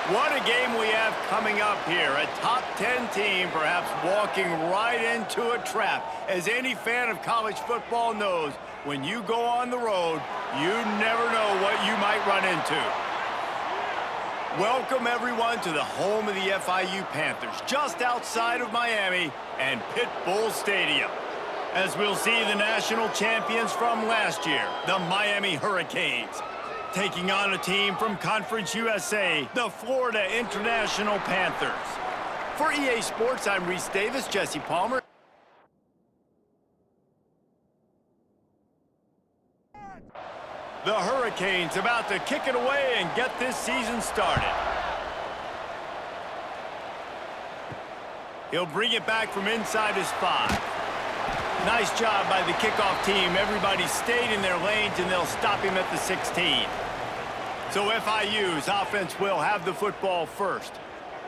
What a game we have coming up here. A top 10 team perhaps walking right into a trap. As any fan of college football knows, when you go on the road, you never know what you might run into. Welcome, everyone, to the home of the FIU Panthers, just outside of Miami and Pit Bull Stadium. As we'll see the national champions from last year, the Miami Hurricanes, taking on a team from Conference USA, the Florida International Panthers. For EA Sports, I'm Reese Davis, Jesse Palmer. The Hurricanes about to kick it away and get this season started. He'll bring it back from inside his 5. Nice job by the kickoff team. Everybody stayed in their lanes, and they'll stop him at the 16. So FIU's offense will have the football first.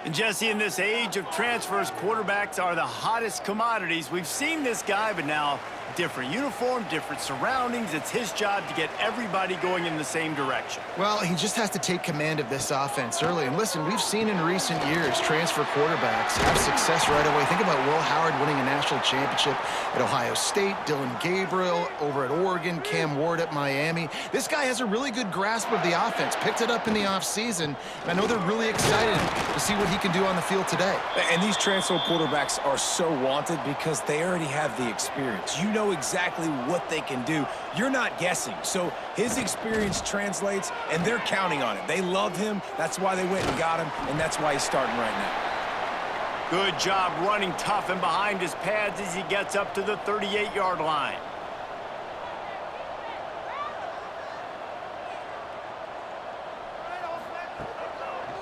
And Jesse, in this age of transfers, quarterbacks are the hottest commodities. We've seen this guy, but now different uniform, different surroundings. It's his job to get everybody going in the same direction. Well, he just has to take command of this offense early. And listen, we've seen in recent years transfer quarterbacks have success right away. Think about Will Howard winning a national championship at Ohio State, Dylan Gabriel over at Oregon, Cam Ward at Miami. This guy has a really good grasp of the offense, picked it up in the offseason. And I know they're really excited to see what he can do on the field today. And these transfer quarterbacks are so wanted because they already have the experience. You know exactly what they can do. You're not guessing. So his experience translates, and they're counting on it. They love him. That's why they went and got him, and that's why he's starting right now. Good job running tough and behind his pads as he gets up to the 38-yard line.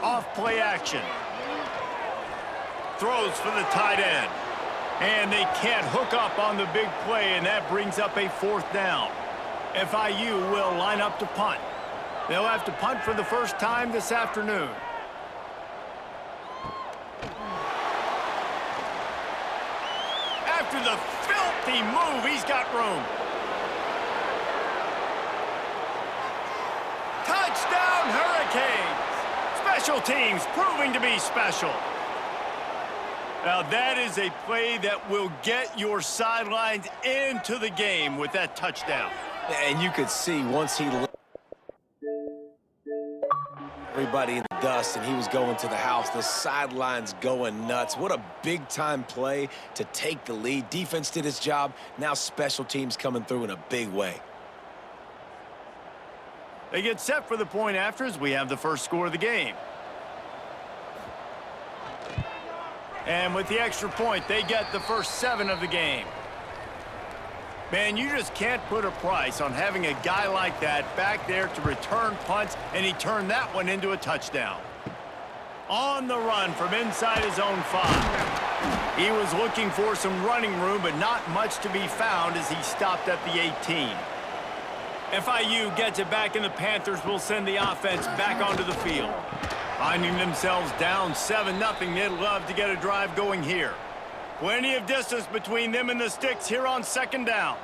Off play action. Throws for the tight end. And they can't hook up on the big play, and that brings up a 4th down. FIU will line up to punt. They'll have to punt for the first time this afternoon. After the filthy move, he's got room. Touchdown, Hurricanes! Special teams proving to be special. Now, that is a play that will get your sidelines into the game with that touchdown. And you could see once he left everybody in the dust and he was going to the house, the sidelines going nuts. What a big-time play to take the lead. Defense did its job. Now special teams coming through in a big way. They get set for the point after as we have the first score of the game. And with the extra point, they get the first 7 of the game. Man, you just can't put a price on having a guy like that back there to return punts, and he turned that one into a touchdown. On the run from inside his own 5. He was looking for some running room, but not much to be found as he stopped at the 18. FIU gets it back, and the Panthers will send the offense back onto the field. Finding themselves down 7-0, they'd love to get a drive going here. Plenty of distance between them and the sticks here on 2nd down.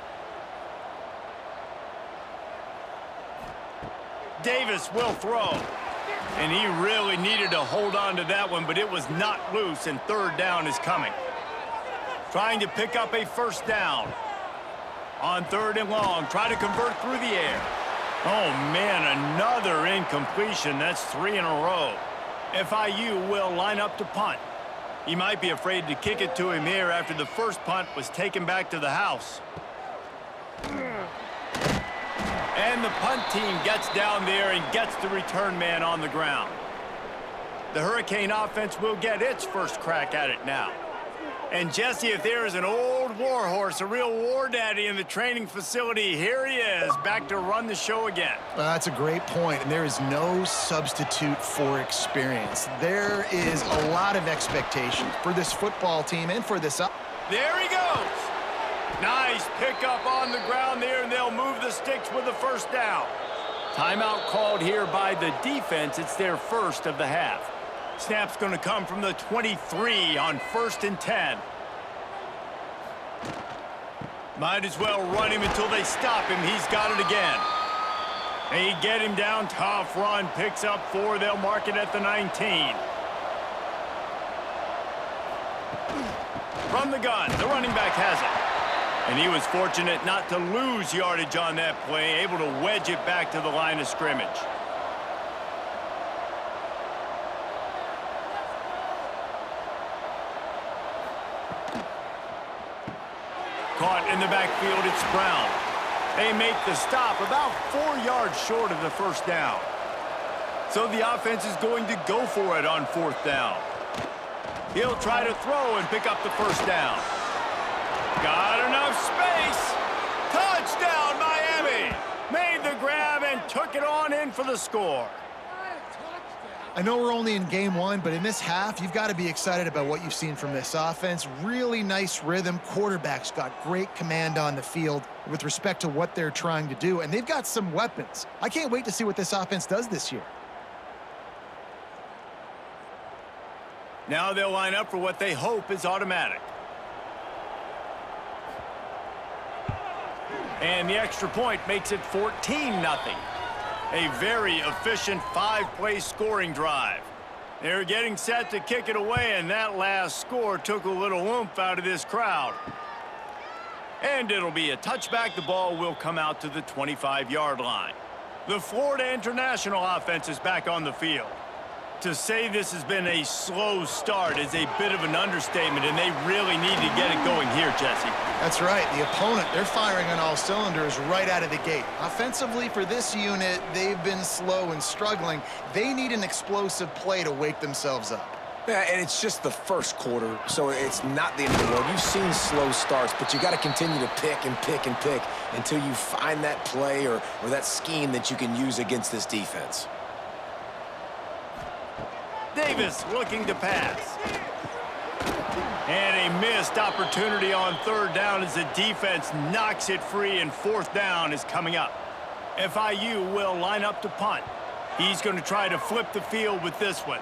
Davis will throw. And he really needed to hold on to that one, but it was not loose, and 3rd down is coming. Trying to pick up a 1st down. On 3rd and long, try to convert through the air. Oh, man, another incompletion. That's 3 in a row. FIU will line up to punt. He might be afraid to kick it to him here after the first punt was taken back to the house. And the punt team gets down there and gets the return man on the ground. The Hurricane offense will get its first crack at it now. And Jesse, if there is an old war horse, a real war daddy in the training facility, here he is, back to run the show again. Well, that's a great point, and there is no substitute for experience. There is a lot of expectation for this football team and for this. There he goes. Nice pickup on the ground there, and they'll move the sticks with the 1st down. Timeout called here by the defense. It's their first of the half. Snap's going to come from the 23 on 1st and 10. Might as well run him until they stop him. He's got it again. They get him down, tough run, picks up 4, they'll mark it at the 19. From the gun, the running back has it. And he was fortunate not to lose yardage on that play, able to wedge it back to the line of scrimmage. Caught in the backfield, it's Brown. They make the stop about 4 yards short of the first down. So the offense is going to go for it on 4th down. He'll try to throw and pick up the first down. Got enough space. Touchdown, Miami. Made the grab and took it on in for the score. I know we're only in game 1, but in this half, you've got to be excited about what you've seen from this offense. Really nice rhythm. Quarterback's got great command on the field with respect to what they're trying to do, and they've got some weapons. I can't wait to see what this offense does this year. Now they'll line up for what they hope is automatic. And the extra point makes it 14-0. A very efficient 5-play scoring drive. They're getting set to kick it away, and that last score took a little oomph out of this crowd. And it'll be a touchback. The ball will come out to the 25-yard line. The Florida International offense is back on the field. To say this has been a slow start is a bit of an understatement, and they really need to get it going here, Jesse. That's right. The opponent, they're firing on all cylinders right out of the gate. Offensively, for this unit, they've been slow and struggling. They need an explosive play to wake themselves up. Yeah, and it's just the first quarter, so it's not the end of the world. You've seen slow starts, but you got to continue to pick and pick and pick until you find that play or that scheme that you can use against this defense. Davis looking to pass. And a missed opportunity on 3rd down as the defense knocks it free, and 4th down is coming up. FIU will line up to punt. He's going to try to flip the field with this one.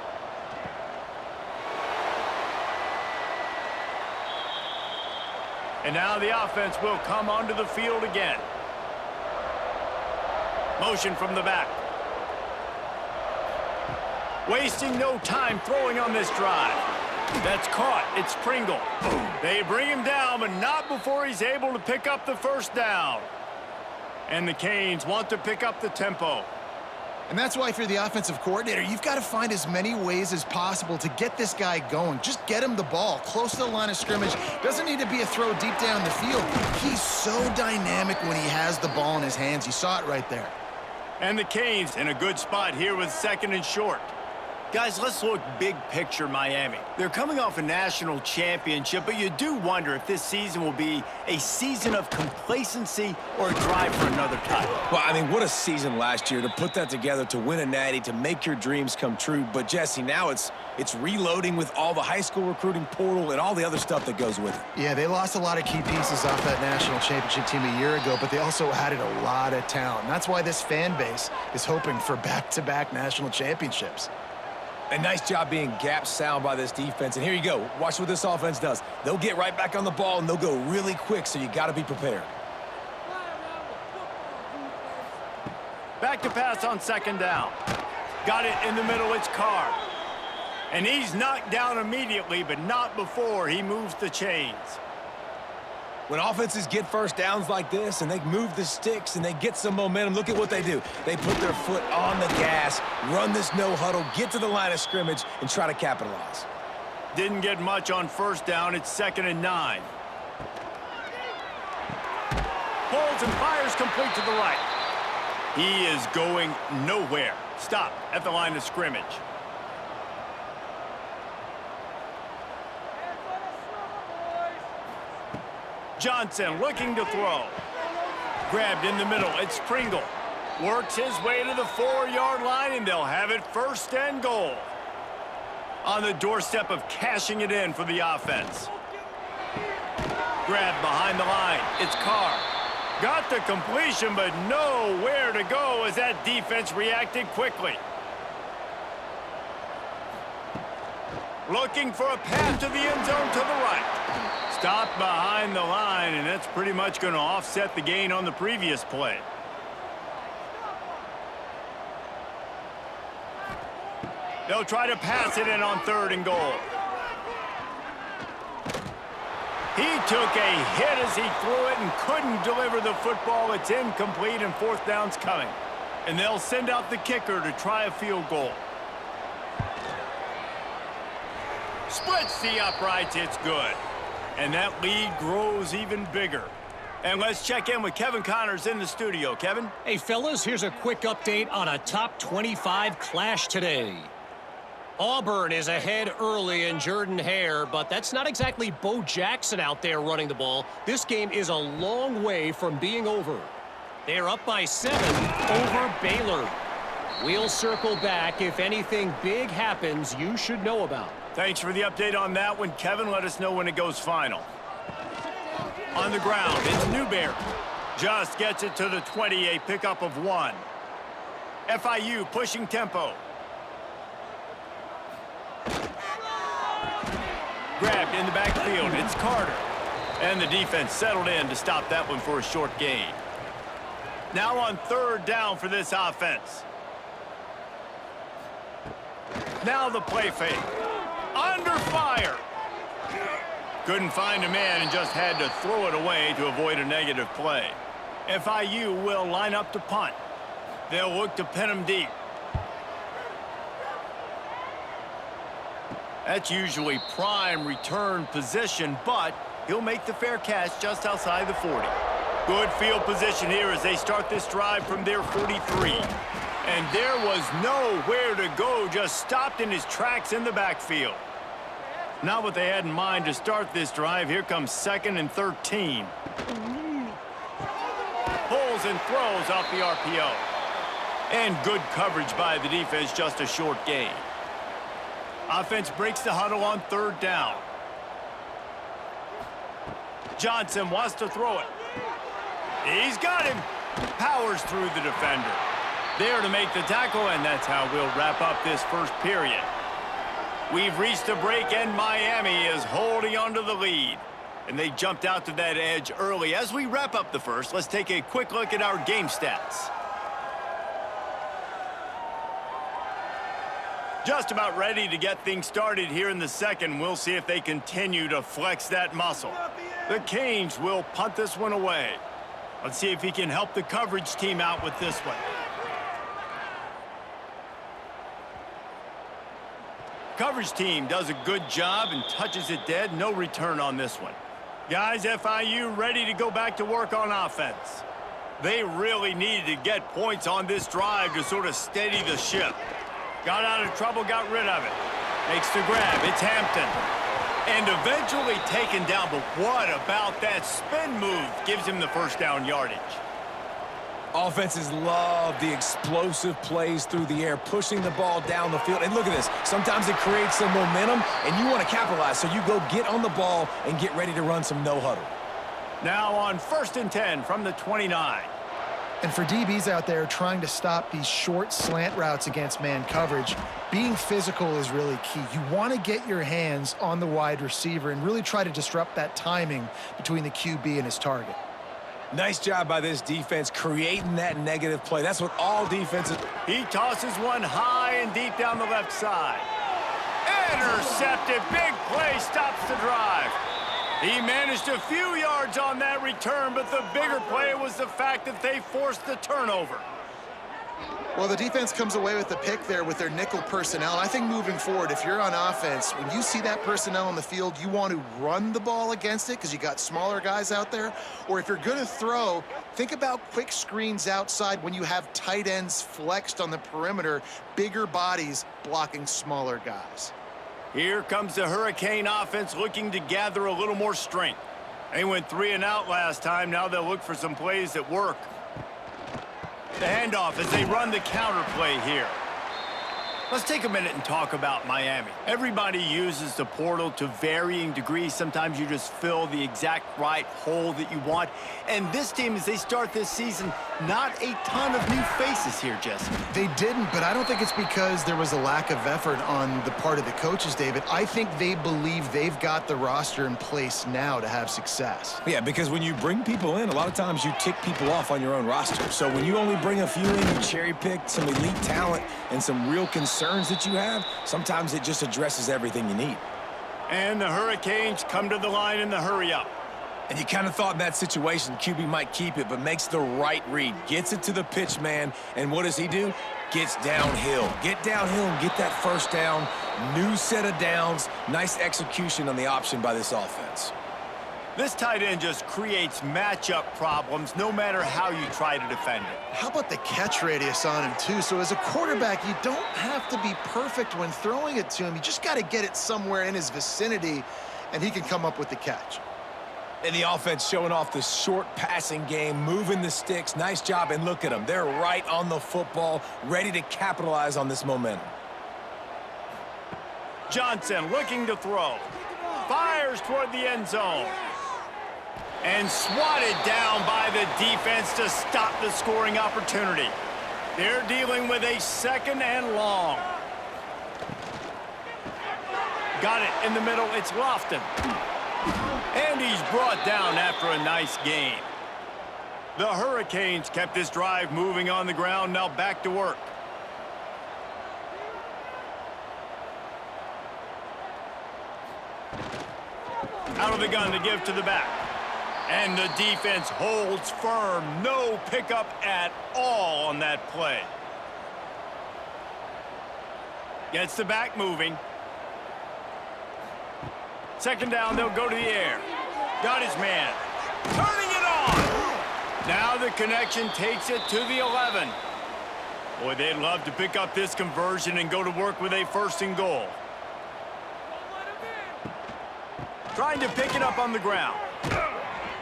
And now the offense will come onto the field again. Motion from the back. Wasting no time throwing on this drive. That's caught. It's Pringle. They bring him down, but not before he's able to pick up the first down. And the Canes want to pick up the tempo. And that's why, if you're the offensive coordinator, you've got to find as many ways as possible to get this guy going. Just get him the ball close to the line of scrimmage. Doesn't need to be a throw deep down the field. He's so dynamic when he has the ball in his hands. You saw it right there. And the Canes in a good spot here with 2nd and short. Guys, let's look big picture Miami. They're coming off a national championship, but you do wonder if this season will be a season of complacency or a drive for another title. Well, I mean, what a season last year to put that together, to win a natty, to make your dreams come true. But, Jesse, now it's reloading with all the high school recruiting portal and all the other stuff that goes with it. Yeah, they lost a lot of key pieces off that national championship team a year ago, but they also added a lot of talent. And that's why this fan base is hoping for back-to-back national championships. A nice job being gap sound by this defense. And here you go. Watch what this offense does. They'll get right back on the ball, and they'll go really quick, so you got to be prepared. Back to pass on 2nd down. Got it in the middle. It's Carr. And he's knocked down immediately, but not before he moves the chains. When offenses get first downs like this and they move the sticks and they get some momentum, look at what they do. They put their foot on the gas, run this no huddle, get to the line of scrimmage, and try to capitalize. Didn't get much on 1st down. It's 2nd and 9. Pulls and fires complete to the right. He is going nowhere. Stop at the line of scrimmage. Johnson looking to throw. Grabbed in the middle. It's Pringle. Works his way to the 4-yard line, and they'll have it 1st and goal. On the doorstep of cashing it in for the offense. Grabbed behind the line. It's Carr. Got the completion, but nowhere to go as that defense reacted quickly. Looking for a path to the end zone to the right. Stopped behind the line, and that's pretty much going to offset the gain on the previous play. They'll try to pass it in on 3rd and goal. He took a hit as he threw it and couldn't deliver the football. It's incomplete and 4th down's coming. And they'll send out the kicker to try a field goal. Splits the uprights, it's good. And that lead grows even bigger. And let's check in with Kevin Connors in the studio. Kevin? Hey, fellas, here's a quick update on a top 25 clash today. Auburn is ahead early in Jordan-Hare, but that's not exactly Bo Jackson out there running the ball. This game is a long way from being over. They're up by 7 over Baylor. We'll circle back if anything big happens you should know about. Thanks for the update on that one, Kevin. Let us know when it goes final. On the ground, it's Newberry. Just gets it to the 20, a pickup of 1. FIU pushing tempo. Grabbed in the backfield, it's Carter. And the defense settled in to stop that one for a short gain. Now on 3rd down for this offense. Now the play fake. Under fire. Couldn't find a man and just had to throw it away to avoid a negative play. FIU will line up to punt. They'll look to pin him deep. That's usually prime return position, but he'll make the fair catch just outside the 40. Good field position here as they start this drive from their 43. And there was nowhere to go, just stopped in his tracks in the backfield. Not what they had in mind to start this drive. Here comes 2nd and 13. Pulls and throws off the RPO. And good coverage by the defense, just a short gain. Offense breaks the huddle on 3rd down. Johnson wants to throw it. He's got him. Powers through the defender. There to make the tackle, and that's how we'll wrap up this first period. We've reached a break, and Miami is holding on to the lead. And they jumped out to that edge early. As we wrap up the first, let's take a quick look at our game stats. Just about ready to get things started here in the second. We'll see if they continue to flex that muscle. The Canes will punt this one away. Let's see if he can help the coverage team out with this one. Coverage team does a good job and touches it dead. No return on this one. Guys, FIU ready to go back to work on offense. They really needed to get points on this drive to sort of steady the ship. Got out of trouble, got rid of it. Makes the grab, it's Hampton. And eventually taken down, but what about that spin move? Gives him the 1st down yardage. Offenses love the explosive plays through the air, pushing the ball down the field. And look at this. Sometimes it creates some momentum, and you want to capitalize. So you go get on the ball and get ready to run some no-huddle. Now on 1st and 10 from the 29. And for DBs out there trying to stop these short slant routes against man coverage, being physical is really key. You want to get your hands on the wide receiver and really try to disrupt that timing between the QB and his target. Nice job by this defense creating that negative play. That's what all defenses... He tosses one high and deep down the left side. Intercepted. Big play stops the drive. He managed a few yards on that return, but the bigger play was the fact that they forced the turnover. Well, the defense comes away with the pick there with their nickel personnel. I think moving forward, if you're on offense, when you see that personnel on the field, you want to run the ball against it because you got smaller guys out there. Or if you're going to throw, think about quick screens outside when you have tight ends flexed on the perimeter, bigger bodies blocking smaller guys. Here comes the Hurricane offense looking to gather a little more strength. They went 3 and out last time. Now they'll look for some plays that work. The handoff as they run the counter play here. Let's take a minute and talk about Miami. Everybody uses the portal to varying degrees. Sometimes you just fill the exact right hole that you want. And this team, as they start this season, not a ton of new faces here, Jesse. They didn't, but I don't think it's because there was a lack of effort on the part of the coaches, David. I think they believe they've got the roster in place now to have success. Yeah, because when you bring people in, a lot of times you tick people off on your own roster. So when you only bring a few in, you cherry pick some elite talent and some real concern concerns that you have, sometimes it just addresses everything you need. And the Hurricanes come to the line in the hurry-up. And you kind of thought in that situation QB might keep it, but makes the right read. Gets it to the pitch man, and what does he do? Gets downhill. Get downhill and get that first down. New set of downs. Nice execution on the option by this offense. This tight end just creates matchup problems no matter how you try to defend it. How about the catch radius on him, too? So as a quarterback, you don't have to be perfect when throwing it to him. You just got to get it somewhere in his vicinity, and he can come up with the catch. And the offense showing off the short passing game, moving the sticks. Nice job, and look at them. They're right on the football, ready to capitalize on this momentum. Johnson looking to throw. Fires toward the end zone. And swatted down by the defense to stop the scoring opportunity. They're dealing with a 2nd and long. Got it in the middle. It's Lofton. And he's brought down after a nice gain. The Hurricanes kept this drive moving on the ground. Now back to work. Out of the gun to give to the back. And the defense holds firm. No pickup at all on that play. Gets the back moving. 2nd down, they'll go to the air. Got his man. Turning it on. Now the connection takes it to the 11. Boy, they'd love to pick up this conversion and go to work with a 1st and goal. Trying to pick it up on the ground.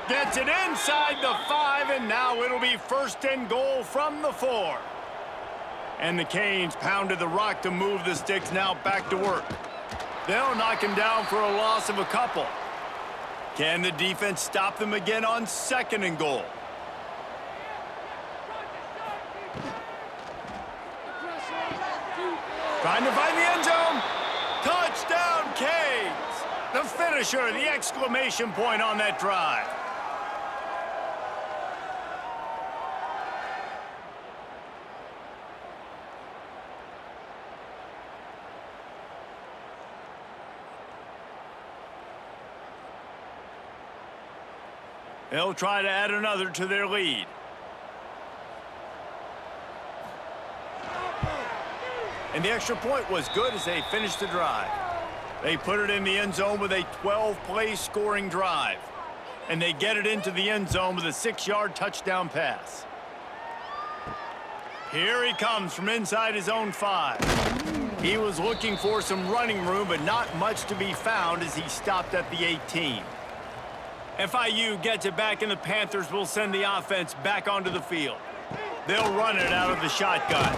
Gets it inside the 5, and now it'll be 1st and goal from the 4. And the Canes pounded the rock to move the sticks. Now back to work. They'll knock him down for a loss of a couple. Can the defense stop them again on 2nd and goal? Trying to find the end zone. Touchdown, Canes! The finisher, the exclamation point on that drive. They'll try to add another to their lead. And the extra point was good as they finished the drive. They put it in the end zone with a 12-play scoring drive. And they get it into the end zone with a 6-yard touchdown pass. Here he comes from inside his own 5. He was looking for some running room, but not much to be found as he stopped at the 18. FIU gets it back, and the Panthers will send the offense back onto the field. They'll run it out of the shotgun.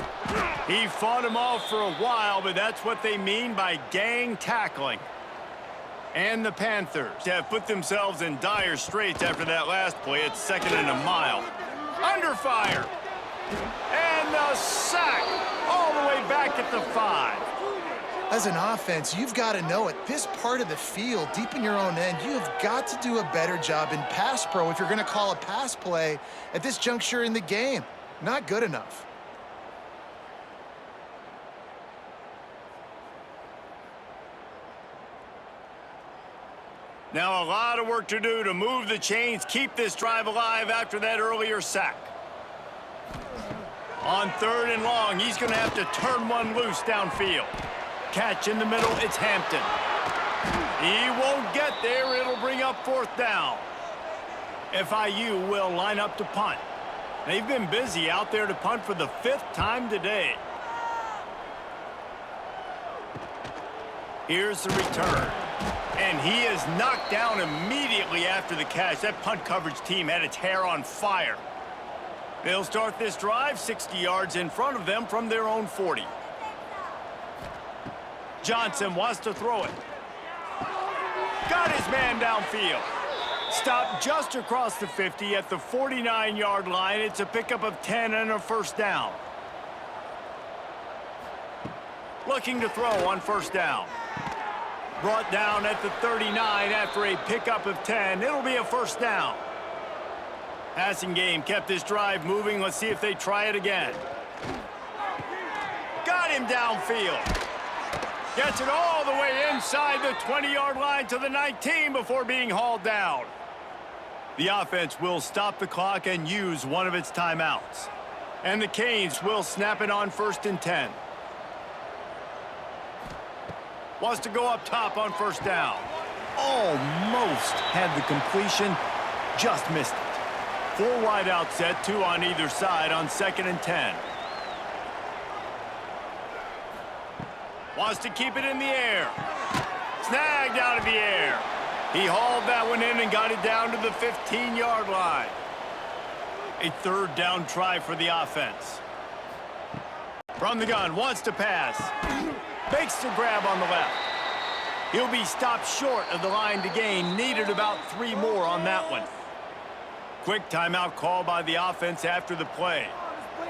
He fought him off for a while, but that's what they mean by gang tackling. And the Panthers have put themselves in dire straits after that last play. It's 2nd and a mile. Under fire. And the sack all the way back at the 5. As an offense, you've got to know at this part of the field, deep in your own end, you have got to do a better job in pass pro if you're going to call a pass play at this juncture in the game. Not good enough. Now a lot of work to do to move the chains, keep this drive alive after that earlier sack. On 3rd and long, he's going to have to turn one loose downfield. Catch in the middle, it's Hampton. He won't get there, it'll bring up 4th down. FIU will line up to punt. They've been busy out there to punt for the 5th time today. Here's the return. And he is knocked down immediately after the catch. That punt coverage team had its hair on fire. They'll start this drive 60 yards in front of them from their own 40. Johnson wants to throw it. Got his man downfield. Stopped just across the 50 at the 49-yard line. It's a pickup of 10 and a 1st down. Looking to throw on 1st down. Brought down at the 39 after a pickup of 10. It'll be a 1st down. Passing game kept this drive moving. Let's see if they try it again. Got him downfield. Gets it all the way inside the 20-yard line to the 19 before being hauled down. The offense will stop the clock and use one of its timeouts. And the Canes will snap it on 1st and 10. Wants to go up top on 1st down. Almost had the completion, just missed it. 4 wide out set, 2 on either side on 2nd and 10. Wants to keep it in the air. Snagged out of the air. He hauled that one in and got it down to the 15-yard line. A 3rd down try for the offense. From the gun, wants to pass. Makes the grab on the left. He'll be stopped short of the line to gain. Needed about 3 more on that one. Quick timeout call by the offense after the play.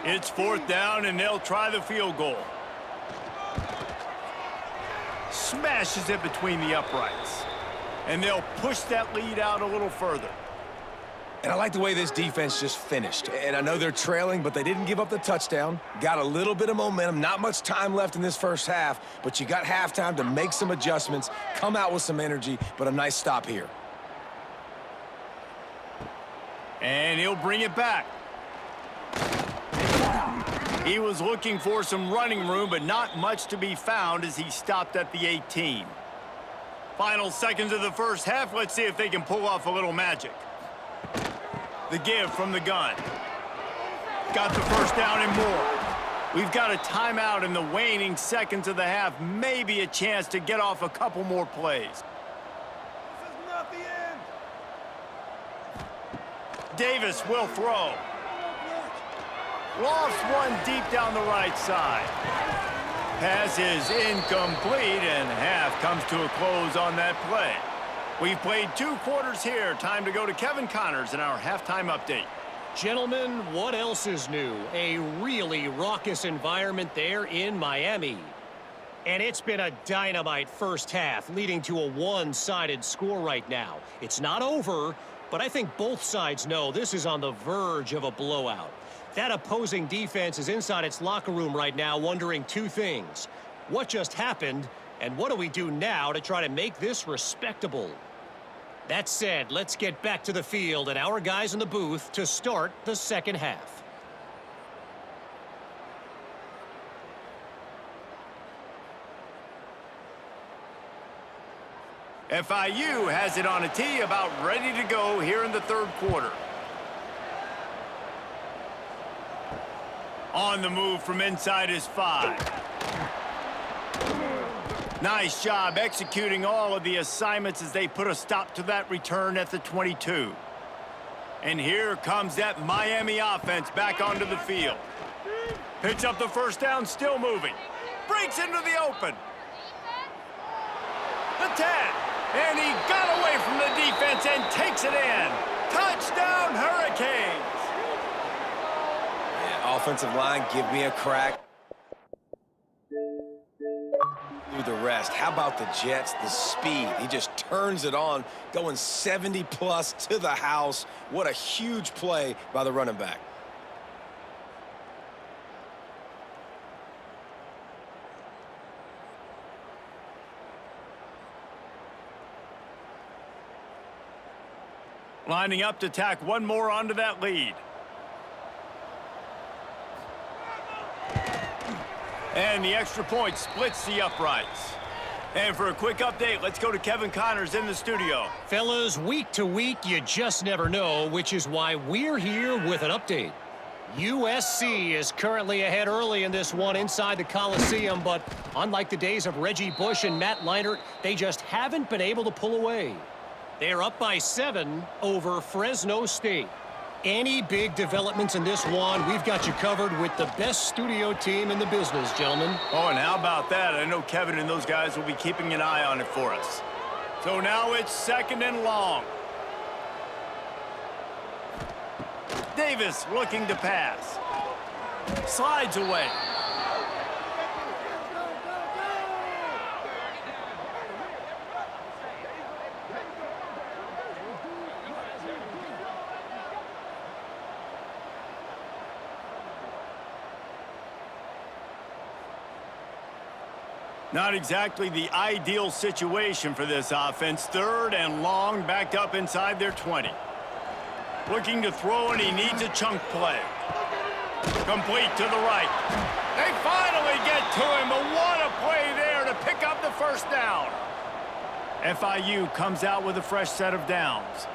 It's 4th down, and they'll try the field goal. Smashes it between the uprights. And they'll push that lead out a little further. And I like the way this defense just finished. And I know they're trailing, but they didn't give up the touchdown. Got a little bit of momentum. Not much time left in this first half, but you got halftime to make some adjustments, come out with some energy, but a nice stop here. And he'll bring it back. He was looking for some running room, but not much to be found as he stopped at the 18. Final seconds of the first half. Let's see if they can pull off a little magic. The give from the gun. Got the first down and more. We've got a timeout in the waning seconds of the half. Maybe a chance to get off a couple more plays. This is not the end. Davis will throw. Lofts one deep down the right side. Pass is incomplete, and half comes to a close on that play. We've played 2 quarters here. Time to go to Kevin Connors in our halftime update. Gentlemen, what else is new? A really raucous environment there in Miami. And it's been a dynamite first half, leading to a one-sided score right now. It's not over, but I think both sides know this is on the verge of a blowout. That opposing defense is inside its locker room right now wondering 2 things. What just happened, and what do we do now to try to make this respectable? That said, let's get back to the field and our guys in the booth to start the second half. FIU has it on a tee, about ready to go here in the 3rd quarter. On the move from inside his 5. Nice job executing all of the assignments as they put a stop to that return at the 22. And here comes that Miami offense back onto the field. Picks up the first down, still moving. Breaks into the open. The 10. And he got away from the defense and takes it in. Touchdown, Hurricanes. Offensive line, give me a crack. Do the rest. How about the Jets? The speed. He just turns it on, going 70+ to the house. What a huge play by the running back. Lining up to tack one more onto that lead. And the extra point splits the uprights. And for a quick update, let's go to Kevin Connors in the studio. Fellas, week to week, you just never know, which is why we're here with an update. USC is currently ahead early in this one inside the Coliseum, but unlike the days of Reggie Bush and Matt Leinart, they just haven't been able to pull away. They're up by 7 over Fresno State. Any big developments in this one, we've got you covered with the best studio team in the business, gentlemen. Oh, and how about that? I know Kevin and those guys will be keeping an eye on it for us. So now it's 2nd and long. Davis looking to pass. Slides away. Not exactly the ideal situation for this offense. 3rd and long, backed up inside their 20. Looking to throw, and he needs a chunk play. Complete to the right. They finally get to him, but what a play there to pick up the first down. FIU comes out with a fresh set of downs.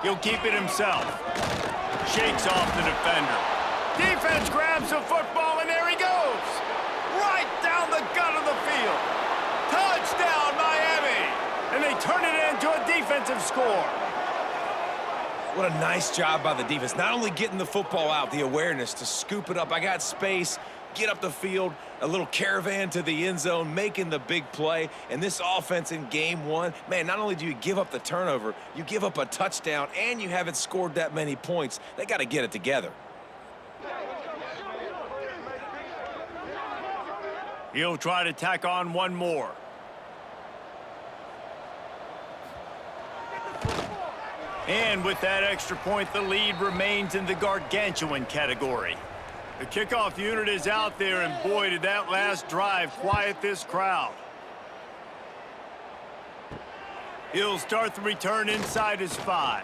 He'll keep it himself. Shakes off the defender. Defense grabs the football, and there he goes. Right down the gut of the field. Touchdown, Miami. And they turn it into a defensive score. What a nice job by the defense. Not only getting the football out, the awareness to scoop it up. I got space, get up the field, a little caravan to the end zone, making the big play. And this offense in game 1, man, not only do you give up the turnover, you give up a touchdown, and you haven't scored that many points. They got to get it together. He'll try to tack on one more. And with that extra point, the lead remains in the gargantuan category. The kickoff unit is out there, and boy, did that last drive quiet this crowd. He'll start the return inside his 5.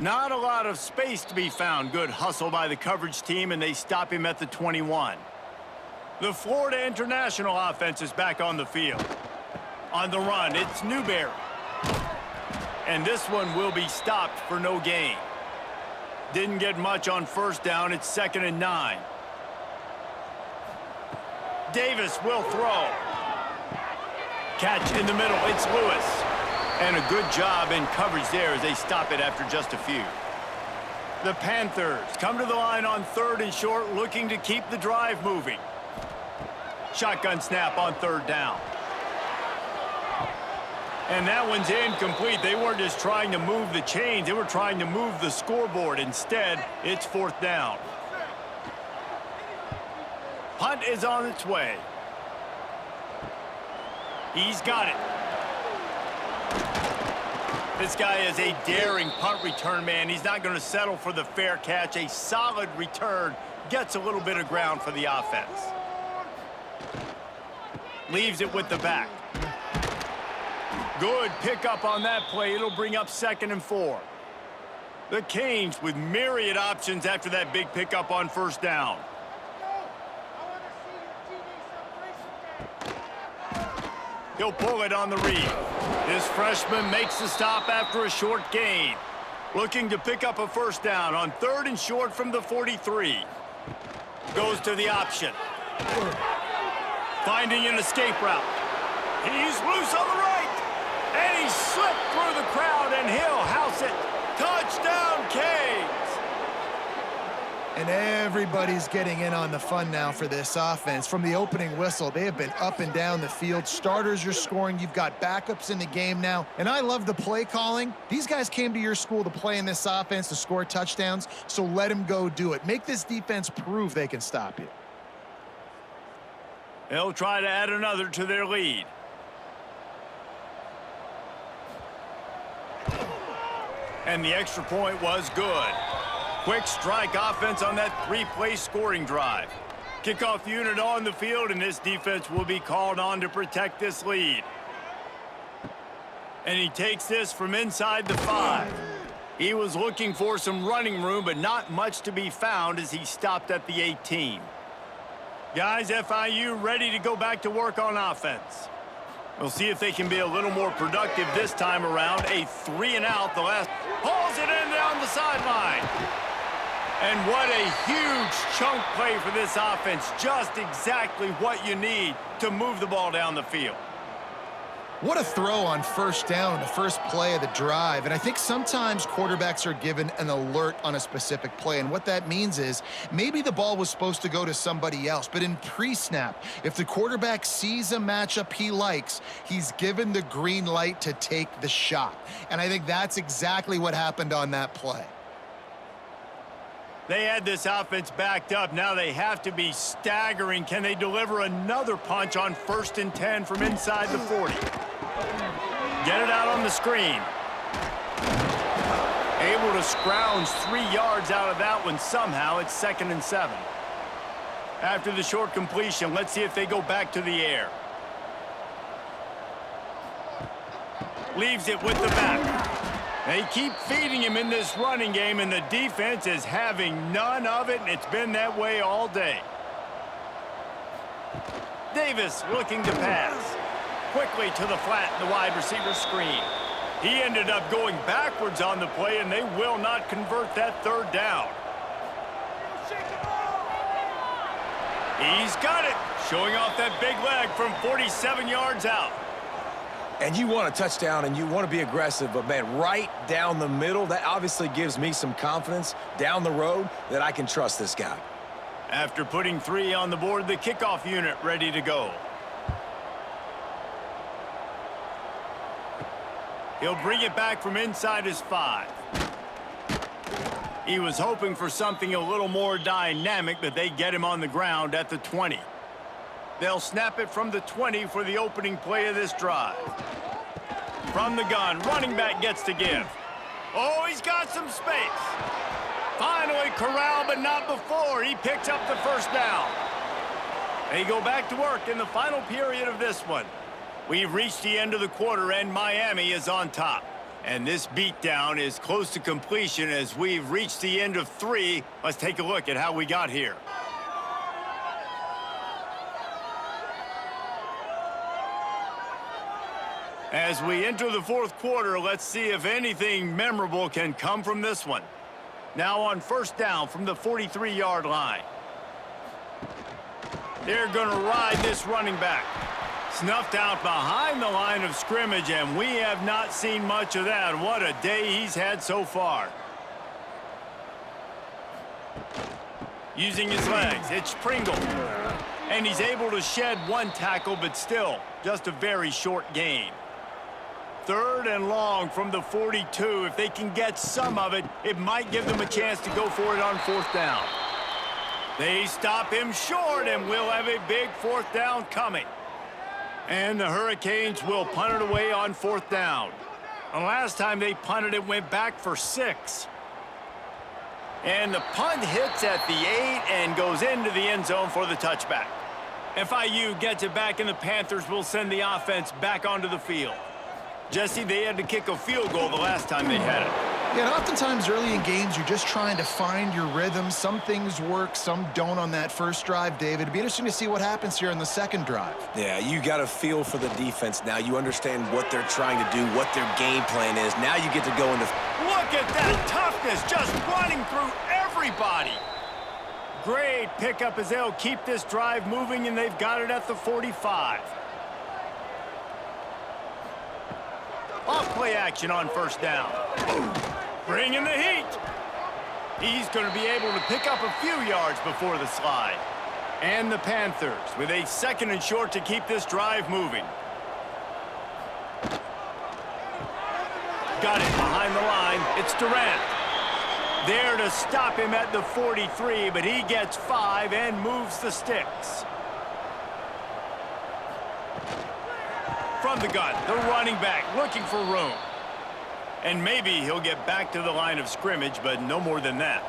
Not a lot of space to be found. Good hustle by the coverage team, and they stop him at the 21. The Florida International offense is back on the field. On the run, it's Newberry. And this one will be stopped for no gain. Didn't get much on first down. It's 2nd and 9. Davis will throw. Catch in the middle. It's Lewis. And a good job in coverage there as they stop it after just a few. The Panthers come to the line on 3rd and short, looking to keep the drive moving. Shotgun snap on 3rd down. And that one's incomplete. They weren't just trying to move the chains. They were trying to move the scoreboard. Instead, it's 4th down. Punt is on its way. He's got it. This guy is a daring punt return man. He's not going to settle for the fair catch. A solid return gets a little bit of ground for the offense. Leaves it with the back. Good pickup on that play. It'll bring up 2nd and 4. The Canes with myriad options after that big pickup on first down. He'll pull it on the read. This freshman makes the stop after a short gain. Looking to pick up a first down on 3rd and short from the 43. Goes to the option. Finding an escape route. He's loose on the right. And he slipped through the crowd, and he'll house it. Touchdown, Canes! And everybody's getting in on the fun now for this offense. From the opening whistle, they have been up and down the field. Starters are scoring. You've got backups in the game now. And I love the play calling. These guys came to your school to play in this offense to score touchdowns, so let them go do it. Make this defense prove they can stop you. They'll try to add another to their lead. And the extra point was good. Quick strike offense on that 3-play scoring drive. Kickoff unit on the field, and this defense will be called on to protect this lead. And he takes this from inside the 5. He was looking for some running room, but not much to be found as he stopped at the 18. Guys, FIU ready to go back to work on offense. We'll see if they can be a little more productive this time around. A 3-and-out. The last pulls it in down the sideline. And what a huge chunk play for this offense. Just exactly what you need to move the ball down the field. What a throw on first down in the first play of the drive. And I think sometimes quarterbacks are given an alert on a specific play. And what that means is maybe the ball was supposed to go to somebody else. But in pre-snap, if the quarterback sees a matchup he likes, he's given the green light to take the shot. And I think that's exactly what happened on that play. They had this offense backed up. Now they have to be staggering. Can they deliver another punch on 1st and 10 from inside the 40? Get it out on the screen. Able to scrounge 3 yards out of that one somehow. It's 2nd and 7. After the short completion, let's see if they go back to the air. Leaves it with the back. They keep feeding him in this running game, and the defense is having none of it, and it's been that way all day. Davis looking to pass. Quickly to the flat in the wide receiver screen. He ended up going backwards on the play, and they will not convert that third down. He's got it, showing off that big leg from 47 yards out. And you want a touchdown, and you want to be aggressive, but, man, right down the middle, that obviously gives me some confidence down the road that I can trust this guy. After putting 3 on the board, the kickoff unit ready to go. He'll bring it back from inside his 5. He was hoping for something a little more dynamic, but they get him on the ground at the 20. They'll snap it from the 20 for the opening play of this drive. From the gun, running back gets to give. Oh, he's got some space. Finally corralled, but not before. He picks up the first down. They go back to work in the final period of this one. We've reached the end of the quarter, and Miami is on top. And this beatdown is close to completion as we've reached the end of 3. Let's take a look at how we got here. As we enter the fourth quarter, let's see if anything memorable can come from this one. Now on first down from the 43-yard line. They're going to ride this running back. Snuffed out behind the line of scrimmage, and we have not seen much of that. What a day he's had so far. Using his legs, it's Pringle. And he's able to shed 1 tackle, but still just a very short gain. 3rd and long from the 42. If they can get some of it, it might give them a chance to go for it on 4th down. They stop him short, and we'll have a big 4th down coming. And the Hurricanes will punt it away on 4th down. And last time they punted it, went back for 6. And the punt hits at the 8 and goes into the end zone for the touchback. FIU gets it back, and the Panthers will send the offense back onto the field. Jesse, they had to kick a field goal the last time they had it. Yeah, and oftentimes early in games, you're just trying to find your rhythm. Some things work, some don't on that first drive, David. It'd be interesting to see what happens here in the second drive. Yeah, you got a feel for the defense now. You understand what they're trying to do, what their game plan is. Now you get to go into... Look at that toughness, just running through everybody. Great pickup as they'll keep this drive moving, and they've got it at the 45. Off play action on first down. Bringing the heat. He's going to be able to pick up a few yards before the slide. And the Panthers with a 2nd and short to keep this drive moving. Got it behind the line. It's Durant. There to stop him at the 43, but he gets 5 and moves the sticks. From the gun, the running back looking for room. And maybe he'll get back to the line of scrimmage, but no more than that.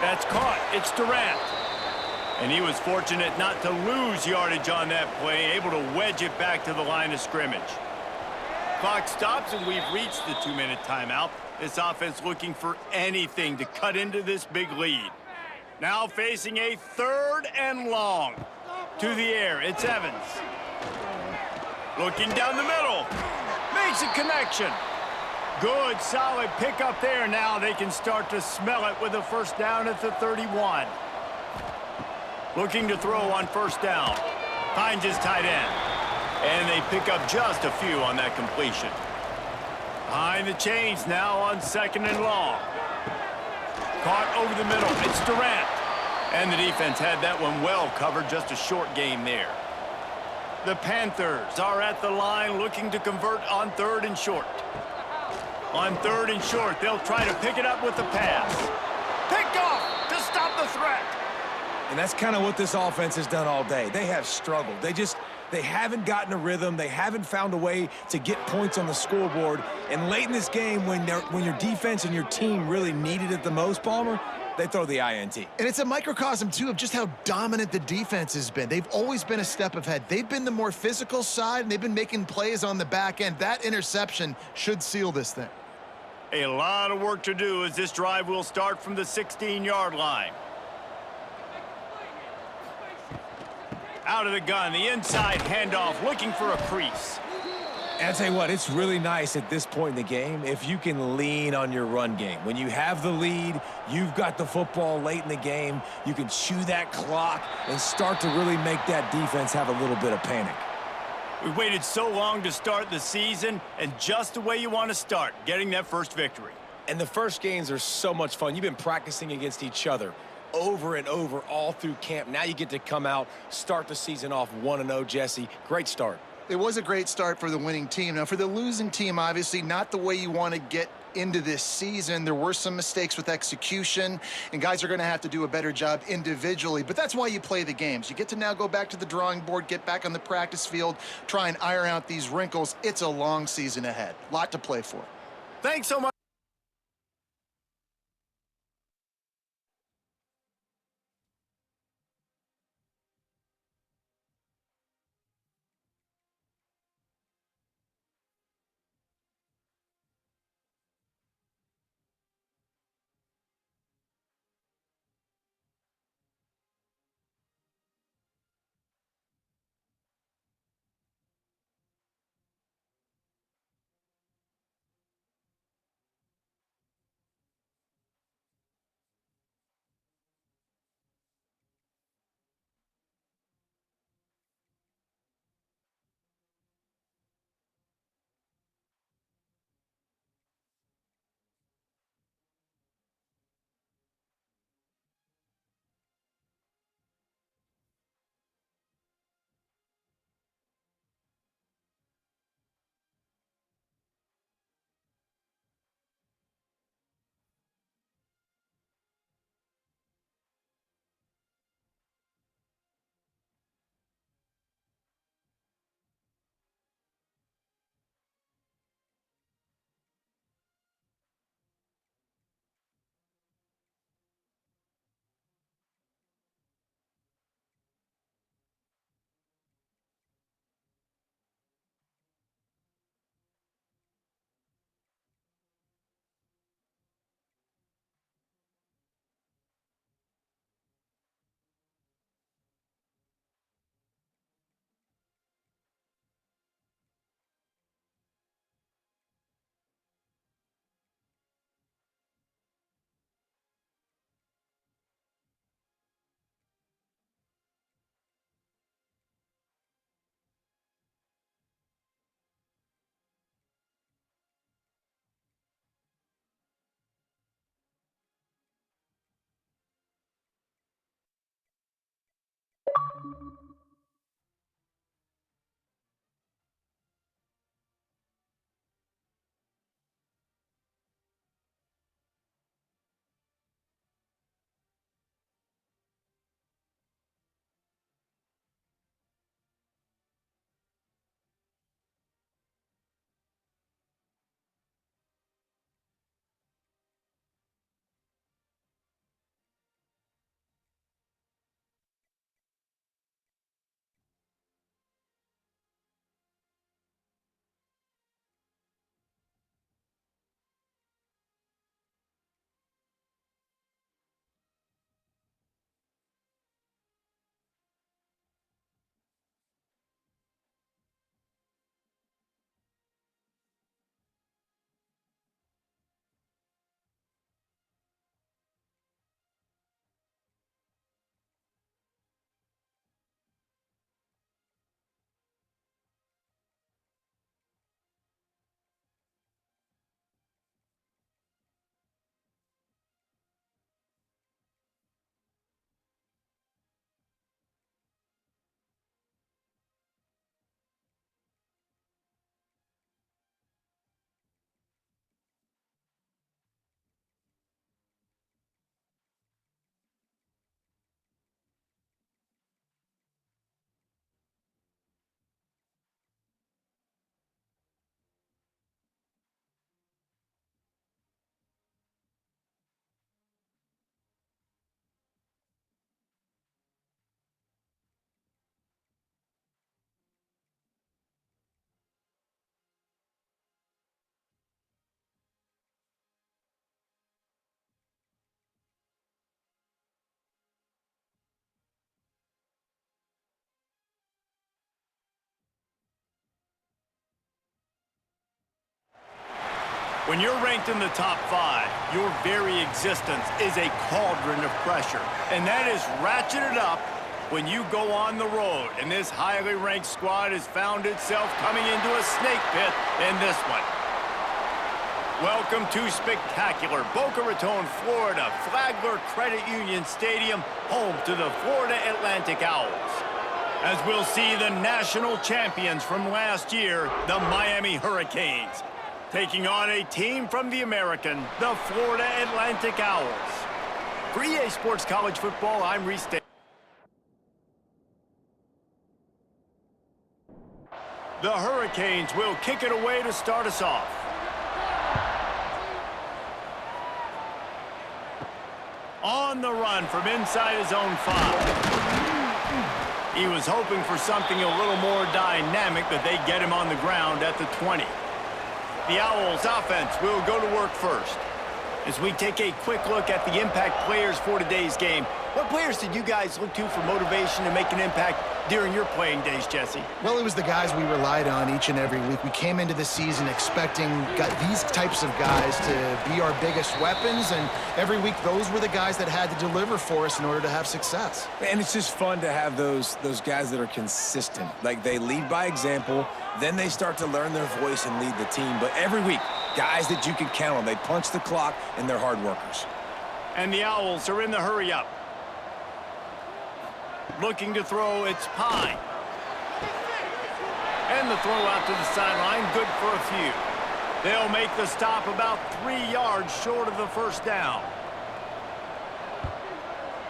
That's caught. It's Durant. And he was fortunate not to lose yardage on that play, able to wedge it back to the line of scrimmage. Clock stops, and we've reached the 2-minute timeout. This offense looking for anything to cut into this big lead. Now facing a 3rd and long. To the air, it's Evans. Looking down the middle. Makes a connection. Good, solid pickup there. Now they can start to smell it with a first down at the 31. Looking to throw on first down. Finds his tight end. And they pick up just a few on that completion. Behind the chains now on 2nd and long. Caught over the middle. It's Durant. And the defense had that one well covered. Just a short game there. The Panthers are at the line looking to convert on 3rd and short. On 3rd and short, they'll try to pick it up with the pass. Picked off to stop the threat. And that's kind of what this offense has done all day. They have struggled. They just They haven't gotten a rhythm. They haven't found a way to get points on the scoreboard. And late in this game, when your defense and your team really needed it the most, Palmer, they throw the INT. And it's a microcosm, too, of just how dominant the defense has been. They've always been a step ahead. They've been the more physical side, and they've been making plays on the back end. That interception should seal this thing. A lot of work to do as this drive will start from the 16-yard line. Out of the gun, the inside handoff, looking for a crease. And I'll tell you what, it's really nice at this point in the game if you can lean on your run game. When you have the lead, you've got the football late in the game, you can chew that clock and start to really make that defense have a little bit of panic. We waited so long to start the season, and just the way you want to start, getting that first victory. And the first games are so much fun. You've been practicing against each other over and over all through camp. Now you get to come out, start the season off 1-0, Jesse. Great start. It was a great start for the winning team. Now, for the losing team, obviously, not the way you want to get into this season. There were some mistakes with execution, and guys are going to have to do a better job individually. But that's why you play the games. You get to now go back to the drawing board, get back on the practice field, try and iron out these wrinkles. It's a long season ahead. A lot to play for. Thanks so much. When you're ranked in the top 5, your very existence is a cauldron of pressure. And that is ratcheted up when you go on the road. And this highly ranked squad has found itself coming into a snake pit in this one. Welcome to spectacular Boca Raton, Florida, Flagler Credit Union Stadium, home to the Florida Atlantic Owls. As we'll see the national champions from last year, the Miami Hurricanes, taking on a team from the American, the Florida Atlantic Owls. For EA Sports College Football, I'm Reese Davis. The Hurricanes will kick it away to start us off. On the run from inside his own 5. He was hoping for something a little more dynamic, but they get him on the ground at the 20. The Owls offense will go to work first. As we take a quick look at the impact players for today's game, what players did you guys look to for motivation to make an impact during your playing days, Jesse? Well, it was the guys we relied on each and every week. We came into the season expecting these types of guys to be our biggest weapons, and every week those were the guys that had to deliver for us in order to have success. And it's just fun to have those guys that are consistent. Like, they lead by example, then they start to learn their voice and lead the team. But every week, guys that you can count on. They punch the clock, and they're hard workers. And the Owls are in the hurry-up. Looking to throw, it's Pine. And the throw out to the sideline, good for a few. They'll make the stop about 3 yards short of the first down.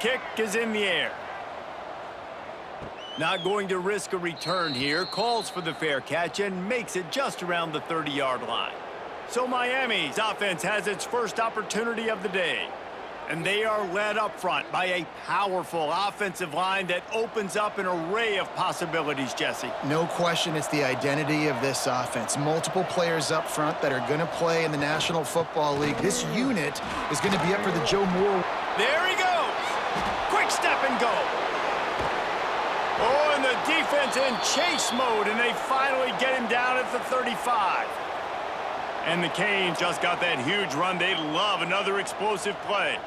Kick is in the air. Not going to risk a return here. Calls for the fair catch and makes it just around the 30-yard line. So Miami's offense has its first opportunity of the day. And they are led up front by a powerful offensive line that opens up an array of possibilities, Jesse. No question, it's the identity of this offense. Multiple players up front that are going to play in the National Football League. This unit is going to be up for the Joe Moore. There he goes. Quick step and go. Oh, and the defense in chase mode, and they finally get him down at the 35. And the Canes just got that huge run. They love another explosive play.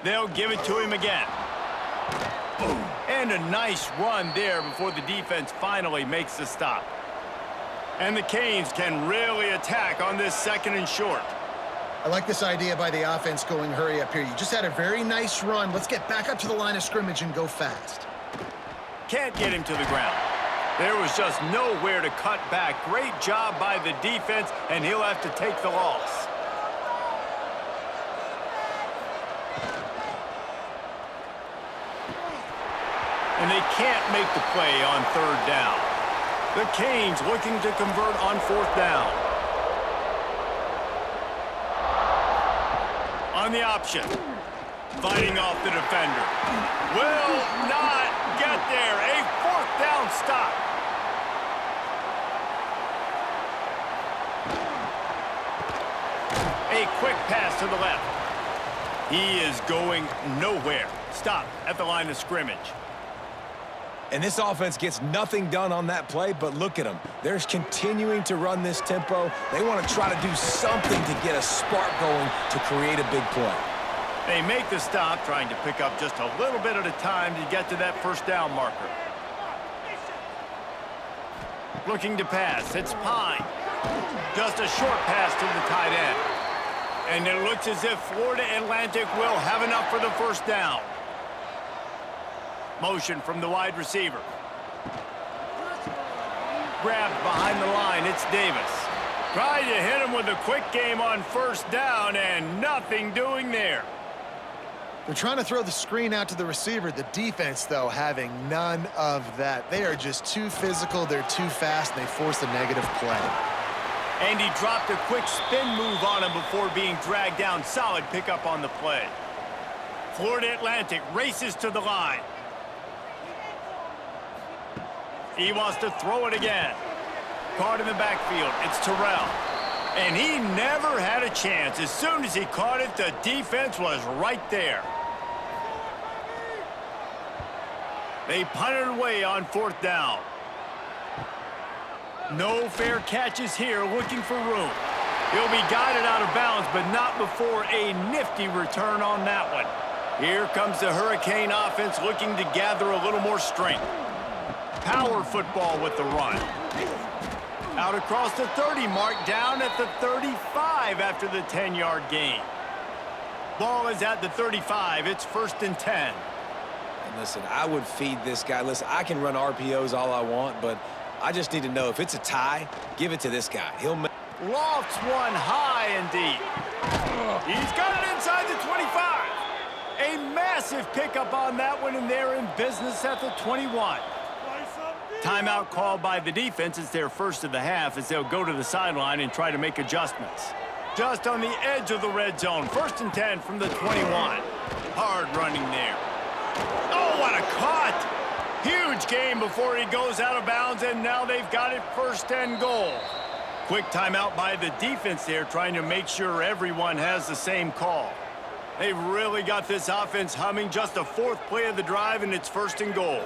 They'll give it to him again. And a nice run there before the defense finally makes the stop. And the Canes can really attack on this second and short. I like this idea by the offense going hurry up here. You just had a very nice run. Let's get back up to the line of scrimmage and go fast. Can't get him to the ground. There was just nowhere to cut back. Great job by the defense, and he'll have to take the loss. And they can't make the play on third down. The Canes looking to convert on fourth down. On the option. Fighting off the defender. Will not get there. A fourth down stop. A quick pass to the left. He is going nowhere. Stop at the line of scrimmage. And this offense gets nothing done on that play, but look at them. They're continuing to run this tempo. They want to try to do something to get a spark going to create a big play. They make the stop, trying to pick up just a little bit at a time to get to that first down marker. Looking to pass, it's Pine. Just a short pass to the tight end. And it looks as if Florida Atlantic will have enough for the first down. Motion from the wide receiver. Grabbed behind the line, it's Davis. Tried to hit him with a quick game on first down, and nothing doing there. They're trying to throw the screen out to the receiver. The defense, though, having none of that. They are just too physical, they're too fast, and they force a negative play. And he dropped a quick spin move on him before being dragged down. Solid pickup on the play. Florida Atlantic races to the line. He wants to throw it again. Caught in the backfield. It's Terrell. And he never had a chance. As soon as he caught it, the defense was right there. They punted away on fourth down. No fair catches here, looking for room. He'll be guided out of bounds, but not before a nifty return on that one. Here comes the Hurricane offense looking to gather a little more strength. Power football with the run. Out across the 30 mark, down at the 35 after the 10-yard gain. Ball is at the 35. It's 1st and 10. And listen, I would feed this guy. Listen, I can run RPOs all I want, but I just need to know if it's a tie, give it to this guy. He'll make... Lofts one high and deep. He's got it inside the 25. A massive pickup on that one, and they're in business at the 21. Timeout called by the defense. It's their first of the half as they'll go to the sideline and try to make adjustments. Just on the edge of the red zone. 1st and 10 from the 21. Hard running there. Oh, what a cut! Huge game before he goes out of bounds, and now they've got it 1st and goal. Quick timeout by the defense there, trying to make sure everyone has the same call. They've really got this offense humming. Just a 4th play of the drive, and it's 1st and goal.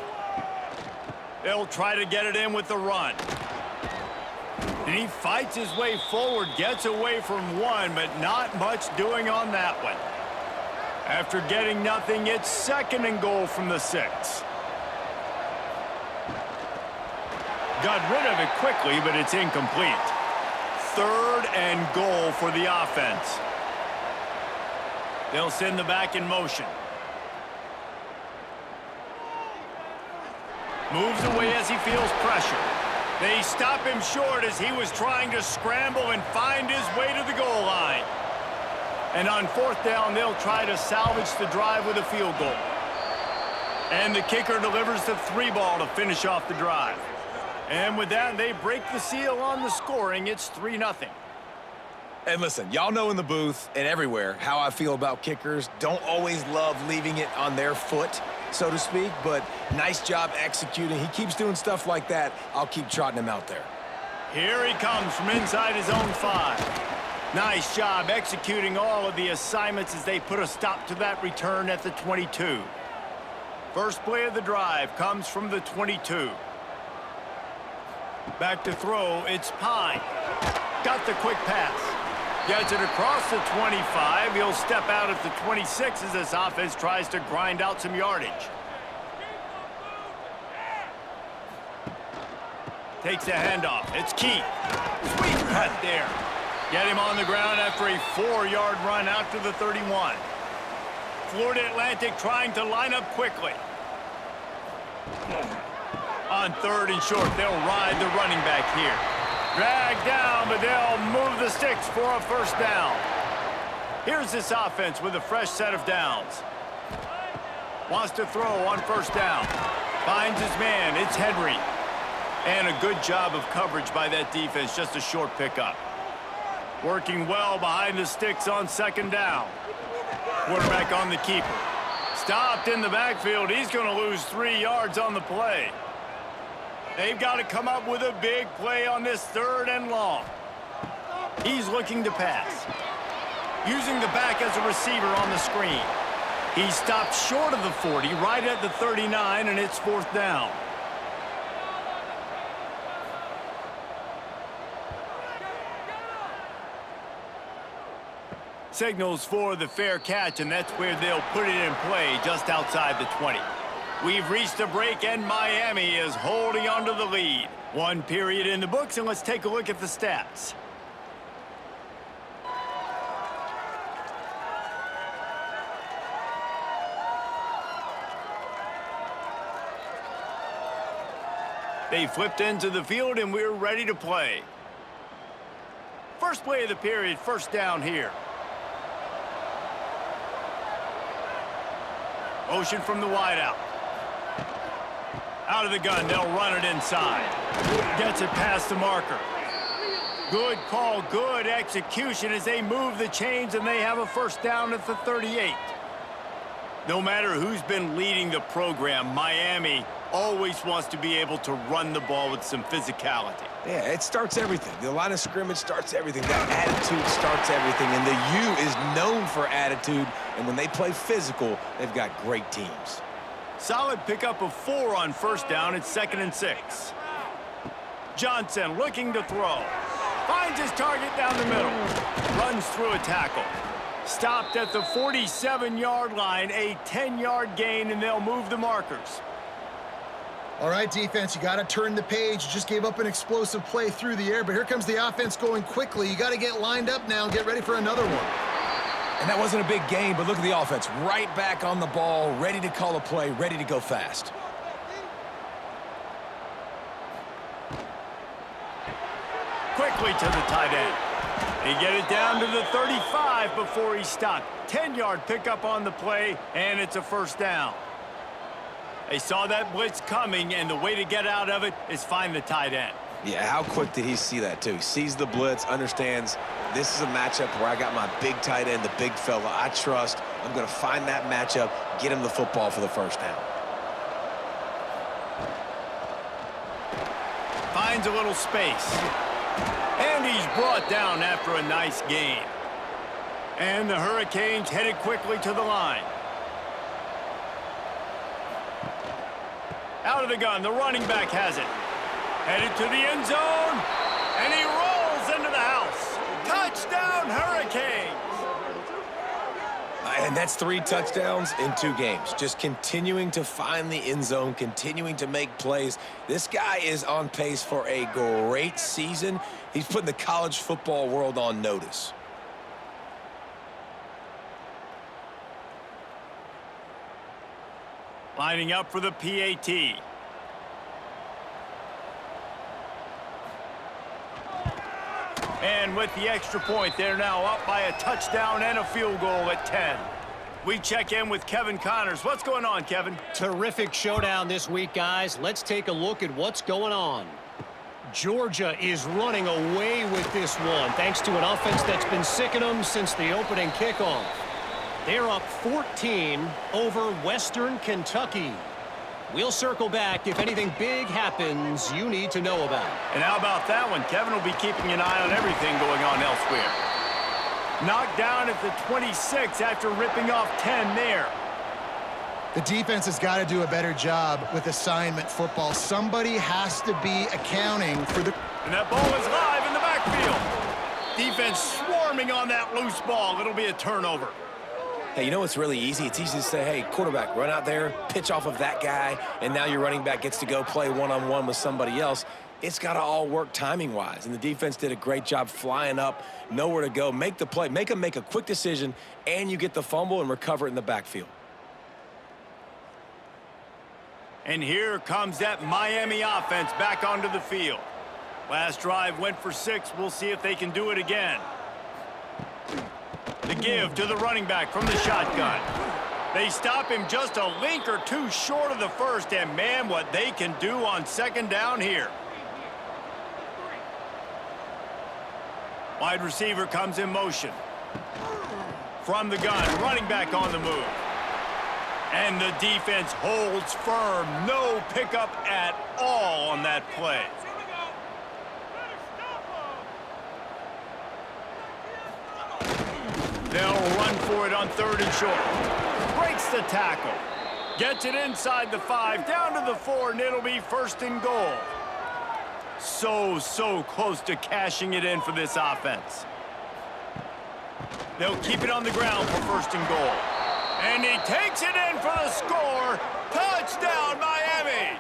They'll try to get it in with the run. And he fights his way forward, gets away from one, but not much doing on that one. After getting nothing, it's 2nd and goal from the 6. Got rid of it quickly, but it's incomplete. 3rd and goal for the offense. They'll send the back in motion. Moves away as he feels pressure. They stop him short as he was trying to scramble and find his way to the goal line. And on 4th down, they'll try to salvage the drive with a field goal. And the kicker delivers the 3 ball to finish off the drive. And with that, they break the seal on the scoring. It's 3-0. And listen, y'all know in the booth and everywhere how I feel about kickers. Don't always love leaving it on their foot, so to speak, but nice job executing. He keeps doing stuff like that. I'll keep trotting him out there. Here he comes from inside his own 5. Nice job executing all of the assignments as they put a stop to that return at the 22. First play of the drive comes from the 22. Back to throw, it's Pine. Got the quick pass. Gets it across the 25. He'll step out at the 26 as this offense tries to grind out some yardage. Takes a handoff. It's Keith. Sweet cut there. Get him on the ground after a 4-yard run out to the 31. Florida Atlantic trying to line up quickly. On 3rd and short, they'll ride the running back here. Dragged down, but they'll move the sticks for a 1st down. Here's this offense with a fresh set of downs. Wants to throw on 1st down. Finds his man. It's Henry. And a good job of coverage by that defense. Just a short pickup. Working well behind the sticks on 2nd down. Quarterback on the keeper. Stopped in the backfield. He's going to lose 3 yards on the play. They've got to come up with a big play on this 3rd and long. He's looking to pass. Using the back as a receiver on the screen. He stopped short of the 40, right at the 39, and it's 4th down. Signals for the fair catch, and that's where they'll put it in play just outside the 20. We've reached a break, and Miami is holding on to the lead. 1 period in the books, and let's take a look at the stats. They flipped into the field, and we're ready to play. First play of the period, 1st down here. Motion from the wideout. Out of the gun, they'll run it inside. Gets it past the marker. Good call, good execution as they move the chains, and they have a 1st down at the 38. No matter who's been leading the program, Miami always wants to be able to run the ball with some physicality. Yeah, it starts everything. The line of scrimmage starts everything. That attitude starts everything. And the U is known for attitude. And when they play physical, they've got great teams. Solid pickup of 4 on 1st down. It's 2nd and 6. Johnson looking to throw. Finds his target down the middle. Runs through a tackle. Stopped at the 47-yard line, a 10-yard gain, and they'll move the markers. All right, defense, you got to turn the page. You just gave up an explosive play through the air, but here comes the offense going quickly. You got to get lined up now and get ready for another one. And that wasn't a big gain, but look at the offense. Right back on the ball, ready to call a play, ready to go fast. Quickly to the tight end. He get it down to the 35 before he stopped. 10-yard pickup on the play, and it's a first down. They saw that blitz coming, and the way to get out of it is find the tight end. Yeah, how quick did he see that, too? He sees the blitz, understands this is a matchup where I got my big tight end, the big fella I trust. I'm going to find that matchup, get him the football for the first down. Finds a little space. And he's brought down after a nice gain. And the Hurricanes headed quickly to the line. Out of the gun, the running back has it. Headed to the end zone, and he rolls into the house. Touchdown, Hurricanes! And that's 3 touchdowns in 2 games. Just continuing to find the end zone, continuing to make plays. This guy is on pace for a great season. He's putting the college football world on notice. Lining up for the PAT. And with the extra point, they're now up by a touchdown and a field goal at 10. We check in with Kevin Connors. What's going on, Kevin? Terrific showdown this week, guys. Let's take a look at what's going on. Georgia is running away with this one, thanks to an offense that's been sicking them since the opening kickoff. They're up 14 over Western Kentucky. We'll circle back if anything big happens you need to know about. And how about that one? Kevin will be keeping an eye on everything going on elsewhere. Knocked down at the 26 after ripping off 10 there. The defense has got to do a better job with assignment football. Somebody has to be accounting for the... And that ball is live in the backfield. Defense swarming on that loose ball. It'll be a turnover. Hey, you know what's really easy? It's easy to say, hey, quarterback, run out there, pitch off of that guy, and now your running back gets to go play one-on-one with somebody else. It's got to all work timing-wise, and the defense did a great job flying up, nowhere to go, make the play, make them make a quick decision, and you get the fumble and recover it in the backfield. And here comes that Miami offense back onto the field. Last drive went for 6. We'll see if they can do it again. The give to the running back from the shotgun. They stop him just a link or 2 short of the first, and man, what they can do on second down here. Wide receiver comes in motion. From the gun, running back on the move. And the defense holds firm. No pickup at all on that play. They'll run for it on 3rd and short. Breaks the tackle. Gets it inside the 5, down to the 4, and it'll be 1st and goal. So close to cashing it in for this offense. They'll keep it on the ground for 1st and goal. And he takes it in for the score. Touchdown, Miami!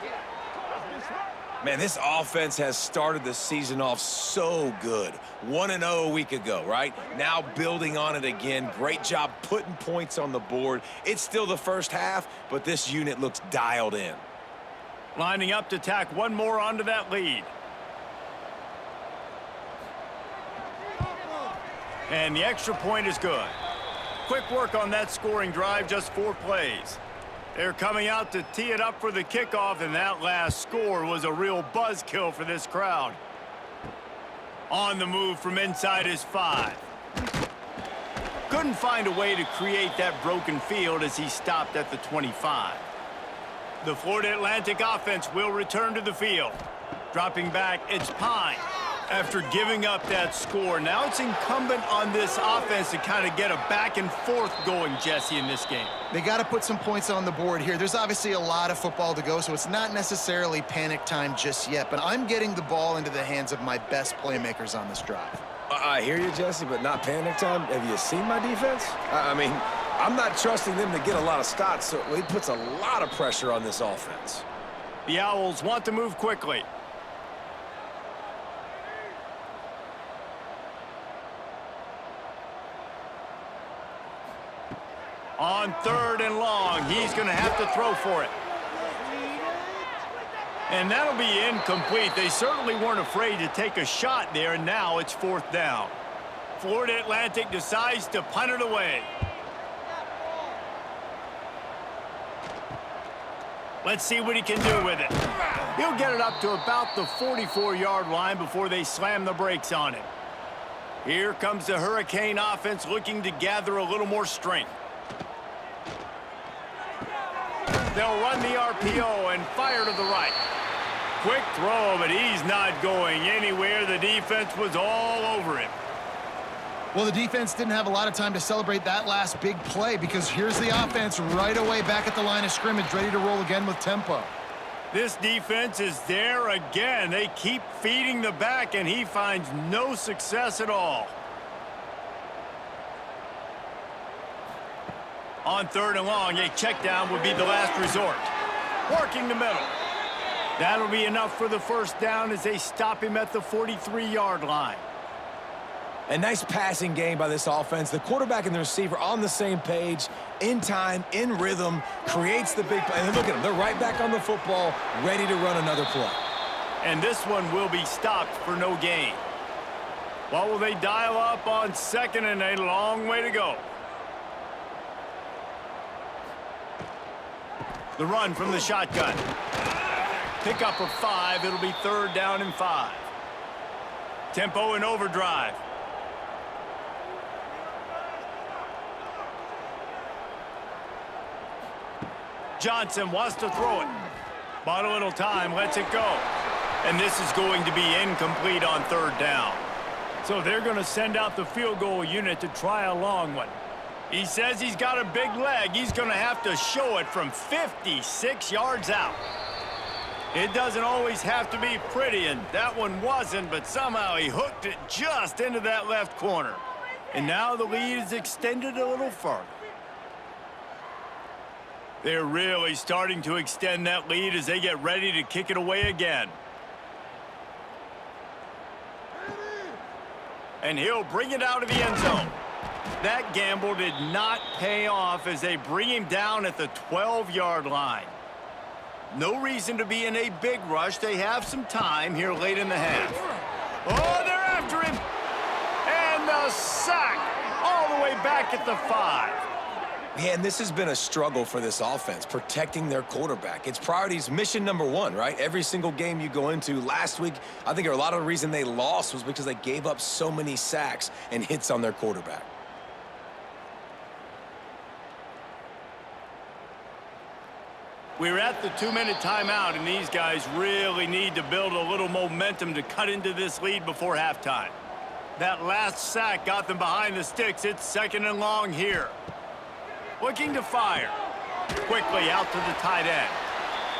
Man, this offense has started the season off so good. 1-0 a week ago, right? Now building on it again. Great job putting points on the board. It's still the first half, but this unit looks dialed in. Lining up to tack one more onto that lead. And the extra point is good. Quick work on that scoring drive, just 4 plays. They're coming out to tee it up for the kickoff, and that last score was a real buzzkill for this crowd. On the move from inside his 5. Couldn't find a way to create that broken field as he stopped at the 25. The Florida Atlantic offense will return to the field. Dropping back, it's Pine. After giving up that score, now it's incumbent on this offense to kind of get a back and forth going, Jesse, in this game. They got to put some points on the board here. There's obviously a lot of football to go, so it's not necessarily panic time just yet, but I'm getting the ball into the hands of my best playmakers on this drive. I hear you, Jesse, but not panic time. Have you seen my defense? I mean, I'm not trusting them to get a lot of stops, so it puts a lot of pressure on this offense. The Owls want to move quickly. On 3rd and long, he's going to have to throw for it. And that'll be incomplete. They certainly weren't afraid to take a shot there, and now it's 4th down. Florida Atlantic decides to punt it away. Let's see what he can do with it. He'll get it up to about the 44-yard line before they slam the brakes on him. Here comes the Hurricane offense looking to gather a little more strength. They'll run the RPO and fire to the right. Quick throw, but he's not going anywhere. The defense was all over him. Well, the defense didn't have a lot of time to celebrate that last big play because here's the offense right away back at the line of scrimmage, ready to roll again with tempo. This defense is there again. They keep feeding the back, and he finds no success at all. On 3rd and long, a check down would be the last resort. Working the middle. That'll be enough for the 1st down as they stop him at the 43-yard line. A nice passing game by this offense. The quarterback and the receiver on the same page, in time, in rhythm, creates the big play. And look at them. They're right back on the football, ready to run another play. And this one will be stopped for no gain. What will they dial up on 2nd and a long way to go? The run from the shotgun. Pick up of 5. It'll be 3rd down and 5. Tempo in overdrive. Johnson wants to throw it. Bought a little time, lets it go. And this is going to be incomplete on 3rd down. So they're going to send out the field goal unit to try a long one. He says he's got a big leg. He's going to have to show it from 56 yards out. It doesn't always have to be pretty, and that one wasn't, but somehow he hooked it just into that left corner. And now the lead is extended a little further. They're really starting to extend that lead as they get ready to kick it away again. And he'll bring it out of the end zone. That gamble did not pay off as they bring him down at the 12-yard line. No reason to be in a big rush. They have some time here late in the half. Oh, they're after him. And the sack all the way back at the 5. Yeah, and this has been a struggle for this offense, protecting their quarterback. It's priorities, mission number 1, right? Every single game you go into. Last week, I think a lot of the reason they lost was because they gave up so many sacks and hits on their quarterback. We're at the 2-minute timeout, and these guys really need to build a little momentum to cut into this lead before halftime. That last sack got them behind the sticks. It's 2nd and long here. Looking to fire. Quickly out to the tight end.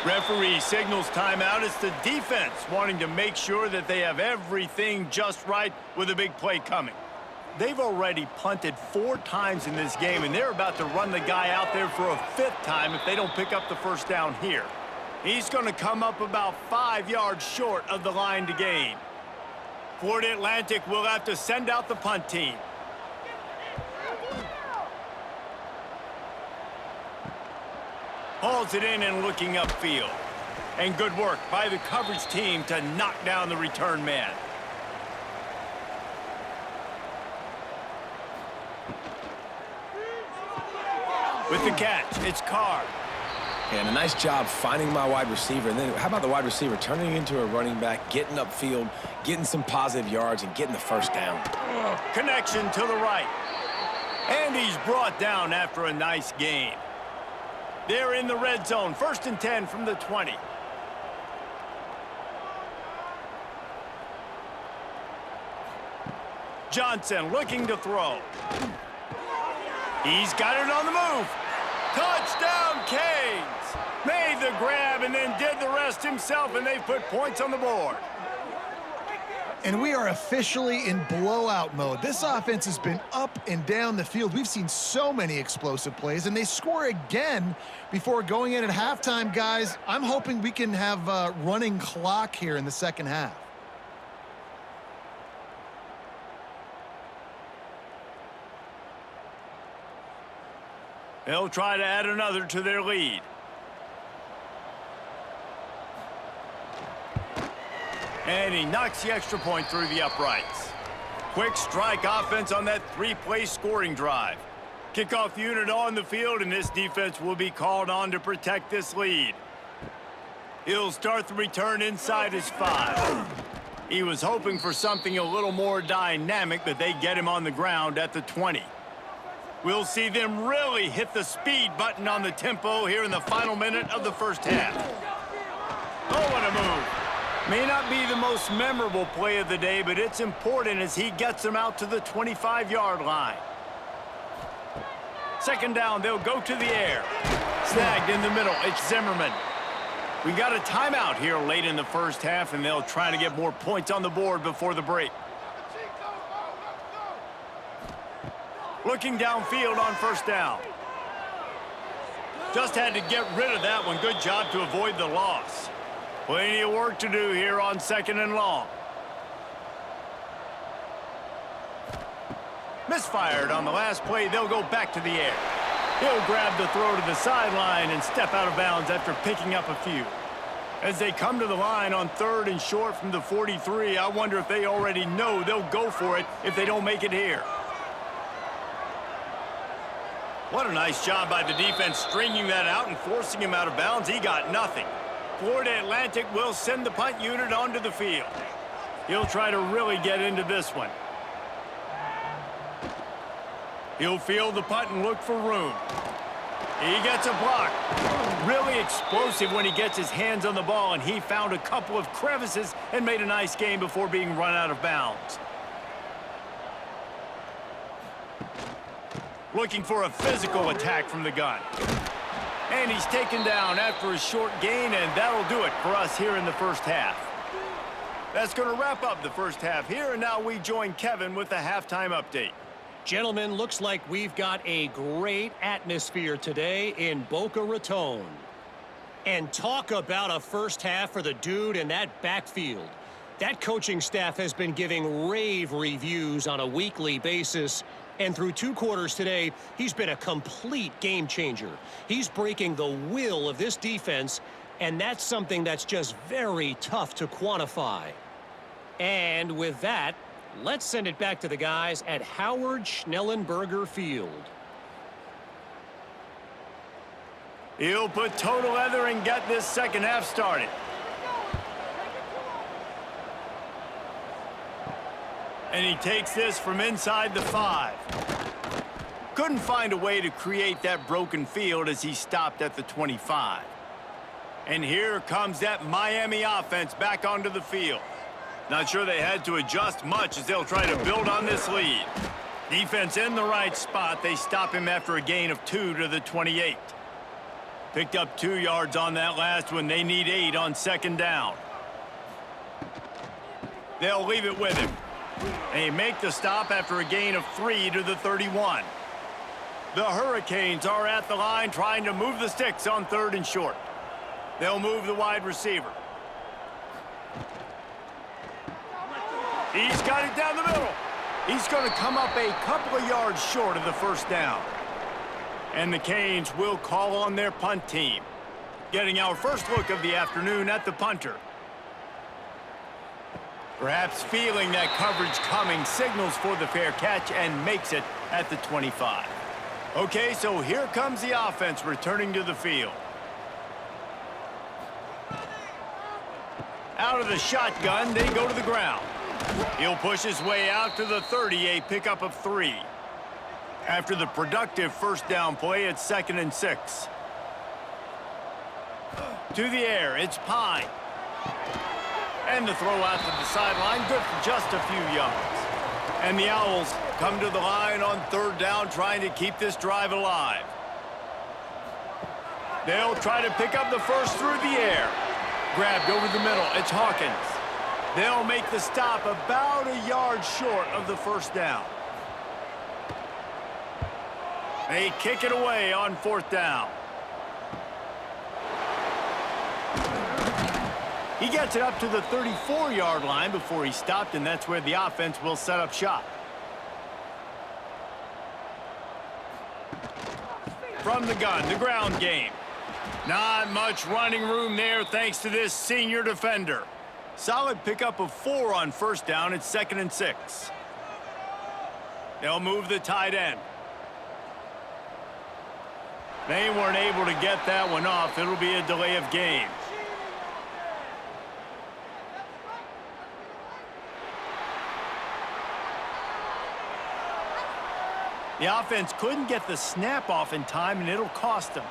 Referee signals timeout. It's the defense wanting to make sure that they have everything just right with a big play coming. They've already punted 4 times in this game, and they're about to run the guy out there for a 5th time if they don't pick up the 1st down here. He's going to come up about 5 yards short of the line to gain. Florida Atlantic will have to send out the punt team. Hauls it in and looking upfield. And good work by the coverage team to knock down the return man. With the catch, it's Carr. And a nice job finding my wide receiver. And then how about the wide receiver turning into a running back, getting upfield, getting some positive yards, and getting the 1st down. Connection to the right. And he's brought down after a nice gain. They're in the red zone. 1st and 10 from the 20. Johnson looking to throw. He's got it on the move. Touchdown, Canes! Made the grab and then did the rest himself, and they put points on the board. And we are officially in blowout mode. This offense has been up and down the field. We've seen so many explosive plays, and they score again before going in at halftime, guys. I'm hoping we can have a running clock here in the second half. They'll try to add another to their lead. And he knocks the extra point through the uprights. Quick strike offense on that three-play scoring drive. Kickoff unit on the field, and this defense will be called on to protect this lead. He'll start the return inside his 5. He was hoping for something a little more dynamic, but they get him on the ground at the 20. We'll see them really hit the speed button on the tempo here in the final minute of the first half. Oh, what a move. May not be the most memorable play of the day, but it's important as he gets them out to the 25-yard line. Second down, they'll go to the air. Snagged in the middle, it's Zimmerman. We got a timeout here late in the first half, and they'll try to get more points on the board before the break. Looking downfield on first down. Just had to get rid of that one. Good job to avoid the loss. Plenty of work to do here on second and long. Misfired on the last play. They'll go back to the air. He'll grab the throw to the sideline and step out of bounds after picking up a few. As they come to the line on 3rd and short from the 43, I wonder if they already know they'll go for it if they don't make it here. What a nice job by the defense stringing that out and forcing him out of bounds. He got nothing. Florida Atlantic will send the punt unit onto the field. He'll try to really get into this one. He'll field the punt and look for room. He gets a block. Really explosive when he gets his hands on the ball, and he found a couple of crevices and made a nice game before being run out of bounds. Looking for a physical attack from the gun. And he's taken down after a short gain, and that'll do it for us here in the first half. That's going to wrap up the first half here, and now we join Kevin with the halftime update. Gentlemen, looks like we've got a great atmosphere today in Boca Raton. And talk about a first half for the dude in that backfield. That coaching staff has been giving rave reviews on a weekly basis. And through 2 quarters today, he's been a complete game changer. He's breaking the will of this defense, and that's something that's just very tough to quantify. And with that, let's send it back to the guys at Howard Schnellenberger Field. He'll put toe to leather and get this second half started. And he takes this from inside the 5. Couldn't find a way to create that broken field as he stopped at the 25. And here comes that Miami offense back onto the field. Not sure they had to adjust much as they'll try to build on this lead. Defense in the right spot. They stop him after a gain of 2 to the 28. Picked up 2 yards on that last one. They need 8 on second down. They'll leave it with him. They make the stop after a gain of 3 to the 31. The Hurricanes are at the line trying to move the sticks on 3rd and short. They'll move the wide receiver. He's got it down the middle. He's going to come up a couple of yards short of the first down. And the Canes will call on their punt team. Getting our first look of the afternoon at the punter. Perhaps feeling that coverage coming, signals for the fair catch and makes it at the 25. Okay, so here comes the offense returning to the field. Out of the shotgun, they go to the ground. He'll push his way out to the 30, a pickup of 3. After the productive first down play, it's 2nd and 6. To the air, it's Pine. And the throw out to the sideline, good for just a few yards. And the Owls come to the line on third down, trying to keep this drive alive. They'll try to pick up the first through the air. Grabbed over the middle. It's Hawkins. They'll make the stop about a yard short of the first down. They kick it away on fourth down. He gets it up to the 34-yard line before he stopped, and that's where the offense will set up shop. From the gun, the ground game. Not much running room there thanks to this senior defender. Solid pickup of 4 on first down. It's 2nd and 6. They'll move the tight end. They weren't able to get that one off. It'll be a delay of game. The offense couldn't get the snap off in time, and it'll cost them.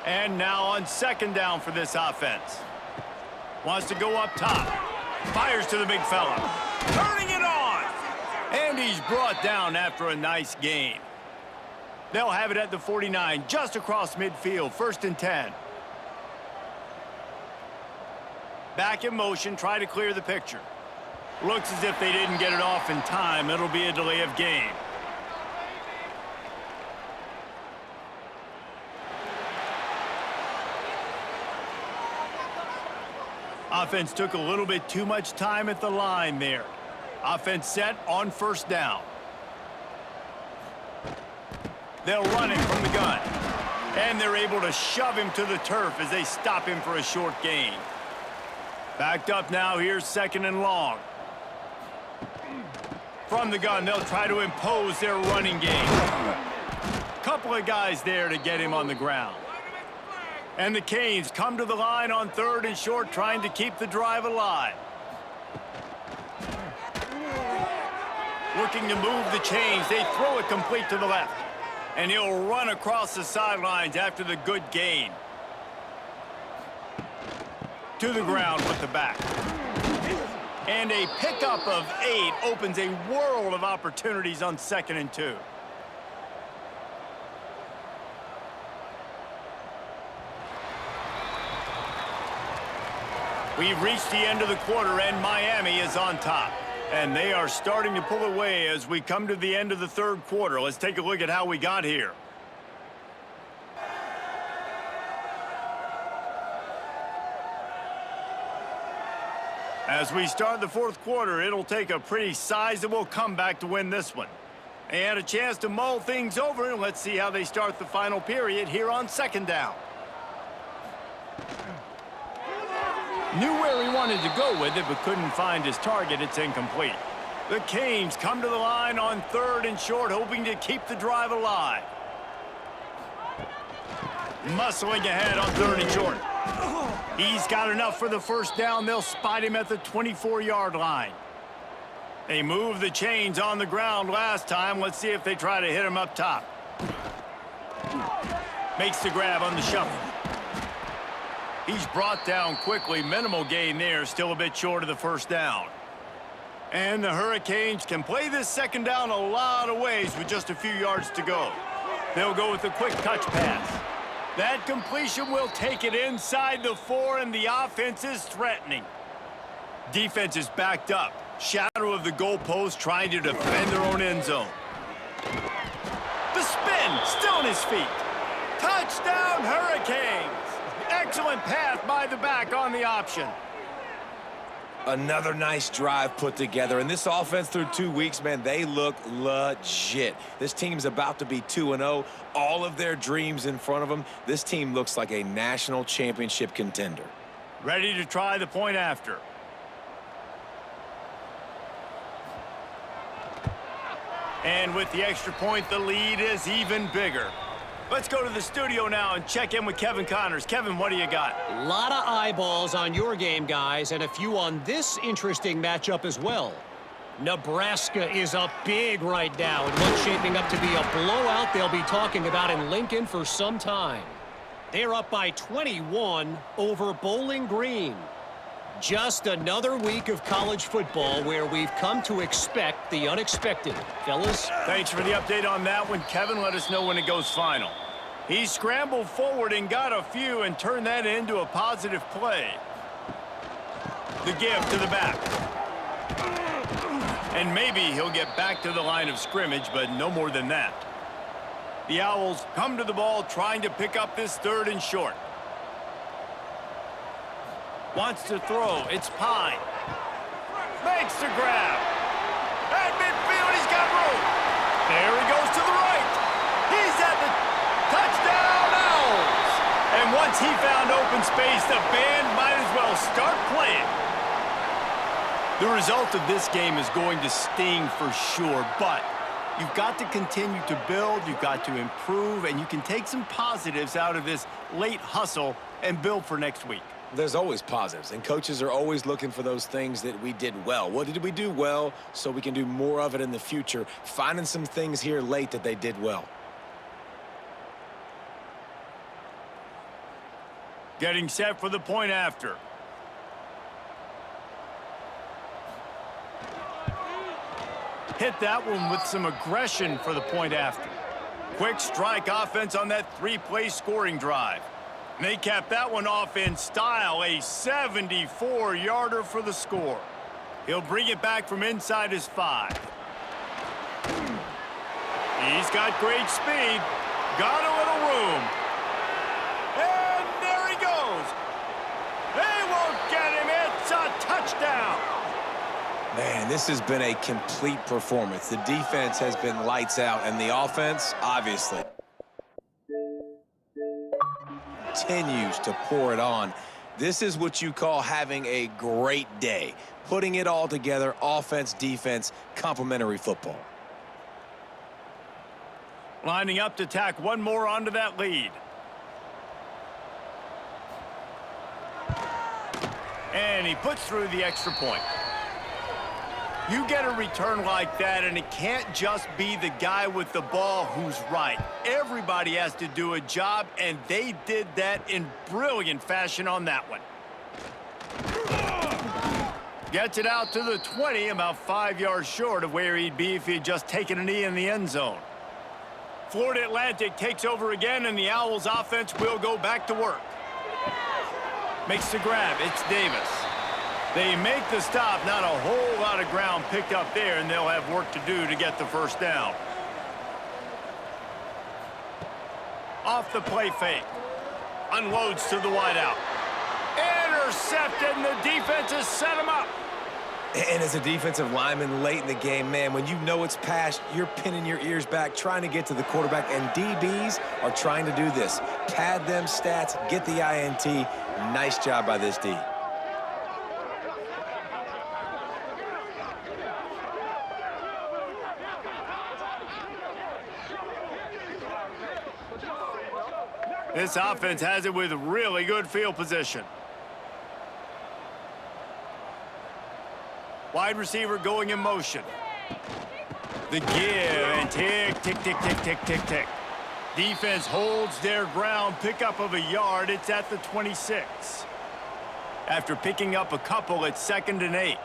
And now on 2nd down for this offense. Wants to go up top. Fires to the big fella. Turning it on! And he's brought down after a nice gain. They'll have it at the 49, just across midfield, 1st and 10. Back in motion, try to clear the picture. Looks as if they didn't get it off in time. It'll be a delay of game. Offense took a little bit too much time at the line there. Offense set on first down. They'll run it from the gun. And they're able to shove him to the turf as they stop him for a short gain. Backed up now, here's 2nd and long. From the gun, they'll try to impose their running game. Couple of guys there to get him on the ground. And the Canes come to the line on 3rd and short, trying to keep the drive alive. Looking to move the chains. They throw it complete to the left. And he'll run across the sidelines after the good gain. To the ground with the back. And a pickup of 8 opens a world of opportunities on 2nd and 2. We've reached the end of the quarter, and Miami is on top. And they are starting to pull away as we come to the end of the 3rd quarter. Let's take a look at how we got here. As we start the 4th quarter, it'll take a pretty sizable comeback to win this one. They had a chance to mull things over, and let's see how they start the final period here on 2nd down. Knew where he wanted to go with it, but couldn't find his target. It's incomplete. The Canes come to the line on 3rd and short, hoping to keep the drive alive. Muscling ahead on 3rd and short. He's got enough for the first down. They'll spot him at the 24-yard line. They moved the chains on the ground last time. Let's see if they try to hit him up top. Makes the grab on the shuffle. He's brought down quickly. Minimal gain there, still a bit short of the first down. And the Hurricanes can play this 2nd down a lot of ways with just a few yards to go. They'll go with a quick touch pass. That completion will take it inside the 4, and the offense is threatening. Defense is backed up. Shadow of the goalpost, trying to defend their own end zone. The spin, still on his feet. Touchdown, Hurricanes! Excellent pass by the back on the option. Another nice drive put together. And this offense through 2 weeks, man, they look legit. This team's about to be 2-0. All of their dreams in front of them. This team looks like a national championship contender. Ready to try the point after. And with the extra point, the lead is even bigger. Let's go to the studio now and check in with Kevin Connors. Kevin, what do you got? A lot of eyeballs on your game, guys, and a few on this interesting matchup as well. Nebraska is up big right now, and what's shaping up to be a blowout they'll be talking about in Lincoln for some time. They're up by 21 over Bowling Green. Just another week of college football where we've come to expect the unexpected. Fellas? Thanks for the update on that one, Kevin. Let us know when it goes final. He scrambled forward and got a few and turned that into a positive play. The give to the back. And maybe he'll get back to the line of scrimmage, but no more than that. The Owls come to the ball trying to pick up this 3rd and short. Wants to throw. It's Pine. Makes the grab. At midfield, he's got room. There he goes to the right. He's at the touchdown Owls. And once he found open space, the band might as well start playing. The result of this game is going to sting for sure, but you've got to continue to build, you've got to improve, and you can take some positives out of this late hustle and build for next week. There's always positives, and coaches are always looking for those things that we did well. What did we do well so we can do more of it in the future? Finding some things here late that they did well. Getting set for the point after. Hit that one with some aggression for the point after. Quick strike offense on that 3-play scoring drive. And they cap that one off in style, a 74-yarder for the score. He'll bring it back from inside his 5. He's got great speed, got a little room. And there he goes. They won't get him. It's a touchdown. Man, this has been a complete performance. The defense has been lights out, and the offense, obviously, continues to pour it on. This is what you call having a great day. Putting it all together, offense, defense, complementary football. Lining up to tack one more onto that lead. And he puts through the extra point. You get a return like that, and it can't just be the guy with the ball who's right. Everybody has to do a job, and they did that in brilliant fashion on that one. Gets it out to the 20, about 5 yards short of where he'd be if he'd just taken a knee in the end zone. Florida Atlantic takes over again, and the Owls offense will go back to work. Makes the grab. It's Davis. They make the stop. Not a whole lot of ground picked up there, and they'll have work to do to get the first down. Off the play fake. Unloads to the wideout. Intercepted, and the defense has set him up. And as a defensive lineman late in the game, man, when you know it's past, you're pinning your ears back, trying to get to the quarterback, and DBs are trying to do this. Pad them stats, get the INT. Nice job by this D. This offense has it with really good field position. Wide receiver going in motion. The give and tick, tick, tick, tick, tick, tick, tick. Defense holds their ground, pickup of a yard. It's at the 26. After picking up a couple, it's 2nd and 8.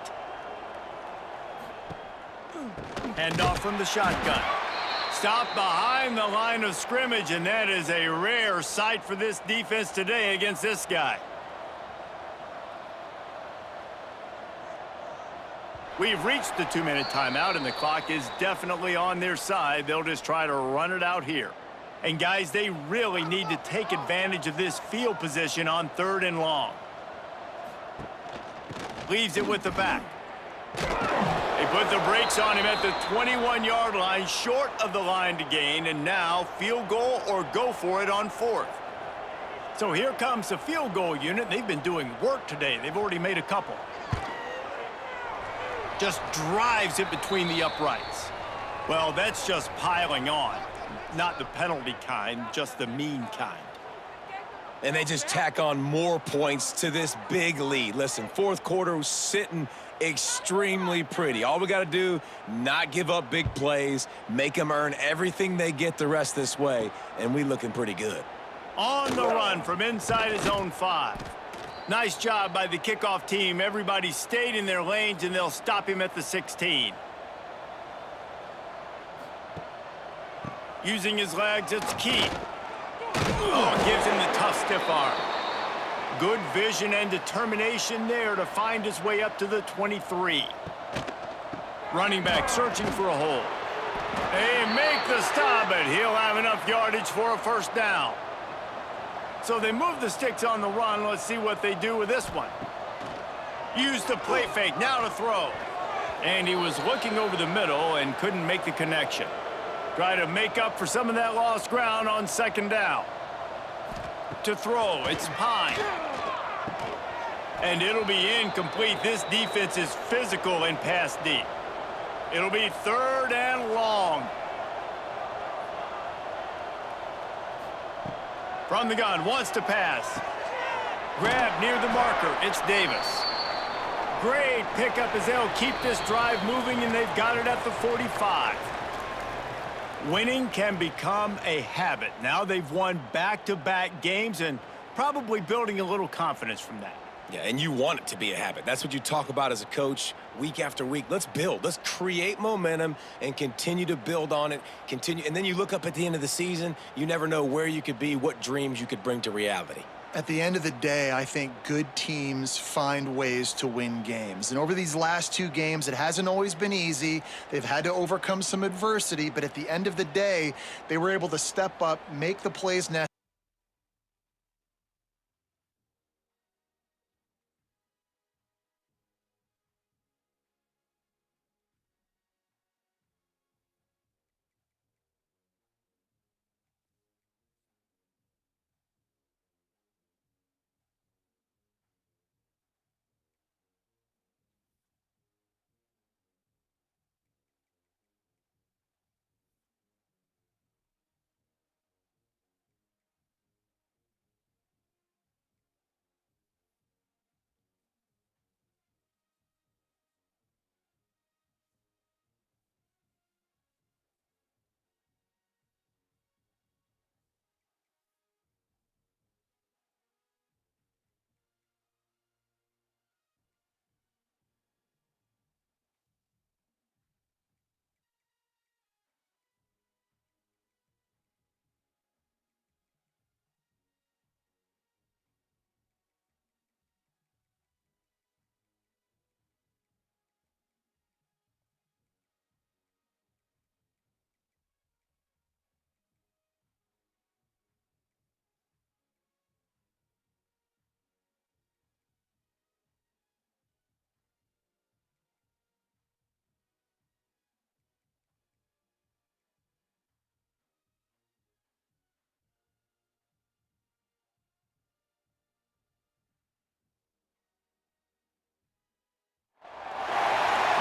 Handoff from the shotgun. Stop behind the line of scrimmage, and that is a rare sight for this defense today against this guy. We've reached the 2-minute timeout, and the clock is definitely on their side. They'll just try to run it out here. And, guys, they really need to take advantage of this field position on 3rd and long. Leaves it with the back. They put the brakes on him at the 21-yard line, short of the line to gain, and now field goal or go for it on 4th. So here comes the field goal unit. They've been doing work today. They've already made a couple. Just drives it between the uprights. Well, that's just piling on. Not the penalty kind, just the mean kind. And they just tack on more points to this big lead. Listen, 4th quarter was sitting extremely pretty. All we got to do, not give up big plays, make them earn everything they get the rest this way, and we looking pretty good. On the run from inside his own 5. Nice job by the kickoff team. Everybody stayed in their lanes, and they'll stop him at the 16. Using his legs, it's key. Oh, gives him the tough stiff arm. Good vision and determination there to find his way up to the 23. Running back searching for a hole. They make the stop, but he'll have enough yardage for a first down. So they move the sticks on the run. Let's see what they do with this one. Use the play fake, now to throw. And he was looking over the middle and couldn't make the connection. Try to make up for some of that lost ground on second down. To throw, it's Pine. And it'll be incomplete. This defense is physical and pass deep. It'll be 3rd and long. From the gun, wants to pass. Grab near the marker, it's Davis. Great pickup as they'll keep this drive moving, and they've got it at the 45. Winning can become a habit. Now they've won back-to-back games and probably building a little confidence from that. Yeah, and you want it to be a habit. That's what you talk about as a coach week after week. Let's build. Let's create momentum and continue to build on it. And then you look up at the end of the season, you never know where you could be, what dreams you could bring to reality. At the end of the day, I think good teams find ways to win games. And over these last 2 games, it hasn't always been easy. They've had to overcome some adversity, but at the end of the day, they were able to step up, make the plays necessary.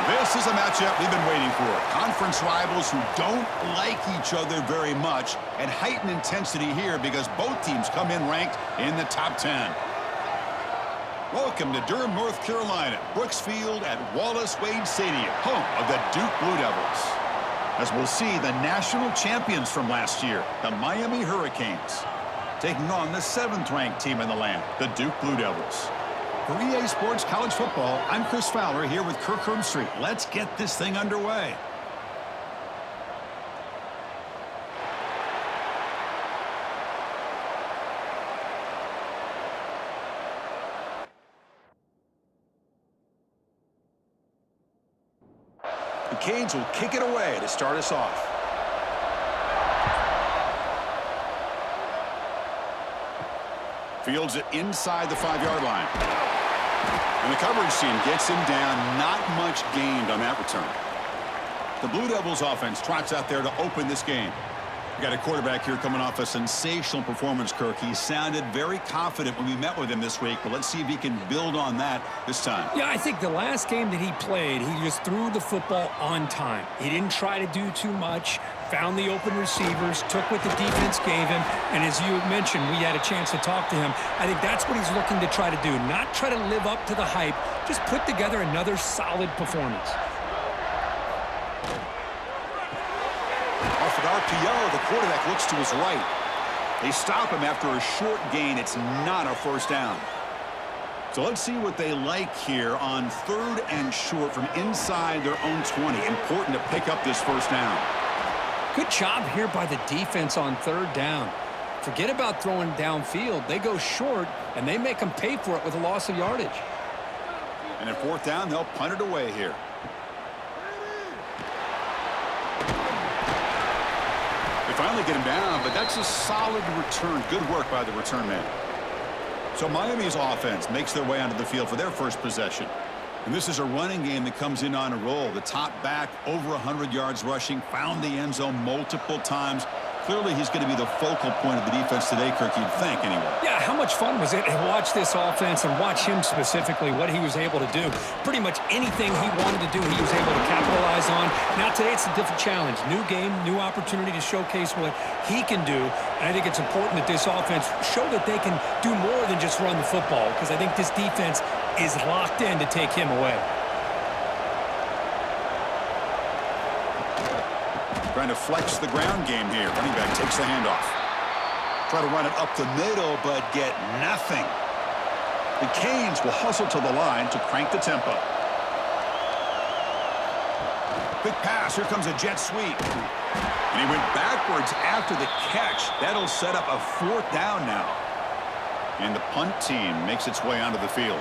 This is a matchup we've been waiting for. Conference rivals who don't like each other very much, and heightened intensity here because both teams come in ranked in the top 10. Welcome to Durham, North Carolina, Brooks Field at Wallace Wade Stadium, home of the Duke Blue Devils. As we'll see, the national champions from last year, the Miami Hurricanes, taking on the 7th-ranked team in the land, the Duke Blue Devils. For EA Sports College Football, I'm Chris Fowler here with Kirk Herbstreit. Let's get this thing underway. The Canes will kick it away to start us off. Fields it inside the 5-yard line. And the coverage team gets him down. Not much gained on that return. The Blue Devils offense trots out there to open this game. We got a quarterback here coming off a sensational performance, Kirk. He sounded very confident when we met with him this week, but let's see if he can build on that this time. Yeah, I think the last game that he played, he just threw the football on time. He didn't try to do too much, found the open receivers, took what the defense gave him, and as you mentioned, we had a chance to talk to him. I think that's what he's looking to try to do, not try to live up to the hype, just put together another solid performance. Off an RPO, the quarterback looks to his right. They stop him after a short gain. It's not a first down. So let's see what they like here on 3rd and short from inside their own 20. Important to pick up this first down. Good job here by the defense on 3rd down. Forget about throwing downfield. They go short, and they make them pay for it with a loss of yardage. And at 4th down, they'll punt it away here. They finally get him down, but that's a solid return. Good work by the return man. So Miami's offense makes their way onto the field for their first possession. And this is a running game that comes in on a roll. The top back, over 100 yards rushing, found the end zone multiple times. Clearly, he's going to be the focal point of the defense today, Kirk, you'd think, anyway. Yeah, how much fun was it to watch this offense and watch him specifically, what he was able to do. Pretty much anything he wanted to do, he was able to capitalize on. Now, today, it's a different challenge. New game, new opportunity to showcase what he can do. And I think it's important that this offense show that they can do more than just run the football, because I think this defense is locked in to take him away. Trying to flex the ground game here. Running back takes the handoff. Try to run it up the middle, but get nothing. The Canes will hustle to the line to crank the tempo. Quick pass. Here comes a jet sweep. And he went backwards after the catch. That'll set up a 4th down now. And the punt team makes its way onto the field.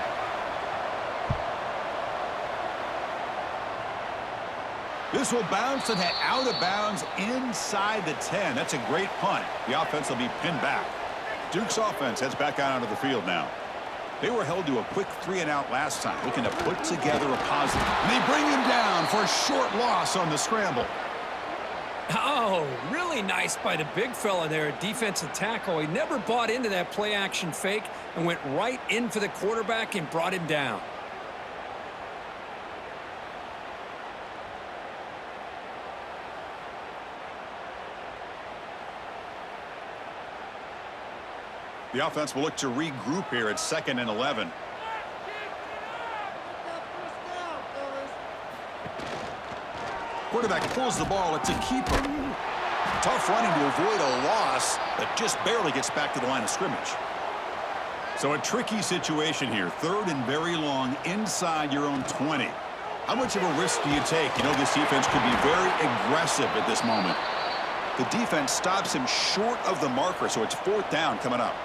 This will bounce and head out of bounds inside the 10. That's a great punt. The offense will be pinned back. Duke's offense heads back out onto the field now. They were held to a quick 3-and-out last time, looking to put together a positive. And they bring him down for a short loss on the scramble. Oh, really nice by the big fella there, defensive tackle. He never bought into that play-action fake and went right in for the quarterback and brought him down. The offense will look to regroup here at 2nd and 11. Quarterback pulls the ball. It's a keeper. Tough running to avoid a loss, but just barely gets back to the line of scrimmage. So a tricky situation here. 3rd and very long inside your own 20. How much of a risk do you take? You know, this defense could be very aggressive at this moment. The defense stops him short of the marker, so it's 4th down coming up.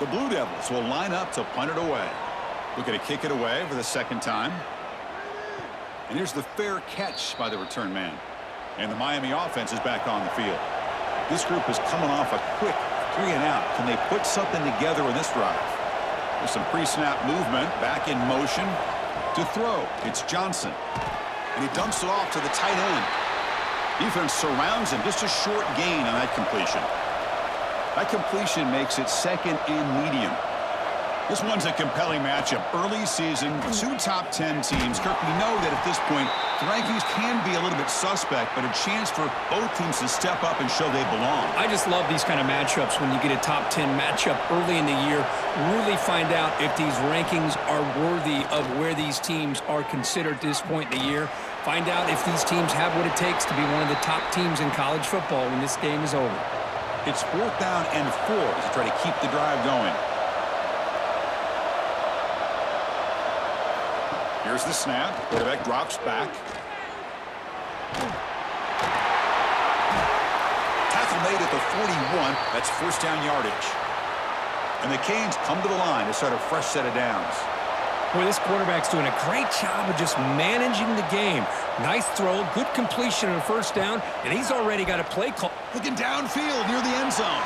The Blue Devils will line up to punt it away. Looking to kick it away for the 2nd time. And here's the fair catch by the return man. And the Miami offense is back on the field. This group is coming off a quick 3-and-out. Can they put something together in this drive? There's some pre-snap movement, back in motion to throw. It's Johnson. And he dumps it off to the tight end. Defense surrounds him. Just a short gain on that completion. That completion makes it 2nd and medium. This one's a compelling matchup. Early season, 2 top 10 teams. Kirk, we know that at this point, the rankings can be a little bit suspect, but a chance for both teams to step up and show they belong. I just love these kind of matchups when you get a top 10 matchup early in the year. Really find out if these rankings are worthy of where these teams are considered at this point in the year. Find out if these teams have what it takes to be one of the top teams in college football when this game is over. It's 4th down and 4 to try to keep the drive going. Here's the snap. Quarterback drops back. Tackle made at the 41. That's 1st down yardage. And the Canes come to the line to start a fresh set of downs. Boy, this quarterback's doing a great job of just managing the game. Nice throw, good completion on 1st down, and he's already got a play call. Looking downfield near the end zone.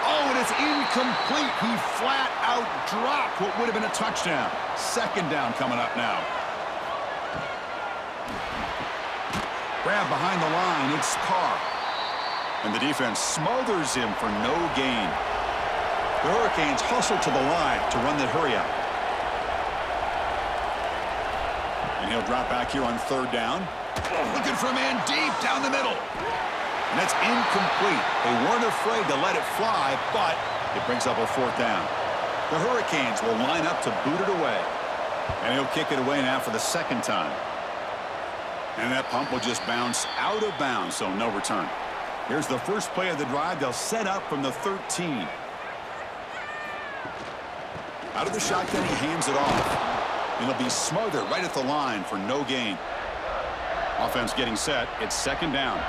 Oh, and it's incomplete. He flat out dropped what would have been a touchdown. 2nd down coming up now. Grab behind the line. It's Carr. And the defense smothers him for no gain. The Hurricanes hustle to the line to run the hurry out. And he'll drop back here on 3rd down. Looking for a man deep down the middle. And that's incomplete. They weren't afraid to let it fly, but it brings up a 4th down. The Hurricanes will line up to boot it away. And he'll kick it away now for the 2nd time. And that pump will just bounce out of bounds, so no return. Here's the first play of the drive. They'll set up from the 13. Out of the shotgun, he hands it off. And he'll be smothered right at the line for no gain. Offense getting set. It's second down.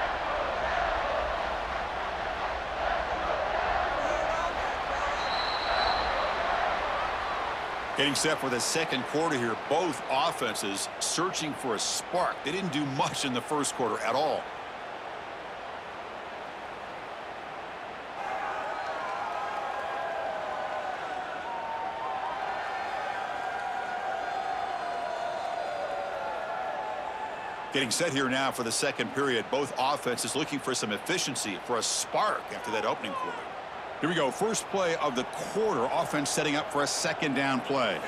Getting set for the second quarter here. Both offenses searching for a spark. They didn't do much in the first quarter at all. Getting set here now for the second period. Both offenses looking for some efficiency, for a spark after that opening quarter. Here we go. First play of the quarter. Offense setting up for a second down play.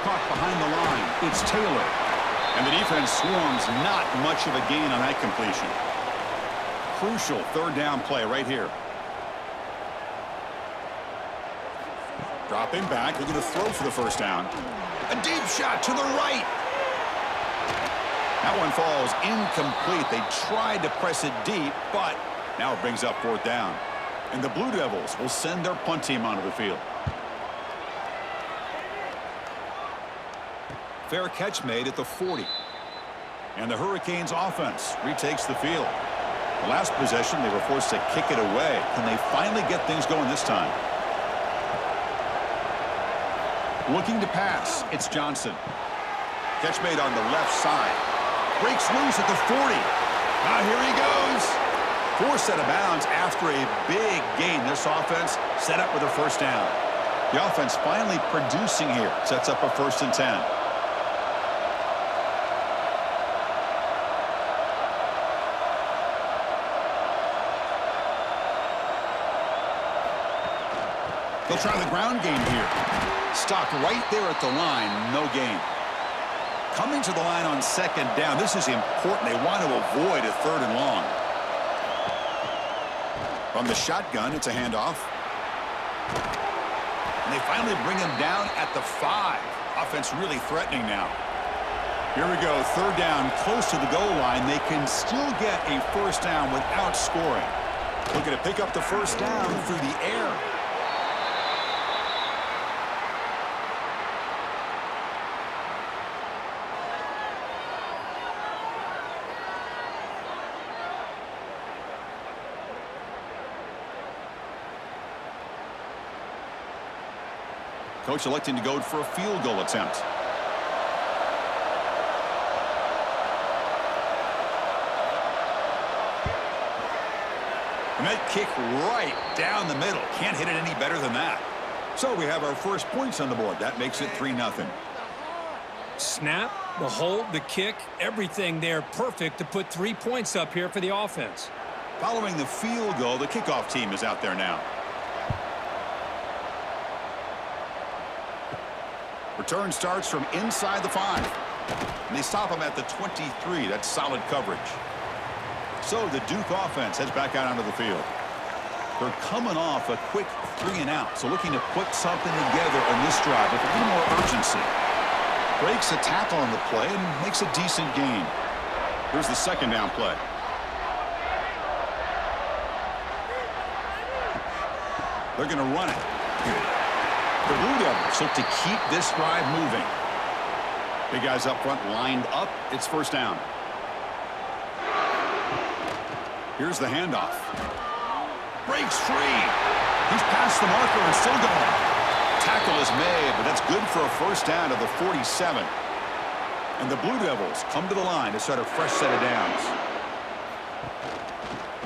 Caught behind the line. It's Taylor. And the defense swarms. Not much of a gain on that completion. Crucial third down play right here. Dropping back. They're going to throw for the first down. A deep shot to the right. That one falls incomplete. They tried to press it deep, but now it brings up fourth down. And the Blue Devils will send their punt team onto the field. Fair catch made at the 40. And the Hurricanes offense retakes the field. The last possession, they were forced to kick it away. Can they finally get things going this time? Looking to pass, it's Johnson. Catch made on the left side. Breaks loose at the 40. Now here he goes. Forced out of bounds after a big gain. This offense set up with a first down. The offense finally producing here. Sets up a 1st and 10. They'll try the ground game here. Stopped right there at the line. No gain. Coming to the line on second down. This is important. They want to avoid a 3rd and long. From the shotgun, it's a handoff. And they finally bring him down at the 5. Offense really threatening now. Here we go. 3rd down, close to the goal line. They can still get a first down without scoring. Looking to pick up the first down through the air. Coach electing to go for a field goal attempt. And that kick right down the middle. Can't hit it any better than that. So we have our first points on the board. That makes it 3-0. Snap, the hold, the kick, everything there perfect to put 3 points up here for the offense. Following the field goal, the kickoff team is out there now. Return starts from inside the 5. And they stop him at the 23. That's solid coverage. So the Duke offense heads back out onto the field. They're coming off a quick 3 and out. So looking to put something together on this drive with a little more urgency. Breaks a tackle on the play and makes a decent gain. Here's the second down play. They're going to run it. The Blue Devils look to keep this drive moving. Big guys up front lined up. It's first down. Here's the handoff. Breaks free. He's past the marker and still going. Tackle is made, but that's good for a first down to the 47. And the Blue Devils come to the line to start a fresh set of downs.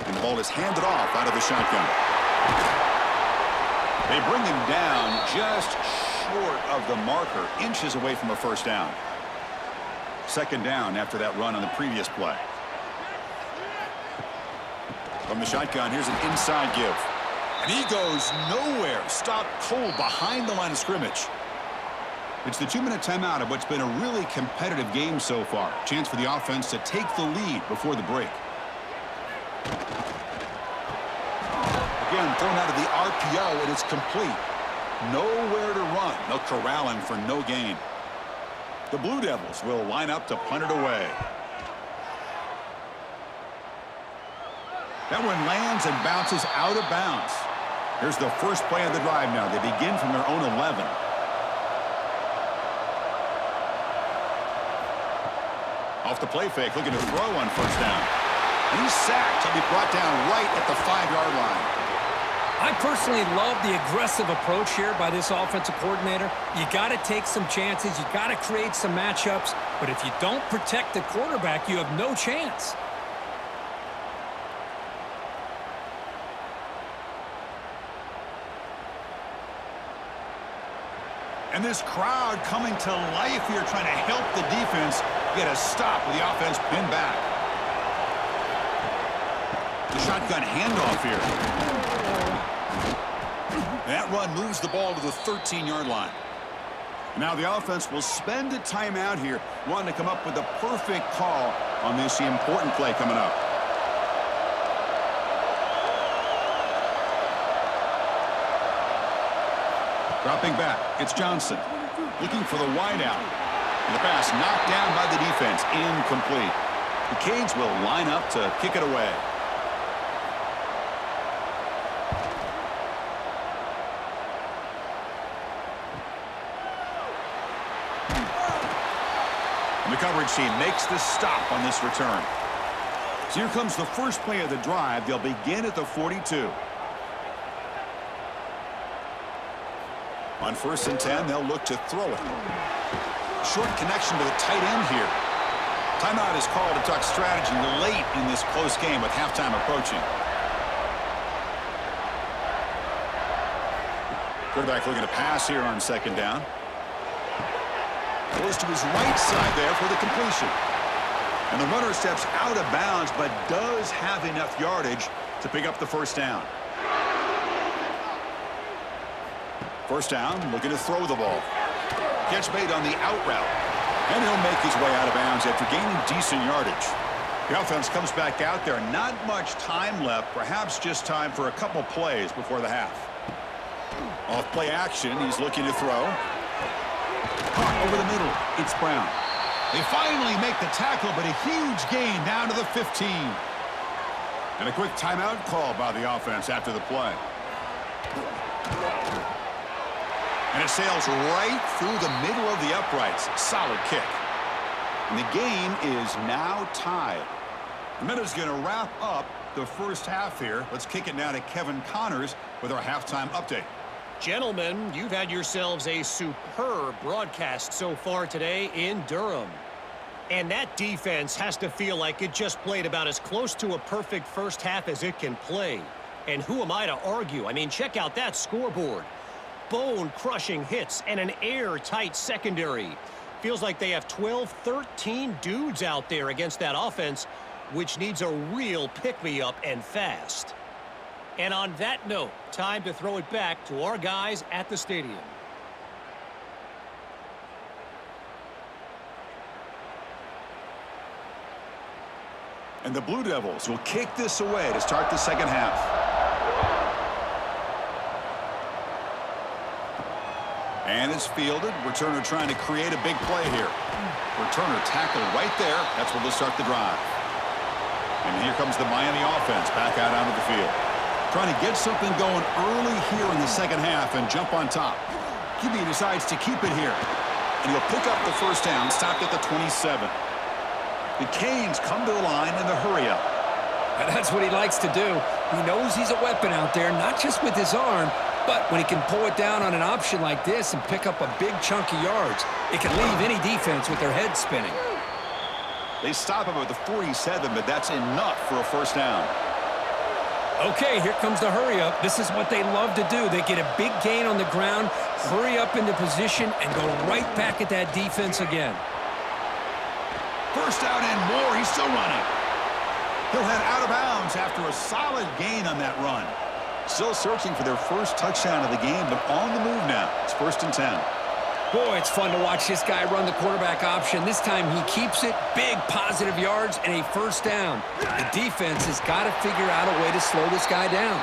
And the ball is handed off out of the shotgun. They bring him down just short of the marker, inches away from a first down. Second down after that run on the previous play. From the shotgun, here's an inside give. And he goes nowhere. Stopped cold behind the line of scrimmage. It's the 2-minute timeout of what's been a really competitive game so far. Chance for the offense to take the lead before the break. Again, thrown out of the RPO, and it's complete. Nowhere to run. They'll corral him for no gain. The Blue Devils will line up to punt it away. That one lands and bounces out of bounds. Here's the first play of the drive now. They begin from their own 11. Off the play fake, looking to throw on first down. And he's sacked. He'll be brought down right at the 5-yard line. I personally love the aggressive approach here by this offensive coordinator. You got to take some chances. You got to create some matchups. But if you don't protect the quarterback, you have no chance. And this crowd coming to life here, trying to help the defense get a stop with the offense pinned back. The shotgun handoff here. That run moves the ball to the 13-yard line. Now the offense will spend a timeout here, wanting to come up with the perfect call on this important play coming up. Dropping back, it's Johnson. Looking for the wideout. And the pass knocked down by the defense. Incomplete. The Canes will line up to kick it away. And the coverage team makes the stop on this return. So here comes the first play of the drive. They'll begin at the 42. On 1st and 10, they'll look to throw it. Short connection to the tight end here. Timeout is called to talk strategy late in this close game with halftime approaching. Quarterback looking to pass here on 2nd down. Goes to his right side there for the completion. And the runner steps out of bounds, but does have enough yardage to pick up the first down. First down, looking to throw the ball. Catch made on the out route. And he'll make his way out of bounds after gaining decent yardage. The offense comes back out there. Not much time left. Perhaps just time for a couple plays before the half. Off play action, he's looking to throw. Caught over the middle. It's Brown. They finally make the tackle, but a huge gain down to the 15. And a quick timeout call by the offense after the play. And it sails right through the middle of the uprights. Solid kick. And the game is now tied. The minute's going to wrap up the first half here. Let's kick it now to Kevin Connors with our halftime update. Gentlemen, you've had yourselves a superb broadcast so far today in Durham. And that defense has to feel like it just played about as close to a perfect first half as it can play. And who am I to argue? I mean, check out that scoreboard. Bone-crushing hits and an airtight secondary. Feels like they have 12, 13 dudes out there against that offense, which needs a real pick-me-up and fast. And on that note, time to throw it back to our guys at the stadium. And the Blue Devils will kick this away to start the second half. And it's fielded. Returner trying to create a big play here. Returner tackled right there. That's where they'll start the drive. And here comes the Miami offense back out onto the field. Trying to get something going early here in the second half and jump on top. QB decides to keep it here. And he'll pick up the first down, stopped at the 27. The Canes come to the line in the hurry-up. And that's what he likes to do. He knows he's a weapon out there, not just with his arm, but when he can pull it down on an option like this and pick up a big chunk of yards, it can leave any defense with their head spinning. They stop him at the 47, but that's enough for a first down. Okay, here comes the hurry-up. This is what they love to do. They get a big gain on the ground, hurry up into position, and go right back at that defense again. First down and more. He's still running. He'll head out of bounds after a solid gain on that run. Still searching for their first touchdown of the game, but on the move now. It's 1st and 10. Boy, it's fun to watch this guy run the quarterback option. This time he keeps it, big positive yards, and a first down. The defense has got to figure out a way to slow this guy down.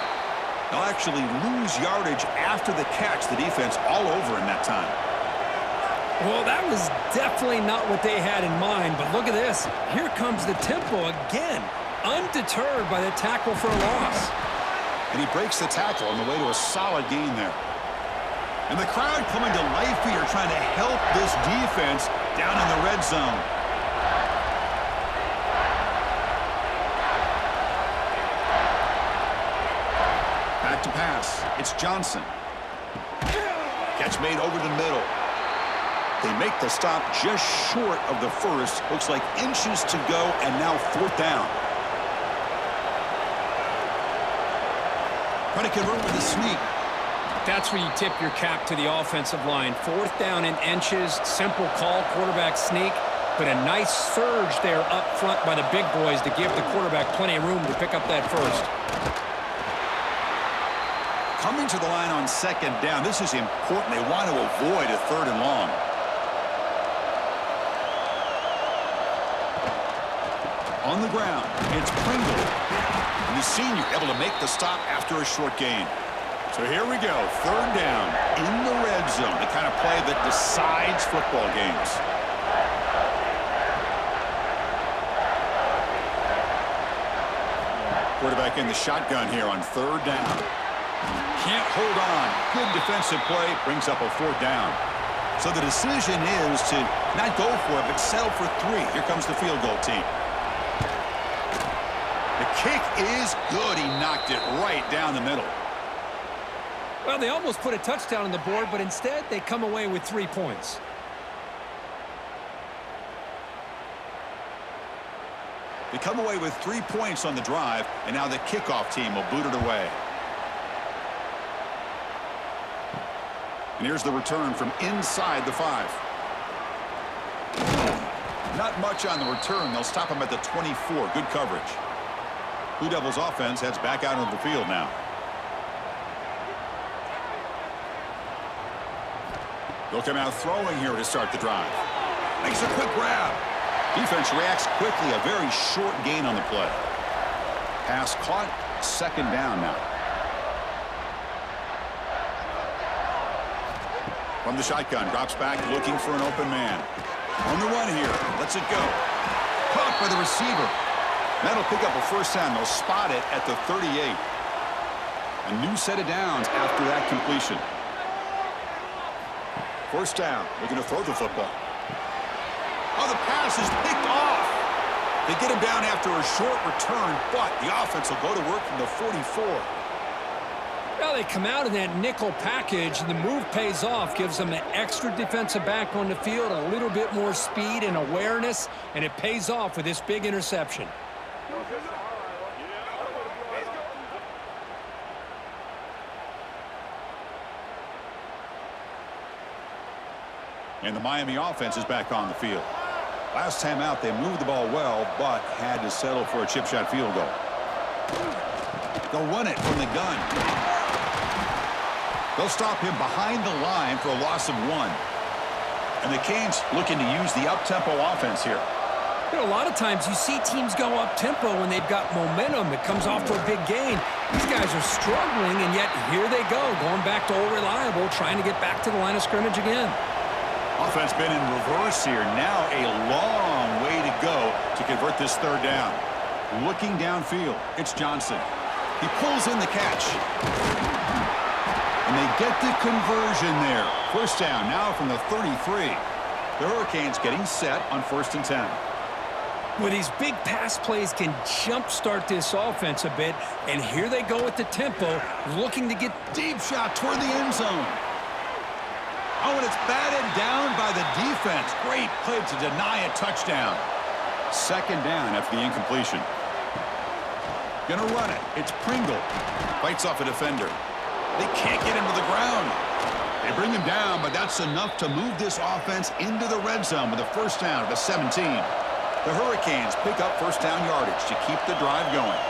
They'll actually lose yardage after the catch. The defense all over in that time. Well, that was definitely not what they had in mind, but look at this. Here comes the tempo again, undeterred by the tackle for a loss. And he breaks the tackle on the way to a solid gain there. And the crowd coming to life here, trying to help this defense down in the red zone. Back to pass. It's Johnson. Catch made over the middle. They make the stop just short of the first. Looks like inches to go, and now 4th down. Trying to convert with a sneak. That's where you tip your cap to the offensive line. 4th down in inches, simple call, quarterback sneak, but a nice surge there up front by the big boys to give the quarterback plenty of room to pick up that first. Coming to the line on 2nd down. This is important. They want to avoid a 3rd and long. On the ground, it's Pringle. And the senior able to make the stop after a short gain. So here we go, 3rd down in the red zone, the kind of play that decides football games. Quarterback in the shotgun here on 3rd down. Can't hold on. Good defensive play, brings up a 4th down. So the decision is to not go for it, but settle for 3. Here comes the field goal team. The kick is good. He knocked it right down the middle. Well, they almost put a touchdown on the board, but instead they come away with 3 points. They come away with 3 points on the drive, and now the kickoff team will boot it away. And here's the return from inside the 5. Not much on the return. They'll stop him at the 24. Good coverage. Blue Devils offense heads back out on the field now. They'll come out throwing here to start the drive. Makes a quick grab. Defense reacts quickly. A very short gain on the play. Pass caught. 2nd down now. From the shotgun, drops back, looking for an open man. On the run here. Lets it go. Caught by the receiver. That'll pick up a 1st down. They'll spot it at the 38. A new set of downs after that completion. 1st down, looking to throw the football. Oh, the pass is picked off. They get him down after a short return, but the offense will go to work from the 44. Well, they come out in that nickel package, and the move pays off, gives them an extra defensive back on the field, a little bit more speed and awareness, and it pays off with this big interception. And the Miami offense is back on the field. Last time out, they moved the ball well, but had to settle for a chip shot field goal. They'll run it from the gun. They'll stop him behind the line for a loss of 1. And the Canes looking to use the up-tempo offense here. You know, a lot of times you see teams go up-tempo when they've got momentum. It comes off to a big gain. These guys are struggling, and yet here they go, going back to old reliable, trying to get back to the line of scrimmage again. Offense been in reverse here. Now a long way to go to convert this 3rd down. Looking downfield, it's Johnson. He pulls in the catch. And they get the conversion there. 1st down now from the 33. The Hurricanes getting set on 1st and 10. Well, these big pass plays can jumpstart this offense a bit, and here they go with the tempo, looking to get Deep shot toward the end zone. Oh, and it's batted down by the defense. Great play to deny a touchdown. 2nd down after the incompletion. Gonna run it. It's Pringle. Fights off a defender. They can't get him to the ground. They bring him down, but that's enough to move this offense into the red zone with a 1st down at the 17. The Hurricanes pick up 1st down yardage to keep the drive going.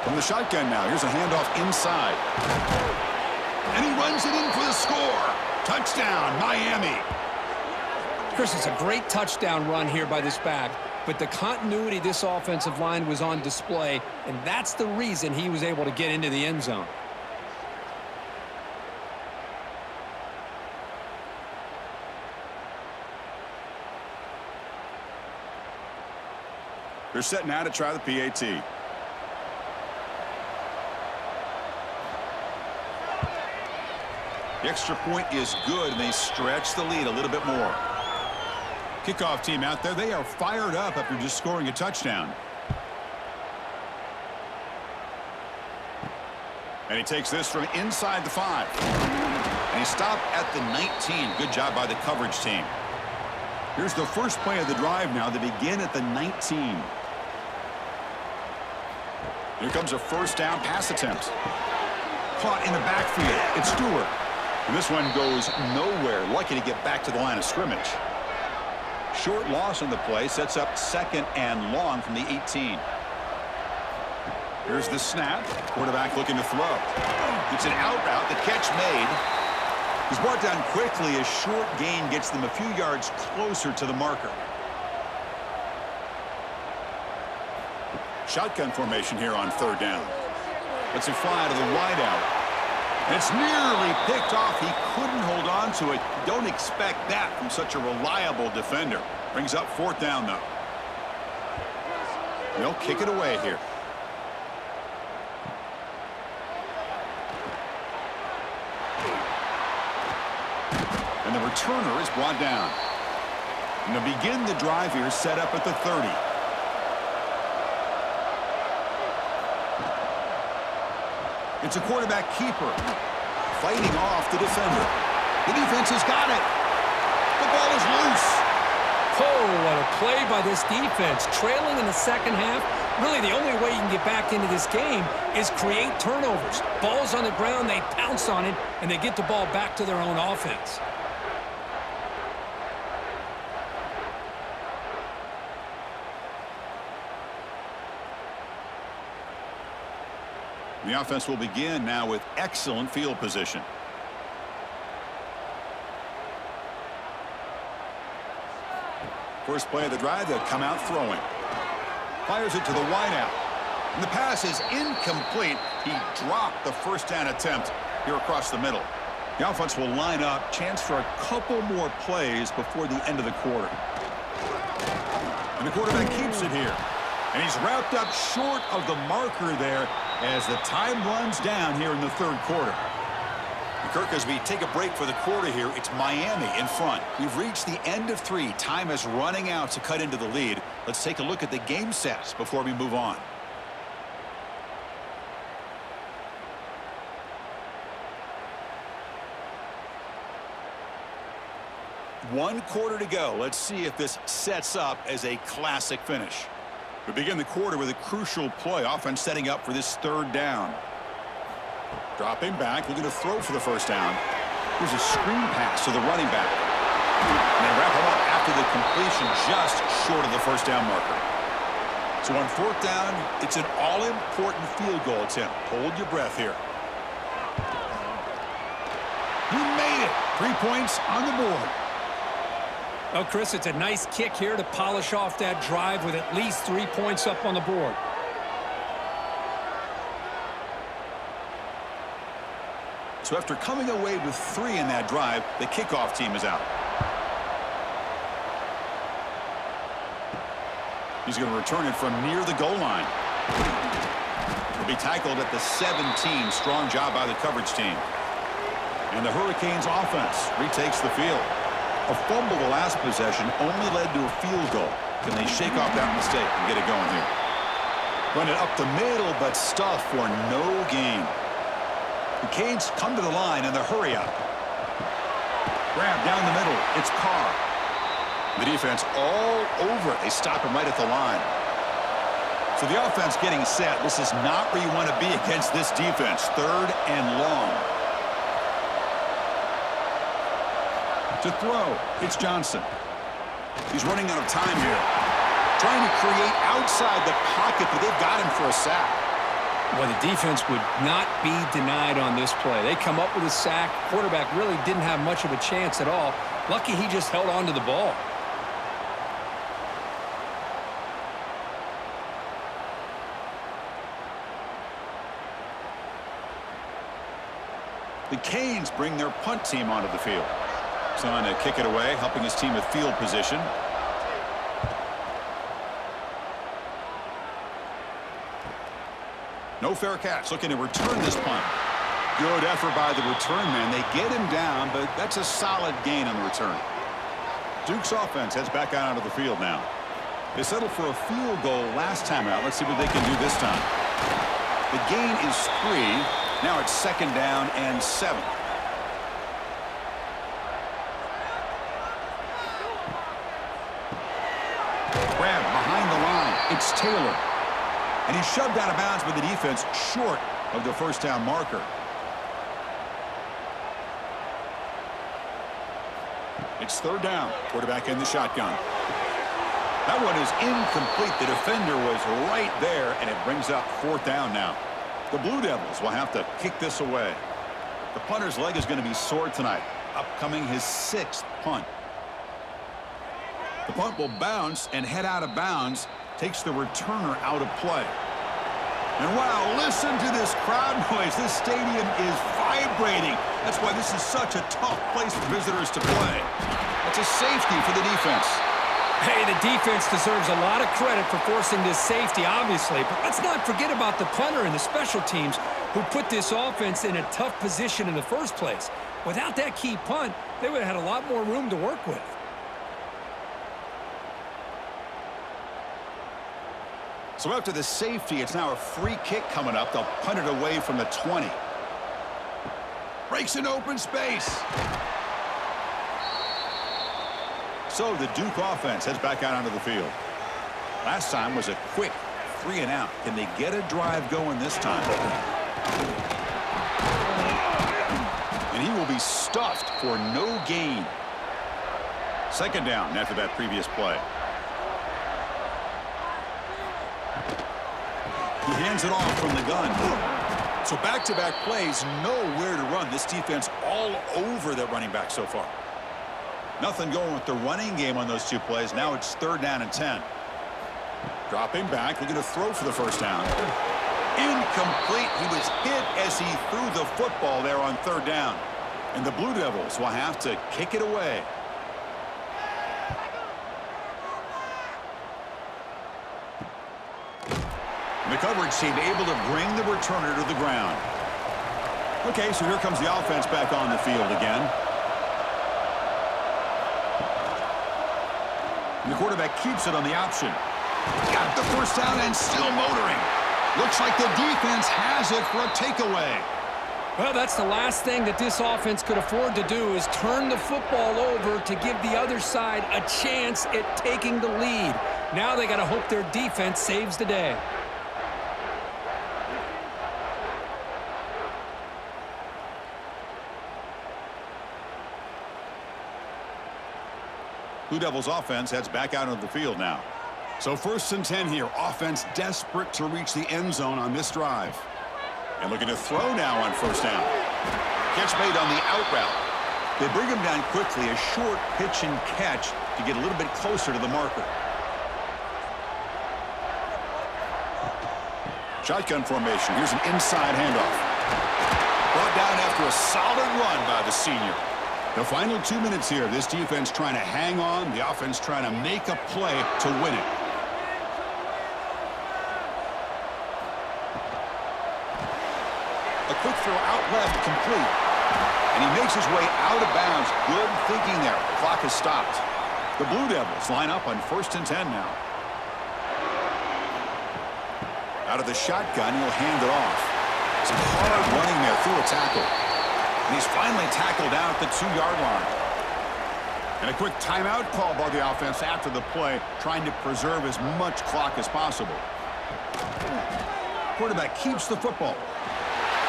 From the shotgun now, here's a handoff inside. And he runs it in for the score. Touchdown, Miami. Chris, it's a great touchdown run here by this back, but the continuity of this offensive line was on display, and that's the reason he was able to get into the end zone. They're setting out to try the PAT. The extra point is good, and they stretch the lead a little bit more. Kickoff team out there, they are fired up after just scoring a touchdown. And he takes this from inside the 5. And he stopped at the 19. Good job by the coverage team. Here's the first play of the drive now. They begin at the 19. Here comes a first down pass attempt. Caught in the backfield. It's Stewart. And this one goes nowhere. Lucky to get back to the line of scrimmage. Short loss on the play. Sets up 2nd and long from the 18. Here's the snap. Quarterback looking to throw. It's an out route. The catch made. He's brought down quickly. A short gain gets them a few yards closer to the marker. Shotgun formation here on 3rd down. Let's it fly to the wideout. And it's nearly picked off. He couldn't hold on to it. Don't expect that from such a reliable defender. Brings up 4th down, though. They'll kick it away here. And the returner is brought down. And to begin the drive here, set up at the 30. It's a quarterback keeper. Fighting off the defender. The defense has got it. The ball is loose. Oh, what a play by this defense. Trailing in the 2nd half. Really, the only way you can get back into this game is create turnovers. Ball's on the ground, they pounce on it, and they get the ball back to their own offense. The offense will begin now with excellent field position. First play of the drive, they'll come out throwing. Fires it to the wideout. And the pass is incomplete. He dropped the first down attempt here across the middle. The offense will line up. Chance for a couple more plays before the end of the quarter. And the quarterback keeps it here. And he's wrapped up short of the marker there as the time runs down here in the 3rd quarter. Kirk, as we take a break for the quarter here, it's Miami in front. We've reached the end of 3. Time is running out to cut into the lead. Let's take a look at the game sets before we move on. One quarter to go. Let's see if this sets up as a classic finish. We begin the quarter with a crucial play. Offense setting up for this 3rd down. Dropping back, looking to throw for the first down. Here's a screen pass to the running back. And they wrap him up after the completion just short of the first down marker. So on 4th down, it's an all-important field goal attempt. Hold your breath here. He made it. 3 points on the board. Oh, Chris, it's a nice kick here to polish off that drive with at least 3 points up on the board. So after coming away with 3 in that drive, the kickoff team is out. He's going to return it from near the goal line. He'll be tackled at the 17. Strong job by the coverage team. And the Hurricanes offense retakes the field. A fumble the last possession only led to a field goal. Can they shake off that mistake and get it going here? Run it up the middle, but stuff for no gain. The Canes come to the line and the hurry up. Grab down the middle. It's Carr. The defense all over it. They stop him right at the line. So the offense getting set. This is not where you want to be against this defense. 3rd and long. To throw, it's Johnson. He's running out of time here. Trying to create outside the pocket, but they've got him for a sack. Well, the defense would not be denied on this play. They come up with a sack. Quarterback really didn't have much of a chance at all. Lucky he just held on to the ball. The Canes bring their punt team onto the field. Son to kick it away, helping his team with field position. No fair catch. Looking to return this punt. Good effort by the return man. They get him down, but that's a solid gain on the return. Duke's offense heads back out onto the field now. They settled for a field goal last time out. Let's see what they can do this time. The gain is 3. Now it's 2nd down and 7. Grab behind the line. It's Taylor. And he's shoved out of bounds by the defense short of the first down marker. It's 3rd down. Quarterback in the shotgun. That one is incomplete. The defender was right there, and it brings up 4th down now. The Blue Devils will have to kick this away. The punter's leg is going to be sore tonight. Upcoming his 6th punt. The punt will bounce and head out of bounds. Takes the returner out of play. And wow, listen to this crowd noise. This stadium is vibrating. That's why this is such a tough place for visitors to play. It's a safety for the defense. Hey, the defense deserves a lot of credit for forcing this safety, obviously. But let's not forget about the punter and the special teams who put this offense in a tough position in the first place. Without that key punt, they would have had a lot more room to work with. So after the safety, it's now a free kick coming up. They'll punt it away from the 20. Breaks an open space. So the Duke offense heads back out onto the field. Last time was a quick 3 and out. Can they get a drive going this time? And he will be stuffed for no gain. 2nd down after that previous play. He hands it off from the gun. So back-to-back plays, nowhere to run. This defense all over the running back so far. Nothing going with the running game on those 2 plays. Now it's 3rd down and 10. Dropping back, looking to throw for the 1st down. Incomplete. He was hit as he threw the football there on 3rd down. And the Blue Devils will have to kick it away. The coverage team able to bring the returner to the ground. Okay, so here comes the offense back on the field again. The quarterback keeps it on the option. Got the 1st down and still motoring. Looks like the defense has it for a takeaway. Well, that's the last thing that this offense could afford to do is turn the football over to give the other side a chance at taking the lead. Now they got to hope their defense saves the day. Blue Devils offense heads back out of the field now. So 1st and 10 here. Offense desperate to reach the end zone on this drive. And looking to throw now on 1st down. Catch made on the out route. They bring him down quickly. A short pitch and catch to get a little bit closer to the marker. Shotgun formation. Here's an inside handoff. Brought down after a solid run by the senior. The final 2 minutes here. This defense trying to hang on. The offense trying to make a play to win it. A quick throw out left, complete. And he makes his way out of bounds. Good thinking there. The clock has stopped. The Blue Devils line up on 1st and 10 now. Out of the shotgun, he'll hand it off. Some hard running there through a tackle. And he's finally tackled down at the 2-yard line. And a quick timeout call by the offense after the play, trying to preserve as much clock as possible. Quarterback keeps the football.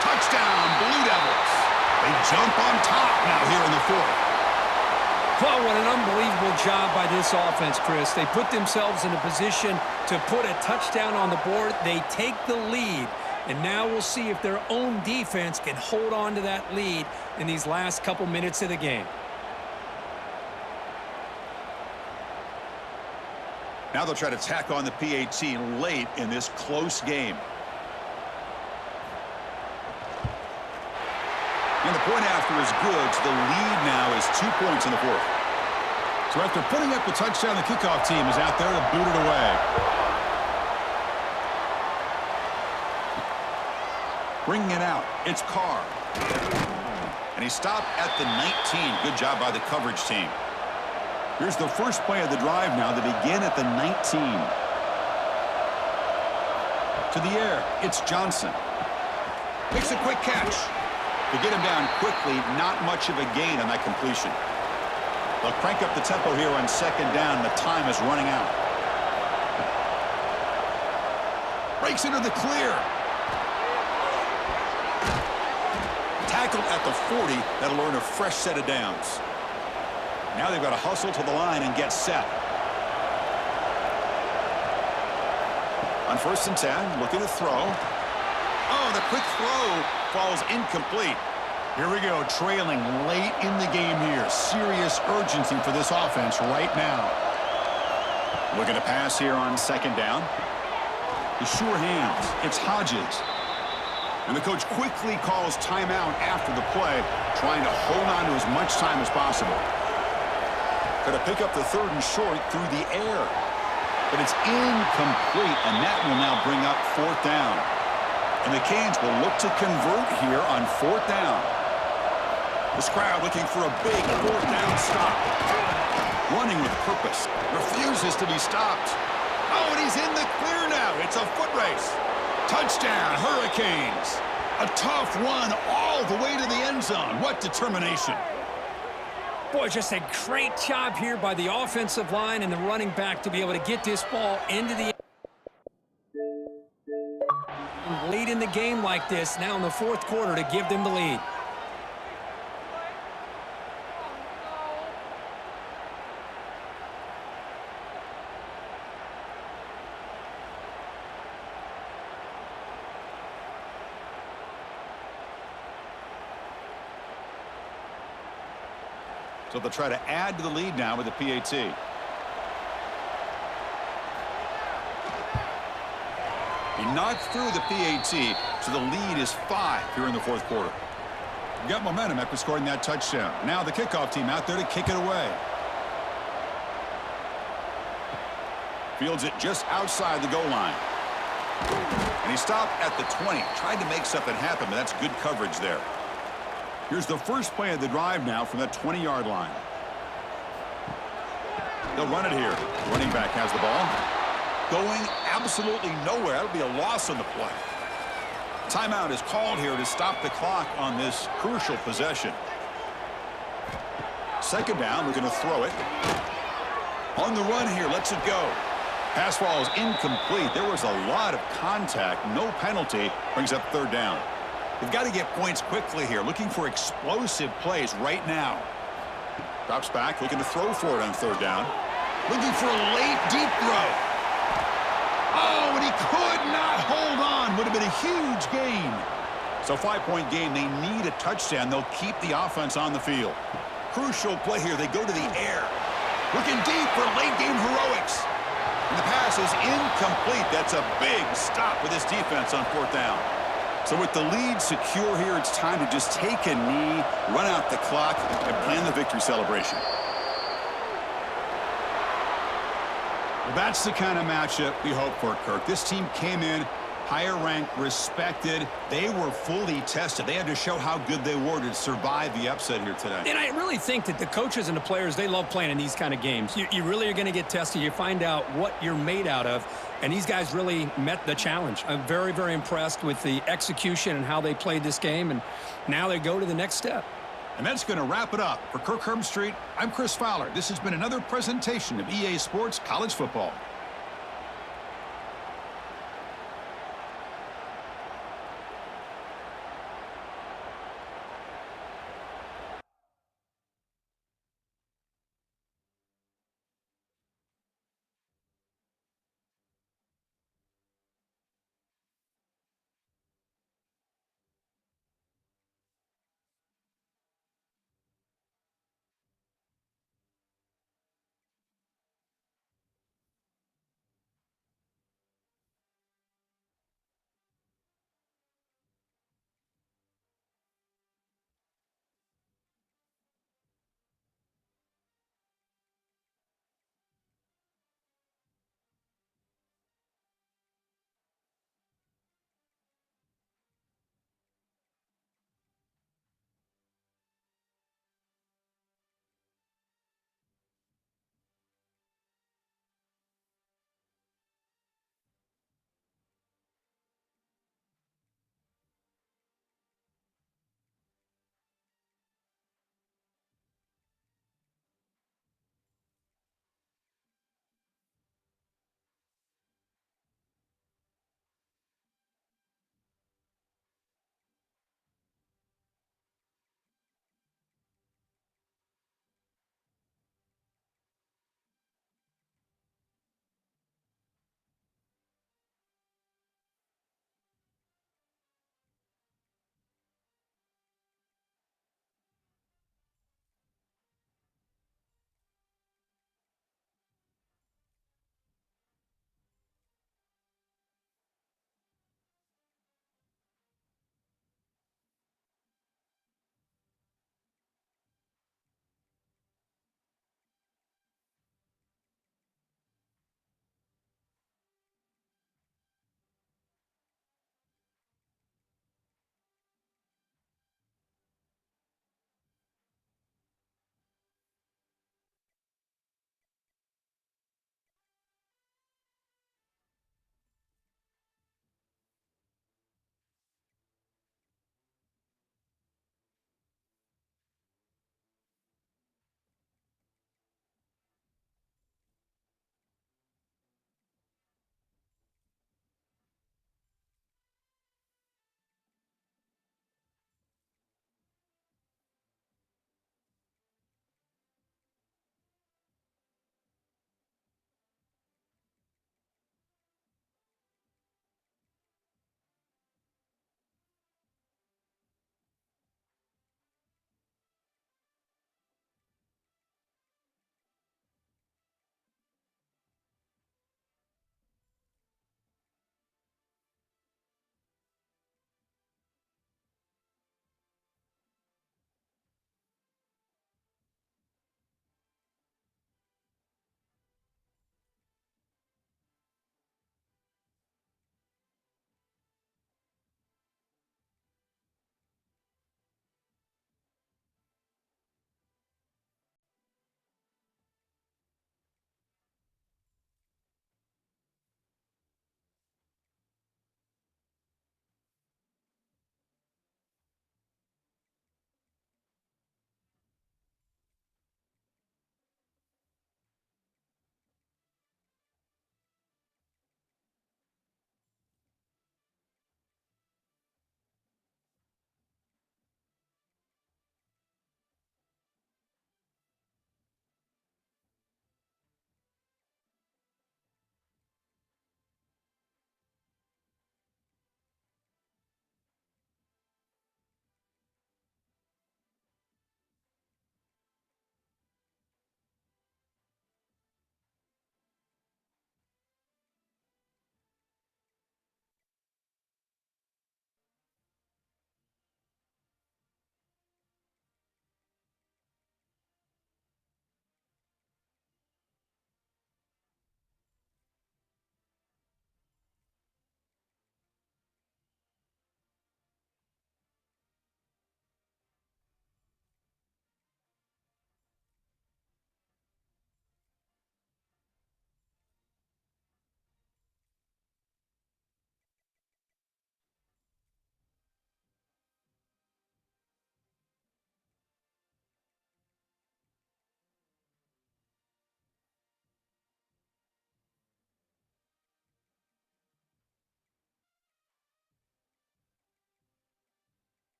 Touchdown, Blue Devils. They jump on top now here in the 4th. Well, what an unbelievable job by this offense, Chris. They put themselves in a position to put a touchdown on the board. They take the lead. And now we'll see if their own defense can hold on to that lead in these last couple minutes of the game. Now they'll try to tack on the PAT late in this close game. And the point after is good, so the lead now is 2 points in the 4th. So after putting up the touchdown, the kickoff team is out there to boot it away. Bringing it out, it's Carr. And he stopped at the 19. Good job by the coverage team. Here's the first play of the drive now. They begin at the 19. To the air, it's Johnson. Makes a quick catch. To get him down quickly, not much of a gain on that completion. They'll crank up the tempo here on second down. The time is running out. Breaks into the clear. Tackled at the 40. That'll earn a fresh set of downs. Now they've got to hustle to the line and get set. On 1st and 10, looking to throw. Oh, the quick throw falls incomplete. Here we go, trailing late in the game here. Serious urgency for this offense right now. Looking to pass here on second down. The sure hands. It's Hodges. And the coach quickly calls timeout after the play, trying to hold on to as much time as possible. Going to pick up the 3rd and short through the air. But it's incomplete, and that will now bring up 4th down. And the Canes will look to convert here on 4th down. This crowd looking for a big 4th down stop. Running with purpose. Refuses to be stopped. Oh, and he's in the clear now. It's a foot race. Touchdown, Hurricanes. A tough run all the way to the end zone. What determination. Boy, just a great job here by the offensive line and the running back to be able to get this ball into the late in the game like this, now in the 4th quarter, to give them the lead. So they'll try to add to the lead now with the PAT. He knocked through the PAT, so the lead is 5 here in the 4th quarter. Got momentum after scoring that touchdown. Now the kickoff team out there to kick it away. Fields it just outside the goal line. And he stopped at the 20. Tried to make something happen, but that's good coverage there. Here's the first play of the drive now from that 20-yard line. They'll run it here. Running back has the ball. Going absolutely nowhere. That'll be a loss on the play. Timeout is called here to stop the clock on this crucial possession. Second down, we're going to throw it. On the run here, lets it go. Pass ball is incomplete. There was a lot of contact. No penalty. Brings up 3rd down. They've got to get points quickly here. Looking for explosive plays right now. Drops back, looking to throw for it on 3rd down. Looking for a late, deep throw. Oh, and he could not hold on. Would have been a huge gain. So 5-point game. They need a touchdown. They'll keep the offense on the field. Crucial play here. They go to the air. Looking deep for late game heroics. And the pass is incomplete. That's a big stop with this defense on 4th down. So with the lead secure here, it's time to just take a knee, run out the clock, and plan the victory celebration. Well, that's the kind of matchup we hope for, Kirk. This team came in higher ranked, respected. They were fully tested. They had to show how good they were to survive the upset here today. And I really think that the coaches and the players, they love playing in these kind of games. You really are going to get tested. You find out what you're made out of. And these guys really met the challenge. I'm very, very impressed with the execution and how they played this game. And now they go to the next step. And that's going to wrap it up. For Kirk Herbstreit, I'm Chris Fowler. This has been another presentation of EA Sports College Football.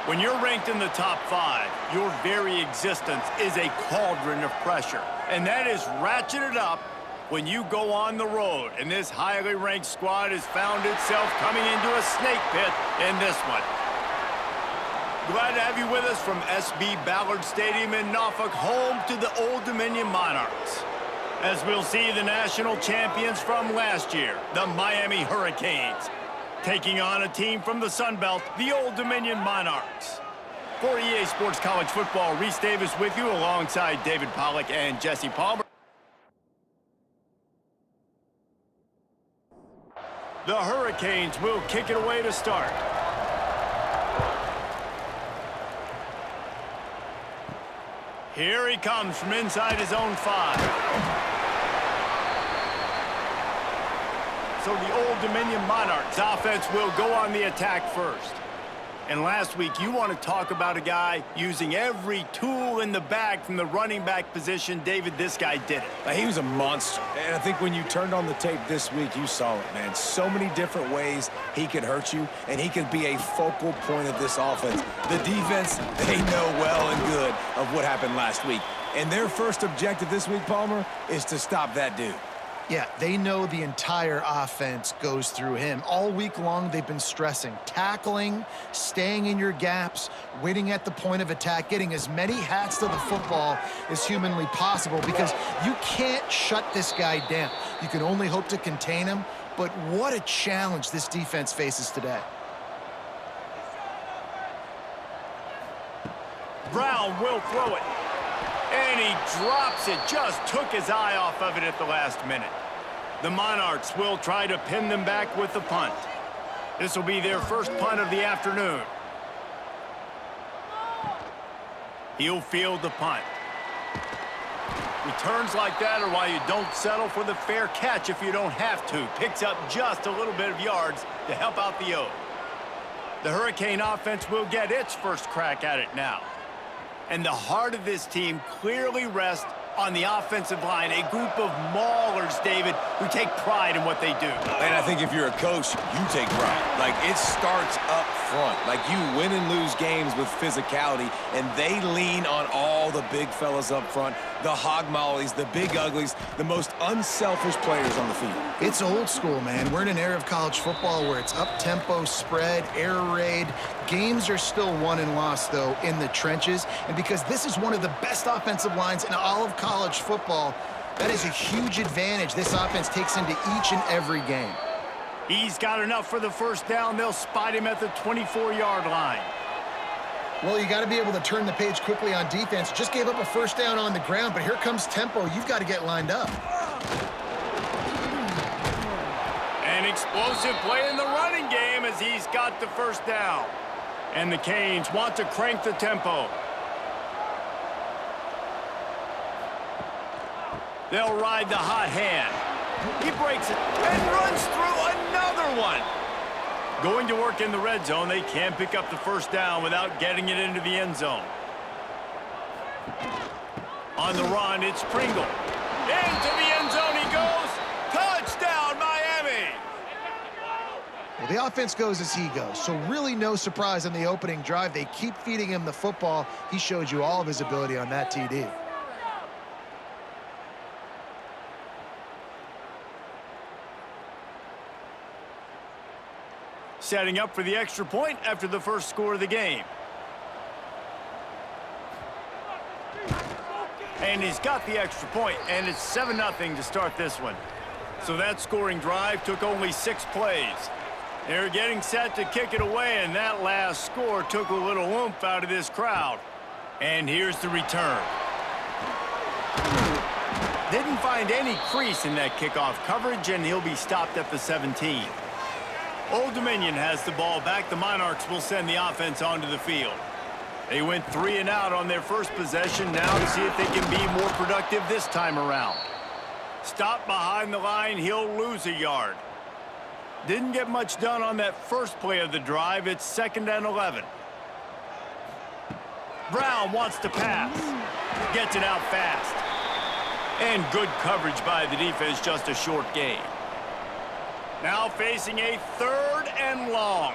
When you're ranked in the top 5, your very existence is a cauldron of pressure. And that is ratcheted up when you go on the road. And this highly ranked squad has found itself coming into a snake pit in this one. Glad to have you with us from SB Ballard Stadium in Norfolk, home to the Old Dominion Monarchs. As we'll see the national champions from last year, the Miami Hurricanes, taking on a team from the Sun Belt, the Old Dominion Monarchs. For EA Sports College Football, Reese Davis with you alongside David Pollack and Jesse Palmer. The Hurricanes will kick it away to start. Here he comes from inside his own 5. So the Old Dominion Monarchs offense will go on the attack first. And last week, you want to talk about a guy using every tool in the bag from the running back position. David, this guy did it. He was a monster. And I think when you turned on the tape this week, you saw it, man. So many different ways he could hurt you, and he could be a focal point of this offense. The defense, they know well and good of what happened last week. And their first objective this week, Palmer, is to stop that dude. Yeah, they know the entire offense goes through him. All week long, they've been stressing tackling, staying in your gaps, waiting at the point of attack, getting as many hats to the football as humanly possible because you can't shut this guy down. You can only hope to contain him, but what a challenge this defense faces today. Brown will throw it. And he drops it, just took his eye off of it at the last minute. The Monarchs will try to pin them back with the punt. This will be their first punt of the afternoon. He'll field the punt. Returns like that are why you don't settle for the fair catch if you don't have to. Picks up just a little bit of yards to help out the O. The Hurricane offense will get its first crack at it now. And the heart of this team clearly rests on the offensive line, a group of maulers, David, who take pride in what they do. And I think if you're a coach, you take pride. Like, it starts up front. Like, you win and lose games with physicality, and they lean on all the big fellas up front, the hog mollies, the big uglies, the most unselfish players on the field. It's old school, man. We're in an era of college football where it's up-tempo, spread, air raid. Games are still won and lost, though, in the trenches. And because this is one of the best offensive lines in all of college football, that is a huge advantage this offense takes into each and every game. He's got enough for the first down. They'll spot him at the 24-yard line. Well, you got to be able to turn the page quickly on defense. Just gave up a first down on the ground, but here comes tempo. You've got to get lined up. An explosive play in the running game as he's got the first down. And the Canes want to crank the tempo. They'll ride the hot hand. He breaks it and runs through another one. Going to work in the red zone, they can't pick up the first down without getting it into the end zone. On the run, it's Pringle. Into the end zone he goes. Touchdown, Miami! Well, the offense goes as he goes, so really no surprise on the opening drive. They keep feeding him the football. He showed you all of his ability on that TD. Setting up for the extra point after the first score of the game. And he's got the extra point, and it's 7-0 to start this one. So that scoring drive took only 6 plays. They're getting set to kick it away, and that last score took a little oomph out of this crowd. And here's the return. Didn't find any crease in that kickoff coverage, and he'll be stopped at the 17. Old Dominion has the ball back. The Monarchs will send the offense onto the field. They went 3 and out on their first possession, now to see if they can be more productive this time around. Stop behind the line, he'll lose a yard. Didn't get much done on that first play of the drive. It's 2nd and 11. Brown wants to pass. Gets it out fast. And good coverage by the defense, just a short gain. Now facing a 3rd and long.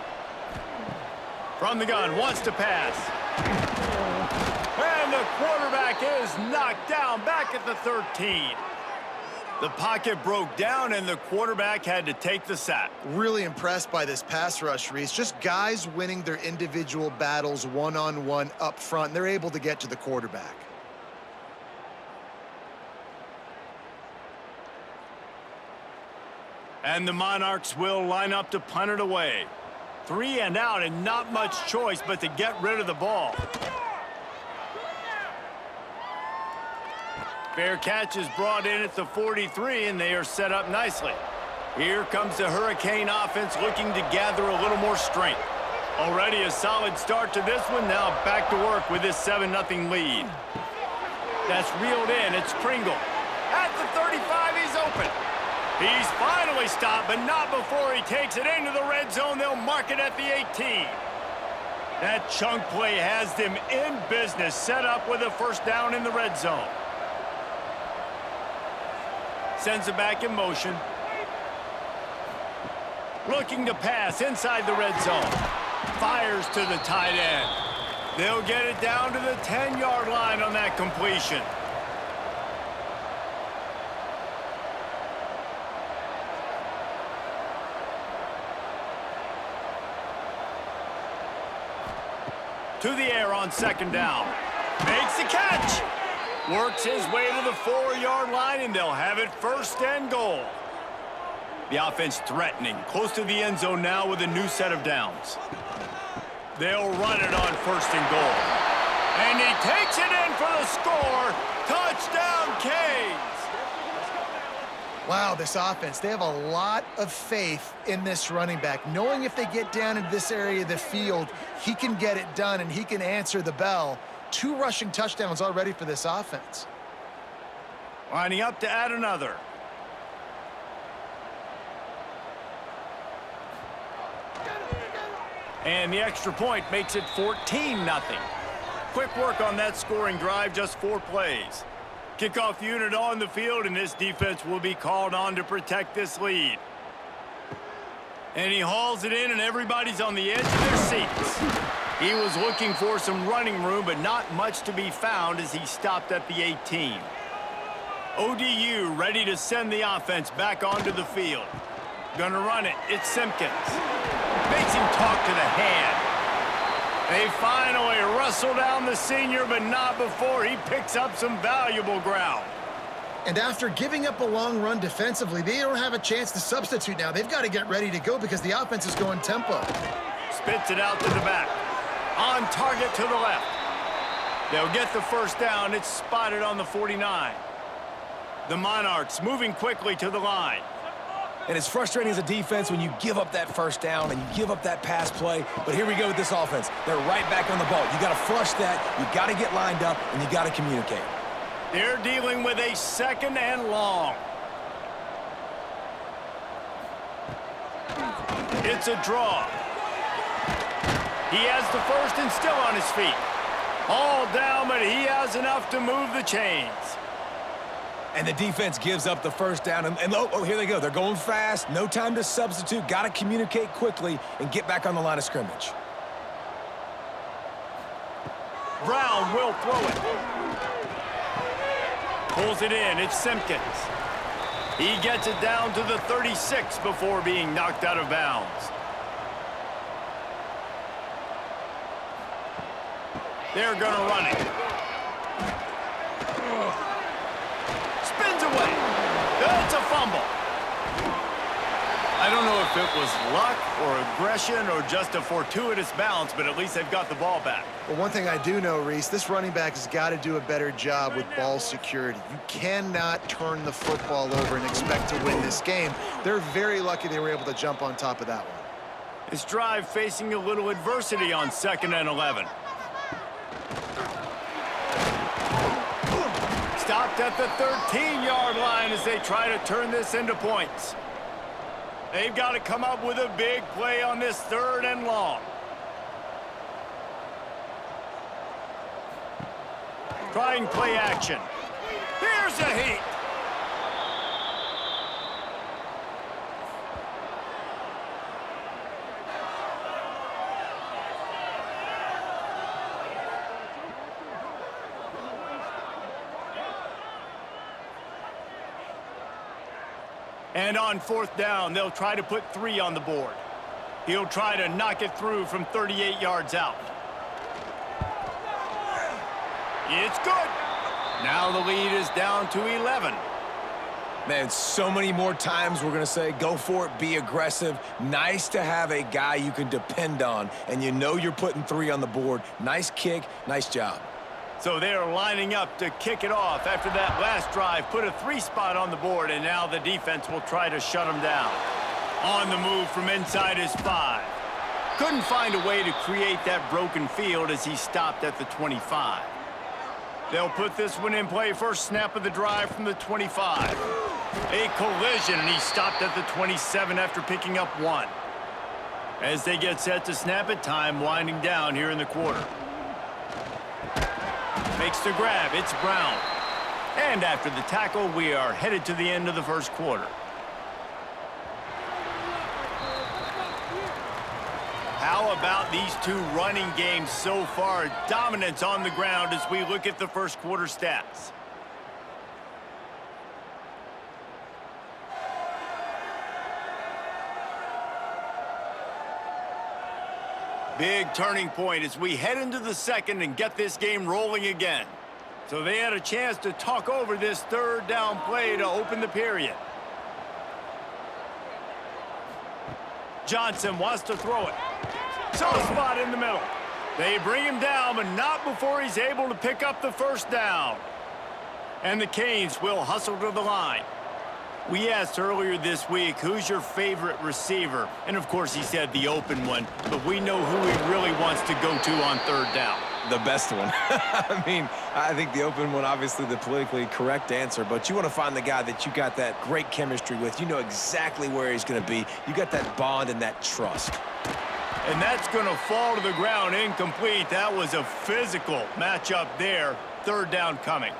From the gun, wants to pass. And the quarterback is knocked down back at the 13. The pocket broke down, and the quarterback had to take the sack. Really impressed by this pass rush, Reese. Just guys winning their individual battles one-on-one up front. They're able to get to the quarterback. And the Monarchs will line up to punt it away. 3 and out, and not much choice but to get rid of the ball. Fair catch is brought in at the 43, and they are set up nicely. Here comes the Hurricane offense looking to gather a little more strength. Already a solid start to this one. Now back to work with this 7-0 lead. That's reeled in. It's Pringle. At the 35, he's open. He's finally stopped, but not before he takes it into the red zone. They'll mark it at the 18. That chunk play has them in business, set up with a first down in the red zone. Sends it back in motion. Looking to pass inside the red zone. Fires to the tight end. They'll get it down to the 10-yard line on that completion. To the air on second down. Makes the catch. Works his way to the 4-yard line, and they'll have it first and goal. The offense threatening, close to the end zone now with a new set of downs. They'll run it on first and goal. And he takes it in for the score. Touchdown, Canes. Wow, this offense, they have a lot of faith in this running back, knowing if they get down into this area of the field, he can get it done and he can answer the bell. 2 rushing touchdowns already for this offense. Lining up to add another. And the extra point makes it 14-0. Quick work on that scoring drive, just 4 plays. Kickoff unit on the field, and this defense will be called on to protect this lead. And he hauls it in, and everybody's on the edge of their seats. He was looking for some running room, but not much to be found as he stopped at the 18. ODU ready to send the offense back onto the field. Gonna run it. It's Simpkins. Makes him talk to the hand. They finally wrestle down the senior, but not before he picks up some valuable ground. And after giving up a long run defensively, they don't have a chance to substitute now. They've got to get ready to go because the offense is going tempo. Spits it out to the back. On target to the left. They'll get the first down. It's spotted on the 49. The Monarchs moving quickly to the line. And it's frustrating as a defense when you give up that first down and you give up that pass play. But here we go with this offense. They're right back on the ball. You got to flush that. You got to get lined up, and you got to communicate. They're dealing with a 2nd and long. It's a draw. He has the first and still on his feet. All down, but he has enough to move the chains. And the defense gives up the first down. And oh, here they go. They're going fast. No time to substitute. Got to communicate quickly and get back on the line of scrimmage. Brown will throw it. Pulls it in. It's Simpkins. He gets it down to the 36 before being knocked out of bounds. They're going to run it. Spins away. That's a fumble. I don't know if it was luck or aggression or just a fortuitous bounce, but at least they've got the ball back. Well, one thing I do know, Reese, this running back has got to do a better job with ball security. You cannot turn the football over and expect to win this game. They're very lucky they were able to jump on top of that one. This drive facing a little adversity on 2nd and 11. Stopped at the 13-yard line as they try to turn this into points. They've got to come up with a big play on this 3rd and long. Trying play action. Here's a heat. And on fourth down, they'll try to put 3 on the board. He'll try to knock it through from 38 yards out. It's good. Now the lead is down to 11. Man, so many more times we're going to say, go for it, be aggressive. Nice to have a guy you can depend on, and you know you're putting 3 on the board. Nice kick, nice job. So they're lining up to kick it off after that last drive. Put a 3 spot on the board, and now the defense will try to shut them down. On the move from inside his 5. Couldn't find a way to create that broken field as he stopped at the 25. They'll put this one in play first snap of the drive from the 25. A collision, and he stopped at the 27 after picking up 1. As they get set to snap it, time winding down here in the quarter. Makes the grab, it's Brown. And after the tackle, we are headed to the end of the first quarter. How about these 2 running games so far? Dominance on the ground as we look at the first quarter stats. Big turning point as we head into the second and get this game rolling again. So they had a chance to talk over this third down play to open the period. Johnson wants to throw it. Soft spot in the middle. They bring him down, but not before he's able to pick up the first down. And the Canes will hustle to the line. We asked earlier this week, who's your favorite receiver? And, of course, he said the open one, but we know who he really wants to go to on third down. The best one. I mean, I think the open one, obviously the politically correct answer, but you want to find the guy that you got that great chemistry with. You know exactly where he's going to be. You got that bond and that trust. And that's going to fall to the ground incomplete. That was a physical matchup there. Third down coming.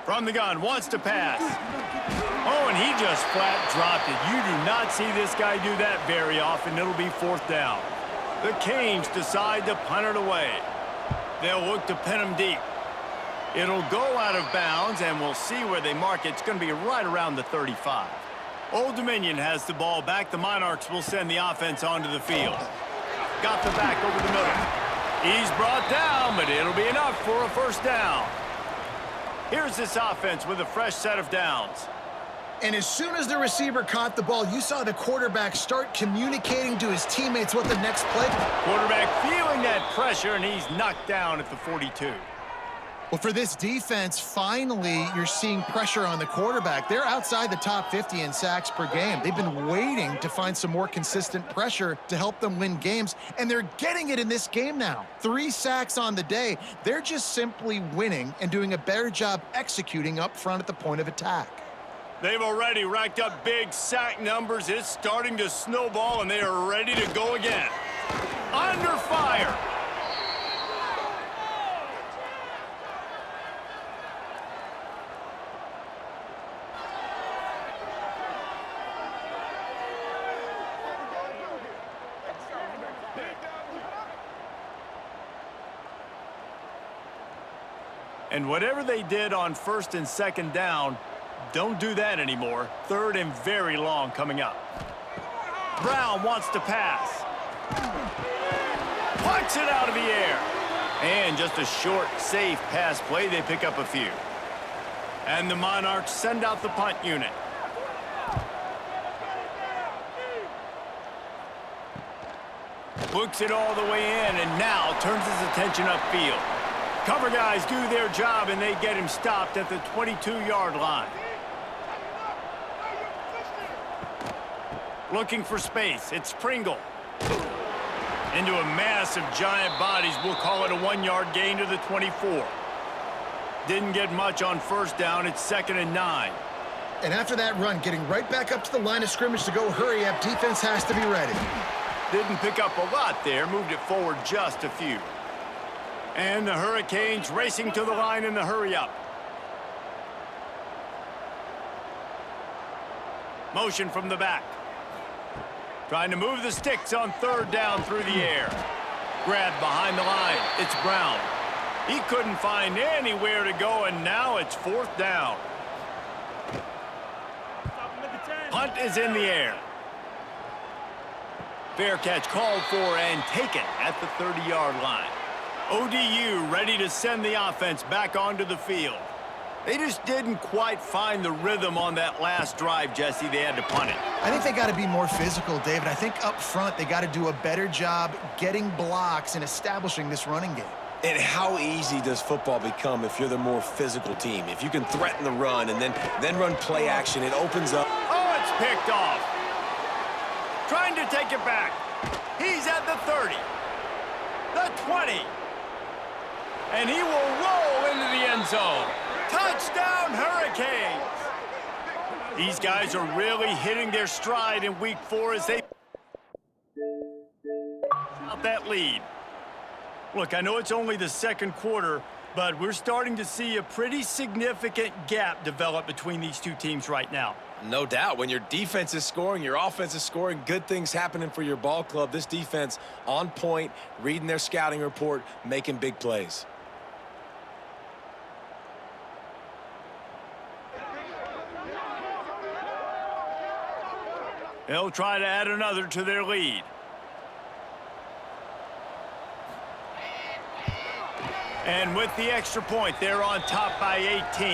From the gun, wants to pass. Oh, and he just flat dropped it. You do not see this guy do that very often. It'll be fourth down. The Canes decide to punt it away. They'll look to pin him deep. It'll go out of bounds, and we'll see where they mark it. It's going to be right around the 35. Old Dominion has the ball back. The Monarchs will send the offense onto the field. Got the back over the middle. He's brought down, but it'll be enough for a first down. Here's this offense with a fresh set of downs. And as soon as the receiver caught the ball, you saw the quarterback start communicating to his teammates what the next play. Quarterback feeling that pressure, and he's knocked down at the 42. Well, for this defense, finally, you're seeing pressure on the quarterback. They're outside the top 50 in sacks per game. They've been waiting to find some more consistent pressure to help them win games, and they're getting it in this game now. 3 sacks on the day. They're just simply winning and doing a better job executing up front at the point of attack. They've already racked up big sack numbers. It's starting to snowball, and they are ready to go again. Under fire. And whatever they did on first and second down, don't do that anymore. Third and very long coming up. Brown wants to pass. Punts it out of the air. And just a short, safe pass play. They pick up a few. And the Monarchs send out the punt unit. Hooks it all the way in and now turns his attention upfield. Cover guys do their job, and they get him stopped at the 22-yard line. Looking for space. It's Pringle. Into a mass of giant bodies. We'll call it a 1-yard gain to the 24. Didn't get much on first down. It's 2nd and 9. And after that run, getting right back up to the line of scrimmage to go hurry up, defense has to be ready. Didn't pick up a lot there. Moved it forward just a few. And the Hurricanes racing to the line in the hurry-up. Motion from the back. Trying to move the sticks on third down through the air. Grab behind the line. It's Brown. He couldn't find anywhere to go, and now it's 4th down. Punt is in the air. Fair catch called for and taken at the 30-yard line. ODU ready to send the offense back onto the field. They just didn't quite find the rhythm on that last drive, Jesse. They had to punt it. I think they got to be more physical, David. I think up front they got to do a better job getting blocks and establishing this running game. And how easy does football become if you're the more physical team? If you can threaten the run and then run play action, it opens up. Oh, it's picked off. Trying to take it back. He's at the 30. The 20. And he will roll into the end zone. Touchdown, Hurricanes! These guys are really hitting their stride in Week 4 as they out that lead. Look, I know it's only the second quarter, but we're starting to see a pretty significant gap develop between these two teams right now. No doubt. When your defense is scoring, your offense is scoring, good things happening for your ball club. This defense on point, reading their scouting report, making big plays. They'll try to add another to their lead. And with the extra point, they're on top by 18.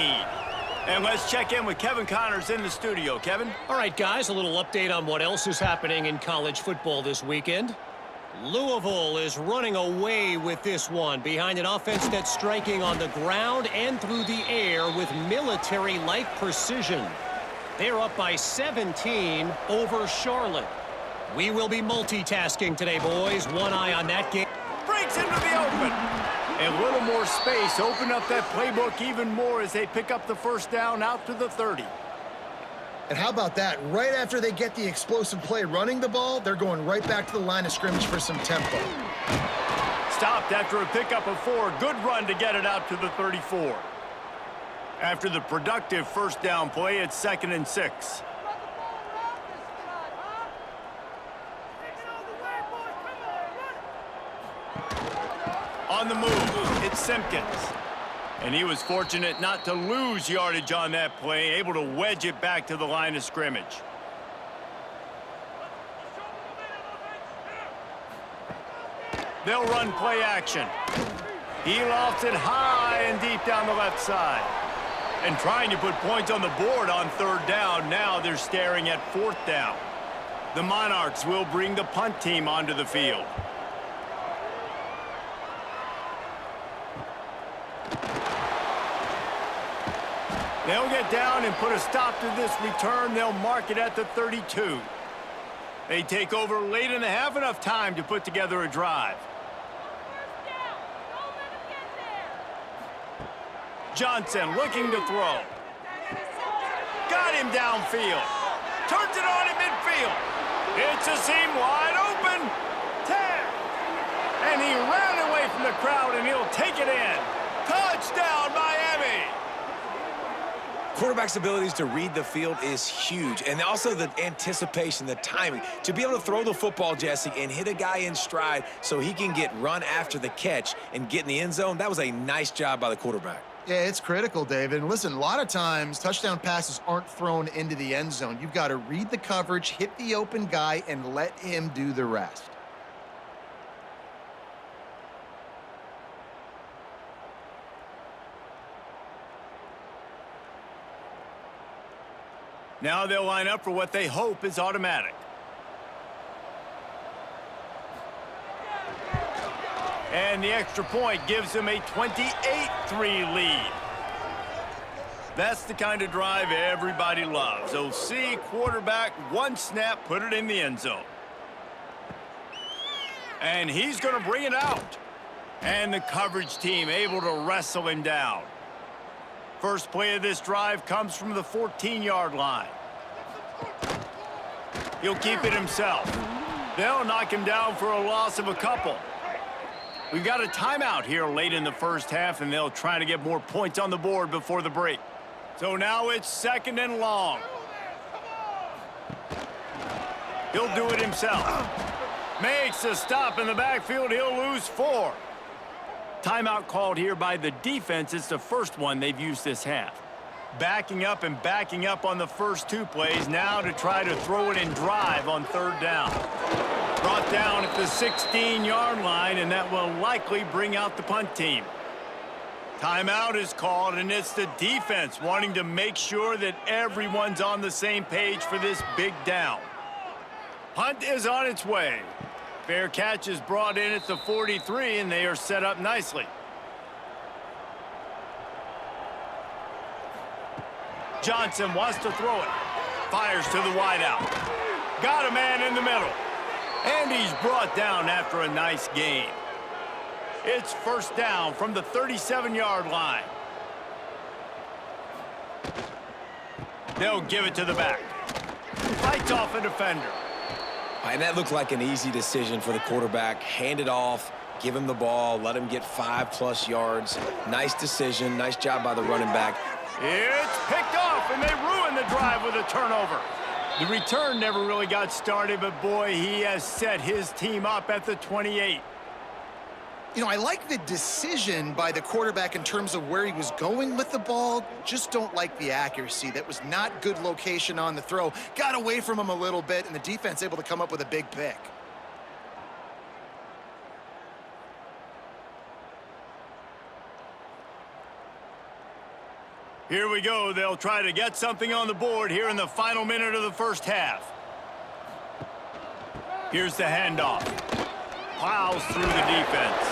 And let's check in with Kevin Connors in the studio. Kevin? All right, guys, a little update on what else is happening in college football this weekend. Louisville is running away with this one behind an offense that's striking on the ground and through the air with military-like precision. They're up by 17 over Charlotte. We will be multitasking today, boys. One eye on that game. Breaks into the open. A little more space. Open up that playbook even more as they pick up the first down out to the 30. And how about that? Right after they get the explosive play running the ball, they're going right back to the line of scrimmage for some tempo. Stopped after a pickup of 4. Good run to get it out to the 34. After the productive first down play, it's 2nd and 6. On the move, it's Simpkins. And he was fortunate not to lose yardage on that play, able to wedge it back to the line of scrimmage. They'll run play action. He lofts it high and deep down the left side. And trying to put points on the board on 3rd down. Now they're staring at 4th down. The Monarchs will bring the punt team onto the field. They'll get down and put a stop to this return. They'll mark it at the 32. They take over late in the half, enough time to put together a drive. Johnson looking to throw. Got him downfield. Turns it on in midfield. It's a seam wide open. 10. And he ran away from the crowd, and he'll take it in. Touchdown, Miami. Quarterback's abilities to read the field is huge, and also the anticipation, the timing. To be able to throw the football, Jesse, and hit a guy in stride so he can get run after the catch and get in the end zone, that was a nice job by the quarterback. Yeah, it's critical, David. And listen, a lot of times touchdown passes aren't thrown into the end zone. You've got to read the coverage, hit the open guy, and let him do the rest. Now they'll line up for what they hope is automatic. And the extra point gives them a 28-3 lead. That's the kind of drive everybody loves. OC, quarterback, one snap, put it in the end zone. And he's going to bring it out. And the coverage team able to wrestle him down. First play of this drive comes from the 14-yard line. He'll keep it himself. They'll knock him down for a loss of a couple. We've got a timeout here late in the first half, and they'll try to get more points on the board before the break. So now it's 2nd and long. He'll do it himself. Makes a stop in the backfield. He'll lose 4. Timeout called here by the defense. It's the first one they've used this half. Backing up and backing up on the first 2 plays now to try to throw it and drive on 3rd down. Brought down at the 16-yard line, and that will likely bring out the punt team. Timeout is called, and it's the defense wanting to make sure that everyone's on the same page for this big down. Punt is on its way. Fair catch is brought in at the 43, and they are set up nicely. Johnson wants to throw it. Fires to the wideout. Got a man in the middle. And he's brought down after a nice gain. It's 1st down from the 37-yard line. They'll give it to the back. Fights off a defender. And that looked like an easy decision for the quarterback. Hand it off, give him the ball, let him get 5+ yards. Nice decision. Nice job by the running back. It's picked off, and they ruin the drive with a turnover. The return never really got started, but boy, he has set his team up at the 28. You know, I like the decision by the quarterback in terms of where he was going with the ball. Just don't like the accuracy. That was not good location on the throw. Got away from him a little bit, and the defense able to come up with a big pick. Here we go. They'll try to get something on the board here in the final minute of the first half. Here's the handoff. Plows through the defense.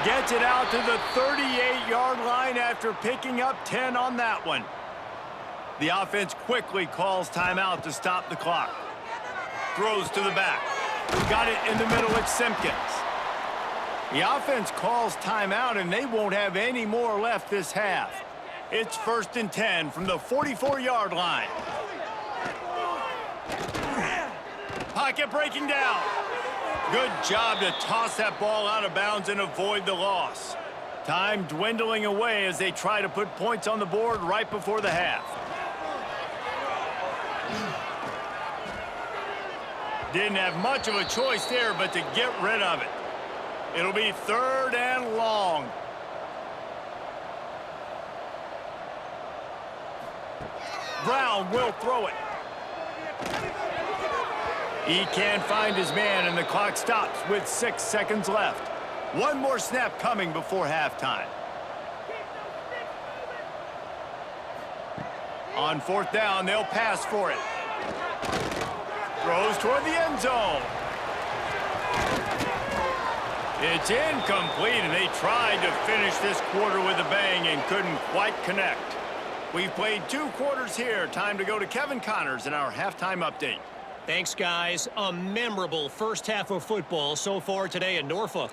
Gets it out to the 38-yard line after picking up 10 on that one. The offense quickly calls timeout to stop the clock. Throws to the back. Got it in the middle at Simpkins. The offense calls timeout, and they won't have any more left this half. It's 1st and 10 from the 44-yard line. Pocket breaking down. Good job to toss that ball out of bounds and avoid the loss. Time dwindling away as they try to put points on the board right before the half. Didn't have much of a choice there but to get rid of it. It'll be 3rd and long. Brown will throw it. He can't find his man, and the clock stops with 6 seconds left. One more snap coming before halftime. On 4th down, they'll pass for it. Throws toward the end zone. It's incomplete, and they tried to finish this quarter with a bang and couldn't quite connect. We've played 2 quarters here. Time to go to Kevin Connors in our halftime update. Thanks, guys. A memorable first half of football so far today in Norfolk.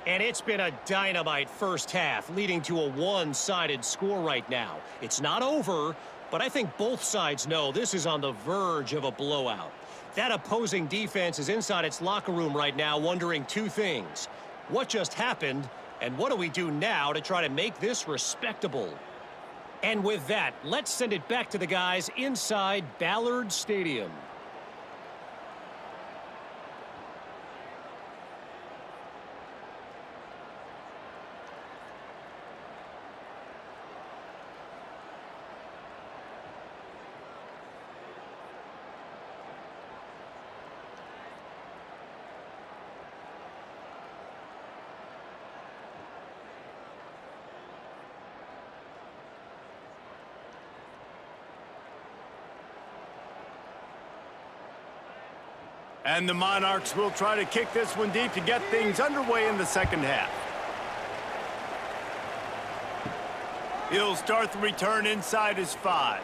And it's been a dynamite first half, leading to a one-sided score right now. It's not over, but I think both sides know this is on the verge of a blowout. That opposing defense is inside its locker room right now wondering 2 things. What just happened, and what do we do now to try to make this respectable? And with that, let's send it back to the guys inside Ballard Stadium. And the Monarchs will try to kick this one deep to get things underway in the second half. He'll start the return inside his 5.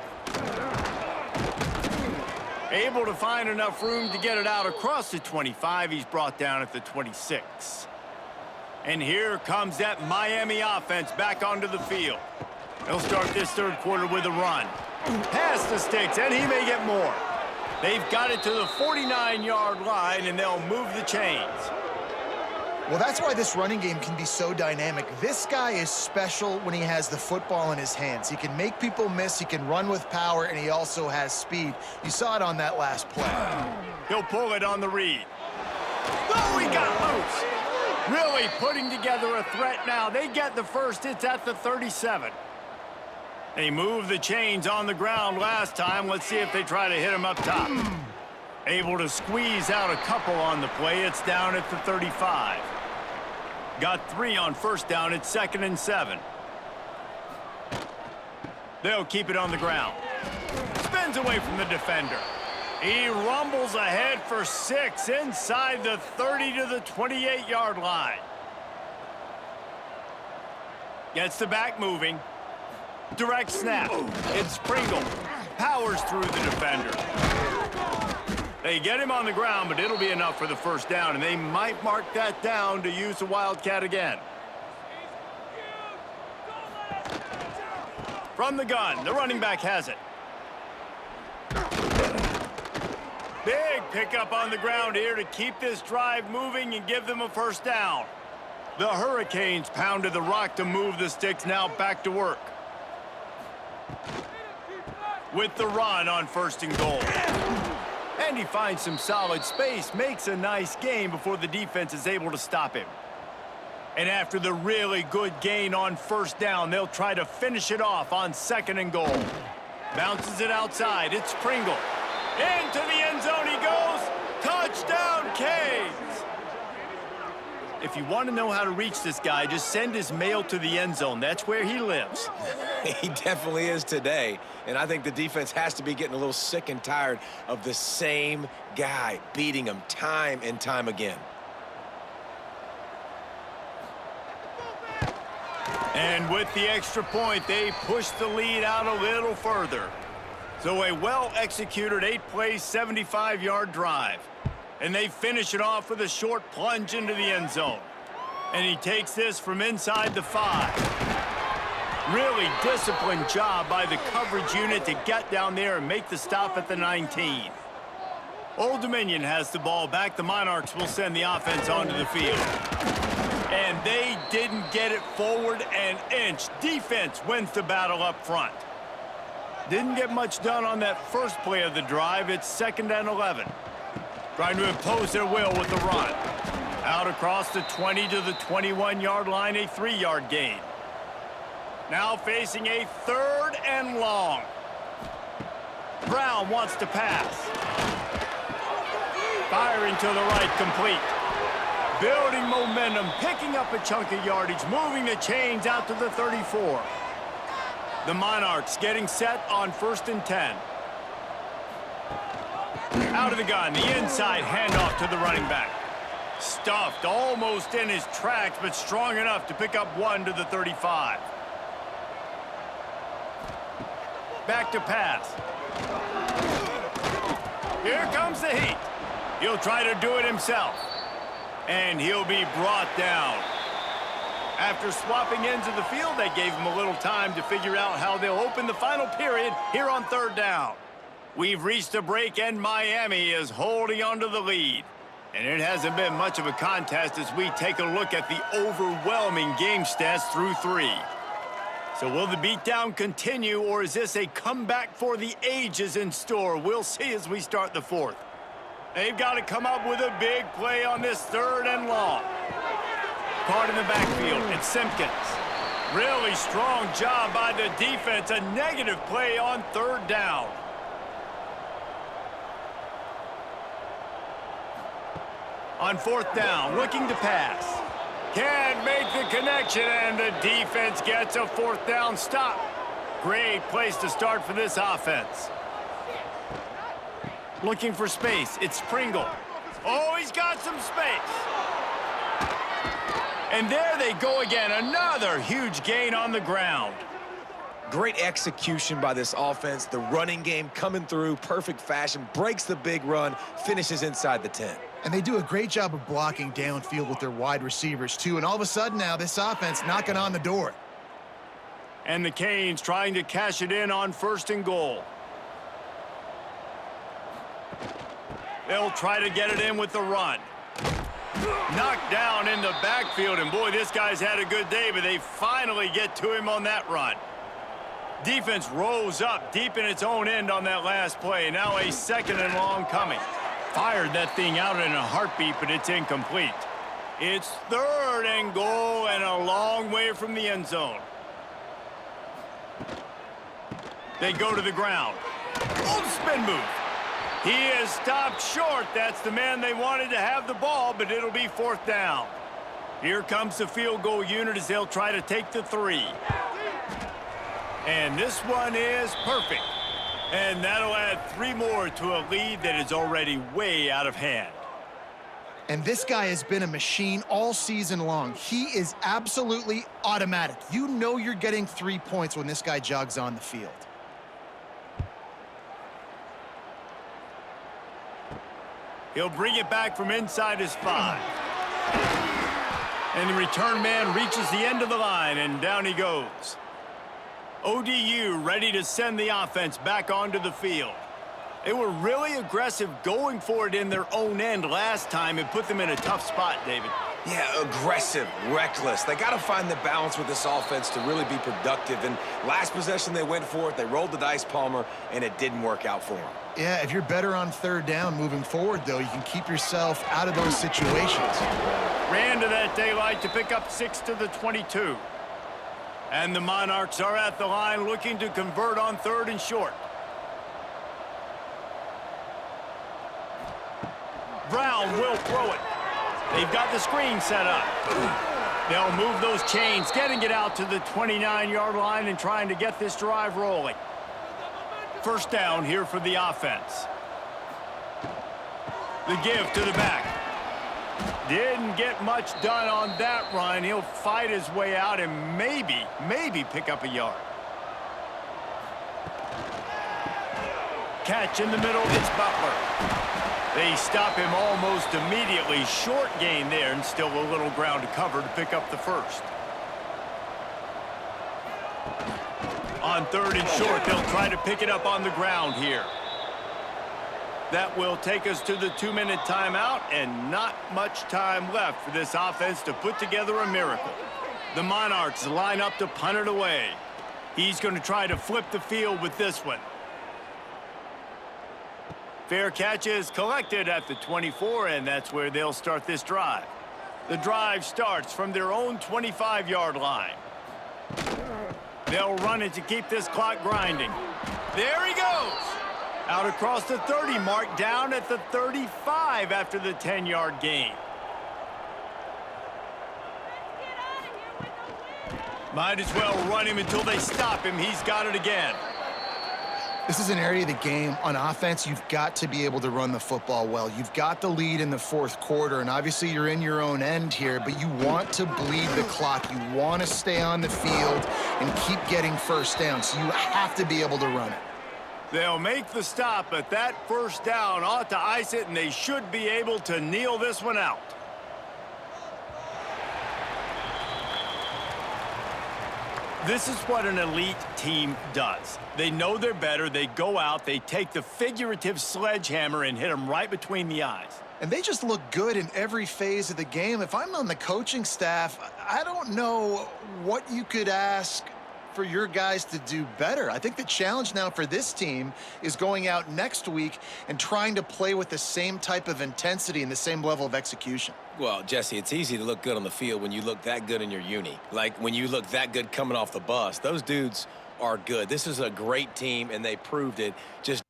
Able to find enough room to get it out across the 25. He's brought down at the 26. And here comes that Miami offense back onto the field. They'll start this third quarter with a run. Past the sticks, and he may get more. They've got it to the 49-yard line, and they'll move the chains. Well, that's why this running game can be so dynamic. This guy is special when he has the football in his hands. He can make people miss, he can run with power, and he also has speed. You saw it on that last play. He'll pull it on the read. Oh, he got loose. Really putting together a threat now. They get the first. It's at the 37. They moved the chains on the ground last time. Let's see if they try to hit him up top. Able to squeeze out a couple on the play. It's down at the 35. Got 3 on first down. It's 2nd and 7. They'll keep it on the ground. Spins away from the defender. He rumbles ahead for 6 inside the 30 to the 28-yard line. Gets the back moving. Direct snap. It's Pringle. Powers through the defender. They get him on the ground, but it'll be enough for the first down, and they might mark that down to use the Wildcat again. From the gun, the running back has it. Big pickup on the ground here to keep this drive moving and give them a first down. The Hurricanes pounded the rock to move the sticks, now back to work. With the run on 1st and goal. And he finds some solid space, makes a nice gain before the defense is able to stop him. And after the really good gain on 1st down, they'll try to finish it off on 2nd and goal. Bounces it outside. It's Pringle. Into the end zone he goes. Touchdown, Canes! If you want to know how to reach this guy, just send his mail to the end zone. That's where he lives. He definitely is today. And I think the defense has to be getting a little sick and tired of the same guy beating him time and time again. And with the extra point, they push the lead out a little further. So a well-executed 8-play, 75-yard drive. And they finish it off with a short plunge into the end zone. And he takes this from inside the 5. Really disciplined job by the coverage unit to get down there and make the stop at the 19. Old Dominion has the ball back. The Monarchs will send the offense onto the field. And they didn't get it forward an inch. Defense wins the battle up front. Didn't get much done on that first play of the drive. It's 2nd and 11. Trying to impose their will with the run. Out across the 20 to the 21-yard line, a 3-yard gain. Now facing a 3rd and long. Brown wants to pass. Firing to the right, complete. Building momentum, picking up a chunk of yardage, moving the chains out to the 34. The Monarchs getting set on 1st and 10. Out of the gun, the inside handoff to the running back. Stuffed almost in his tracks, but strong enough to pick up 1 to the 35. Back to pass. Here comes the heat. He'll try to do it himself. And he'll be brought down. After swapping ends of the field, they gave him a little time to figure out how they'll open the final period here on 3rd down. We've reached a break, and Miami is holding on to the lead. And it hasn't been much of a contest as we take a look at the overwhelming game stats through 3. So will the beatdown continue, or is this a comeback for the ages in store? We'll see as we start the 4th. They've got to come up with a big play on this 3rd and long. Caught in the backfield, it's Simpkins. Really strong job by the defense. A negative play on 3rd down. On 4th down, looking to pass. Can't make the connection, and the defense gets a 4th down stop. Great place to start for this offense. Looking for space, it's Pringle. Oh, he's got some space. And there they go again, another huge gain on the ground. Great execution by this offense. The running game coming through, perfect fashion, breaks the big run, finishes inside the 10. And they do a great job of blocking downfield with their wide receivers, too. And all of a sudden now, this offense knocking on the door. And the Canes trying to cash it in on 1st and goal. They'll try to get it in with the run. Knocked down in the backfield, and boy, this guy's had a good day, but they finally get to him on that run. Defense rose up deep in its own end on that last play. Now a 2nd and long coming. Fired that thing out in a heartbeat, but it's incomplete. It's 3rd and goal and a long way from the end zone. They go to the ground. Oh, spin move. He is stopped short. That's the man they wanted to have the ball, but it'll be 4th down. Here comes the field goal unit as they'll try to take the 3. And this one is perfect. And that'll add 3 more to a lead that is already way out of hand. And this guy has been a machine all season long. He is absolutely automatic. You know you're getting 3 points when this guy jogs on the field. He'll bring it back from inside his 5. And the return man reaches the end of the line, and down he goes. ODU ready to send the offense back onto the field. They were really aggressive going for it in their own end last time and put them in a tough spot, David. Yeah, aggressive, reckless. They got to find the balance with this offense to really be productive. And last possession they went for it. They rolled the dice, Palmer, and it didn't work out for them. Yeah, if you're better on 3rd down moving forward, though, you can keep yourself out of those situations. Ran to that daylight to pick up 6 to the 22. And the Monarchs are at the line looking to convert on 3rd and short. Brown will throw it. They've got the screen set up. They'll move those chains, getting it out to the 29-yard line and trying to get this drive rolling. 1st down here for the offense. The give to the back. Didn't get much done on that run. He'll fight his way out and maybe pick up a yard. Catch in the middle, it's Butler. They stop him almost immediately. Short gain there and still a little ground to cover to pick up the 1st. On 3rd and short, they'll try to pick it up on the ground here. That will take us to the 2-minute timeout, and not much time left for this offense to put together a miracle. The Monarchs line up to punt it away. He's going to try to flip the field with this one. Fair catch is collected at the 24, and that's where they'll start this drive. The drive starts from their own 25-yard line. They'll run it to keep this clock grinding. There he goes! Out across the 30 mark, down at the 35 after the 10-yard gain. Might as well run him until they stop him. He's got it again. This is an area of the game on offense you've got to be able to run the football well. You've got the lead in the 4th quarter, and obviously you're in your own end here, but you want to bleed the clock. You want to stay on the field and keep getting 1st down, so you have to be able to run it. They'll make the stop, but that 1st down ought to ice it, and they should be able to kneel this one out. This is what an elite team does. They know they're better. They go out. They take the figurative sledgehammer and hit them right between the eyes. And they just look good in every phase of the game. If I'm on the coaching staff, I don't know what you could ask for your guys to do better. I think the challenge now for this team is going out next week and trying to play with the same type of intensity and the same level of execution. Well, Jesse, it's easy to look good on the field when you look that good in your uni. Like when you look that good coming off the bus. Those dudes are good. This is a great team, and they proved it. Just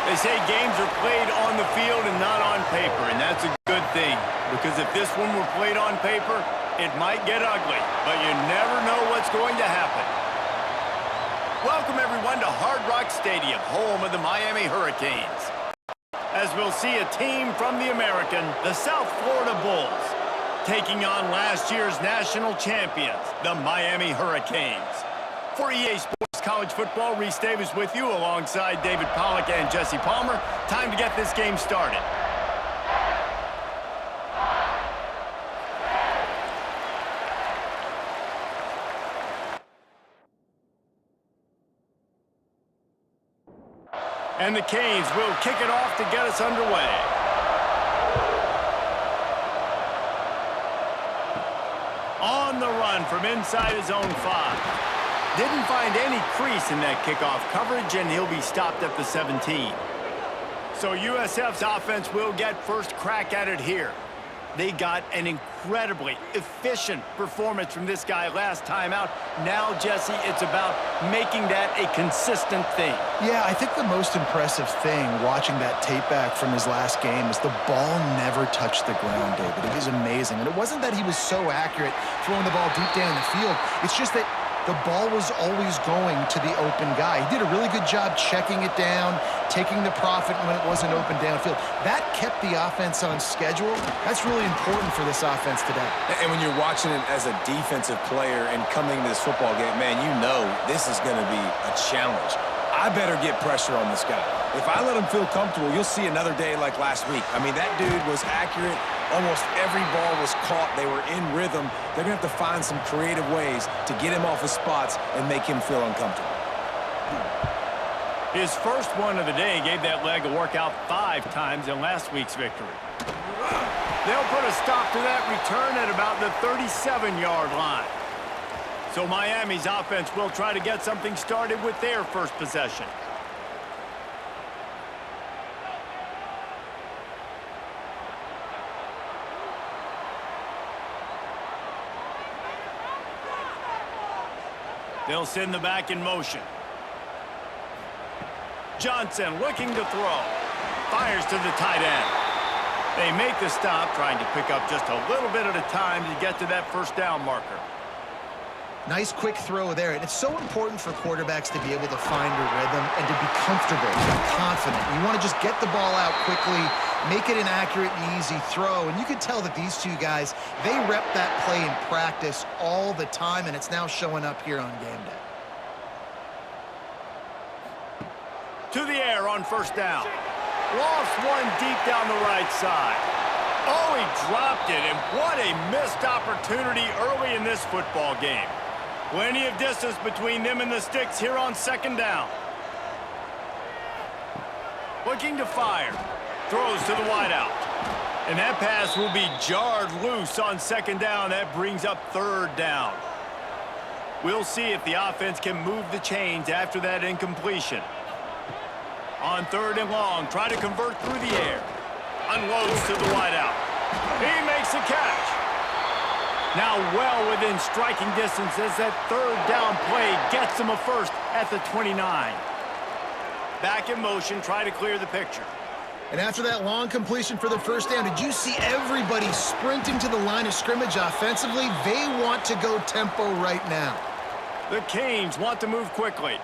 They say games are played on the field and not on paper, and that's a good thing. Because if this one were played on paper, it might get ugly, but you never know what's going to happen. Welcome, everyone, to Hard Rock Stadium, home of the Miami Hurricanes. As we'll see a team from the American, the South Florida Bulls, taking on last year's national champions, the Miami Hurricanes. For EA Sports College Football, Reese Davis with you alongside David Pollack and Jesse Palmer. Time to get this game started. And the Canes will kick it off to get us underway. On the run from inside his own 5. Didn't find any crease in that kickoff coverage, and he'll be stopped at the 17. So USF's offense will get first crack at it here. They got an incredibly efficient performance from this guy last time out. Now, Jesse, it's about making that a consistent thing. Yeah, I think the most impressive thing watching that tape back from his last game is the ball never touched the ground, David. It was amazing. And it wasn't that he was so accurate throwing the ball deep down the field. It's just that the ball was always going to the open guy. He did a really good job checking it down, taking the profit when it wasn't open downfield. That kept the offense on schedule. That's really important for this offense today. And when you're watching it as a defensive player and coming to this football game, man, you know this is going to be a challenge. I better get pressure on this guy. If I let him feel comfortable, you'll see another day like last week. I mean, that dude was accurate. Almost every ball was caught. They were in rhythm. They're going to have to find some creative ways to get him off his spots and make him feel uncomfortable. His first one of the day gave that leg a workout 5 times in last week's victory. They'll put a stop to that return at about the 37-yard line. So Miami's offense will try to get something started with their first possession. They'll send the back in motion. Johnson looking to throw. Fires to the tight end. They make the stop, trying to pick up just a little bit at a time to get to that first down marker. Nice quick throw there. And it's so important for quarterbacks to be able to find a rhythm and to be comfortable and confident. You want to just get the ball out quickly, make it an accurate and easy throw. And you can tell that these two guys, they rep that play in practice all the time, and it's now showing up here on game day. To the air on first down. Lost one deep down the right side. Oh, he dropped it, and what a missed opportunity early in this football game. Plenty of distance between them and the sticks here on second down. Looking to fire. Throws to the wideout. And that pass will be jarred loose on second down. That brings up third down. We'll see if the offense can move the chains after that incompletion. On third and long, try to convert through the air. Unloads to the wideout. He makes a catch. Now well within striking distance as that third down play gets him a first at the 29. Back in motion, try to clear the picture. And after that long completion for the first down, did you see everybody sprinting to the line of scrimmage offensively? They want to go tempo right now. The Canes want to move quickly.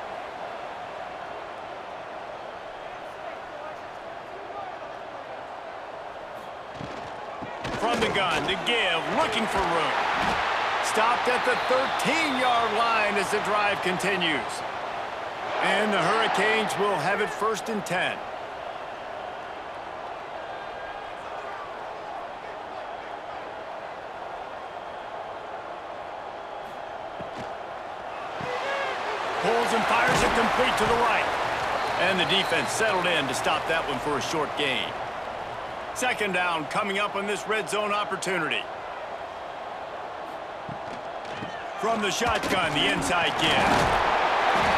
From the gun to give, looking for room. Stopped at the 13-yard line as the drive continues. And the Hurricanes will have it first and 10. Pulls and fires it complete to the right. And the defense settled in to stop that one for a short gain. Second down coming up on this red zone opportunity. From the shotgun, the inside give.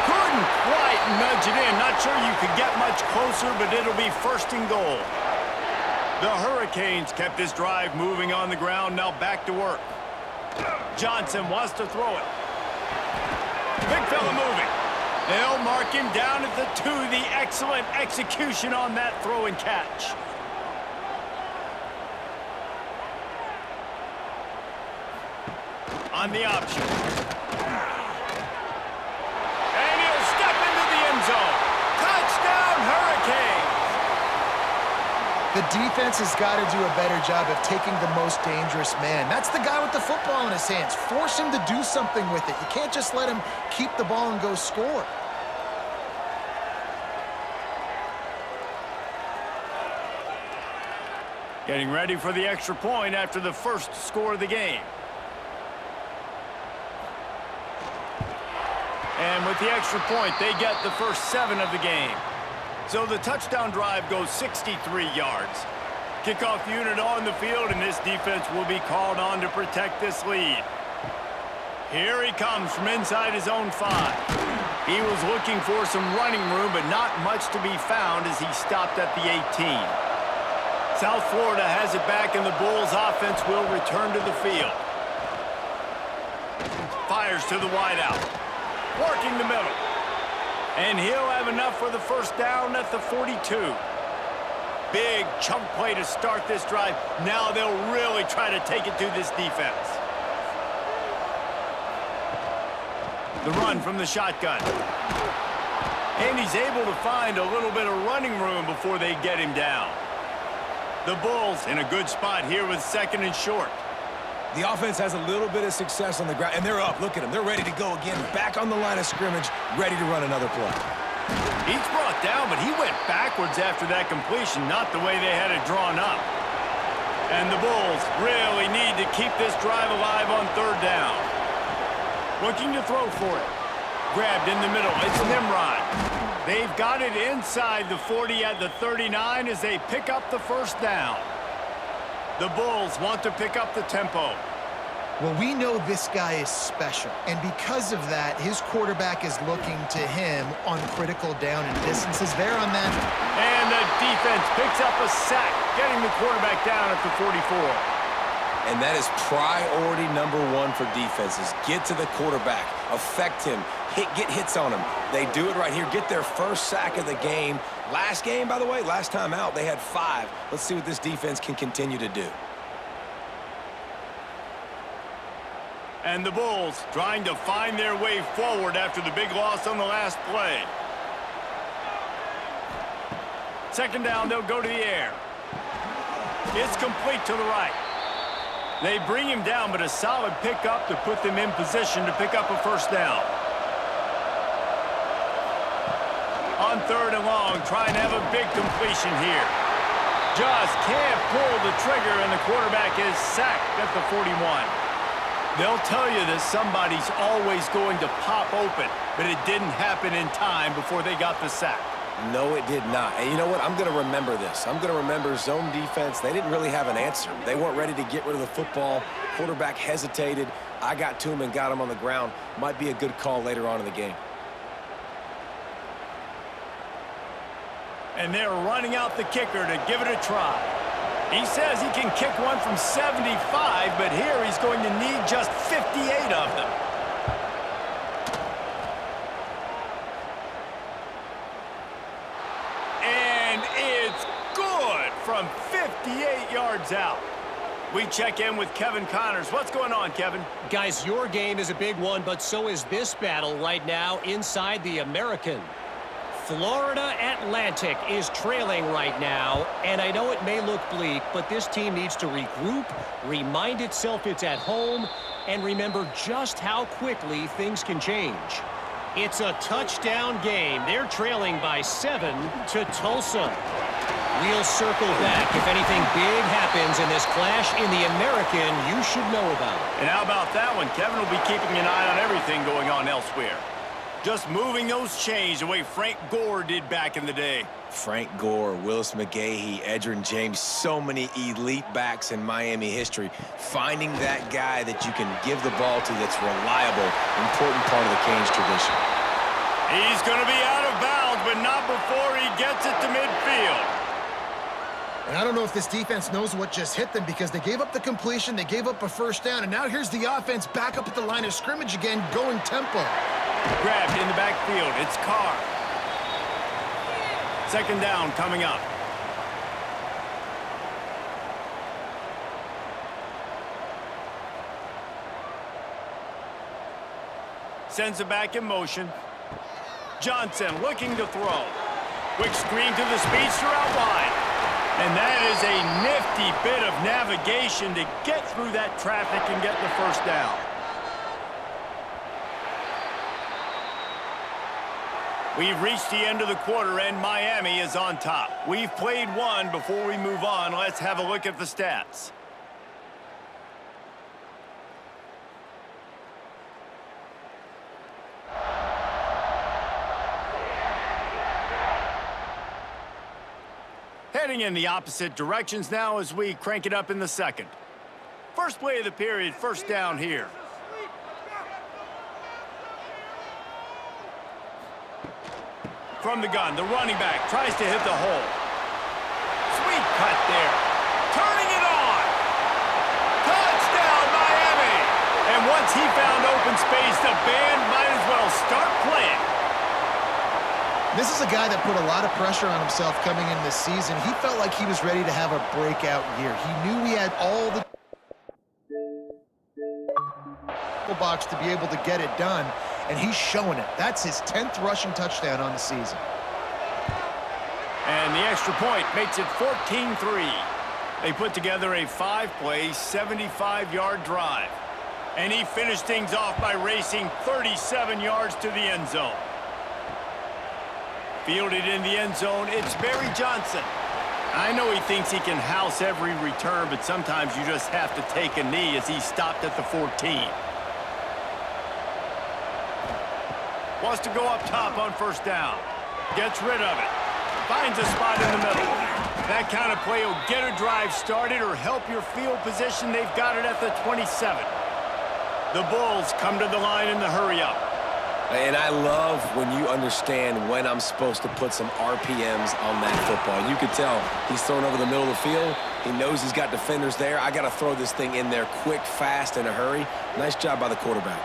Couldn't quite nudge it in. Not sure you could get much closer, but it'll be first and goal. The Hurricanes kept this drive moving on the ground. Now back to work. Johnson wants to throw it. Big fella moving. They'll mark him down at the 2. The excellent execution on that throw and catch. On the option. And he'll step into the end zone. Touchdown, Hurricanes! The defense has got to do a better job of taking the most dangerous man. That's the guy with the football in his hands. Force him to do something with it. You can't just let him keep the ball and go score. Getting ready for the extra point after the first score of the game. And with the extra point, they get the first 7 of the game. So the touchdown drive goes 63 yards. Kickoff unit on the field, and this defense will be called on to protect this lead. Here he comes from inside his own 5. He was looking for some running room, but not much to be found as he stopped at the 18. South Florida has it back, and the Bulls offense will return to the field. Fires to the wideout. Working the middle. And he'll have enough for the first down at the 42. Big chunk play to start this drive. Now they'll really try to take it to this defense. The run from the shotgun. And he's able to find a little bit of running room before they get him down. The Bulls in a good spot here with 2nd and short. The offense has a little bit of success on the ground, and they're up. Look at them. They're ready to go again. Back on the line of scrimmage, ready to run another play. He's brought down, but he went backwards after that completion, not the way they had it drawn up. And the Bulls really need to keep this drive alive on 3rd down. Looking to throw for it. Grabbed in the middle. It's Nimrod. They've got it inside the 40 at the 39 as they pick up the first down. The Bulls want to pick up the tempo. Well, we know this guy is special, and because of that, his quarterback is looking to him on critical down and distances. There on that. And the defense picks up a sack, getting the quarterback down at the 44. And that is priority number 1 for defenses. Get to the quarterback, affect him, get hits on him. They do it right here. Get their first sack of the game. Last game, by the way, last time out, they had 5. Let's see what this defense can continue to do. And the Bulls trying to find their way forward after the big loss on the last play. 2nd down, they'll go to the air. It's complete to the right. They bring him down, but a solid pickup to put them in position to pick up a first down. On 3rd and long, trying to have a big completion here. Just can't pull the trigger, and the quarterback is sacked at the 41. They'll tell you that somebody's always going to pop open, but it didn't happen in time before they got the sack. No, it did not. And you know what? I'm going to remember this. I'm going to remember zone defense. They didn't really have an answer. They weren't ready to get rid of the football. Quarterback hesitated. I got to him and got him on the ground. Might be a good call later on in the game. And they're running out the kicker to give it a try. He says he can kick one from 75, but here he's going to need just 58 of them. And it's good from 58 yards out. We check in with Kevin Connors. What's going on, Kevin? Guys, your game is a big one, but so is this battle right now inside the American. Florida Atlantic is trailing right now, and I know it may look bleak, but this team needs to regroup, remind itself it's at home, and remember just how quickly things can change. It's a touchdown game. They're trailing by 7 to Tulsa. We'll circle back. If anything big happens in this clash in the American, you should know about it. And how about that one? Kevin will be keeping an eye on everything going on elsewhere. Just moving those chains the way Frank Gore did back in the day. Frank Gore, Willis McGahee, Edgerrin James, so many elite backs in Miami history. Finding that guy that you can give the ball to that's reliable, important part of the Canes tradition. He's going to be out of bounds, but not before he gets it to midfield. And I don't know if this defense knows what just hit them because they gave up the completion, they gave up a first down, and now here's the offense back up at the line of scrimmage again, going tempo. Grabbed in the backfield. It's Carr. Second down coming up. Sends it back in motion. Johnson looking to throw. Quick screen to the speedster out wide. And that is a nifty bit of navigation to get through that traffic and get the first down. We've reached the end of the quarter, and Miami is on top. We've played one. Before we move on, let's have a look at the stats. Heading in the opposite directions now as we crank it up in the second. First play of the period, first down here. From the gun, the running back tries to hit the hole. Sweet cut there. Turning it on. Touchdown, Miami. And once he found open space, the band might as well start playing. This is a guy that put a lot of pressure on himself coming in this season. He felt like he was ready to have a breakout year. He knew he had all the box to be able to get it done, and he's showing it. That's his 10th rushing touchdown on the season. And the extra point makes it 14-3. They put together a 5-play, 75-yard drive. And he finished things off by racing 37 yards to the end zone. Fielded in the end zone, it's Barry Johnson. I know he thinks he can house every return, but sometimes you just have to take a knee as he stopped at the 14. Wants to go up top on first down. Gets rid of it. Finds a spot in the middle. That kind of play will get a drive started or help your field position. They've got it at the 27. The Bulls come to the line in the hurry-up. And I love when you understand when I'm supposed to put some RPMs on that football. You can tell he's thrown over the middle of the field. He knows he's got defenders there. I got to throw this thing in there quick, fast, in a hurry. Nice job by the quarterback.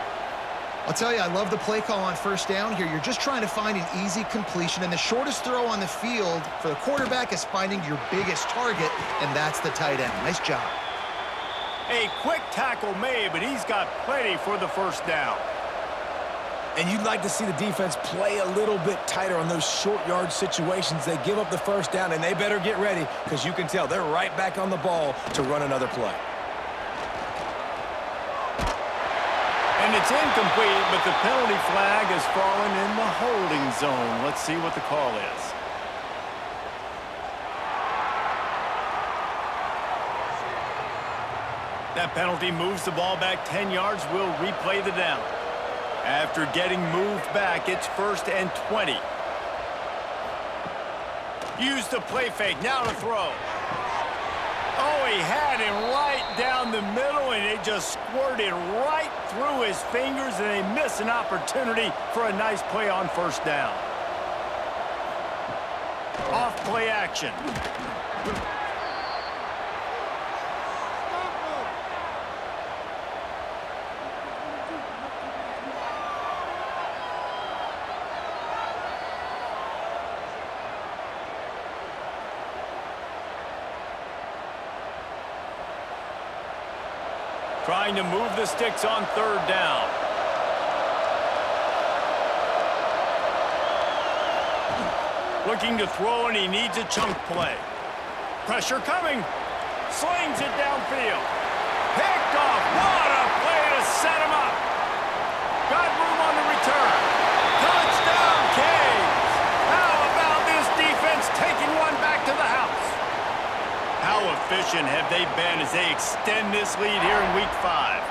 I'll tell you, I love the play call on first down here. You're just trying to find an easy completion, and the shortest throw on the field for the quarterback is finding your biggest target, and that's the tight end. Nice job. A quick tackle made, but he's got plenty for the first down. And you'd like to see the defense play a little bit tighter on those short yard situations. They give up the first down, and they better get ready because you can tell they're right back on the ball to run another play. And it's incomplete, but the penalty flag has fallen in the holding zone. Let's see what the call is. That penalty moves the ball back 10 yards. We'll replay the down. After getting moved back, it's 1st and 20. Use the play fake. Now to throw. Oh, he had him right down the middle, and it just squirted right through his fingers, and they miss an opportunity for a nice play on first down. Off play action. Trying to move the sticks on third down. Looking to throw, and he needs a chunk play. Pressure coming. Slings it downfield. Picked off. What a play to set him up. Got room on the return. Touchdown, Canes. How about this defense taking one back to the house? How efficient have they been as they extend this lead here in Week 5?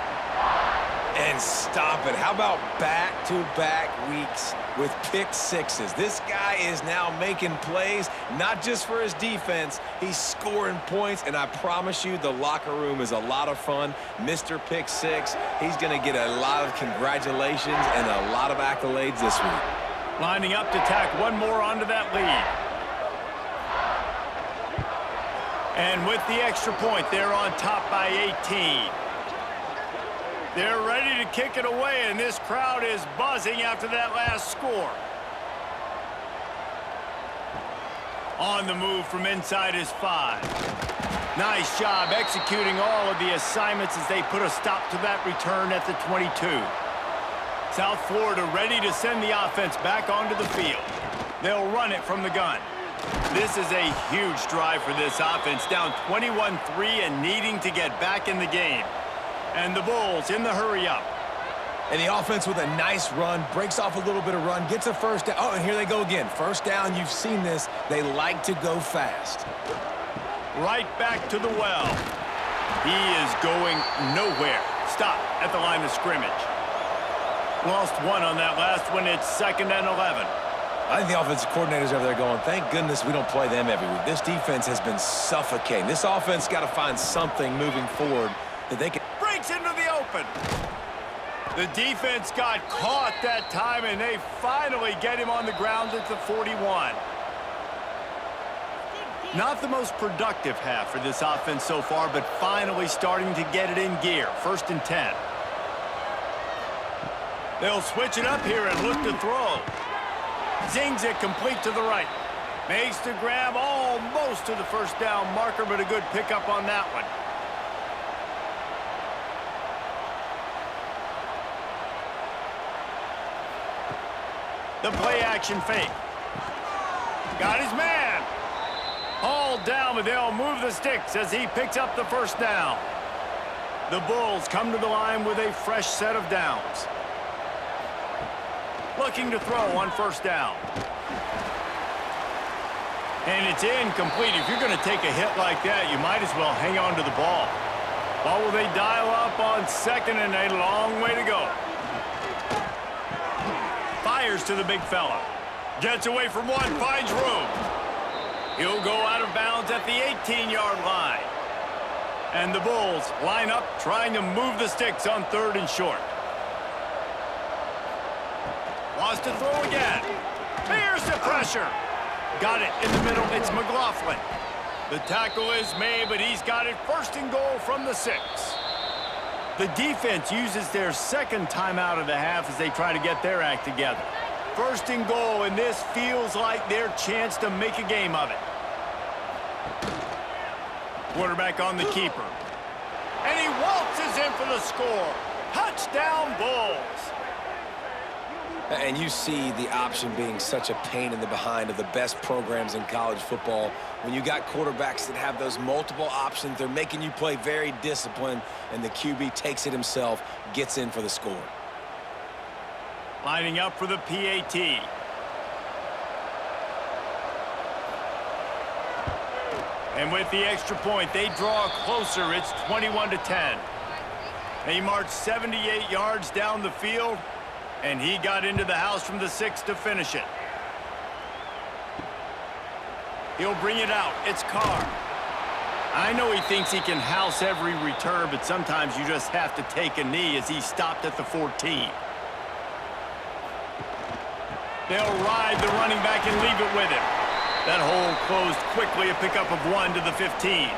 And stop it. How about back-to-back weeks with pick sixes? This guy is now making plays, not just for his defense. He's scoring points, and I promise you the locker room is a lot of fun. Mr. Pick Six, he's going to get a lot of congratulations and a lot of accolades this week. Lining up to tack one more onto that lead. And with the extra point, they're on top by 18. They're ready to kick it away, and this crowd is buzzing after that last score. On the move from inside his 5. Nice job executing all of the assignments as they put a stop to that return at the 22. South Florida ready to send the offense back onto the field. They'll run it from the gun. This is a huge drive for this offense, down 21-3 and needing to get back in the game. And the Bulls in the hurry-up. And the offense with a nice run, breaks off a little bit of run, gets a first down. Oh, and here they go again. First down, you've seen this. They like to go fast. Right back to the well. He is going nowhere. Stop at the line of scrimmage. Lost one on that last one. It's 2nd and 11. I think the offensive coordinators over there going, thank goodness we don't play them every week. This defense has been suffocating. This offense got to find something moving forward that they can. Breaks into the open. The defense got caught that time, and they finally get him on the ground at the 41. Not the most productive half for this offense so far, but finally starting to get it in gear. 1st and 10. They'll switch it up here and look to throw. Zings it complete to the right. Makes the grab almost to the first down marker, but a good pickup on that one. The play-action fake. Got his man. Hauled down, but they'll move the sticks as he picks up the first down. The Bulls come to the line with a fresh set of downs. Looking to throw on first down. And it's incomplete. If you're going to take a hit like that, you might as well hang on to the ball. Well, will they dial up on 2nd and a long way to go? Fires to the big fella. Gets away from one, finds room. He'll go out of bounds at the 18-yard line. And the Bulls line up trying to move the sticks on 3rd and short. Wants to throw again. Here's the pressure. Got it in the middle. It's McLaughlin. The tackle is made, but he's got it 1st and goal from the 6. The defense uses their 2nd timeout of the half as they try to get their act together. 1st and goal, and this feels like their chance to make a game of it. Quarterback on the keeper. And he waltzes in for the score. Touchdown, Bulls. And you see the option being such a pain in the behind of the best programs in college football. When you got quarterbacks that have those multiple options, they're making you play very disciplined, and the QB takes it himself, gets in for the score. Lining up for the PAT. And with the extra point, they draw closer. It's 21-10. They march 78 yards down the field, and he got into the house from the 6 to finish it. He'll bring it out. It's Carr. I know he thinks he can house every return, but sometimes you just have to take a knee as he stopped at the 14. They'll ride the running back and leave it with him. That hole closed quickly, a pickup of 1 to the 15.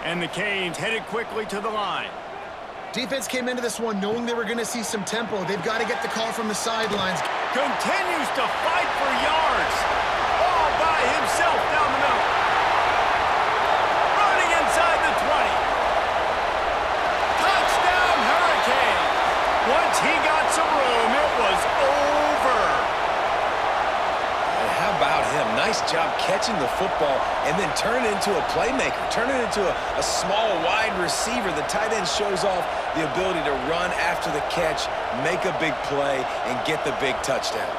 And the Canes headed quickly to the line. Defense came into this one knowing they were going to see some tempo. They've got to get the call from the sidelines. Continues to fight for yards. All by himself down the middle. Running inside the 20. Touchdown, Hurricane. Once he got some room, it was over. And how about him? Nice job catching the football and then turn it into a playmaker. Turn it into a small wide receiver. The tight end shows off the ability to run after the catch, make a big play, and get the big touchdown.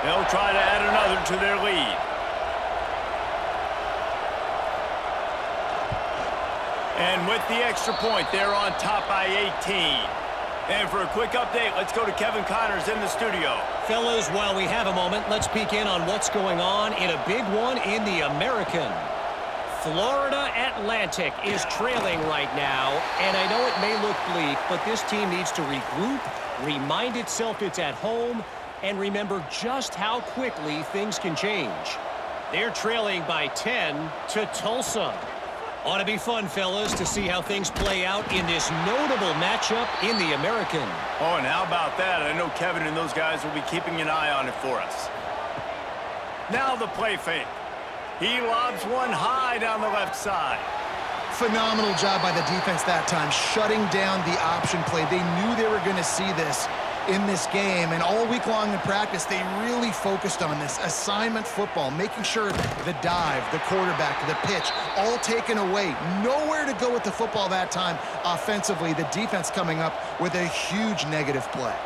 They'll try to add another to their lead. And with the extra point, they're on top by 18. And for a quick update, let's go to Kevin Connors in the studio. Fellas, while we have a moment, let's peek in on what's going on in a big one in the American. Florida Atlantic is trailing right now, and I know it may look bleak, but this team needs to regroup, remind itself it's at home, and remember just how quickly things can change. They're trailing by 10 to Tulsa. Ought to be fun, fellas, to see how things play out in this notable matchup in the American. Oh, and how about that? I know Kevin and those guys will be keeping an eye on it for us. Now the play fake. He lobs one high down the left side. Phenomenal job by the defense that time, shutting down the option play. They knew they were going to see this in this game, and all week long in practice, they really focused on this assignment football, making sure the dive, the quarterback, the pitch, all taken away. Nowhere to go with the football that time offensively. The defense coming up with a huge negative play.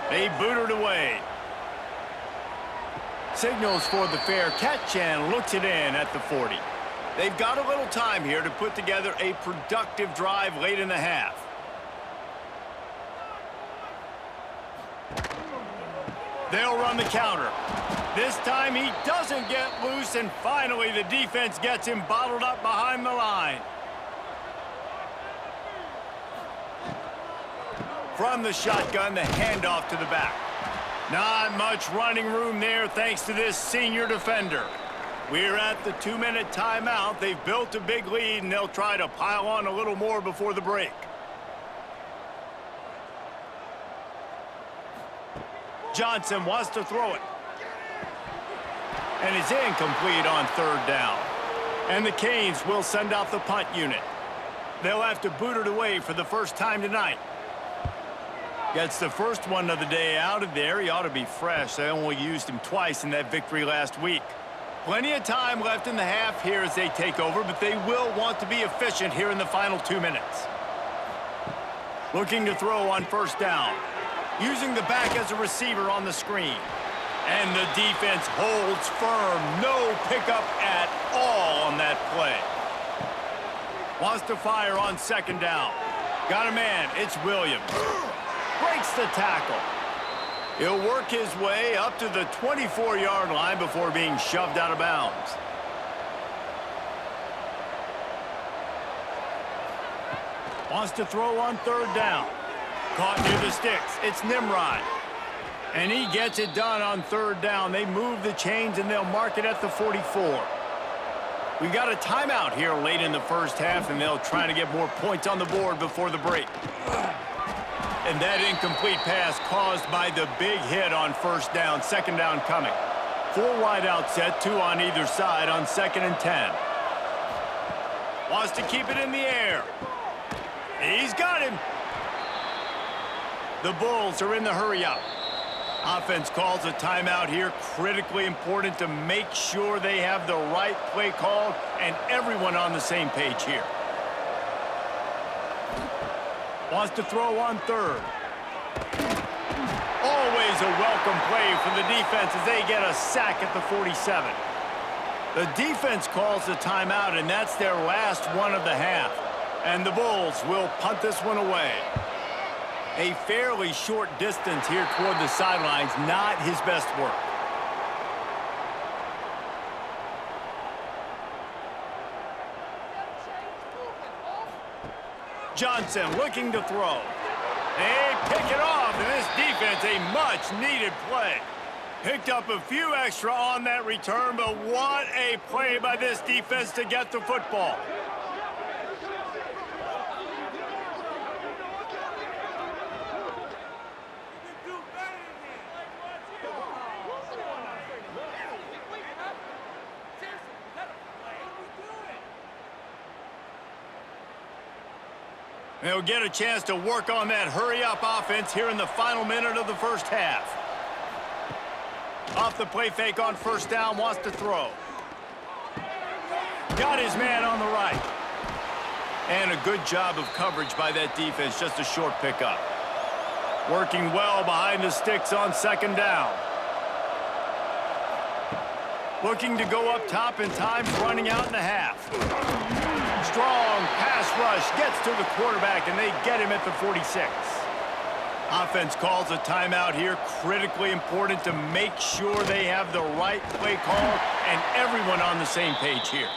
They booted away. Signals for the fair catch and looks it in at the 40. They've got a little time here to put together a productive drive late in the half. They'll run the counter. This time he doesn't get loose, and finally the defense gets him bottled up behind the line. From the shotgun, the handoff to the back. Not much running room there thanks to this senior defender. We're at the 2-minute timeout. They've built a big lead, and they'll try to pile on a little more before the break. Johnson wants to throw it. And it's incomplete on third down. And the Canes will send out the punt unit. They'll have to boot it away for the first time tonight. Gets the first one of the day out of there. He ought to be fresh. They only used him twice in that victory last week. Plenty of time left in the half here as they take over, but they will want to be efficient here in the final 2 minutes. Looking to throw on first down. Using the back as a receiver on the screen. And the defense holds firm. No pickup at all on that play. Wants to fire on second down. Got a man. It's Williams. Breaks the tackle. He'll work his way up to the 24-yard line before being shoved out of bounds. Wants to throw on third down. Caught near the sticks. It's Nimrod. And he gets it done on third down. They move the chains, and they'll mark it at the 44. We've got a timeout here late in the first half, and they'll try to get more points on the board before the break. And that incomplete pass caused by the big hit on first down. Second down coming. 4 wide out set, 2 on either side on 2nd and 10. Wants to keep it in the air. He's got him. The Bulls are in the hurry-up. Offense calls a timeout here. Critically important to make sure they have the right play called and everyone on the same page here. Wants to throw on third. Always a welcome play for the defense as they get a sack at the 47. The defense calls the timeout, and that's their last one of the half. And the Bulls will punt this one away. A fairly short distance here toward the sidelines, not his best work. Johnson looking to throw. They pick it off, and this defense, a much-needed play. Picked up a few extra on that return, but what a play by this defense to get the football. They'll get a chance to work on that hurry-up offense here in the final minute of the first half. Off the play fake on first down, wants to throw. Got his man on the right. And a good job of coverage by that defense, just a short pickup. Working well behind the sticks on second down. Looking to go up top, and time's running out in the half. Strong pass rush gets to the quarterback, and they get him at the 46. Offense calls a timeout here. Critically important to make sure they have the right play call and everyone on the same page here.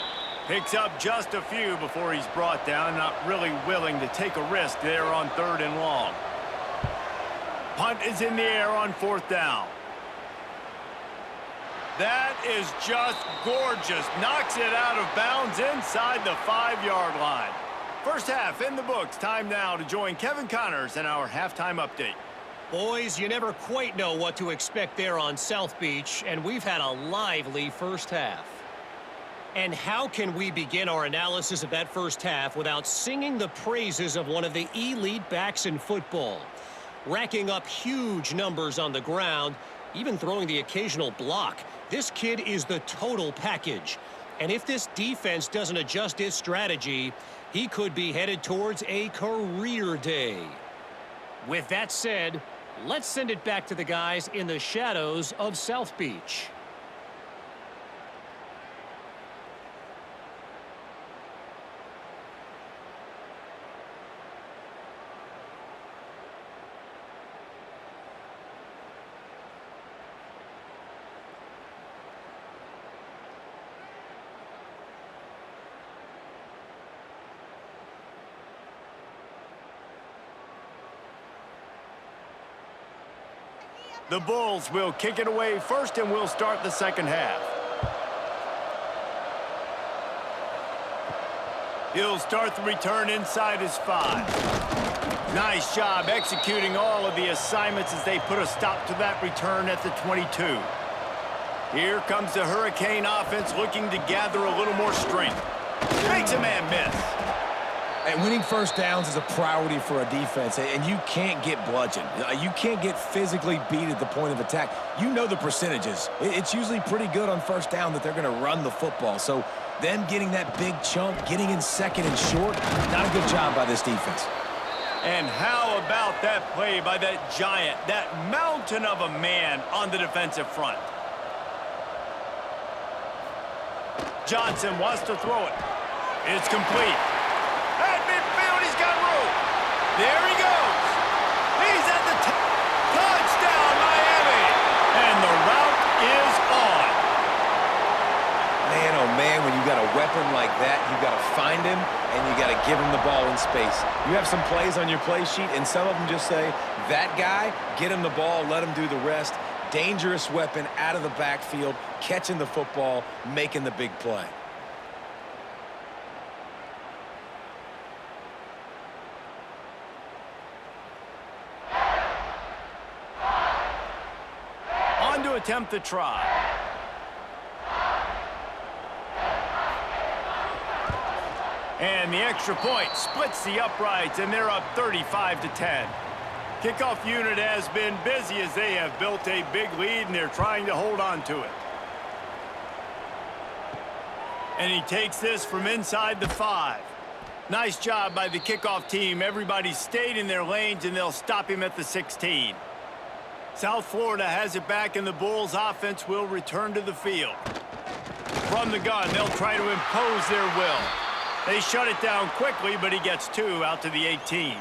Picks up just a few before he's brought down. Not really willing to take a risk there on 3rd and long. Punt is in the air on 4th down. That is just gorgeous. Knocks it out of bounds inside the 5-yard line. First half in the books. Time now to join Kevin Connors in our halftime update. Boys, you never quite know what to expect there on South Beach, and we've had a lively first half. And how can we begin our analysis of that first half without singing the praises of one of the elite backs in football? Racking up huge numbers on the ground, even throwing the occasional block. This kid is the total package. And if this defense doesn't adjust its strategy, he could be headed towards a career day. With that said, let's send it back to the guys in the shadows of South Beach. The Bulls will kick it away first, and we'll start the second half. He'll start the return inside his 5. Nice job executing all of the assignments as they put a stop to that return at the 22. Here comes the Hurricane offense looking to gather a little more strength. Makes a man miss. And winning first downs is a priority for a defense, and you can't get bludgeoned. You can't get physically beat at the point of attack. You know the percentages. It's usually pretty good on first down that they're going to run the football. So them getting that big chunk, getting in second and short, not a good job by this defense. And how about that play by that giant, that mountain of a man on the defensive front? Johnson wants to throw it. It's complete. At midfield, he's got room. There he goes. He's at the touchdown, Miami. And the route is on. Man, oh man, when you got a weapon like that, you got to find him and you got to give him the ball in space. You have some plays on your play sheet, and some of them just say, that guy, get him the ball, let him do the rest. Dangerous weapon out of the backfield, catching the football, making the big play. To attempt the try. And the extra point splits the uprights, and they're up 35-10. Kickoff unit has been busy as they have built a big lead, and they're trying to hold on to it. And he takes this from inside the 5. Nice job by the kickoff team. Everybody stayed in their lanes, and they'll stop him at the 16. South Florida has it back, and the Bulls offense will return to the field. From the gun, they'll try to impose their will. They shut it down quickly, but he gets 2 out to the 18.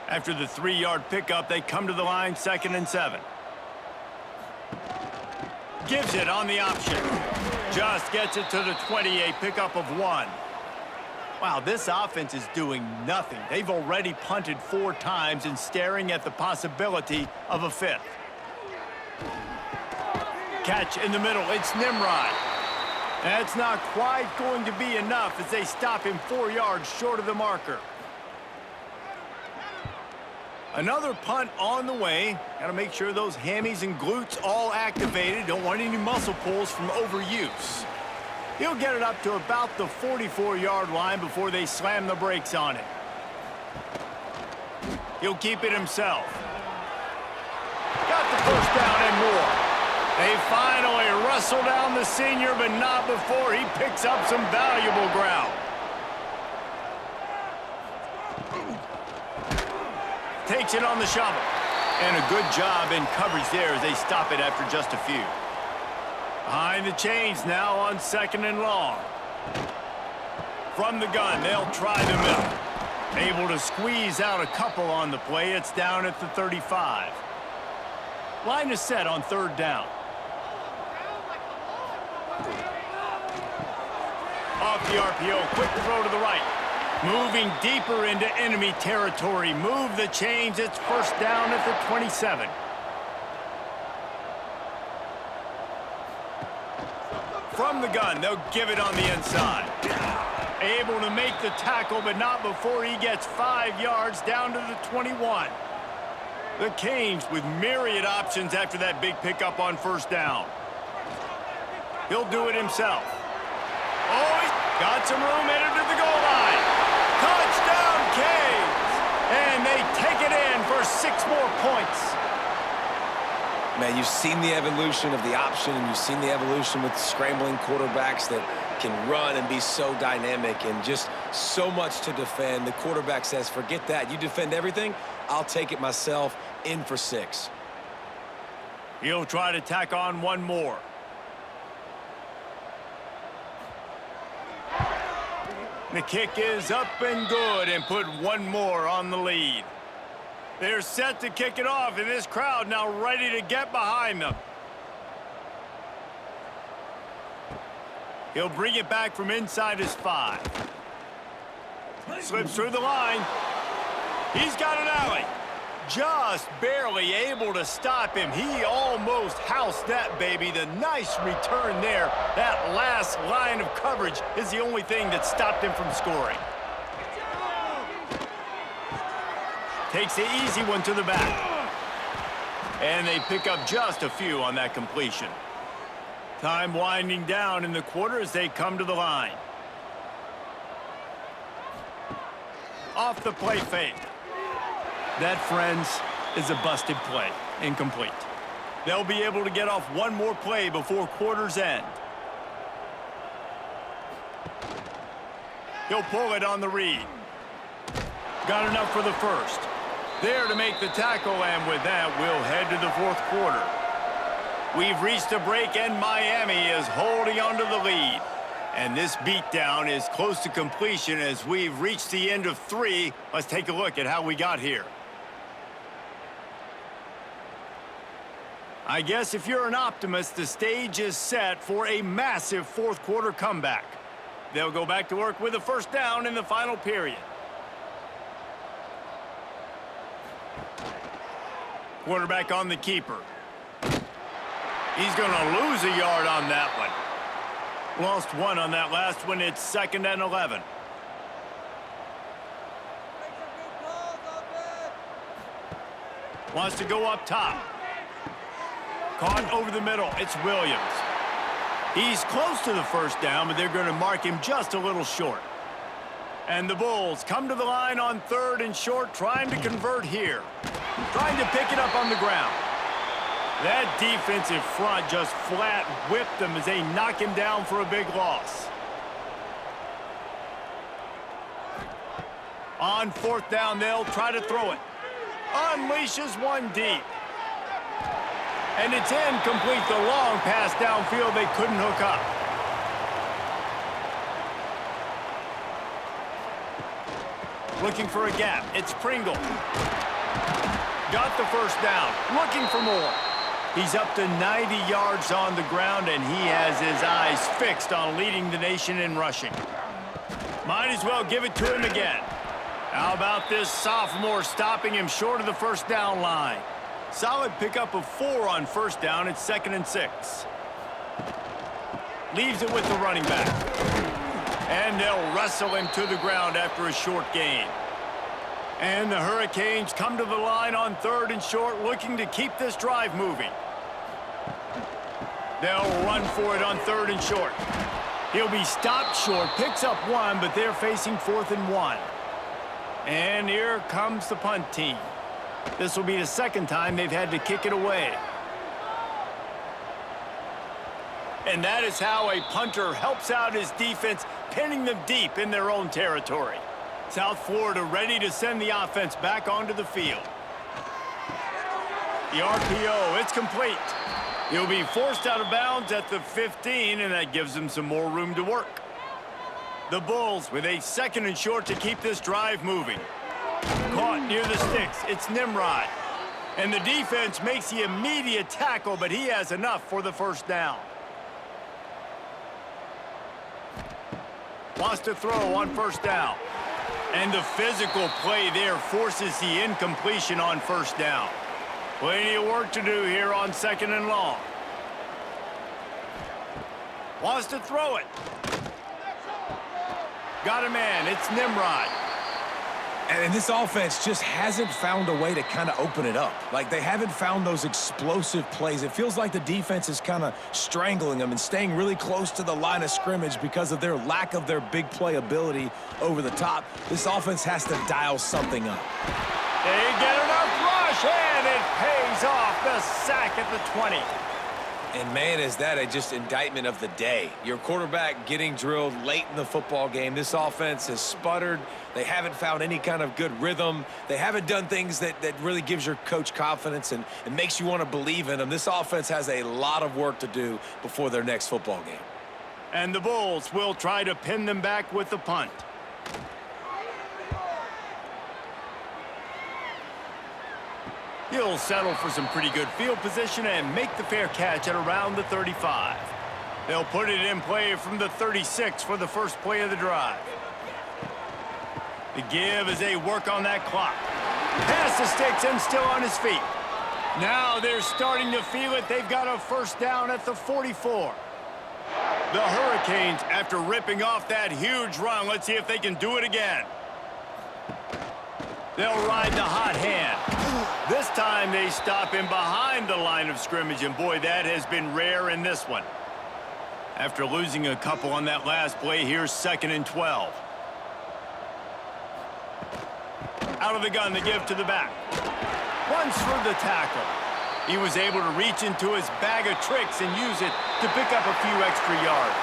After the 3-yard pickup, they come to the line, 2nd and 7. Gives it on the option. Just gets it to the 28, pickup of 1. Wow, this offense is doing nothing. They've already punted 4 times and staring at the possibility of a 5th. Catch in the middle. It's Nimrod. That's not quite going to be enough as they stop him 4 yards short of the marker. Another punt on the way. Got to make sure those hammies and glutes all activated. Don't want any muscle pulls from overuse. He'll get it up to about the 44-yard line before they slam the brakes on it. He'll keep it himself. Got the first down and more. They finally wrestle down the senior, but not before he picks up some valuable ground. Takes it on the shovel. And a good job in coverage there as they stop it after just a few. Behind the chains now on 2nd and long. From the gun, they'll try the middle. Able to squeeze out a couple on the play. It's down at the 35. Line is set on third down. Off the RPO, quick throw to the right. Moving deeper into enemy territory. Move the chains. It's first down at the 27. From the gun, they'll give it on the inside. Able to make the tackle, but not before he gets 5 yards down to the 21. The Canes with myriad options after that big pickup on first down. He'll do it himself. Oh, he's got some room headed to the goal line. Touchdown, Canes! And they take it in for 6 more points. Man, you've seen the evolution of the option, and you've seen the evolution with scrambling quarterbacks that can run and be so dynamic and just so much to defend. The quarterback says, forget that. You defend everything, I'll take it myself. In for 6. He'll try to tack on one more. The kick is up and good and put one more on the lead. They're set to kick it off, and this crowd now ready to get behind them. He'll bring it back from inside his 5. Slips through the line. He's got an alley. Just barely able to stop him. He almost housed that baby. The nice return there. That last line of coverage is the only thing that stopped him from scoring. Takes the easy one to the back. And they pick up just a few on that completion. Time winding down in the quarter as they come to the line. Off the play fake. That, friends, is a busted play. Incomplete. They'll be able to get off one more play before quarter's end. He'll pull it on the read. Got enough for the first. There to make the tackle, and with that, we'll head to the fourth quarter. We've reached a break, and Miami is holding on to the lead. And this beatdown is close to completion as we've reached the end of 3. Let's take a look at how we got here. I guess if you're an optimist, the stage is set for a massive fourth quarter comeback. They'll go back to work with a first down in the final period. Quarterback on the keeper. He's going to lose a yard on that one. Lost 1 on that last one. It's 2nd and 11. Wants to go up top. Caught over the middle. It's Williams. He's close to the first down, but they're going to mark him just a little short. And the Bulls come to the line on 3rd and short, trying to convert here. Trying to pick it up on the ground. That defensive front just flat whipped them as they knock him down for a big loss. On 4th down, they'll try to throw it. Unleashes one deep. And it's incomplete. The long pass downfield they couldn't hook up. Looking for a gap. It's Pringle. Got the first down. Looking for more. He's up to 90 yards on the ground, and he has his eyes fixed on leading the nation in rushing. Might as well give it to him again. How about this sophomore stopping him short of the first down line? Solid pickup of 4 on first down. It's 2nd and 6. Leaves it with the running back. And they'll wrestle him to the ground after a short gain. And the Hurricanes come to the line on 3rd and short, looking to keep this drive moving. They'll run for it on 3rd and short. He'll be stopped short, picks up 1, but they're facing 4th and 1. And here comes the punt team. This will be the 2nd time they've had to kick it away. And that is how a punter helps out his defense, pinning them deep in their own territory. South Florida ready to send the offense back onto the field. The RPO, it's complete. He'll be forced out of bounds at the 15, and that gives them some more room to work. The Bulls with a 2nd and short to keep this drive moving. Caught near the sticks. It's Nimrod. And the defense makes the immediate tackle, but he has enough for the first down. Wants to throw on first down. And the physical play there forces the incompletion on first down. Plenty of work to do here on 2nd and long. Wants to throw it. Got a man. It's Nimrod. And this offense just hasn't found a way to kind of open it up. Like, they haven't found those explosive plays. It feels like the defense is kind of strangling them and staying really close to the line of scrimmage because of their lack of their big play ability over the top. This offense has to dial something up. They get enough rush, and it pays off. The sack at the 20. And, man, is that a just indictment of the day. Your quarterback getting drilled late in the football game. This offense has sputtered. They haven't found any kind of good rhythm. They haven't done things that really gives your coach confidence and makes you want to believe in them. This offense has a lot of work to do before their next football game. And the Bulls will try to pin them back with the punt. He'll settle for some pretty good field position and make the fair catch at around the 35. They'll put it in play from the 36 for the first play of the drive. The give as they work on that clock. Past the sticks and still on his feet. Now they're starting to feel it. They've got a first down at the 44. The Hurricanes, after ripping off that huge run, let's see if they can do it again. They'll ride the hot hand. This time they stop him behind the line of scrimmage, and boy, that has been rare in this one. After losing a couple on that last play, here's 2nd and 12. Out of the gun, the give to the back. Runs through the tackle. He was able to reach into his bag of tricks and use it to pick up a few extra yards.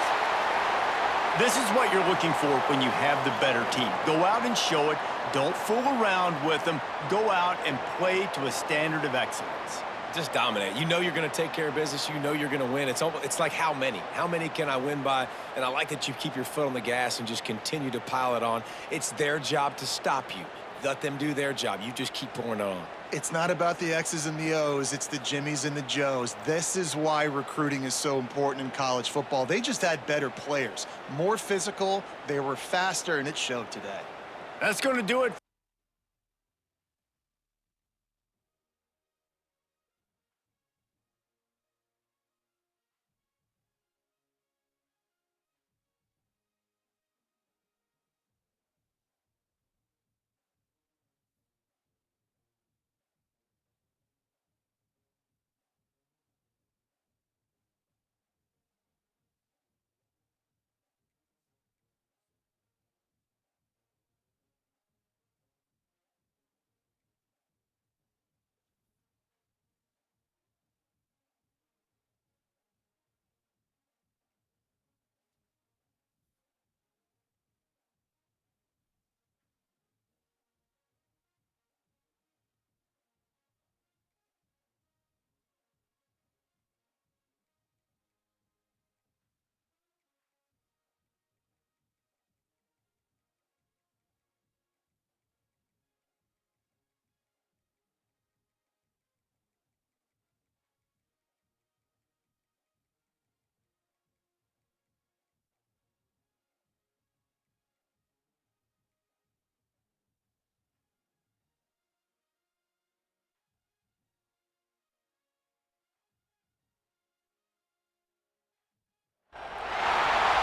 This is what you're looking for when you have the better team. Go out and show it. Don't fool around with them. Go out and play to a standard of excellence. Just dominate. You know you're going to take care of business. You know you're going to win. It's like how many? How many can I win by? And I like that you keep your foot on the gas and just continue to pile it on. It's their job to stop you. Let them do their job. You just keep pouring it on. It's not about the X's and the O's. It's the Jimmies and the Joes. This is why recruiting is so important in college football. They just had better players, more physical, they were faster, and it showed today. That's going to do it.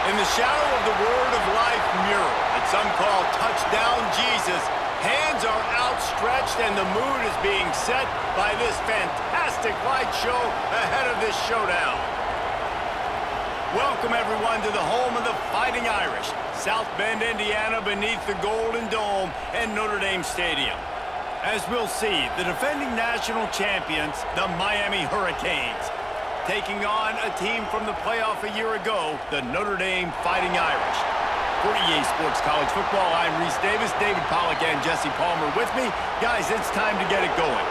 In the shadow of the Word of Life mural that some call Touchdown Jesus, hands are outstretched and the mood is being set by this fantastic light show ahead of this showdown. Welcome, everyone, to the home of the Fighting Irish, South Bend, Indiana, beneath the Golden Dome and Notre Dame Stadium. As we'll see, the defending national champions, the Miami Hurricanes, taking on a team from the playoff a year ago, the Notre Dame Fighting Irish. For EA Sports College Football, I'm Reese Davis, David Pollack and Jesse Palmer with me. Guys, it's time to get it going.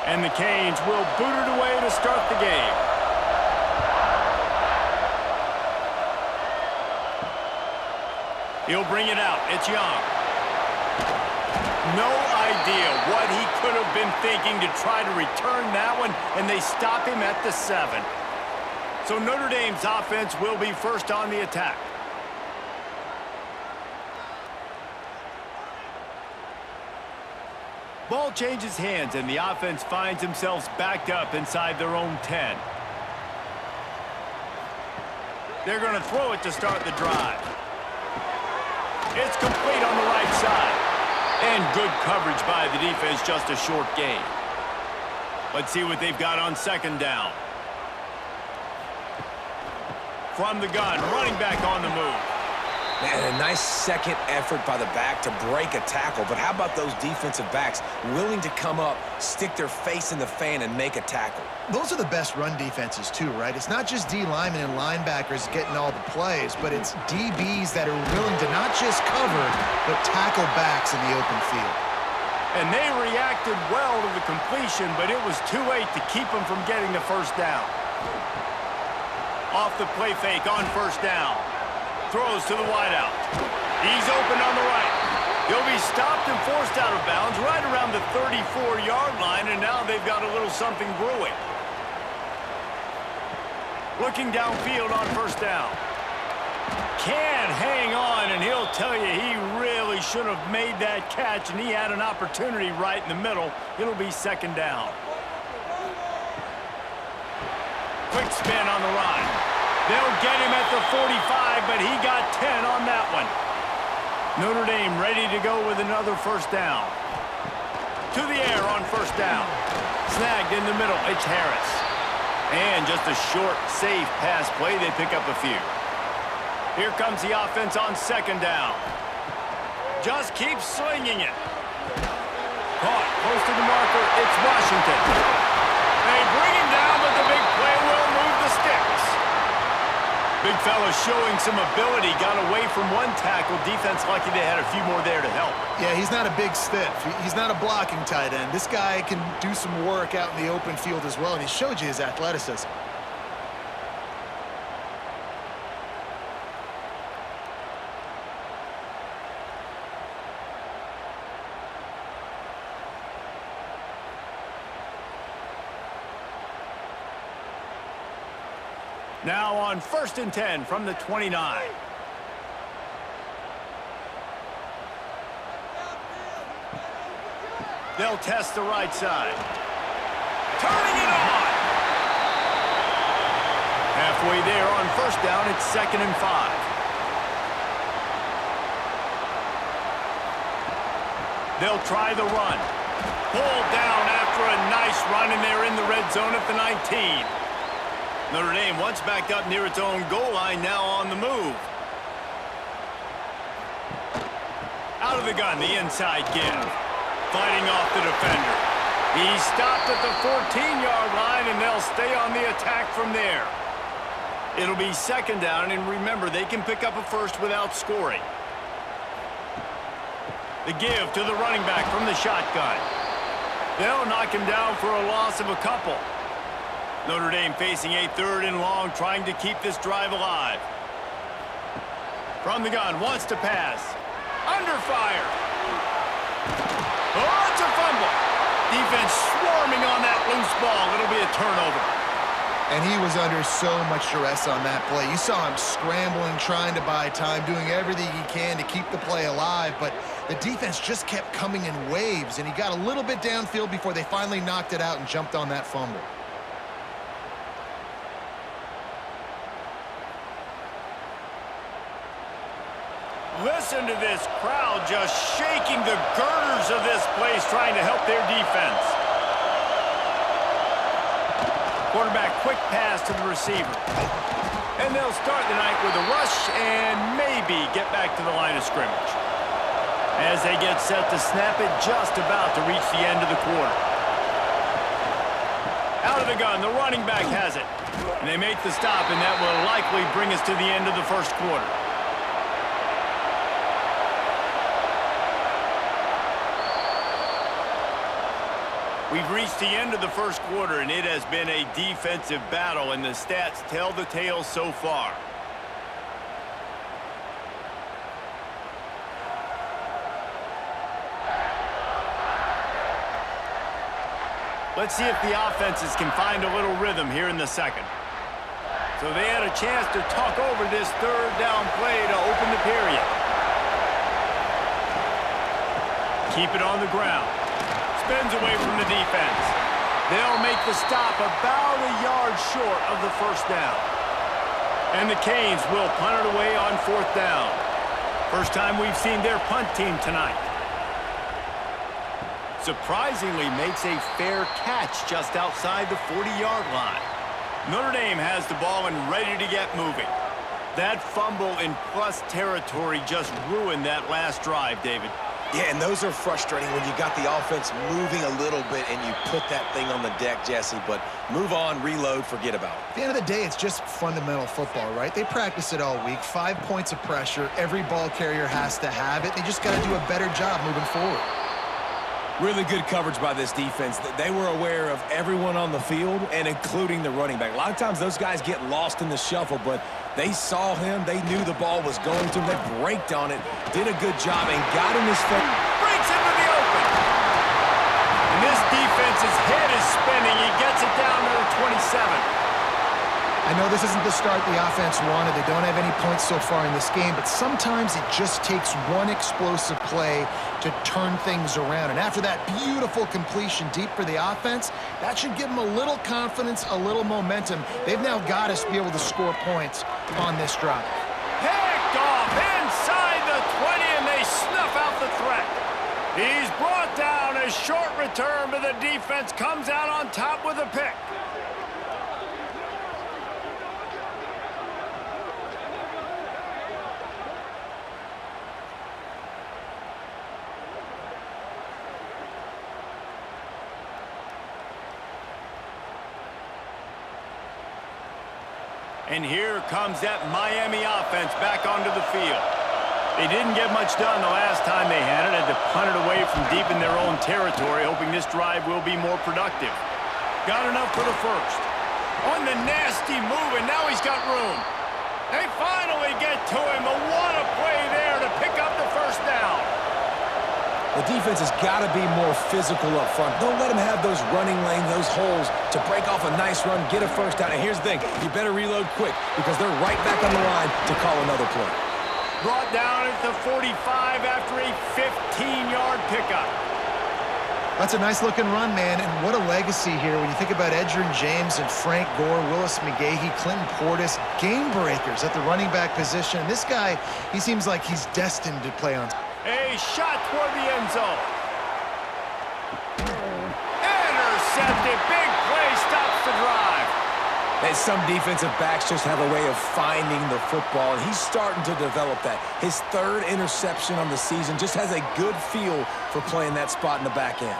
And the Canes will boot it away to start the game. He'll bring it out. It's Young. No idea what he could have been thinking to try to return that one, and they stop him at the 7. So Notre Dame's offense will be first on the attack. Ball changes hands, and the offense finds themselves backed up inside their own 10. They're going to throw it to start the drive. It's complete on the right side. And good coverage by the defense, just a short gain. Let's see what they've got on second down. From the gun, running back on the move. Man, a nice second effort by the back to break a tackle. But how about those defensive backs willing to come up, stick their face in the fan, and make a tackle? Those are the best run defenses, too, right? It's not just D linemen and linebackers getting all the plays, but it's DBs that are willing to not just cover, but tackle backs in the open field. And they reacted well to the completion, but it was too late to keep them from getting the first down. Off the play fake on first down. Throws to the wideout. He's open on the right. He'll be stopped and forced out of bounds right around the 34-yard line, and now they've got a little something brewing. Looking downfield on first down. Can't hang on, and he'll tell you he really should have made that catch, and he had an opportunity right in the middle. It'll be second down. Quick spin on the run. They'll get him at the 45, but he got 10 on that one. Notre Dame ready to go with another first down. To the air on first down. Snagged in the middle, it's Harris. And just a short, safe pass play, they pick up a few. Here comes the offense on second down. Just keep slinging it. Caught, close to the marker, it's Washington. They bring him down, but the big play will move the sticks. Big fella showing some ability, got away from one tackle. Defense lucky they had a few more there to help. Yeah, he's not a big stiff. He's not a blocking tight end. This guy can do some work out in the open field as well, and he showed you his athleticism. Now on first and 10 from the 29. They'll test the right side. Turning it on! Halfway there on first down, it's 2nd and 5. They'll try the run. Pulled down after a nice run, and they're in the red zone at the 19. Notre Dame once backed up near its own goal line, now on the move. Out of the gun, the inside give. Fighting off the defender. He's stopped at the 14-yard line, and they'll stay on the attack from there. It'll be second down, and remember, they can pick up a first without scoring. The give to the running back from the shotgun. They'll knock him down for a loss of a couple. Notre Dame facing a 3rd and long, trying to keep this drive alive. From the gun, wants to pass. Under fire. Oh, it's a fumble. Defense swarming on that loose ball. It'll be a turnover. And he was under so much duress on that play. You saw him scrambling, trying to buy time, doing everything he can to keep the play alive, but the defense just kept coming in waves, and he got a little bit downfield before they finally knocked it out and jumped on that fumble. Listen to this crowd just shaking the girders of this place, trying to help their defense. Quarterback, quick pass to the receiver. And they'll start the night with a rush and maybe get back to the line of scrimmage. As they get set to snap it, just about to reach the end of the quarter. Out of the gun, the running back has it. And they make the stop, and that will likely bring us to the end of the first quarter. We've reached the end of the first quarter, and it has been a defensive battle, and the stats tell the tale so far. Let's see if the offenses can find a little rhythm here in the second. So they had a chance to talk over this third down play to open the period. Keep it on the ground. Spins away from the defense. They'll make the stop about a yard short of the first down. And the Canes will punt it away on fourth down. First time we've seen their punt team tonight. Surprisingly makes a fair catch just outside the 40-yard line. Notre Dame has the ball and ready to get moving. That fumble in plus territory just ruined that last drive, David. Yeah, and those are frustrating when you got the offense moving a little bit and you put that thing on the deck, Jesse. But move on, reload, forget about it. At the end of the day, it's just fundamental football, right? They practice it all week. 5 points of pressure. Every ball carrier has to have it. They just got to do a better job moving forward. Really good coverage by this defense. They were aware of everyone on the field, and including the running back. A lot of times those guys get lost in the shuffle, but they saw him. They knew the ball was going to him. They braked on it, did a good job, and got in his face. Breaks into the open. And this defense's head is spinning. He gets it down to the 27. I know this isn't the start the offense wanted. They don't have any points so far in this game, but sometimes it just takes one explosive play to turn things around. And after that beautiful completion deep for the offense, that should give them a little confidence, a little momentum. They've now got us to be able to score points on this drive. Picked off inside the 20, and they snuff out the threat. He's brought down. A short return, but the defense comes out on top with a pick. And here comes that Miami offense back onto the field. They didn't get much done the last time they had it. Had to punt it away from deep in their own territory, hoping this drive will be more productive. Got enough for the first. On the nasty move, and now he's got room. They finally get to him, but what a play there to pick up the first down. The defense has got to be more physical up front. Don't let them have those running lanes, those holes to break off a nice run, get a first down. And here's the thing, you better reload quick because they're right back on the line to call another play. Brought down at the 45 after a 15-yard pickup. That's a nice-looking run, man, and what a legacy here when you think about Edgerrin James and Frank Gore, Willis McGahee, Clinton Portis, game breakers at the running back position. This guy, he seems like he's destined to play on. A shot toward the end zone. Intercepted. Big play stops the drive. And some defensive backs just have a way of finding the football, and he's starting to develop that. His third interception on the season just has a good feel for playing that spot in the back end.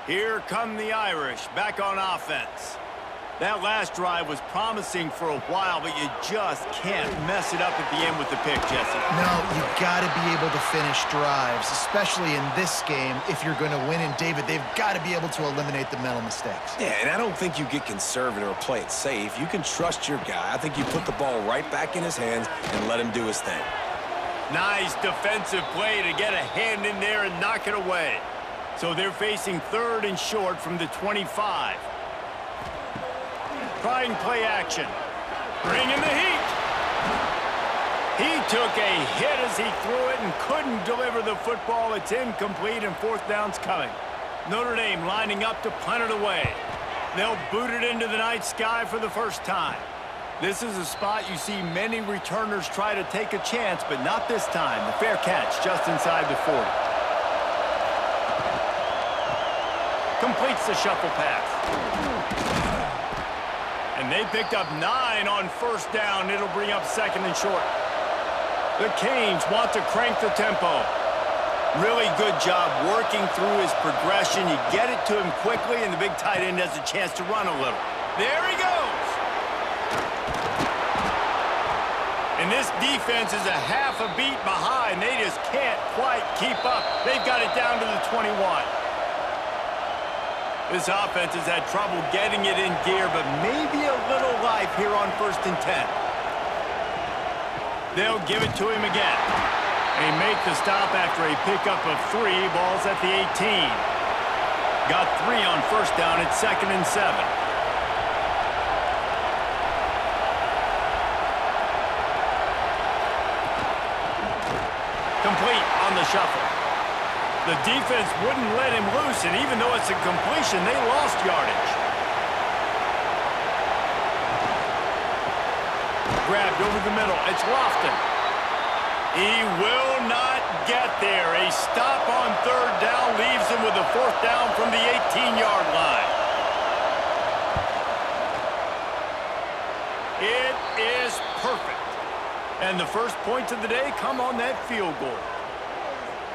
Here come the Irish back on offense. That last drive was promising for a while, but you just can't mess it up at the end with the pick, Jesse. No, you've got to be able to finish drives, especially in this game. If you're going to win, and David, they've got to be able to eliminate the mental mistakes. Yeah, and I don't think you get conservative or play it safe. You can trust your guy. I think you put the ball right back in his hands and let him do his thing. Nice Defensive play to get a hand in there and knock it away. So they're facing third and short from the 25. Trying play action. Bringing the heat. He took a hit as he threw it and couldn't deliver the football. It's incomplete and fourth down's coming. Notre Dame lining up to punt it away. They'll boot it into the night sky for the first time. This is a spot you see many returners try to take a chance, but not this time. The fair catch just inside the 40. Completes the shuffle pass. And they picked up 9 on first down. It'll bring up second and short. The Canes want to crank the tempo. Really good job working through his progression. You get it to him quickly, and the big tight end has a chance to run a little. There he goes. And this defense is a half a beat behind. They just can't quite keep up. They've got it down to the 21. This offense has had trouble getting it in gear, but maybe a little life here on 1st and 10. They'll give it to him again. They make the stop after a pickup of 3. Ball's at the 18. Got 3 on 1st down at 2nd and 7. Complete on the shuffle. The defense wouldn't let him loose, and even though it's a completion, they lost yardage. Grabbed over the middle. It's Lofton. He will not get there. A stop on 3rd down leaves him with a 4th down from the 18-yard line. It is perfect. And the first points of the day come on that field goal.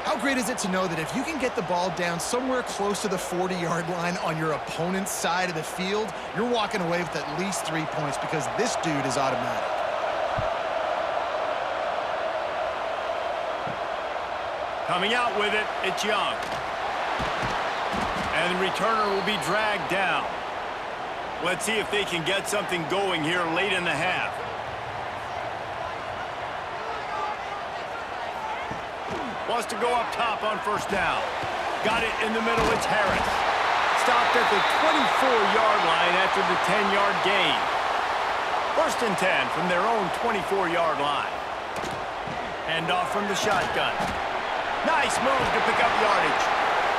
How great is it to know that if you can get the ball down somewhere close to the 40-yard line on your opponent's side of the field, you're walking away with at least 3 points because this dude is automatic. Coming out with it, it's Young. And the returner will be dragged down. Let's see if they can get something going here late in the half. Wants to go up top on 1st down. Got it in the middle, it's Harris. Stopped at the 24-yard line after the 10-yard gain. 1st and 10 from their own 24-yard line. Hand off from the shotgun. Nice move to pick up yardage.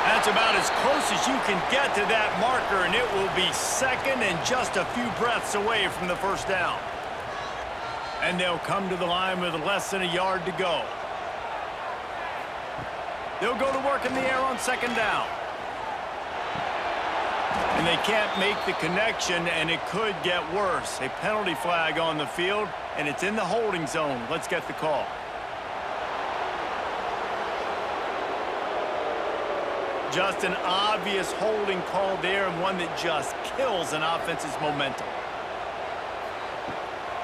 That's about as close as you can get to that marker, and it will be 2nd and just a few breaths away from the 1st down. And they'll come to the line with less than a yard to go. They'll go to work in the air on 2nd down. And they can't make the connection, and it could get worse. A penalty flag on the field, and it's in the holding zone. Let's get the call. Just an obvious holding call there, and one that just kills an offense's momentum.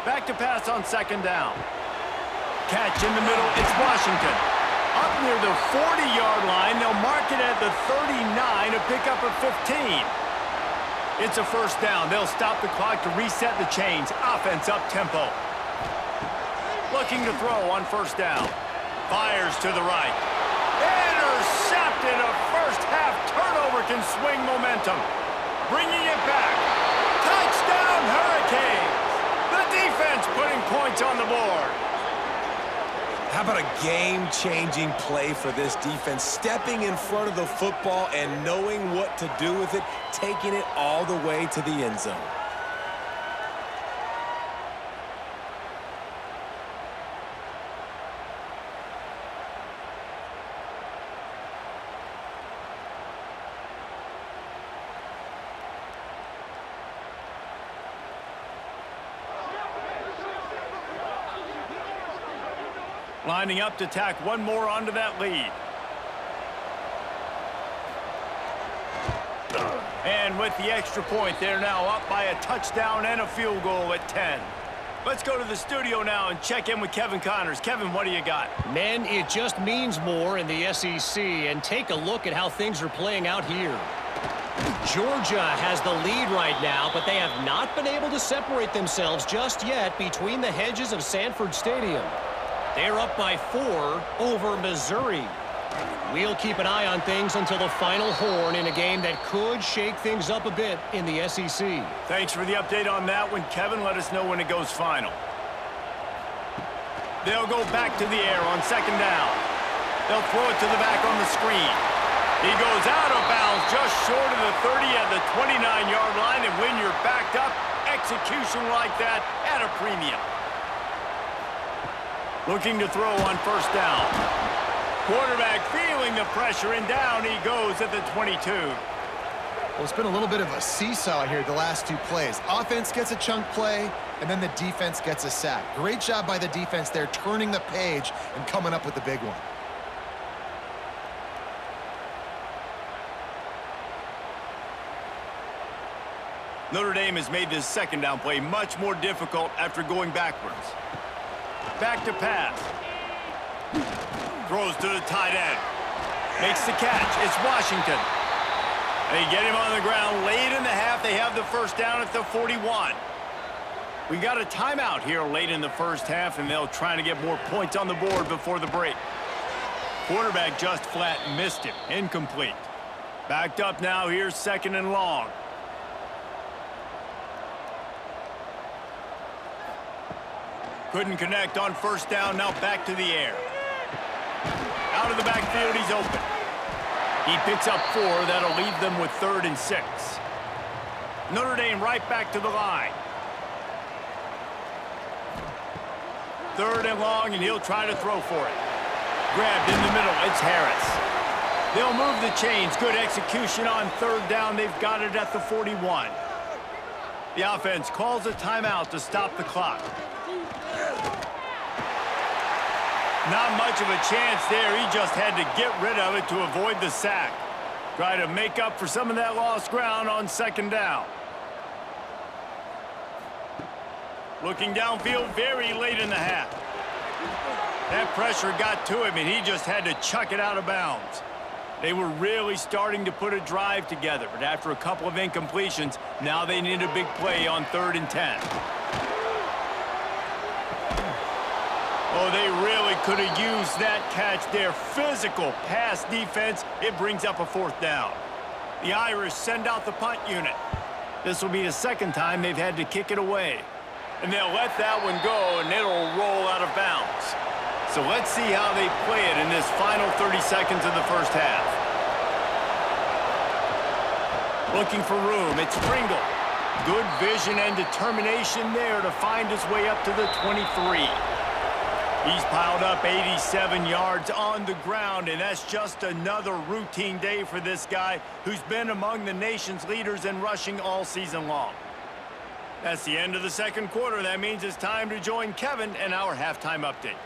Back to pass on 2nd down. Catch in the middle, it's Washington. Up near the 40-yard line, they'll mark it at the 39, a pickup of 15. It's a 1st down. They'll stop the clock to reset the chains. Offense up tempo. Looking to throw on 1st down. Fires to the right. Intercepted. A first-half turnover can swing momentum. Bringing it back. Touchdown, Hurricanes. The defense putting points on the board. How about a game-changing play for this defense? Stepping in front of the football and knowing what to do with it, taking it all the way to the end zone. Lining up to tack one more onto that lead. And with the extra point, they're now up by a touchdown and a field goal at 10. Let's go to the studio now and check in with Kevin Connors. Kevin, what do you got? Men, it just means more in the SEC, and take a look at how things are playing out here. Georgia has the lead right now, but they have not been able to separate themselves just yet between the hedges of Sanford Stadium. They're up by 4 over Missouri. We'll keep an eye on things until the final horn in a game that could shake things up a bit in the SEC. Thanks for the update on that one, Kevin. Let us know when it goes final. They'll go back to the air on 2nd down. They'll throw it to the back on the screen. He goes out of bounds just short of the 30 at the 29-yard line, and when you're backed up, execution like that at a premium. Looking to throw on 1st down. Quarterback feeling the pressure, and down he goes at the 22. Well, it's been a little bit of a seesaw here the last 2 plays. Offense gets a chunk play, and then the defense gets a sack. Great job by the defense there, turning the page and coming up with the big one. Notre Dame has made this second down play much more difficult after going backwards. Back to pass. Throws to the tight end. Makes the catch. It's Washington. They get him on the ground late in the half. They have the first down at the 41. We got a timeout here late in the first half, and they'll try to get more points on the board before the break. Quarterback just flat missed him. Incomplete. Backed up now. Here's second and long. Couldn't connect on first down. Now back to the air. Out of the backfield, he's open. He picks up 4. That'll leave them with 3rd and 6. Notre Dame right back to the line. 3rd and long, and he'll try to throw for it. Grabbed in the middle. It's Harris. They'll move the chains. Good execution on 3rd down. They've got it at the 41. The offense calls a timeout to stop the clock. Not much of a chance there. He just had to get rid of it to avoid the sack. Try to make up for some of that lost ground on 2nd down. Looking downfield very late in the half. That pressure got to him, and he just had to chuck it out of bounds. They were really starting to put a drive together, but after a couple of incompletions, now they need a big play on 3rd and 10. Oh, they really could have used that catch there. Physical pass defense. It brings up a 4th down. The Irish send out the punt unit. This will be the second time they've had to kick it away. And they'll let that one go, and it'll roll out of bounds. So let's see how they play it in this final 30 seconds of the first half. Looking for room. It's Pringle. Good vision and determination there to find his way up to the 23. He's piled up 87 yards on the ground, and that's just another routine day for this guy who's been among the nation's leaders in rushing all season long. That's the end of the second quarter. That means it's time to join Kevin and our halftime update.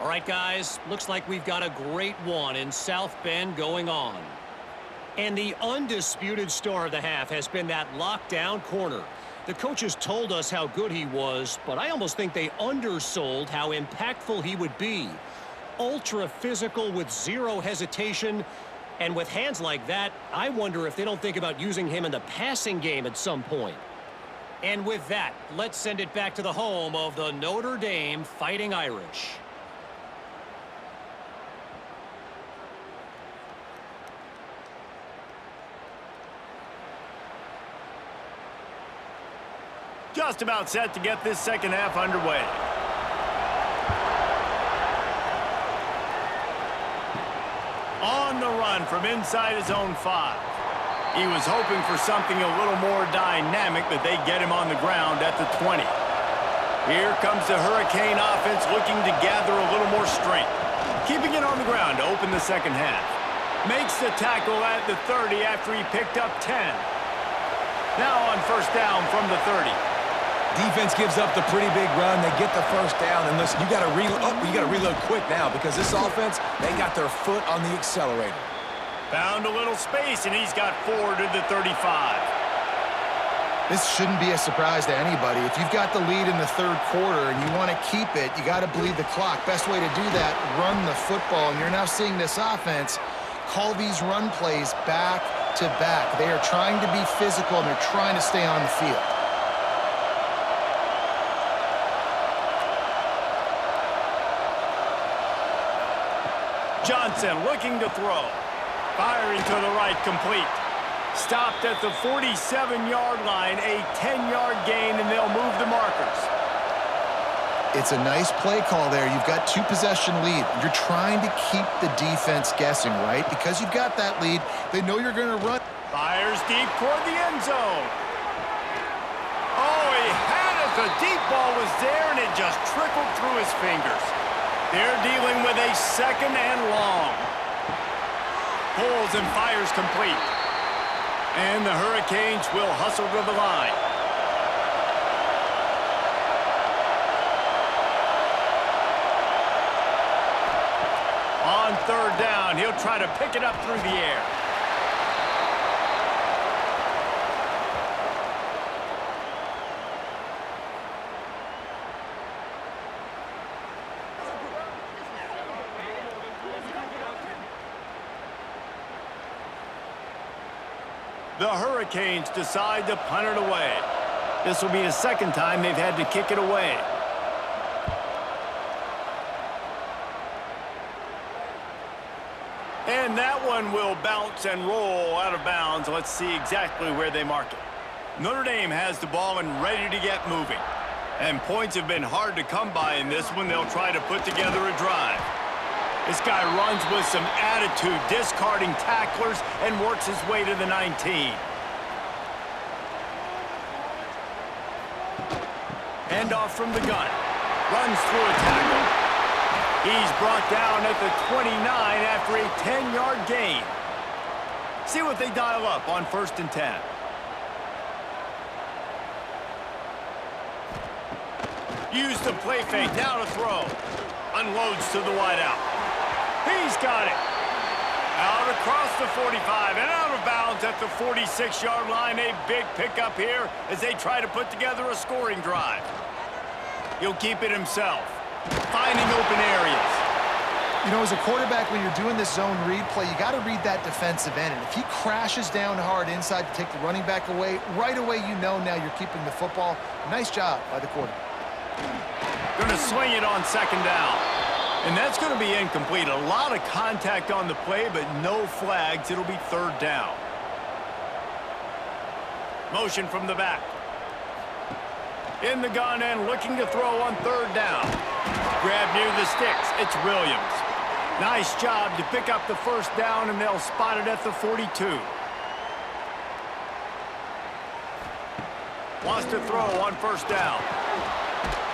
All right, guys, looks like we've got a great one in South Bend going on. And the undisputed star of the half has been that lockdown corner. The coaches told us how good he was, but I almost think they undersold how impactful he would be. Ultra physical with zero hesitation, and with hands like that, I wonder if they don't think about using him in the passing game at some point. And with that, let's send it back to the home of the Notre Dame Fighting Irish. Just about set to get this second half underway. On the run from inside his own 5. He was hoping for something a little more dynamic, but they get him on the ground at the 20. Here comes the Hurricane offense looking to gather a little more strength. Keeping it on the ground to open the second half. Makes the tackle at the 30 after he picked up 10. Now on first down from the 30. Defense gives up the pretty big run. They get the first down. And listen, you got to reload quick now because this offense, they got their foot on the accelerator. Found a little space, and he's got 4 to the 35. This shouldn't be a surprise to anybody. If you've got the lead in the 3rd quarter and you want to keep it, you got to bleed the clock. Best way to do that, run the football. And you're now seeing this offense call these run plays back to back. They are trying to be physical, and they're trying to stay on the field. Johnson looking to throw. Firing to the right, complete. Stopped at the 47-yard line, a 10-yard gain, and they'll move the markers. It's a nice play call there. You've got 2-possession lead. You're trying to keep the defense guessing, right? Because you've got that lead, they know you're going to run. Fires deep toward the end zone. Oh, he had it. The deep ball was there, and it just trickled through his fingers. They're dealing with a 2nd and long. Pulls and fires complete. And the Hurricanes will hustle to the line. On 3rd down, he'll try to pick it up through the air. The Hurricanes decide to punt it away. This will be the second time they've had to kick it away. And that one will bounce and roll out of bounds. Let's see exactly where they mark it. Notre Dame has the ball and ready to get moving. And points have been hard to come by in this one. They'll try to put together a drive. This guy runs with some attitude, discarding tacklers, and works his way to the 19. Handoff from the gun. Runs through a tackle. He's brought down at the 29 after a 10-yard gain. See what they dial up on 1st and 10. Use the play fake, now to throw. Unloads to the wideout. He's got it. Out across the 45 and out of bounds at the 46-yard line. A big pickup here as they try to put together a scoring drive. He'll keep it himself, finding open areas. You know, as a quarterback, when you're doing this zone read play, you got to read that defensive end. And if he crashes down hard inside to take the running back away, right away you know now you're keeping the football. Nice job by the quarterback. Going to swing it on 2nd down. And that's going to be incomplete. A lot of contact on the play, but no flags. It'll be 3rd down. Motion from the back. In the gun and looking to throw on 3rd down. Grab near the sticks. It's Williams. Nice job to pick up the 1st down, and they'll spot it at the 42. Wants to throw on 1st down.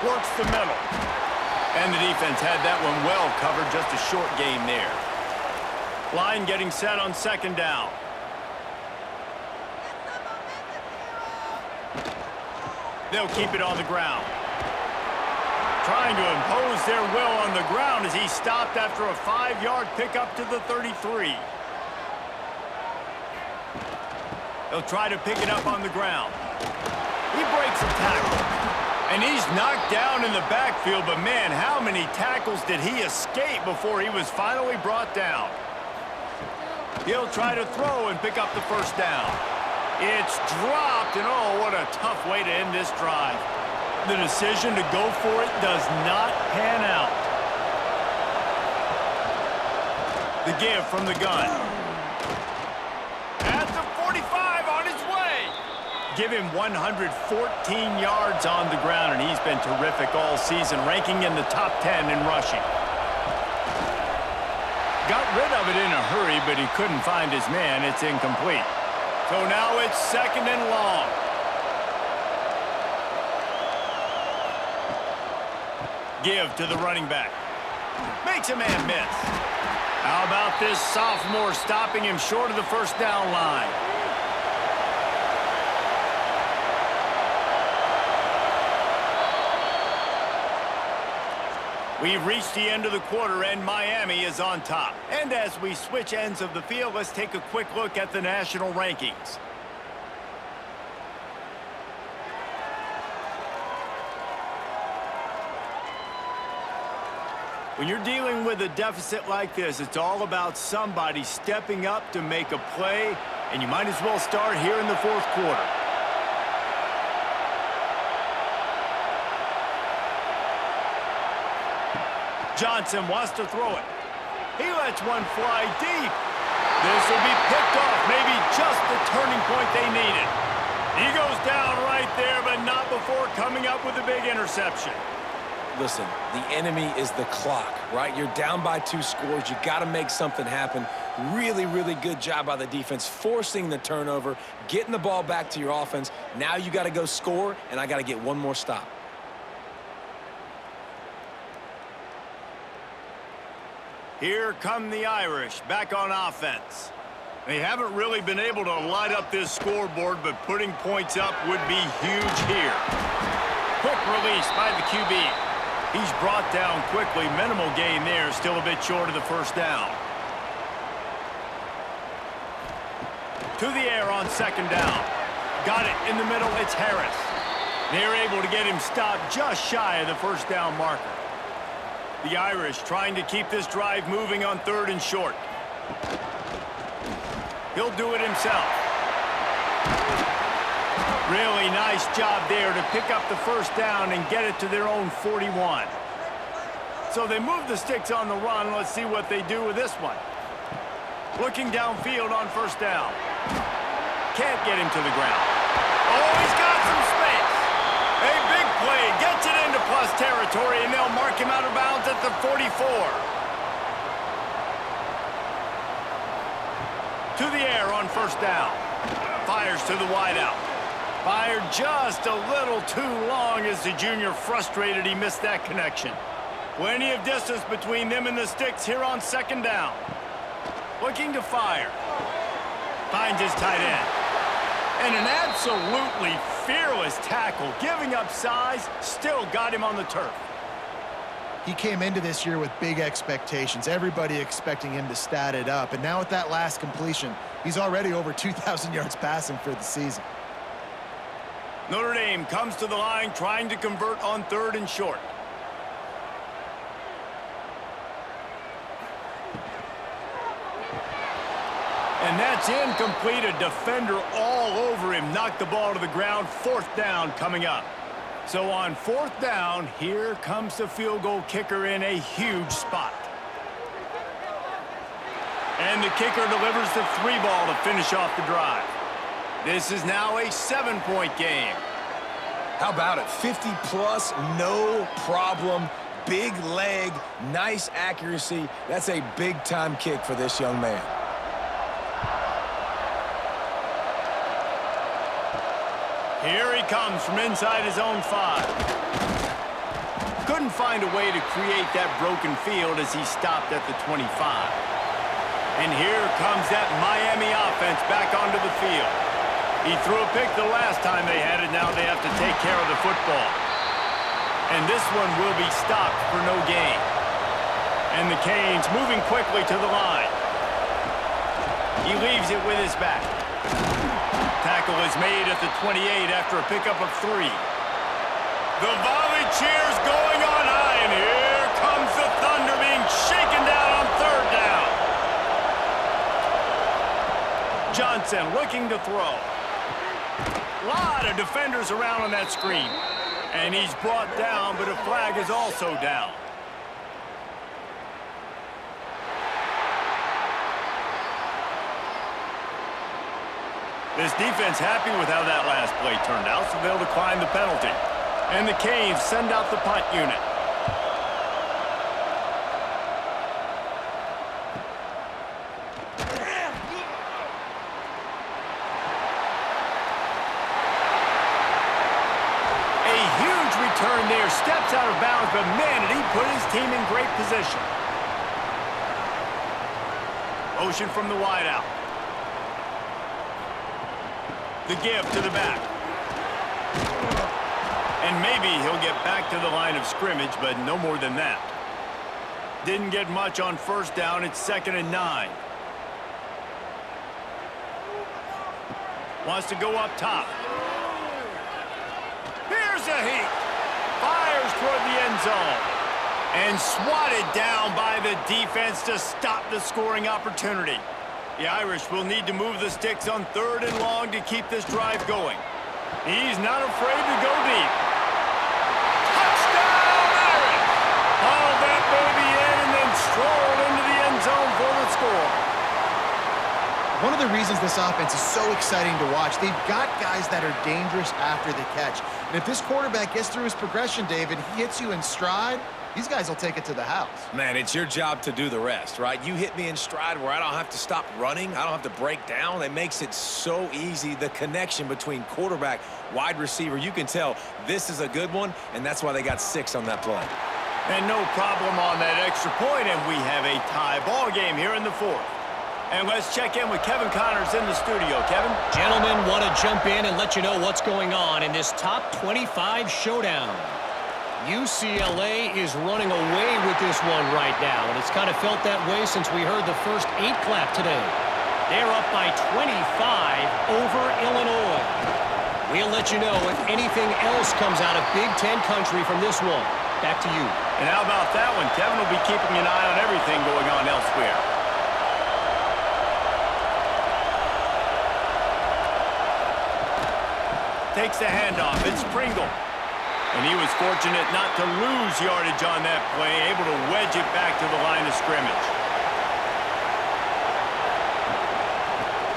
Works the middle. And the defense had that one well covered, just a short gain there. Line getting set on 2nd down. They'll keep it on the ground. Trying to impose their will on the ground as he stopped after a 5-yard pickup to the 33. They'll try to pick it up on the ground. He breaks a tackle. And he's knocked down in the backfield, but man, how many tackles did he escape before he was finally brought down? He'll try to throw and pick up the 1st down. It's dropped, and oh, what a tough way to end this drive. The decision to go for it does not pan out. The give from the gun. At the 45, on his way. Give him 114 yards on the ground, and he's been terrific all season, ranking in the top 10 in rushing. Got rid of it in a hurry, but he couldn't find his man. It's incomplete. So now it's 2nd and long. Give to the running back. Makes a man miss. How about this sophomore stopping him short of the 1st down line? We've reached the end of the quarter, and Miami is on top. And as we switch ends of the field, let's take a quick look at the national rankings. When you're dealing with a deficit like this, it's all about somebody stepping up to make a play, and you might as well start here in the 4th quarter. Johnson wants to throw it. He lets one fly deep. This will be picked off, maybe just the turning point they needed. He goes down right there, but not before coming up with a big interception. Listen, the enemy is the clock, right? You're down by 2 scores. You got to make something happen. Really, really good job by the defense, forcing the turnover, getting the ball back to your offense. Now you got to go score, and I got to get one more stop. Here come the Irish back on offense. They haven't really been able to light up this scoreboard, but putting points up would be huge here. Quick release by the QB. He's brought down quickly. Minimal gain there, still a bit short of the 1st down. To the air on 2nd down. Got it in the middle, it's Harris. They're able to get him stopped just shy of the 1st down marker. The Irish trying to keep this drive moving on 3rd and short. He'll do it himself. Really nice job there to pick up the first down and get it to their own 41. So they move the sticks on the run. Let's see what they do with this one. Looking downfield on first down. Can't get him to the ground. Oh, he's got some space. A big play. Gets it into plus territory, and they'll mark him out of bounds at the 44. To the air on first down. Fires to the wideout. Fired just a little too long as the junior frustrated he missed that connection. Plenty of distance between them and the sticks here on second down. Looking to fire. Finds his tight end. And an absolutely fearless tackle. Giving up size, still got him on the turf. He came into this year with big expectations. Everybody expecting him to stat it up. And now with that last completion, he's already over 2,000 yards passing for the season. Notre Dame comes to the line trying to convert on third and short. And that's incomplete. A defender all over him. Knocked the ball to the ground. Fourth down coming up. So on fourth down, here comes the field goal kicker in a huge spot. And the kicker delivers the 3-ball to finish off the drive. This is now a 7-point game. How about it? 50-plus, no problem. Big leg, nice accuracy. That's a big-time kick for this young man. Here he comes from inside his own 5. Couldn't find a way to create that broken field as he stopped at the 25. And here comes that Miami offense back onto the field. He threw a pick the last time they had it. Now they have to take care of the football. And this one will be stopped for no gain. And the Canes moving quickly to the line. He leaves it with his back. Tackle is made at the 28 after a pickup of 3. The volley cheers going on high, and here comes the Thunder being shaken down on third down. Johnson looking to throw. A lot of defenders around on that screen. And he's brought down, but a flag is also down. This defense happy with how that last play turned out, so they'll decline the penalty. And the Canes send out the punt unit. A huge return there, steps out of bounds, but man, did he put his team in great position. Motion from the wideout. The give to the back. And maybe he'll get back to the line of scrimmage, but no more than that. Didn't get much on first down. It's 2nd and 9. Wants to go up top. Here's a heat. Fires toward the end zone. And swatted down by the defense to stop the scoring opportunity. The Irish will need to move the sticks on third and long to keep this drive going. He's not afraid to go deep. Touchdown, Irish! Hauled that baby in and then strolled into the end zone for the score. One of the reasons this offense is so exciting to watch, they've got guys that are dangerous after the catch. And if this quarterback gets through his progression, David, he hits you in stride, these guys will take it to the house. Man, it's your job to do the rest, right? You hit me in stride where I don't have to stop running. I don't have to break down. It makes it so easy. The connection between quarterback, wide receiver, you can tell this is a good one, and that's why they got 6 on that play. And no problem on that extra point, and we have a tie ball game here in the 4th. And let's check in with Kevin Connors in the studio. Kevin? Gentlemen, want to jump in and let you know what's going on in this top 25 showdown. UCLA is running away with this one right now, and it's kind of felt that way since we heard the first 8 clap today. They're up by 25 over Illinois. We'll let you know if anything else comes out of Big Ten country from this one. Back to you. And how about that one? Kevin will be keeping an eye on everything going on elsewhere. takes the handoff. It's Pringle. And he was fortunate not to lose yardage on that play, able to wedge it back to the line of scrimmage.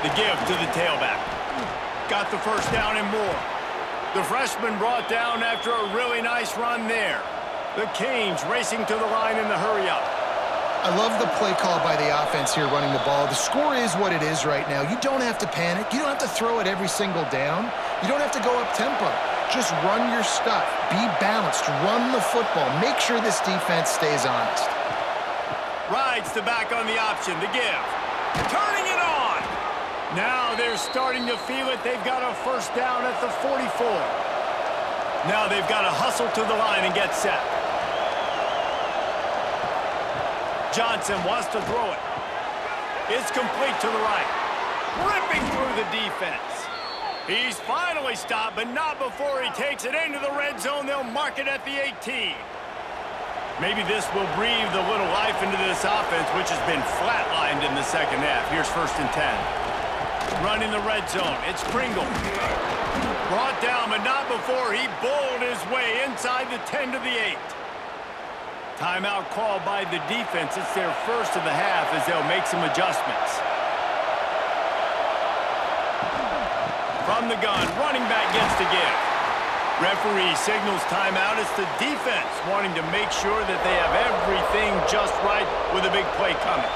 The give to the tailback. Got the first down and more. The freshman brought down after a really nice run there. The Canes racing to the line in the hurry-up. I love the play call by the offense here running the ball. The score is what it is right now. You don't have to panic. You don't have to throw it every single down. You don't have to go up-tempo. Just run your stuff. Be balanced. Run the football. Make sure this defense stays honest. Rides the back on the option. The give. Turning it on. Now they're starting to feel it. They've got a first down at the 44. Now they've got to hustle to the line and get set. Johnson wants to throw it. It's complete to the right. Ripping through the defense. He's finally stopped, but not before he takes it into the red zone. They'll mark it at the 18. Maybe this will breathe a little life into this offense, which has been flatlined in the second half. Here's 1st and 10. Run in the red zone. It's Pringle. Brought down, but not before he bowled his way inside the 10 to the 8. Timeout called by the defense. It's their first of the half as they'll make some adjustments. From the gun, running back gets the give. Referee signals timeout. It's the defense wanting to make sure that they have everything just right with a big play coming.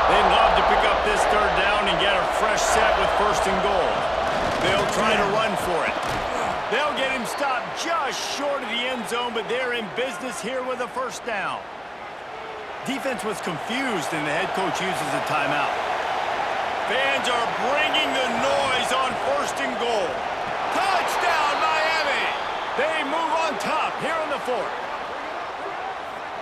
They'd love to pick up this 3rd down and get a fresh set with 1st and goal. They'll try to run for it. They'll get him stopped just short of the end zone, but they're in business here with a 1st down. Defense was confused, and the head coach uses a timeout. Fans are bringing the noise on 1st and goal. Touchdown, Miami! They move on top here in the 4th.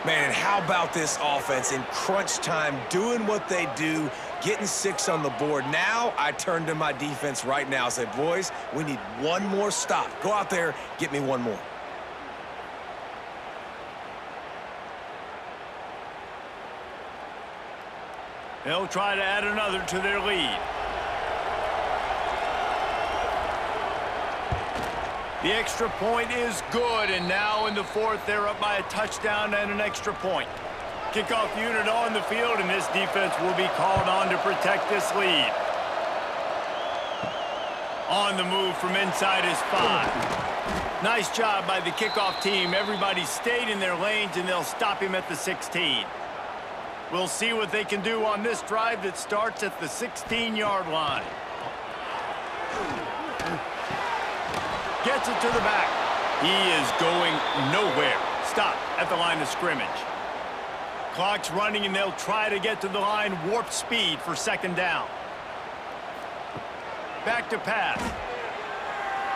Man, and how about this offense in crunch time, doing what they do, getting 6 on the board. Now I turn to my defense right now and say, boys, we need one more stop. Go out there, get me one more. They'll try to add another to their lead. The extra point is good, and now in the 4th, they're up by a touchdown and an extra point. Kickoff unit on the field, and this defense will be called on to protect this lead. On the move from inside is 5. Nice job by the kickoff team. Everybody stayed in their lanes, and they'll stop him at the 16. We'll see what they can do on this drive that starts at the 16-yard line. Gets it to the back. He is going nowhere. Stop at the line of scrimmage. Clock's running, and they'll try to get to the line warp speed for 2nd down. Back to pass.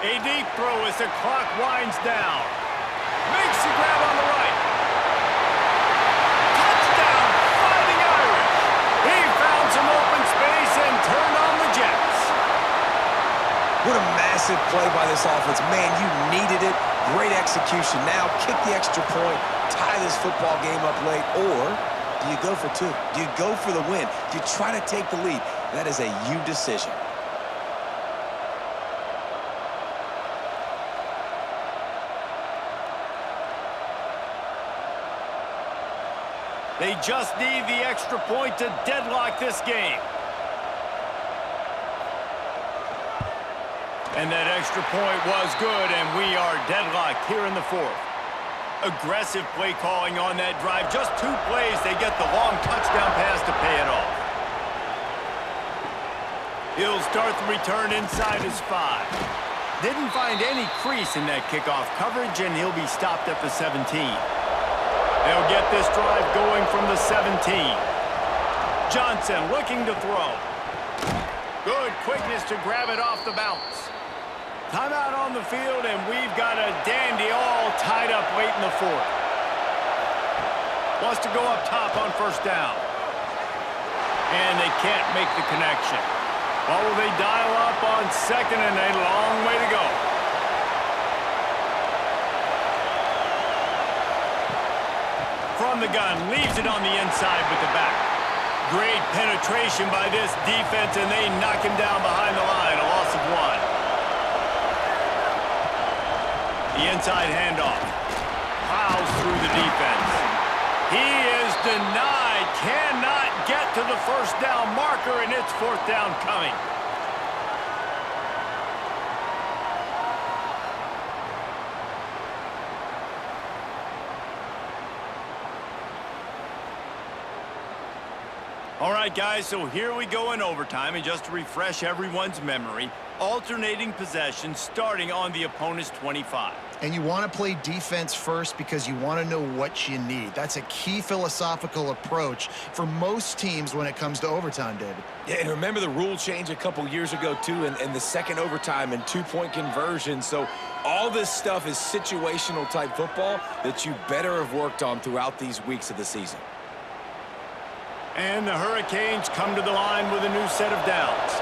A deep throw as the clock winds down. Makes the grab on the right. Touchdown, Fighting Irish. He found some open space and turned on the Jets. What a massive play by this offense. Man, you needed it. Great execution. Now kick the extra point, tie this football game up late, or do you go for 2? Do you go for the win? Do you try to take the lead? That is a you decision. They just need the extra point to deadlock this game. And that extra point was good, and we are deadlocked here in the 4th. Aggressive play calling on that drive. Just 2 plays, they get the long touchdown pass to pay it off. He'll start the return inside his 5. Didn't find any crease in that kickoff coverage, and he'll be stopped at the 17. They'll get this drive going from the 17. Johnson looking to throw. Good quickness to grab it off the bounce. Timeout on the field, and we've got a dandy all tied up late in the 4th. Wants to go up top on 1st down. And they can't make the connection. Or will they dial up on 2nd, and a long way to go. From the gun, leaves it on the inside with the back. Great penetration by this defense, and they knock him down behind the line, a loss of 1. The inside handoff. Plows through the defense. He is denied. Cannot get to the first down marker, and it's fourth down coming. All right, guys, so here we go in overtime, and just to refresh everyone's memory, alternating possession starting on the opponent's 25. And you want to play defense first because you want to know what you need. That's a key philosophical approach for most teams when it comes to overtime, David. Yeah, and remember the rule change a couple years ago, too, and the second overtime and two-point conversion. So all this stuff is situational type football that you better have worked on throughout these weeks of the season. And the Hurricanes come to the line with a new set of downs.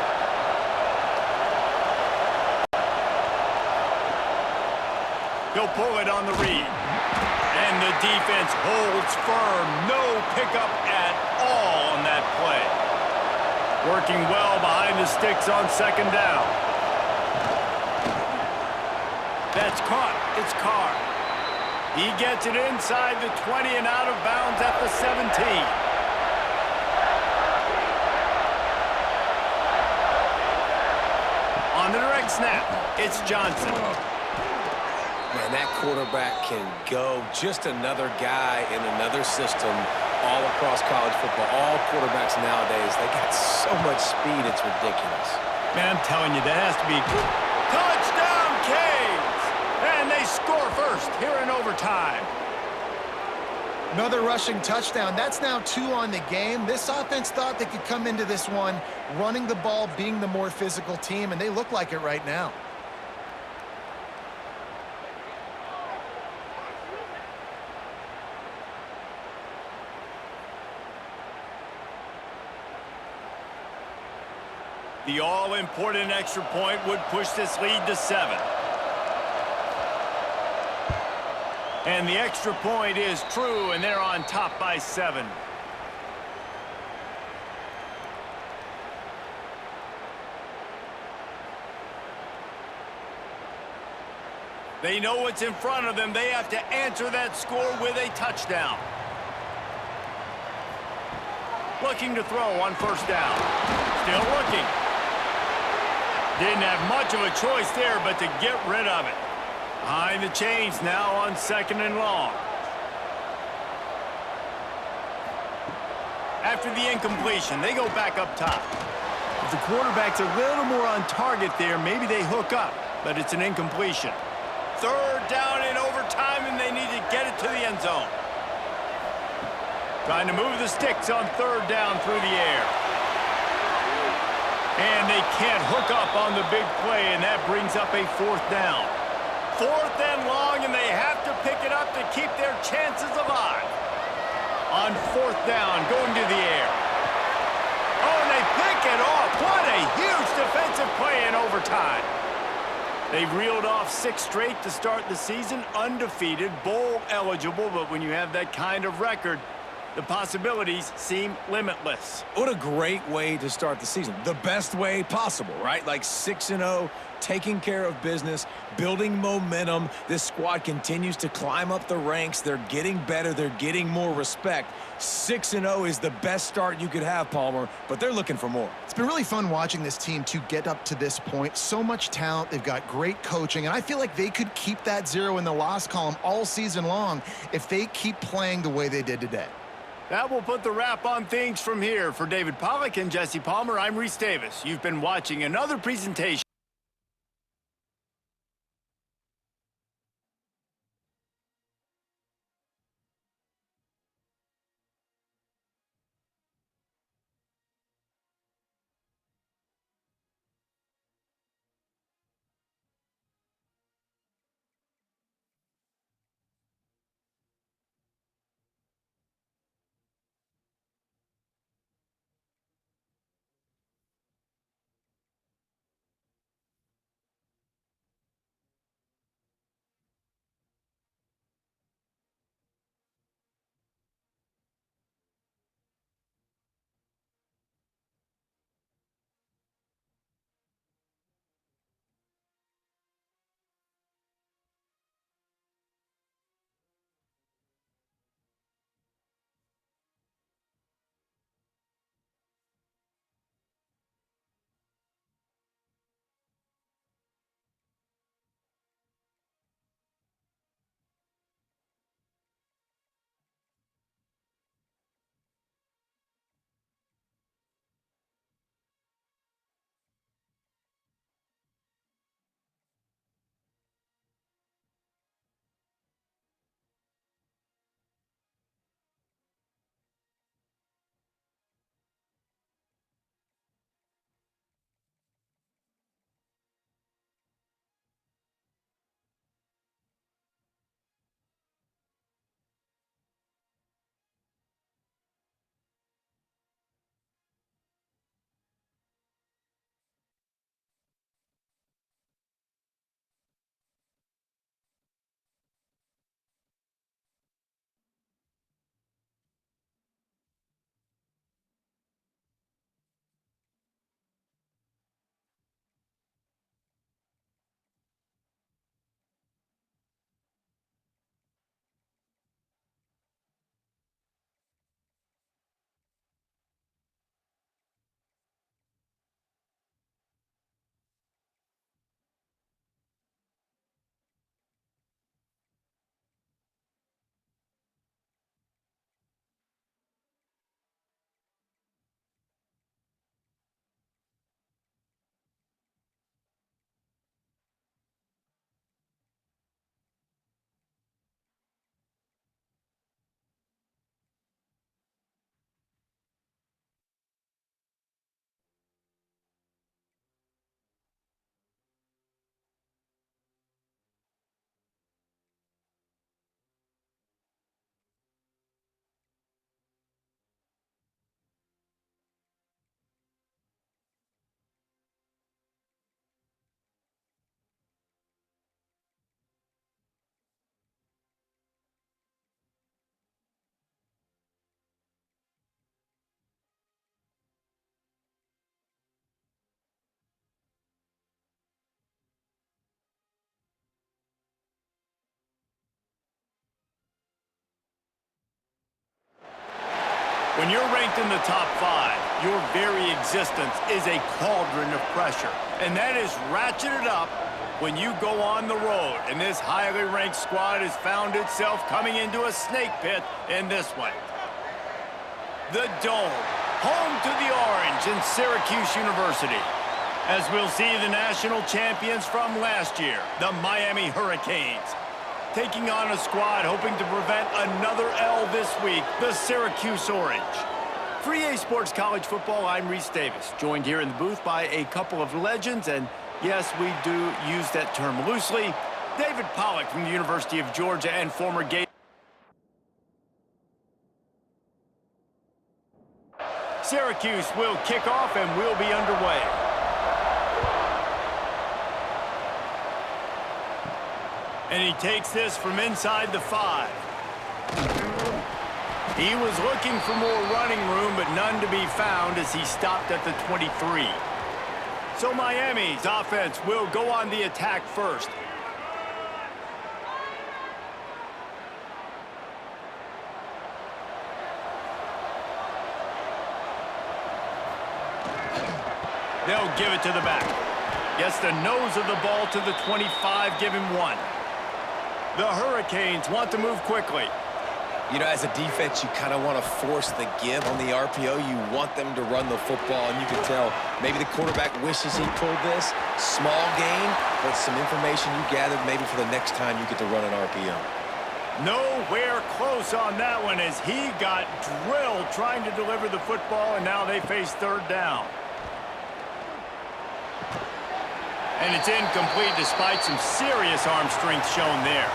He'll pull it on the read. And the defense holds firm. No pickup at all on that play. Working well behind the sticks on second down. That's caught. It's Carr. He gets it inside the 20 and out of bounds at the 17. On the direct snap, it's Johnson. Man, that quarterback can go. Just another guy in another system all across college football. All quarterbacks nowadays, they got so much speed, it's ridiculous. Man, I'm telling you, that has to be touchdown Canes! And they score first here in overtime. Another rushing touchdown. That's now 2 on the game. This offense thought they could come into this one running the ball, being the more physical team, and they look like it right now. The all-important extra point would push this lead to 7. And the extra point is true, and they're on top by 7. They know what's in front of them. They have to answer that score with a touchdown. Looking to throw on first down. Still looking. Didn't have much of a choice there, but to get rid of it. Behind the chains now on second and long. After the incompletion, they go back up top. If the quarterback's a little more on target there, maybe they hook up, but it's an incompletion. Third down in overtime, and they need to get it to the end zone. Trying to move the sticks on third down through the air. And they can't hook up on the big play, and that brings up a fourth down. Fourth and long, and they have to pick it up to keep their chances alive. On fourth down, going to the air. Oh, and they pick it off. What a huge defensive play in overtime. They've reeled off 6 straight to start the season, undefeated, bowl eligible, but when you have that kind of record, the possibilities seem limitless. What a great way to start the season. The best way possible, right? Like 6-0, taking care of business, building momentum. This squad continues to climb up the ranks. They're getting better. They're getting more respect. 6-0 is the best start you could have, Palmer, but they're looking for more. It's been really fun watching this team to get up to this point. So much talent. They've got great coaching, and I feel like they could keep that 0 in the loss column all season long if they keep playing the way they did today. That will put the wrap on things from here. For David Pollack and Jesse Palmer, I'm Reese Davis. You've been watching another presentation. When you're ranked in the top 5, your very existence is a cauldron of pressure. And that is ratcheted up when you go on the road. And this highly ranked squad has found itself coming into a snake pit in this one. The Dome, home to the Orange in Syracuse University. As we'll see the national champions from last year, the Miami Hurricanes, taking on a squad hoping to prevent another L this week, the Syracuse Orange. For EA Sports College Football, I'm Reese Davis, joined here in the booth by a couple of legends, and yes, we do use that term loosely. David Pollack from the University of Georgia and former Gator. Syracuse will kick off and will be underway. And he takes this from inside the 5. He was looking for more running room, but none to be found as he stopped at the 23. So Miami's offense will go on the attack first. They'll give it to the back. Gets the nose of the ball to the 25, give him 1. The Hurricanes want to move quickly. You know, as a defense, you kind of want to force the give on the RPO. You want them to run the football, and you can tell maybe the quarterback wishes he pulled this. Small gain, but some information you gathered maybe for the next time you get to run an RPO. Nowhere close on that one as he got drilled trying to deliver the football, and now they face 3rd down. And it's incomplete despite some serious arm strength shown there.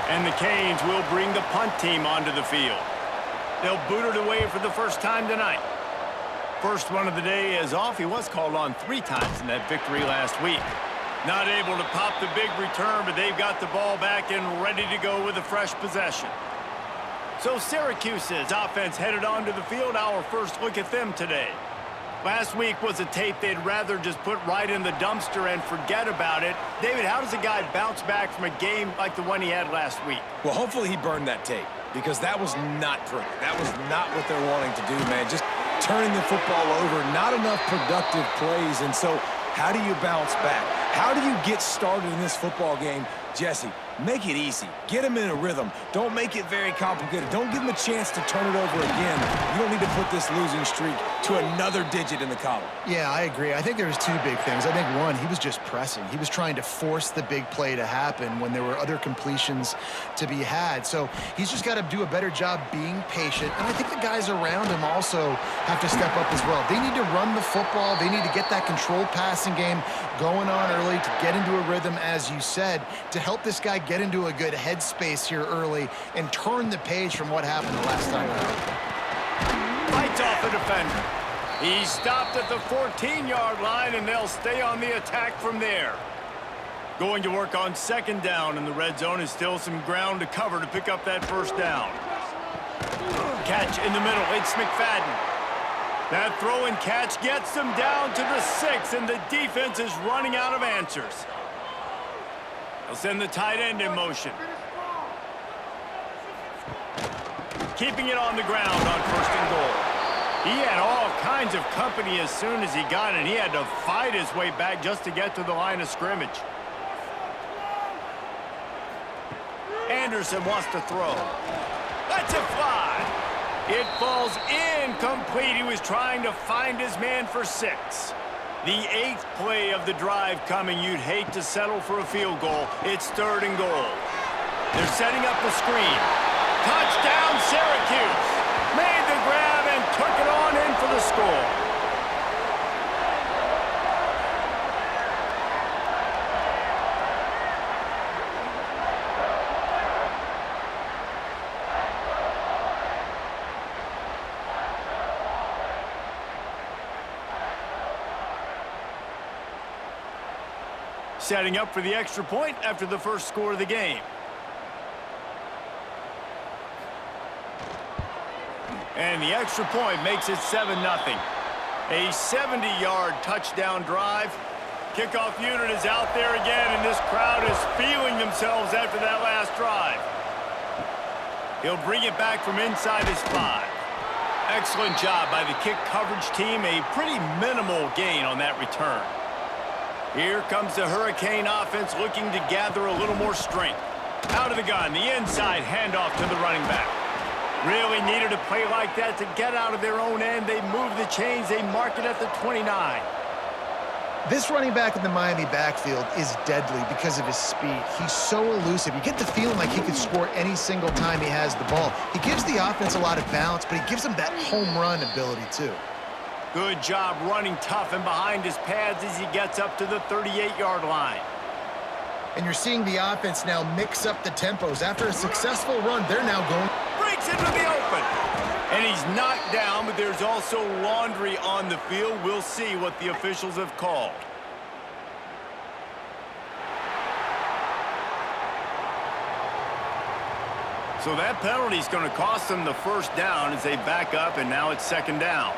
And the Canes will bring the punt team onto the field. They'll boot it away for the first time tonight. First one of the day is off. He was called on 3 times in that victory last week. Not able to pop the big return, but they've got the ball back and ready to go with a fresh possession. So Syracuse's offense headed onto the field. Our first look at them today. Last week was a tape they'd rather just put right in the dumpster and forget about it. David, how does a guy bounce back from a game like the one he had last week? Well, hopefully he burned that tape, because that was not pretty. That was not what they're wanting to do, man. Just turning the football over, not enough productive plays. And so how do you bounce back? How do you get started in this football game? Jesse, make it easy. Get him in a rhythm. Don't make it very complicated. Don't give him a chance to turn it over again. You don't need to put this losing streak to another digit in the column. Yeah, I agree. I think there was 2 big things. I think one, he was just pressing. He was trying to force the big play to happen when there were other completions to be had. So he's just got to do a better job being patient. And I think the guys around him also have to step up as well. They need to run the football. They need to get that controlled passing game going on early to get into a rhythm, as you said, to help this guy get into a good headspace here early and turn the page from what happened the last time around. Fights off the defender. He stopped at the 14-yard line, and they'll stay on the attack from there. Going to work on 2nd down, and the red zone is still some ground to cover to pick up that 1st down. Catch in the middle. It's McFadden. That throw and catch gets them down to the 6, and the defense is running out of answers. They'll send the tight end in motion. Keeping it on the ground on 1st and goal. He had all kinds of company as soon as he got it. He had to fight his way back just to get to the line of scrimmage. Anderson wants to throw. Lets it fly. It falls incomplete. He was trying to find his man for 6. The 8th play of the drive coming. You'd hate to settle for a field goal. It's 3rd and goal. They're setting up the screen. Touchdown, Syracuse. Made the grab and took it on in for the score. Setting up for the extra point after the first score of the game. And the extra point makes it 7-0. A 70-yard touchdown drive. Kickoff unit is out there again, and this crowd is feeling themselves after that last drive. He'll bring it back from inside his 5. A Excellent job by the kick coverage team. A pretty minimal gain on that return. Here comes the Hurricane offense looking to gather a little more strength. Out of the gun, the inside handoff to the running back. Really needed a play like that to get out of their own end. They move the chains. They mark it at the 29. This running back in the Miami backfield is deadly because of his speed. He's so elusive. You get the feeling like he could score any single time he has the ball. He gives the offense a lot of balance, but he gives them that home run ability too. Good job running tough and behind his pads as he gets up to the 38-yard line. And you're seeing the offense now mix up the tempos. After a successful run, they're now going... Breaks into the open. And he's knocked down, but there's also laundry on the field. We'll see what the officials have called. So that penalty is going to cost them the first down as they back up, and now it's second down.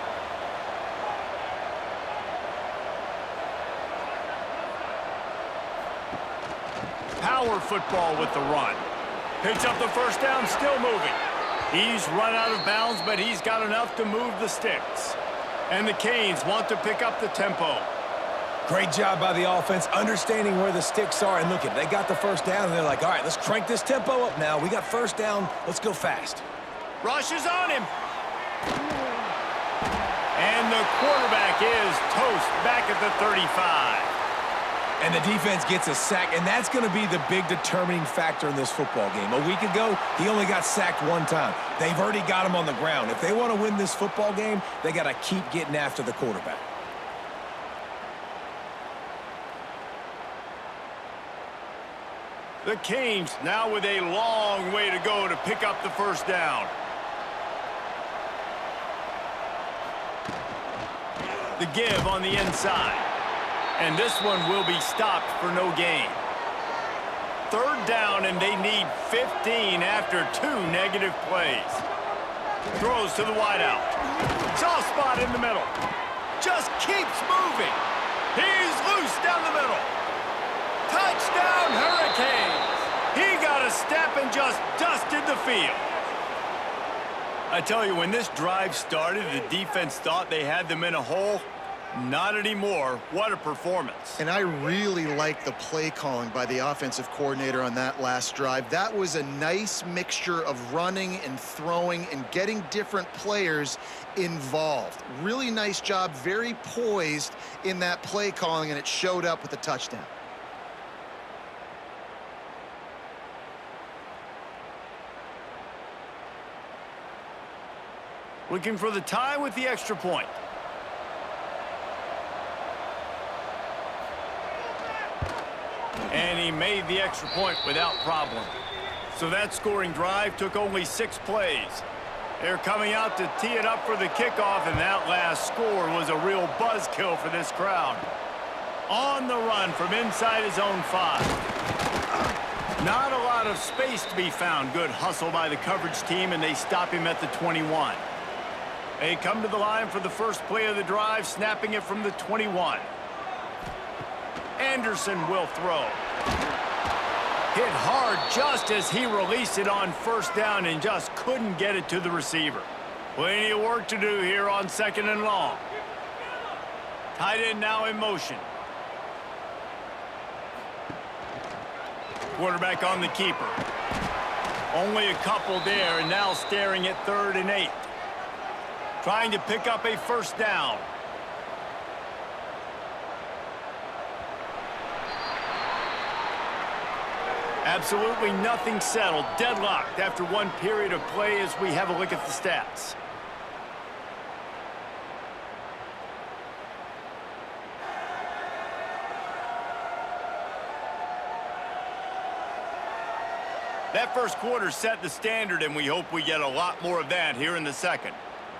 Power football with the run. Picks up the first down, still moving. He's run out of bounds, but he's got enough to move the sticks. And the Canes want to pick up the tempo. Great job by the offense, understanding where the sticks are. And look at it, they got the first down, and they're like, all right, let's crank this tempo up now. We got first down. Let's go fast. Rush is on him. And the quarterback is toast back at the 35. And the defense gets a sack, and that's going to be the big determining factor in this football game. A week ago, he only got sacked one time. They've already got him on the ground. If they want to win this football game, they got to keep getting after the quarterback. The Canes now with a long way to go to pick up the first down. The give on the inside. And this one will be stopped for no gain. Third down, and they need 15 after 2 negative plays. Throws to the wideout. Soft spot in the middle. Just keeps moving. He's loose down the middle. Touchdown, Hurricanes. He got a step and just dusted the field. I tell you, when this drive started, the defense thought they had them in a hole. Not anymore. What a performance. And I really like the play calling by the offensive coordinator on that last drive. That was a nice mixture of running and throwing and getting different players involved. Really nice job, very poised in that play calling, and it showed up with a touchdown. Looking for the tie with the extra point. And he made the extra point without problem. So that scoring drive took only 6 plays. They're coming out to tee it up for the kickoff, and that last score was a real buzzkill for this crowd. On the run from inside his own 5. Not a lot of space to be found. Good hustle by the coverage team, and they stop him at the 21. They come to the line for the first play of the drive, snapping it from the 21. Anderson will throw. Hit hard just as he released it on first down and just couldn't get it to the receiver. Plenty of work to do here on second and long. Tight end now in motion. Quarterback on the keeper. Only a couple there, and now staring at 3rd and 8. Trying to pick up a first down. Absolutely nothing settled. Deadlocked after one period of play as we have a look at the stats. That first quarter set the standard, and we hope we get a lot more of that here in the second.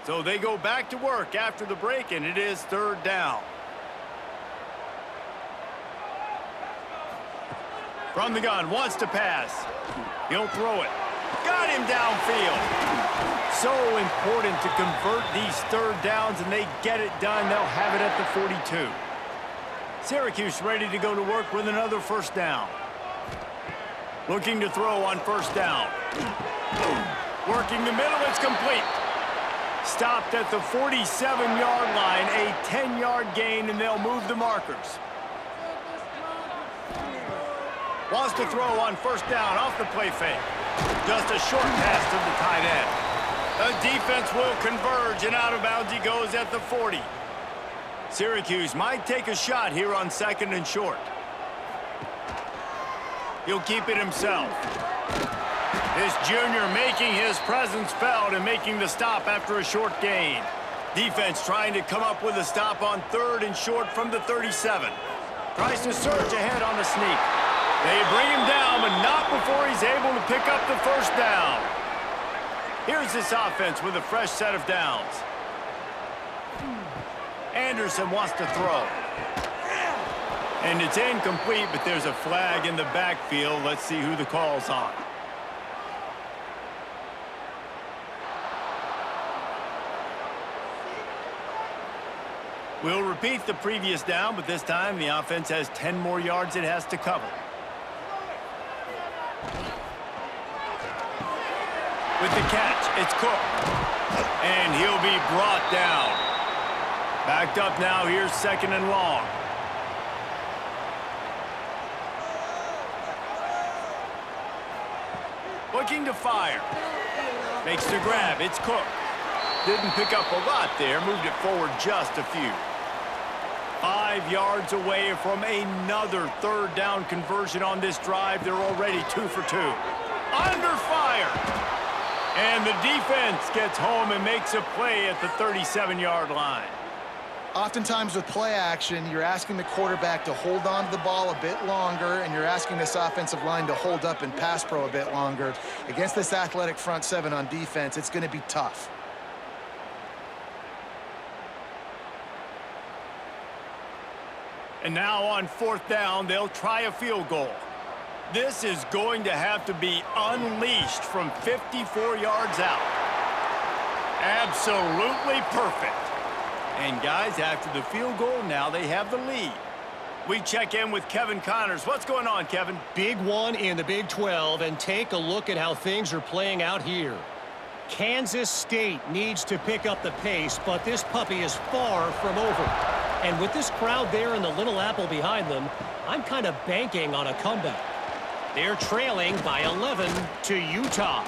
So they go back to work after the break, and it is 3rd down. From the gun, wants to pass. He'll throw it. Got him downfield. So important to convert these 3rd downs, and they get it done. They'll have it at the 42. Syracuse ready to go to work with another first down. Looking to throw on first down. Working the middle, it's complete. Stopped at the 47-yard line, a 10-yard gain, and they'll move the markers. Wants to throw on first down off the play fake. Just a short pass to the tight end. The defense will converge, and out of bounds he goes at the 40. Syracuse might take a shot here on 2nd and short. He'll keep it himself. This junior making his presence felt and making the stop after a short gain. Defense trying to come up with a stop on 3rd and short from the 37. Tries to surge ahead on the sneak. They bring him down, but not before he's able to pick up the first down. Here's this offense with a fresh set of downs. Anderson wants to throw. And it's incomplete, but there's a flag in the backfield. Let's see who the call's on. We'll repeat the previous down, but this time the offense has 10 more yards it has to cover. With the catch, it's Cook. And he'll be brought down. Backed up now, here's 2nd and long. Looking to fire. Makes the grab, it's Cook. Didn't pick up a lot there, moved it forward just a few. 5 yards away from another 3rd down conversion on this drive. They're already 2 for 2. Under fire. And the defense gets home and makes a play at the 37-yard line. Oftentimes with play action, you're asking the quarterback to hold on to the ball a bit longer, and you're asking this offensive line to hold up and pass pro a bit longer. Against this athletic front 7 on defense, it's going to be tough. And now on 4th down, they'll try a field goal. This is going to have to be unleashed from 54 yards out. Absolutely perfect. And guys, after the field goal, now they have the lead. We check in with Kevin Connors. What's going on, Kevin? Big one in the Big 12, and take a look at how things are playing out here. Kansas State needs to pick up the pace, but this puppy is far from over. And with this crowd there and the Little Apple behind them, I'm kind of banking on a comeback. They're trailing by 11 to Utah.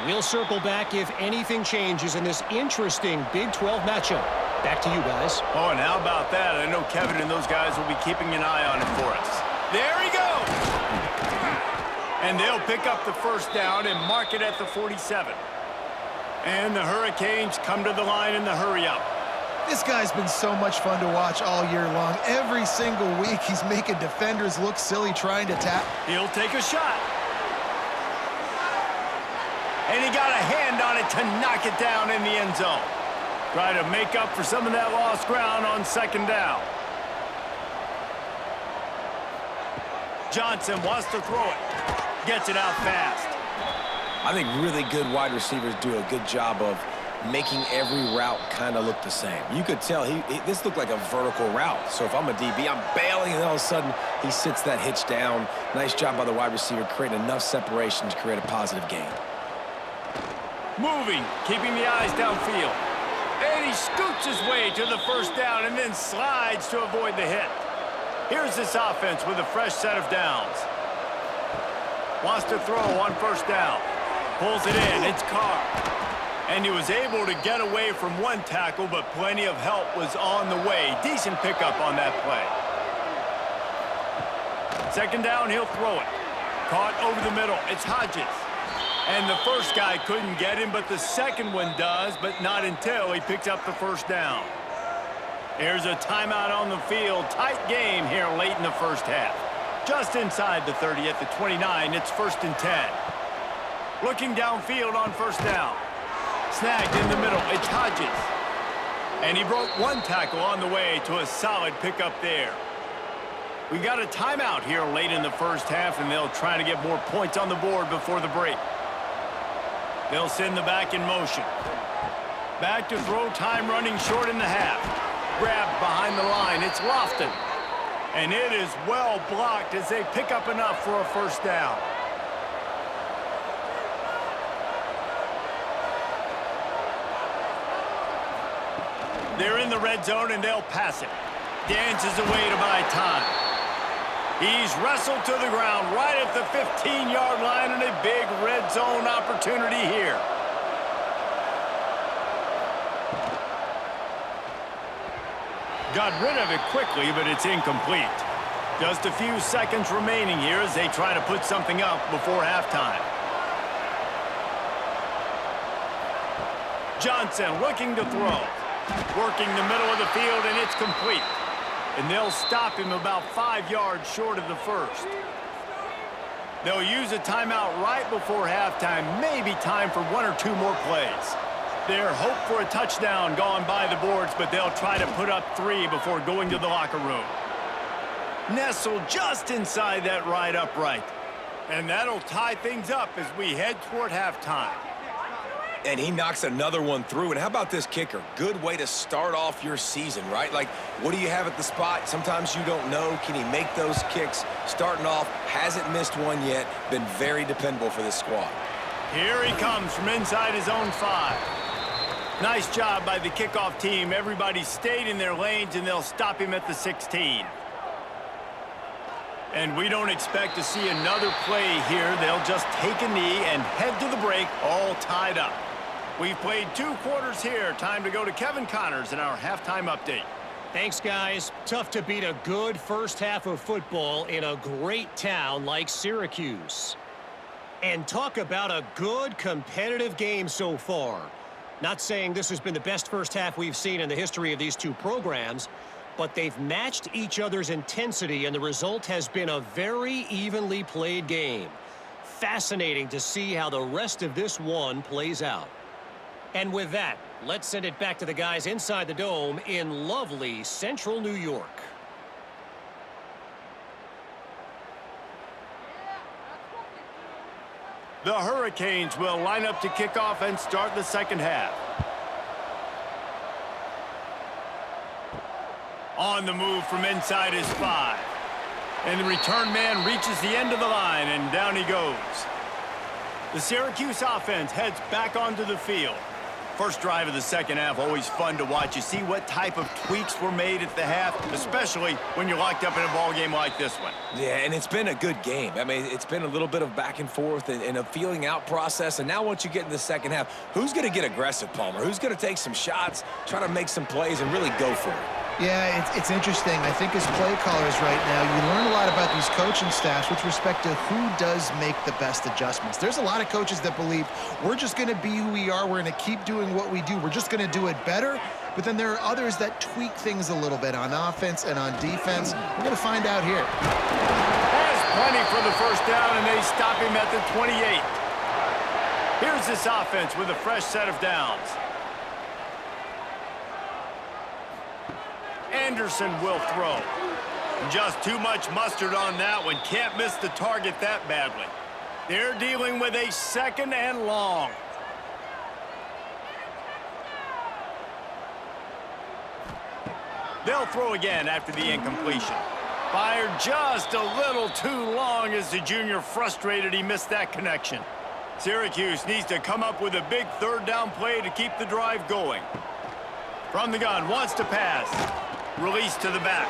We'll circle back if anything changes in this interesting Big 12 matchup. Back to you guys. Oh, and how about that? I know Kevin and those guys will be keeping an eye on it for us. There he goes! And they'll pick up the first down and mark it at the 47. And the Hurricanes come to the line in the hurry-up. This guy's been so much fun to watch all year long. Every single week, he's making defenders look silly trying to tap. He'll take a shot. And he got a hand on it to knock it down in the end zone. Try to make up for some of that lost ground on 2nd down. Johnson wants to throw it. Gets it out fast. I think really good wide receivers do a good job of making every route kind of look the same. You could tell this looked like a vertical route. So if I'm a DB, I'm bailing, and all of a sudden he sits that hitch down. Nice job by the wide receiver creating enough separation to create a positive gain. Moving, keeping the eyes downfield. And he scoots his way to the first down and then slides to avoid the hit. Here's this offense with a fresh set of downs. Wants to throw on first down. Pulls it in, it's Carr. And he was able to get away from one tackle, but plenty of help was on the way. Decent pickup on that play. 2nd down, he'll throw it. Caught over the middle, it's Hodges. And the first guy couldn't get him, but the second one does, but not until he picks up the first down. Here's a timeout on the field. Tight game here late in the first half. Just inside the 30 at the 29, it's 1st and 10. Looking downfield on first down. Snagged in the middle, it's Hodges. And he broke one tackle on the way to a solid pickup there. We got a timeout here late in the first half, and they'll try to get more points on the board before the break. They'll send the back in motion. Back to throw, time running short in the half. Grabbed behind the line, it's Lofton. And it is well blocked as they pick up enough for a first down. They're in the red zone, and they'll pass it. Dances away to buy time. He's wrestled to the ground right at the 15-yard line, and a big red zone opportunity here. Got rid of it quickly, but it's incomplete. Just a few seconds remaining here as they try to put something up before halftime. Johnson looking to throw. Working the middle of the field, and it's complete. And they'll stop him about 5 yards short of the first. They'll use a timeout right before halftime. Maybe time for 1 or 2 more plays. Their hope for a touchdown gone by the boards, but they'll try to put up 3 before going to the locker room. Nestled just inside that right upright. And that'll tie things up as we head toward halftime. And he knocks another one through. And how about this kicker? Good way to start off your season, right? Like, what do you have at the spot? Sometimes you don't know. Can he make those kicks? Starting off, hasn't missed one yet. Been very dependable for this squad. Here he comes from inside his own 5. Nice job by the kickoff team. Everybody stayed in their lanes, and they'll stop him at the 16. And we don't expect to see another play here. They'll just take a knee and head to the break, all tied up. We've played 2 quarters here. Time to go to Kevin Connors in our halftime update. Thanks, guys. Tough to beat a good first half of football in a great town like Syracuse. And talk about a good competitive game so far. Not saying this has been the best first half we've seen in the history of these 2 programs, but they've matched each other's intensity, and the result has been a very evenly played game. Fascinating to see how the rest of this one plays out. And with that, let's send it back to the guys inside the Dome in lovely central New York. The Hurricanes will line up to kick off and start the second half. On the move from inside his 5. And the return man reaches the end of the line, and down he goes. The Syracuse offense heads back onto the field. First drive of the second half, always fun to watch. You see what type of tweaks were made at the half, especially when you're locked up in a ball game like this one. Yeah, and it's been a good game. I mean, it's been a little bit of back and forth and a feeling out process. And now once you get in the second half, who's going to get aggressive, Palmer? Who's going to take some shots, try to make some plays, and really go for it? Yeah, it's interesting. I think as play callers right now, you learn a lot about these coaching staffs with respect to who does make the best adjustments. There's a lot of coaches that believe we're just going to be who we are. We're going to keep doing what we do. We're just going to do it better. But then there are others that tweak things a little bit on offense and on defense. We're going to find out here. Has plenty for the first down, and they stop him at the 28. Here's this offense with a fresh set of downs. Anderson will throw. Just too much mustard on that one. Can't miss the target that badly. They're dealing with a 2nd and long. They'll throw again after the incompletion. Fired just a little too long as the junior frustrated he missed that connection. Syracuse needs to come up with a big 3rd down play to keep the drive going. From the gun, wants to pass. Release to the back.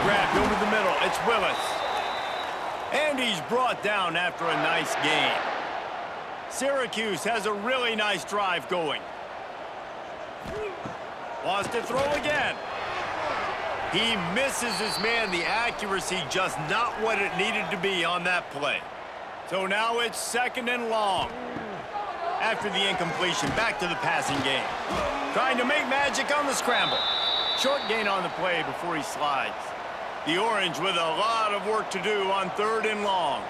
Grabbed over the middle. It's Willis. And he's brought down after a nice gain. Syracuse has a really nice drive going. Wants to throw again. He misses his man. The accuracy just not what it needed to be on that play. So now it's 2nd and long. After the incompletion, back to the passing game. Trying to make magic on the scramble. Short gain on the play before he slides. The Orange with a lot of work to do on 3rd and long.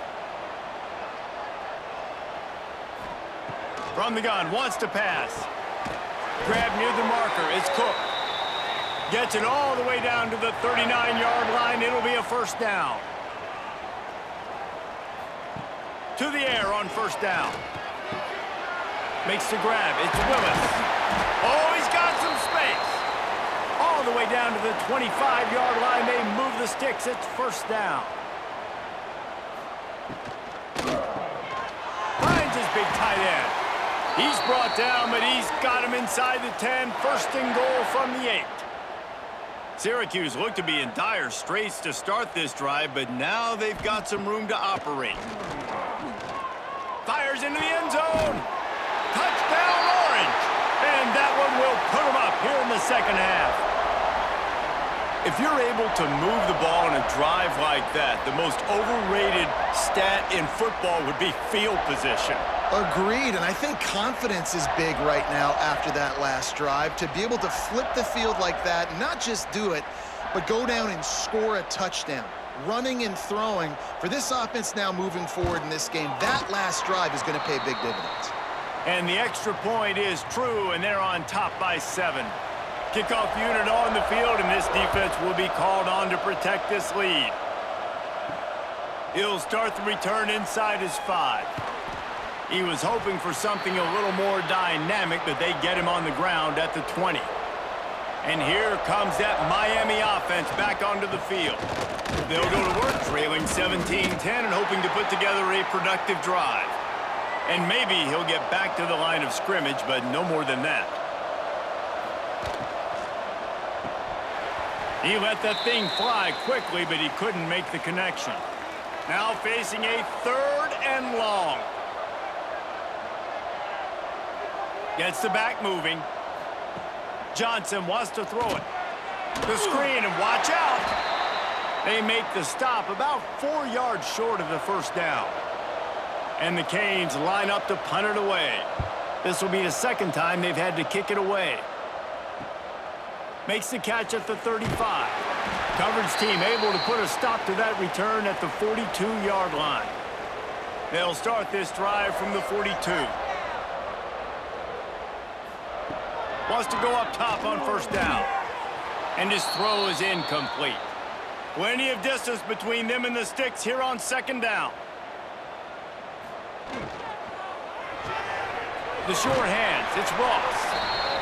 From the gun, wants to pass. Grab near the marker, it's Cook. Gets it all the way down to the 39-yard line. It'll be a 1st down. To the air on 1st down. Makes the grab, it's Willis. Oh, he's got some space. All the way down to the 25-yard line. They move the sticks. It's 1st down. Finds his big tight end. He's brought down, but he's got him inside the 10. First and goal from the 8. Syracuse looked to be in dire straits to start this drive, but now they've got some room to operate. Fires into the end zone. Touchdown, Orange. And that one will put them up here in the second half. If you're able to move the ball in a drive like that, the most overrated stat in football would be field position. Agreed, and I think confidence is big right now after that last drive. To be able to flip the field like that, not just do it, but go down and score a touchdown. Running and throwing, for this offense now moving forward in this game, that last drive is going to pay big dividends. And the extra point is true, and they're on top by 7. Kickoff unit on the field, and this defense will be called on to protect this lead. He'll start the return inside his 5. He was hoping for something a little more dynamic, but they get him on the ground at the 20. And here comes that Miami offense back onto the field. They'll go to work trailing 17-10 and hoping to put together a productive drive. And maybe he'll get back to the line of scrimmage, but no more than that. He let that thing fly quickly, but he couldn't make the connection. Now facing a 3rd and long. Gets the back moving. Johnson wants to throw it. The screen, and watch out. They make the stop about 4 yards short of the first down. And the Canes line up to punt it away. This will be the second time they've had to kick it away. Makes the catch at the 35. Coverage team able to put a stop to that return at the 42-yard line. They'll start this drive from the 42. Wants to go up top on first down. And his throw is incomplete. Plenty of distance between them and the sticks here on second down. The short hands, it's Ross.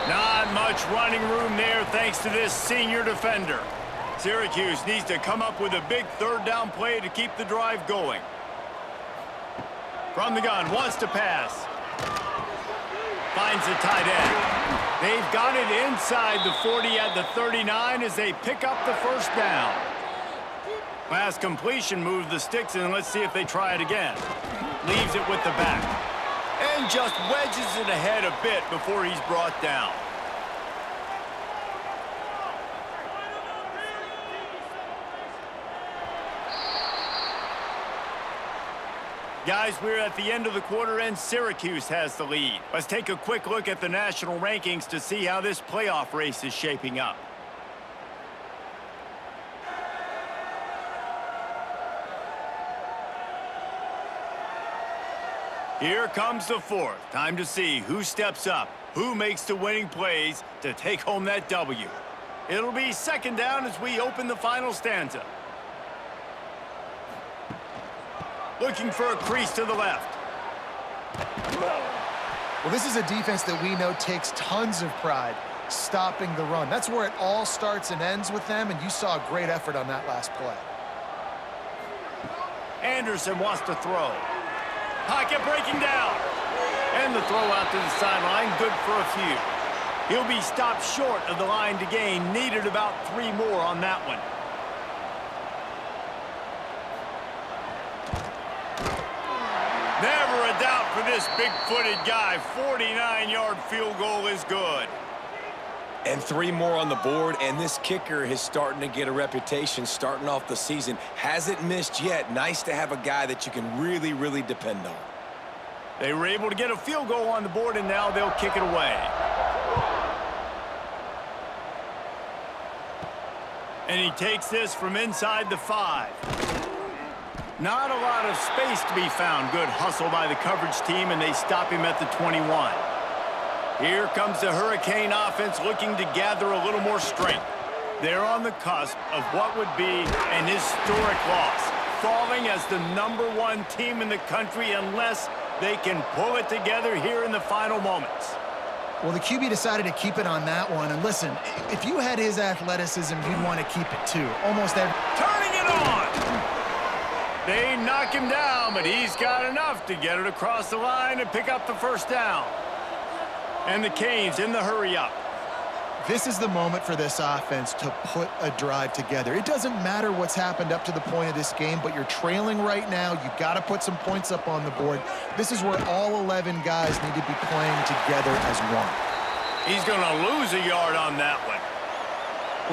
Not much running room there thanks to this senior defender. Syracuse needs to come up with a big 3rd down play to keep the drive going. From the gun, wants to pass. Finds the tight end. They've got it inside the 40 at the 39 as they pick up the first down. Last completion moved the sticks, and let's see if they try it again. Leaves it with the back. And just wedges it ahead a bit before he's brought down. Guys, we're at the end of the quarter, and Syracuse has the lead. Let's take a quick look at the national rankings to see how this playoff race is shaping up. Here comes the 4th. Time to see who steps up, who makes the winning plays to take home that W. It'll be second down as we open the final stanza. Looking for a crease to the left. Well, this is a defense that we know takes tons of pride stopping the run. That's where it all starts and ends with them, and you saw a great effort on that last play. Anderson wants to throw. Pocket breaking down. And the throw out to the sideline, good for a few. He'll be stopped short of the line to gain. Needed about 3 more on that one. Never a doubt for this big-footed guy. 49-yard field goal is good. And 3 more on the board, and this kicker is starting to get a reputation starting off the season. Hasn't missed yet. Nice to have a guy that you can really, really depend on. They were able to get a field goal on the board, and now they'll kick it away. And he takes this from inside the 5. Not a lot of space to be found. Good hustle by the coverage team, and they stop him at the 21. Here comes the Hurricane offense looking to gather a little more strength. They're on the cusp of what would be an historic loss, falling as the #1 team in the country unless they can pull it together here in the final moments. Well, the QB decided to keep it on that one. And listen, if you had his athleticism, you'd want to keep it too. Almost every... Turning it on! They knock him down, but he's got enough to get it across the line and pick up the first down. And the Canes in the hurry-up. This is the moment for this offense to put a drive together. It doesn't matter what's happened up to the point of this game, but you're trailing right now. You got to put some points up on the board. This is where all 11 guys need to be playing together as one. He's going to lose a yard on that one.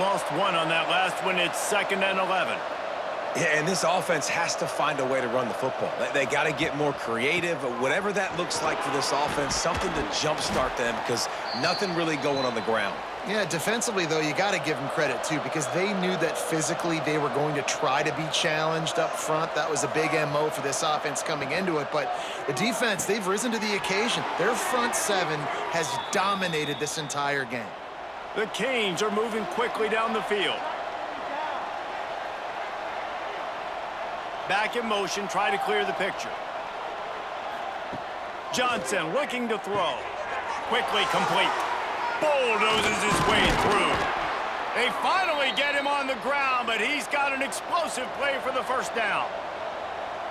Lost one on that last one. It's 2nd and 11. Yeah, and this offense has to find a way to run the football. They got to get more creative, whatever that looks like for this offense, something to jumpstart them because nothing really going on the ground. Yeah, defensively, though, you got to give them credit, too, because they knew that physically they were going to try to be challenged up front. That was a big MO for this offense coming into it. But the defense, they've risen to the occasion. Their front seven has dominated this entire game. The Canes are moving quickly down the field. Back in motion, try to clear the picture. Johnson looking to throw. Quickly complete. Bulldozes his way through. They finally get him on the ground, but he's got an explosive play for the first down.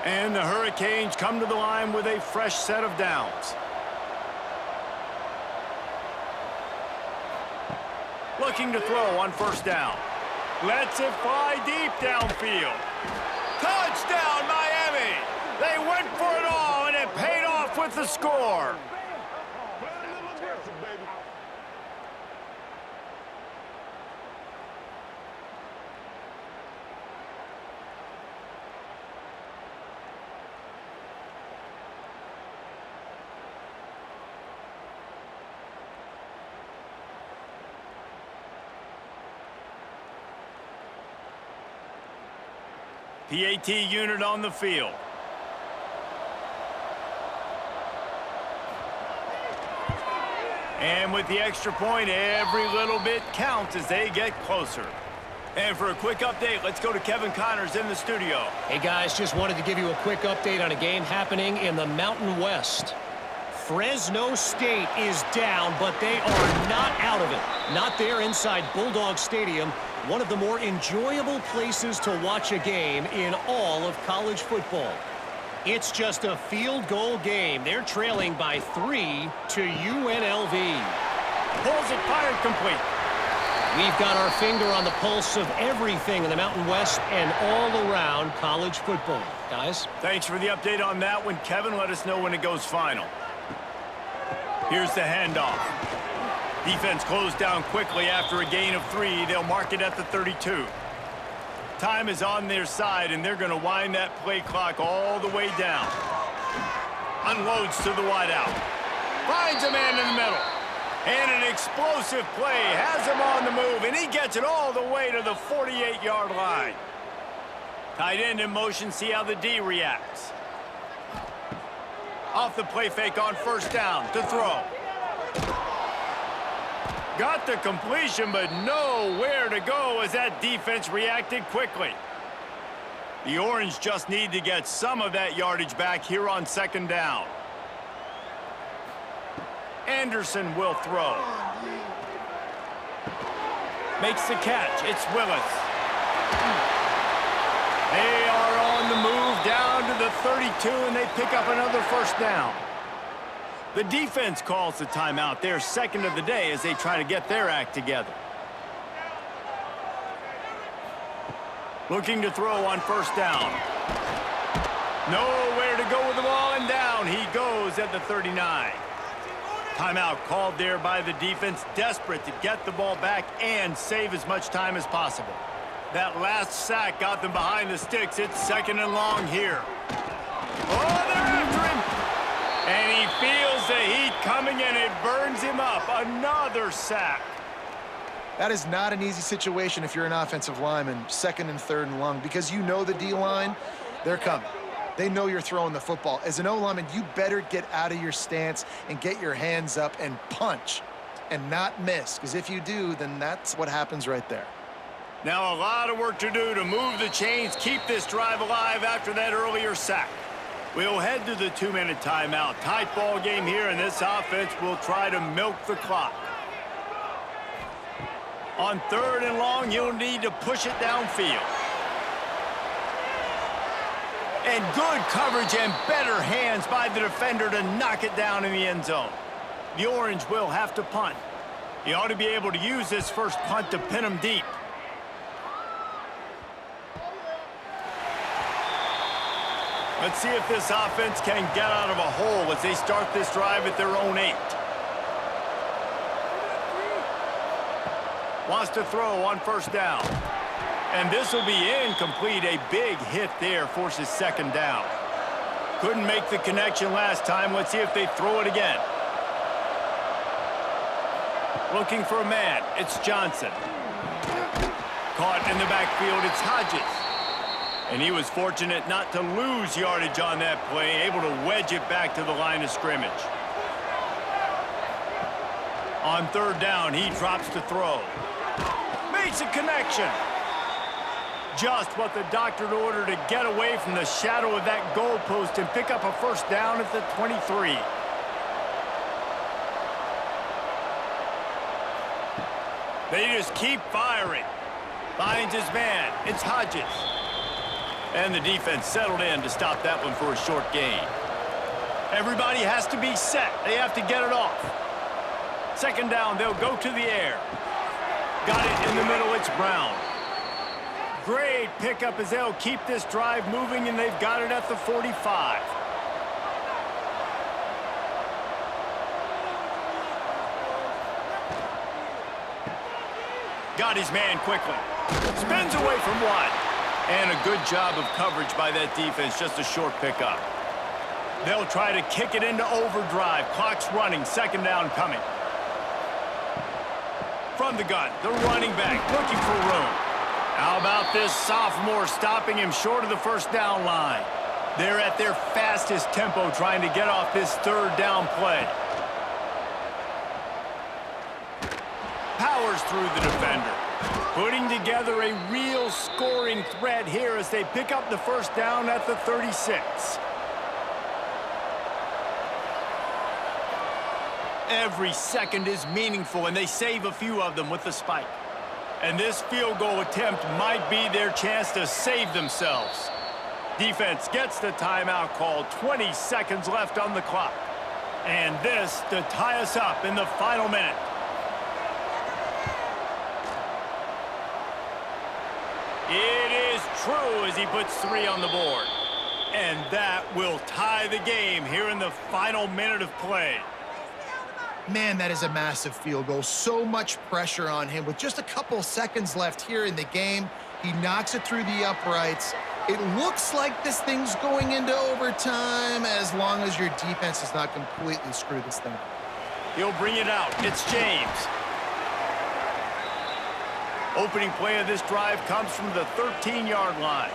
And the Hurricanes come to the line with a fresh set of downs. Looking to throw on first down. Lets it fly deep downfield. Touchdown, Miami! They went for it all, and it paid off with the score. PAT unit on the field. And with the extra point, every little bit counts as they get closer. And for a quick update, let's go to Kevin Connors in the studio. Hey, guys, just wanted to give you a quick update on a game happening in the Mountain West. Fresno State is down, but they are not out of it. Not there inside Bulldog Stadium, one of the more enjoyable places to watch a game in all of college football. It's just a field goal game. They're trailing by 3 to UNLV. Pulls it, fired, complete. We've got our finger on the pulse of everything in the Mountain West and all around college football. Guys? Thanks for the update on that one, Kevin. Let us know when it goes final. Here's the handoff. Defense closed down quickly after a gain of 3. They'll mark it at the 32. Time is on their side, and they're going to wind that play clock all the way down. Unloads to the wideout. Finds a man in the middle. And an explosive play has him on the move, and he gets it all the way to the 48-yard line. Tight end in motion, see how the D reacts. Off the play fake on first down to throw. Got the completion, but nowhere to go as that defense reacted quickly. The Orange just need to get some of that yardage back here on second down. Anderson will throw. Makes the catch. It's Willis. They are on the move down to the 32, and they pick up another first down. The defense calls the timeout. Their second of the day as they try to get their act together. Looking to throw on first down. Nowhere to go with the ball, and down he goes at the 39. Timeout called there by the defense, desperate to get the ball back and save as much time as possible. That last sack got them behind the sticks. It's second and long here. Oh, they're after him! And he feels the heat coming, and it burns him up. Another sack. That is not an easy situation if you're an offensive lineman, second and third and long, because you know the D-line, they're coming. They know you're throwing the football. As an O-lineman, you better get out of your stance and get your hands up and punch and not miss, because if you do, then that's what happens right there. Now a lot of work to do to move the chains, keep this drive alive after that earlier sack. We'll head to the 2-minute timeout. Tight ball game here, and this offense will try to milk the clock. On third and long, you'll need to push it downfield. And good coverage and better hands by the defender to knock it down in the end zone. the Orange will have to punt. He ought to be able to use this first punt to pin him deep. Let's see if this offense can get out of a hole as they start this drive at their own 8. Wants to throw on first down. And this will be incomplete. A big hit there forces second down. Couldn't make the connection last time. Let's see if they throw it again. Looking for a man. It's Johnson. Caught in the backfield. It's Hodges. And he was fortunate not to lose yardage on that play, able to wedge it back to the line of scrimmage. On third down, he drops to throw. Makes a connection. Just what the doctor ordered to get away from the shadow of that goalpost and pick up a first down at the 23. They just keep firing. Finds his man. It's Hodges. And the defense settled in to stop that one for a short gain. Everybody has to be set. They have to get it off. Second down, they'll go to the air. Got it in the middle, it's Brown. Great pickup as they'll keep this drive moving, and they've got it at the 45. Got his man quickly. Spins away from one. And a good job of coverage by that defense, just a short pickup. They'll try to kick it into overdrive. Clock's running, second down coming. From the gun, the running back looking for room. How about this sophomore stopping him short of the first down line? They're at their fastest tempo trying to get off this third down play. Powers through the defender. Putting together a real scoring threat here as they pick up the first down at the 36. Every second is meaningful, and they save a few of them with the spike. And this field goal attempt might be their chance to save themselves. Defense gets the timeout called. 20 seconds left on the clock. And this to tie us up in the final minute. It is true as he puts 3 on the board. And that will tie the game here in the final minute of play. Man, that is a massive field goal. So much pressure on him. With just a couple seconds left here in the game, he knocks it through the uprights. It looks like this thing's going into overtime as long as your defense does not completely screw this thing up. He'll bring it out. It's James. Opening play of this drive comes from the 13-yard line.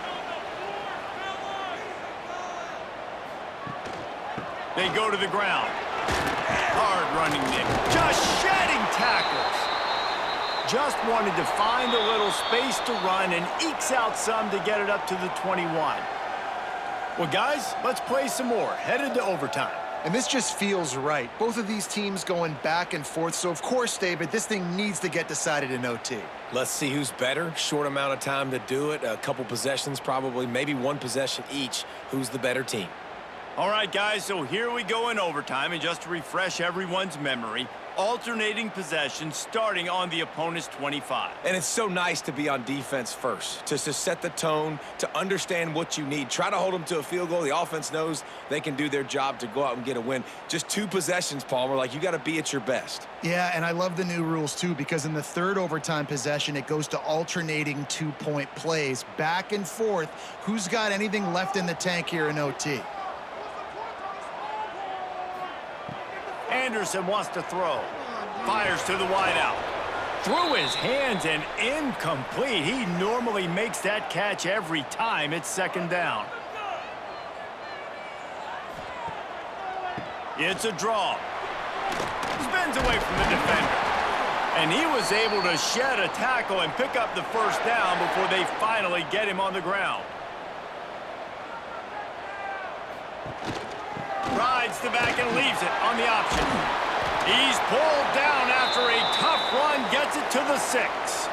They go to the ground. Hard running Nick. Just shedding tackles. Just wanted to find a little space to run and ekes out some to get it up to the 21. Well, guys, let's play some more. Headed to overtime. And this just feels right. Both of these teams going back and forth. So, of course, David, this thing needs to get decided in OT. Let's see who's better. Short amount of time to do it. A couple possessions probably. Maybe one possession each. Who's the better team? All right, guys, so here we go in overtime. And just to refresh everyone's memory, alternating possessions starting on the opponent's 25. And it's so nice to be on defense first, to set the tone, to understand what you need. Try to hold them to a field goal. The offense knows they can do their job to go out and get a win. Just 2 possessions, Palmer. Like, you got to be at your best. Yeah, and I love the new rules, too, because in the third overtime possession, it goes to alternating 2-point plays. Back and forth. Who's got anything left in the tank here in OT? Anderson wants to throw. Fires to the wideout. Through his hands and incomplete. He normally makes that catch every time. It's second down. It's a draw. Spins away from the defender. And he was able to shed a tackle and pick up the first down before they finally get him on the ground. Rides the back and leaves it on the option. He's pulled down after a tough run, gets it to the 6.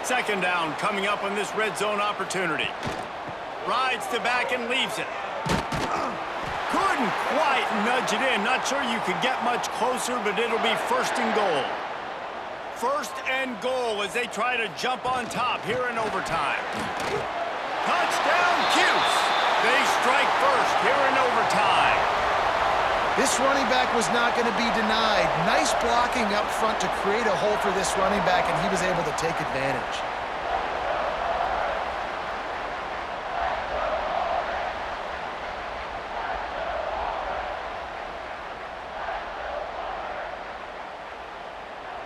Second down coming up on this red zone opportunity. Rides the back and leaves it. Could Couldn't quite nudge it in. Not sure you could get much closer, but it'll be first and goal. First and goal as they try to jump on top here in overtime. Touchdown, Cuse. They strike first here in overtime. This running back was not going to be denied. Nice blocking up front to create a hole for this running back, and he was able to take advantage.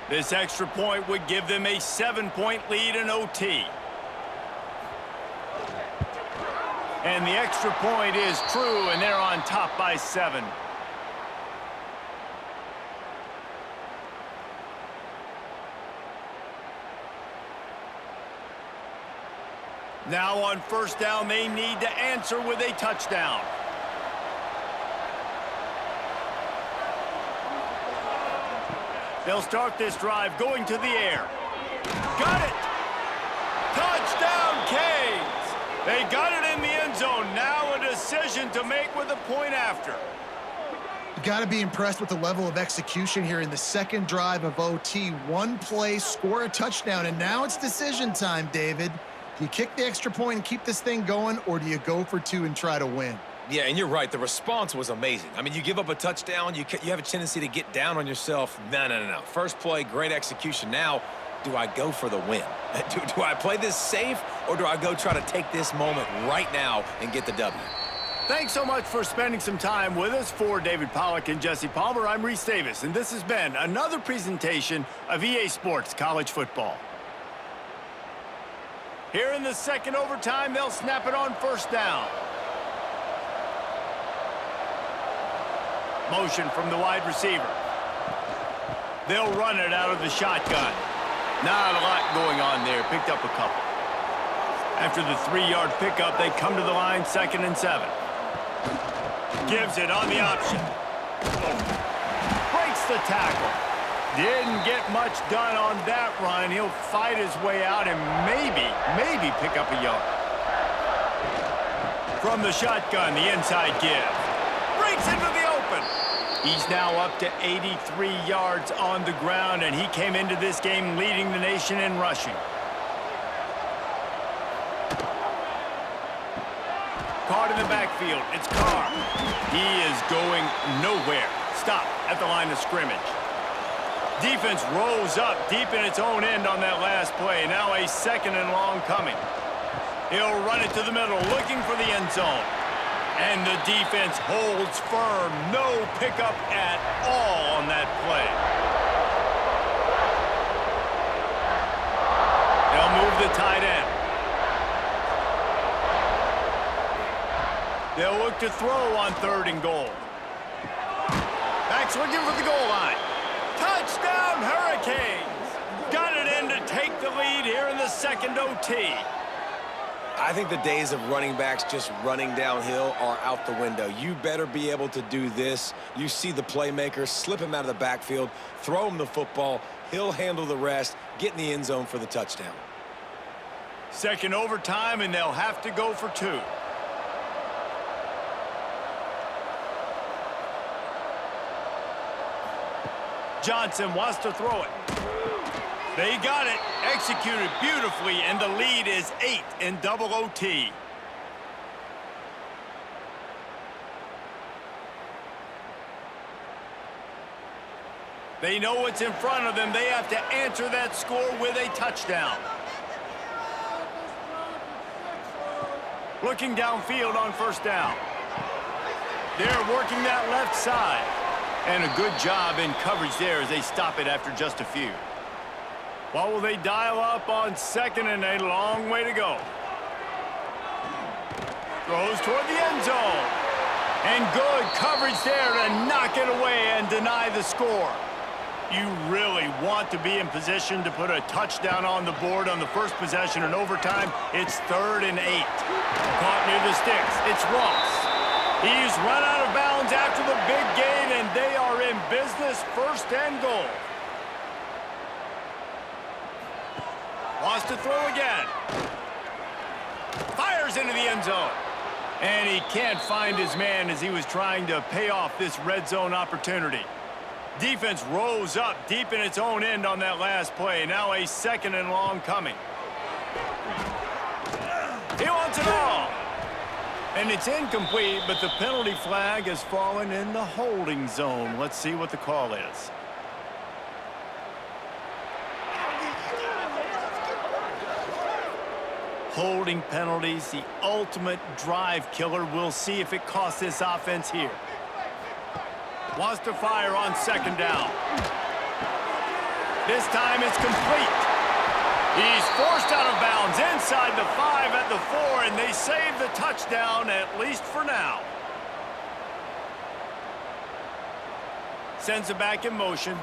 This extra point would give them a 7-point lead in OT. And the extra point is true, and they're on top by 7. Now on first down, they need to answer with a touchdown. They'll start this drive going to the air. Got it! Touchdown, Canes! They got it in the end zone. Now a decision to make with a point after. You got to be impressed with the level of execution here in the second drive of OT. One play, score a touchdown, and now it's decision time, David. Do you kick the extra point and keep this thing going, or do you go for 2 and try to win? Yeah, and you're right. The response was amazing. I mean, you give up a touchdown, you have a tendency to get down on yourself. No. First play, great execution. Now, do I go for the win? Do I play this safe, or do I go try to take this moment right now and get the W? Thanks so much for spending some time with us. For David Pollack and Jesse Palmer, I'm Reese Davis, and this has been another presentation of EA Sports College Football. Here in the second overtime, they'll snap it on first down. Motion from the wide receiver. They'll run it out of the shotgun. Not a lot going on there. Picked up a couple. After the 3-yard pickup, they come to the line, 2nd and 7. Gives it on the option. Breaks the tackle. Didn't get much done on that run. He'll fight his way out and maybe pick up a yard. From the shotgun, the inside give. Breaks into the open. He's now up to 83 yards on the ground, and he came into this game leading the nation in rushing. Caught in the backfield. It's Carr. He is going nowhere. Stop at the line of scrimmage. Defense rolls up deep in its own end on that last play. Now a 2nd and long coming. He'll run it to the middle, looking for the end zone. And the defense holds firm. No pickup at all on that play. They'll move the tight end. They'll look to throw on 3rd and goal. Backs looking for the goal line. Touchdown, Hurricanes! Got it in to take the lead here in the second OT. I think the days of running backs just running downhill are out the window. You better be able to do this. You see the playmaker, slip him out of the backfield, throw him the football. He'll handle the rest, get in the end zone for the touchdown. Second overtime, and they'll have to go for 2. Johnson wants to throw it. They got it, executed beautifully, and the lead is 8 in double OT. They know what's in front of them. They have to answer that score with a touchdown. Looking downfield on first down. They're working that left side. And a good job in coverage there as they stop it after just a few. What will they dial up on 2nd and a long way to go? Throws toward the end zone. And good coverage there to knock it away and deny the score. You really want to be in position to put a touchdown on the board on the first possession in overtime. It's 3rd and 8. Caught near the sticks. It's Ross. He's run out of bounds after the big gain, and they are in business, 1st and goal. Wants to throw again. Fires into the end zone. And he can't find his man as he was trying to pay off this red zone opportunity. Defense rose up deep in its own end on that last play. Now a 2nd and long coming. He wants it all. And it's incomplete, but the penalty flag has fallen in the holding zone. Let's see what the call is. Holding penalties, the ultimate drive killer. We'll see if it costs this offense here. Wants to fire on 2nd down. This time it's complete. He's forced out of bounds inside the 5 at the 4, and they save the touchdown, at least for now. Sends it back in motion.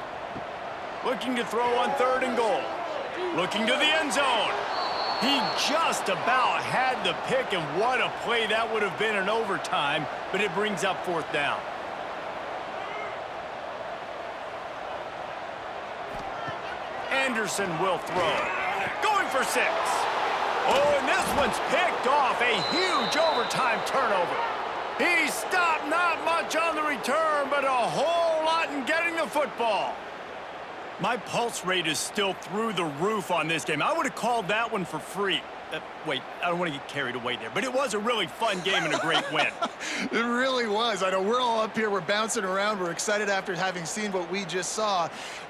Looking to throw on 3rd and goal. Looking to the end zone. He just about had the pick, and what a play that would have been in overtime, but it brings up 4th down. Anderson will throw. Going for 6. Oh, and this one's picked off. A huge overtime turnover. He stopped not much on the return, but a whole lot in getting the football. My pulse rate is still through the roof on this game. I would have called that one for free. Wait, I don't want to get carried away there, but it was a really fun game and a great win. It really was. I know we're all up here, we're bouncing around, we're excited after having seen what we just saw.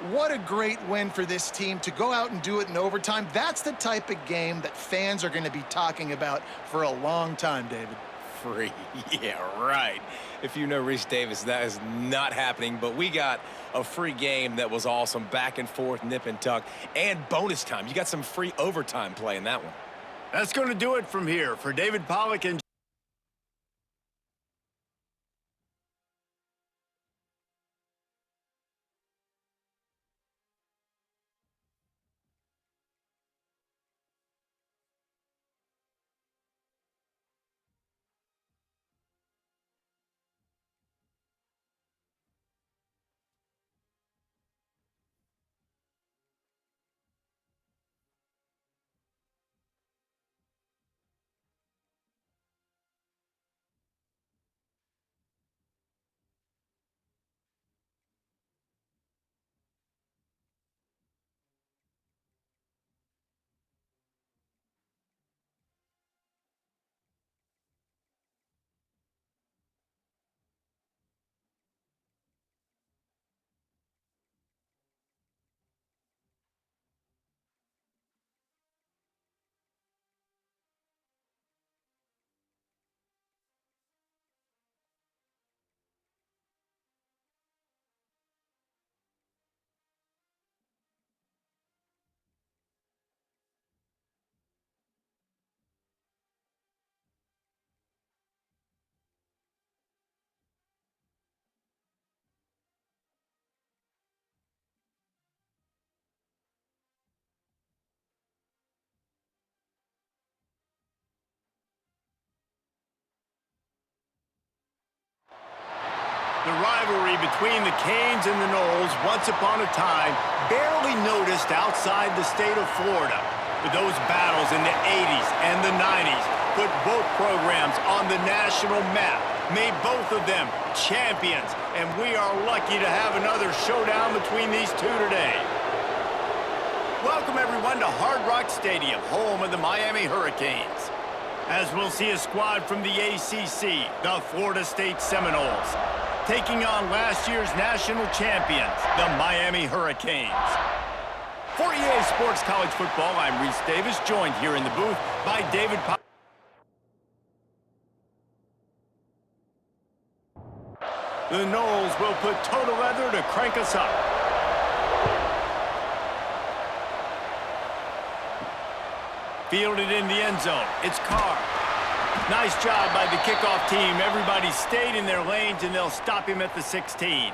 What a great win for this team to go out and do it in overtime. That's the type of game that fans are going to be talking about for a long time, David. Free. Yeah, right. If you know Reese Davis, that is not happening, but we got a free game that was awesome, back and forth, nip and tuck, and bonus time. You got some free overtime play in that one. That's going to do it from here. For David Pollack and the rivalry between the Canes and the Noles, once upon a time, barely noticed outside the state of Florida. But those battles in the 80s and the 90s put both programs on the national map, made both of them champions, and we are lucky to have another showdown between these two today. Welcome, everyone, to Hard Rock Stadium, home of the Miami Hurricanes. As we'll see a squad from the ACC, the Florida State Seminoles, taking on last year's national champions, the Miami Hurricanes. For EA Sports College Football, I'm Reese Davis, joined here in the booth by David Pollack. The Noles will put toe to leather to crank us up. Fielded in the end zone. It's Carr. Nice job by the kickoff team. Everybody stayed in their lanes, and they'll stop him at the 16.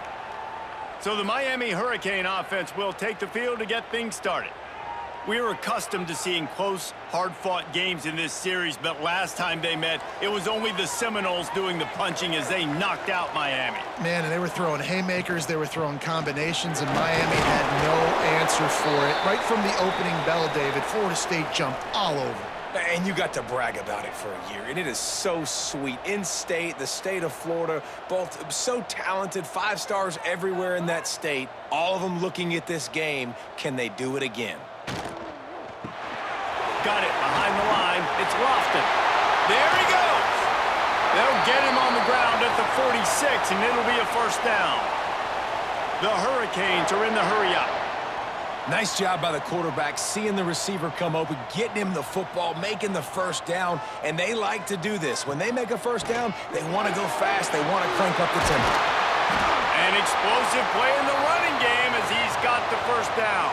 So the Miami Hurricane offense will take the field to get things started. We are accustomed to seeing close, hard-fought games in this series, but last time they met, it was only the Seminoles doing the punching as they knocked out Miami. Man, and they were throwing haymakers, they were throwing combinations, and Miami had no answer for it. Right from the opening bell, David, Florida State jumped all over. And you got to brag about it for a year, and it is so sweet. In-state, the state of Florida, both so talented, 5 stars everywhere in that state, all of them looking at this game. Can they do it again? Got it behind the line. It's Lofton. There he goes. They'll get him on the ground at the 46, and it'll be a first down. The Hurricanes are in the hurry-up. Nice job by the quarterback, seeing the receiver come open, getting him the football, making the first down, and they like to do this. When they make a first down, they want to go fast. They want to crank up the tempo. An explosive play in the running game as he's got the first down.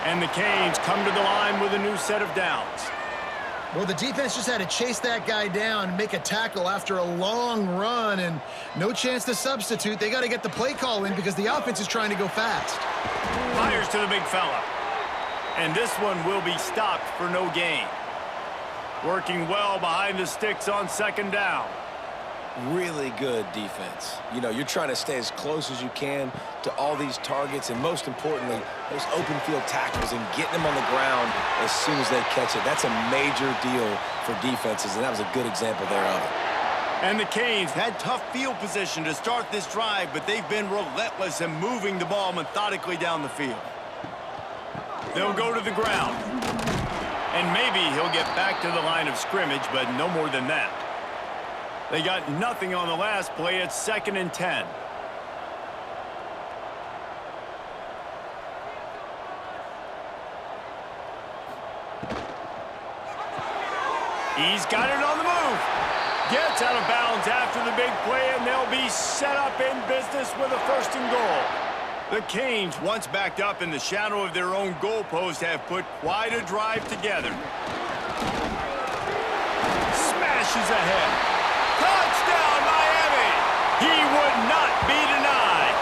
And the Canes come to the line with a new set of downs. Well, the defense just had to chase that guy down, make a tackle after a long run, and no chance to substitute. They got to get the play call in because the offense is trying to go fast. Fires to the big fella. And this one will be stopped for no gain. Working well behind the sticks on second down. Really good defense. You know, you're trying to stay as close as you can to all these targets, and most importantly, those open field tackles and getting them on the ground as soon as they catch it. That's a major deal for defenses, and that was a good example there of it. And the Canes had tough field position to start this drive, but they've been relentless in moving the ball methodically down the field. They'll go to the ground. And maybe he'll get back to the line of scrimmage, but no more than that. They got nothing on the last play. It's 2nd and 10. He's got it on the move. Gets out of bounds after the big play, and they'll be set up in business with a 1st and goal. The Canes, once backed up in the shadow of their own goalpost, have put quite a drive together. Smashes ahead. Touchdown, Miami! He would not be denied.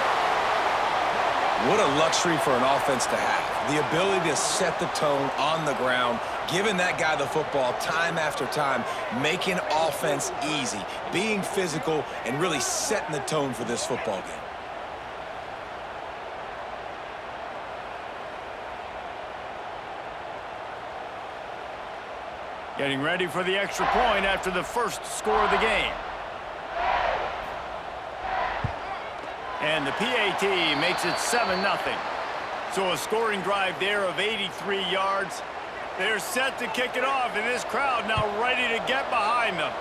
What a luxury for an offense to have. The ability to set the tone on the ground, giving that guy the football time after time, making offense easy, being physical, and really setting the tone for this football game. Getting ready for the extra point after the first score of the game. And the PAT makes it 7-0. So a scoring drive there of 83 yards. They're set to kick it off, and this crowd now ready to get behind them.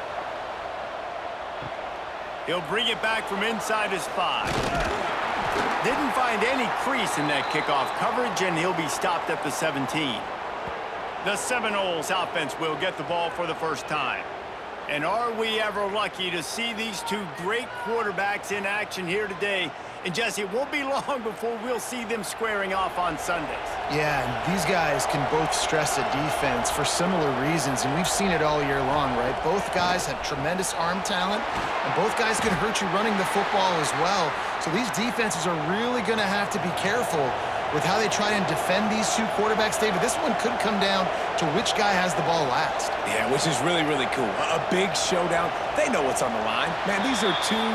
He'll bring it back from inside his 5. Didn't find any crease in that kickoff coverage, and he'll be stopped at the 17. The Seminoles offense will get the ball for the first time. And are we ever lucky to see these two great quarterbacks in action here today? And Jesse, it won't be long before we'll see them squaring off on Sundays. Yeah, and these guys can both stress a defense for similar reasons, and we've seen it all year long, right? Both guys have tremendous arm talent, and both guys can hurt you running the football as well. So these defenses are really going to have to be careful with how they try and defend these two quarterbacks, David. This one could come down to which guy has the ball last. Yeah, which is really, really cool. A big showdown. They know what's on the line. Man, these are two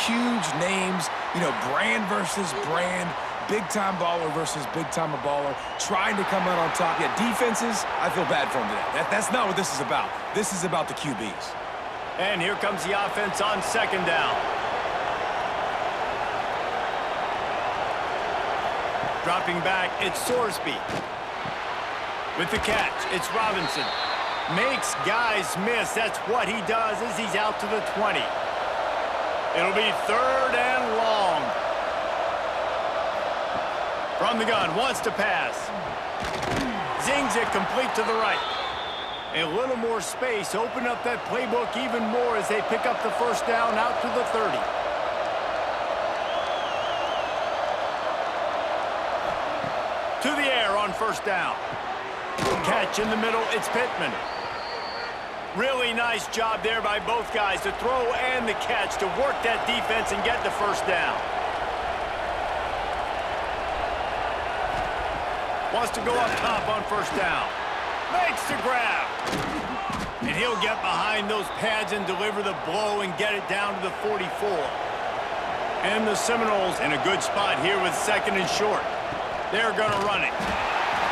huge names, you know, brand versus brand, big-time baller versus big-time baller, trying to come out on top. Yeah, defenses, I feel bad for them today. That's not what this is about. This is about the QBs. And here comes the offense on 2nd down. Dropping back, it's Sorsby. With the catch, it's Robinson. Makes guys miss. That's what he does as he's out to the 20. It'll be 3rd and long. From the gun, wants to pass. Zings it complete to the right. A little more space. Open up that playbook even more as they pick up the first down out to the 30. To the air on 1st down. Catch in the middle, it's Pittman. Really nice job there by both guys to throw and the catch to work that defense and get the first down. Wants to go up top on 1st down. Makes the grab. And he'll get behind those pads and deliver the blow and get it down to the 44. And the Seminoles in a good spot here with 2nd and short. They're going to run it.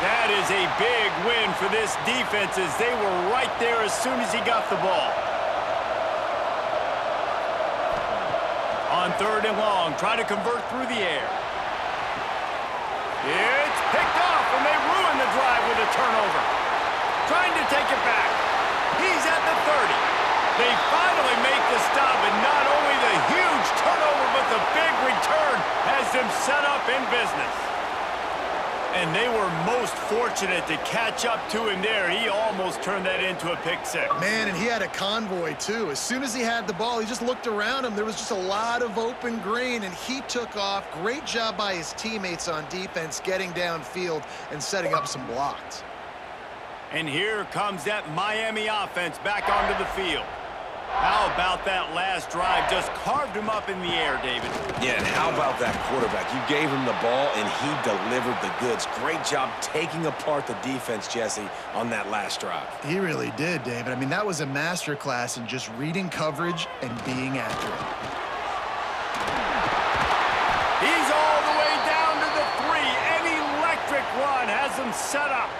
That is a big win for this defense as they were right there as soon as he got the ball. On 3rd and long, try to convert through the air. It's picked off, and they ruin the drive with a turnover. Trying to take it back. He's at the 30. They finally make the stop, and not only the huge turnover, but the big return has them set up in business. And they were most fortunate to catch up to him there. He almost turned that into a pick six. Man, and he had a convoy, too. As soon as he had the ball, he just looked around him. There was just a lot of open green, and he took off. Great job by his teammates on defense, getting downfield and setting up some blocks. And here comes that Miami offense back onto the field. How about that last drive? Just carved him up in the air, David. Yeah, and how about that quarterback? You gave him the ball, and he delivered the goods. Great job taking apart the defense, Jesse, on that last drive. He really did, David. I mean, that was a masterclass in just reading coverage and being accurate. He's all the way down to the 3. An electric run has them set up.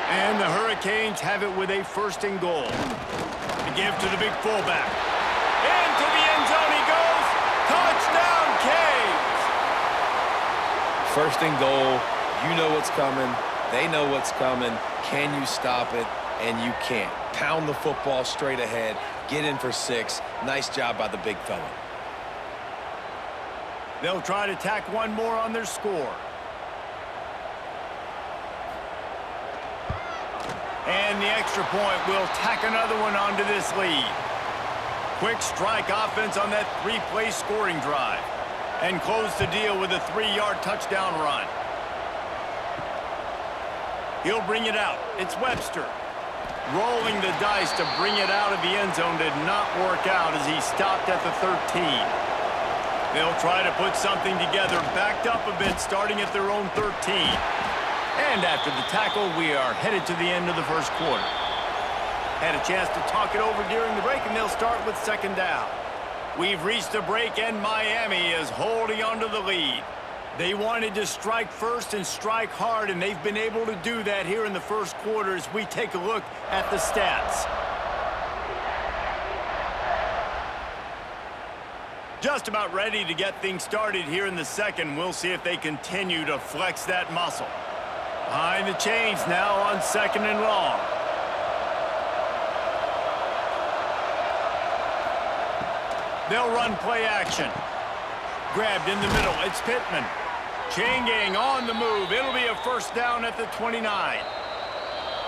And the Hurricanes have it with a 1st and goal. To give to the big fullback. Into the end zone he goes. Touchdown, Canes! 1st and goal. You know what's coming. They know what's coming. Can you stop it? And you can't. Pound the football straight ahead. Get in for 6. Nice job by the big fella. They'll try to tack one more on their score. And the extra point will tack another one onto this lead. Quick strike offense on that 3-play scoring drive. And close the deal with a 3-yard touchdown run. He'll bring it out. It's Webster. Rolling the dice to bring it out of the end zone did not work out as he stopped at the 13. They'll try to put something together, backed up a bit, starting at their own 13. And after the tackle, we are headed to the end of the 1st quarter. Had a chance to talk it over during the break, and they'll start with 2nd down. We've reached the break, and Miami is holding on to the lead. They wanted to strike first and strike hard, and they've been able to do that here in the 1st quarter as we take a look at the stats. Just about ready to get things started here in the 2nd. We'll see if they continue to flex that muscle. Behind the chains now on 2nd and long. They'll run play action. Grabbed in the middle. It's Pittman. Chain gang on the move. It'll be a 1st down at the 29.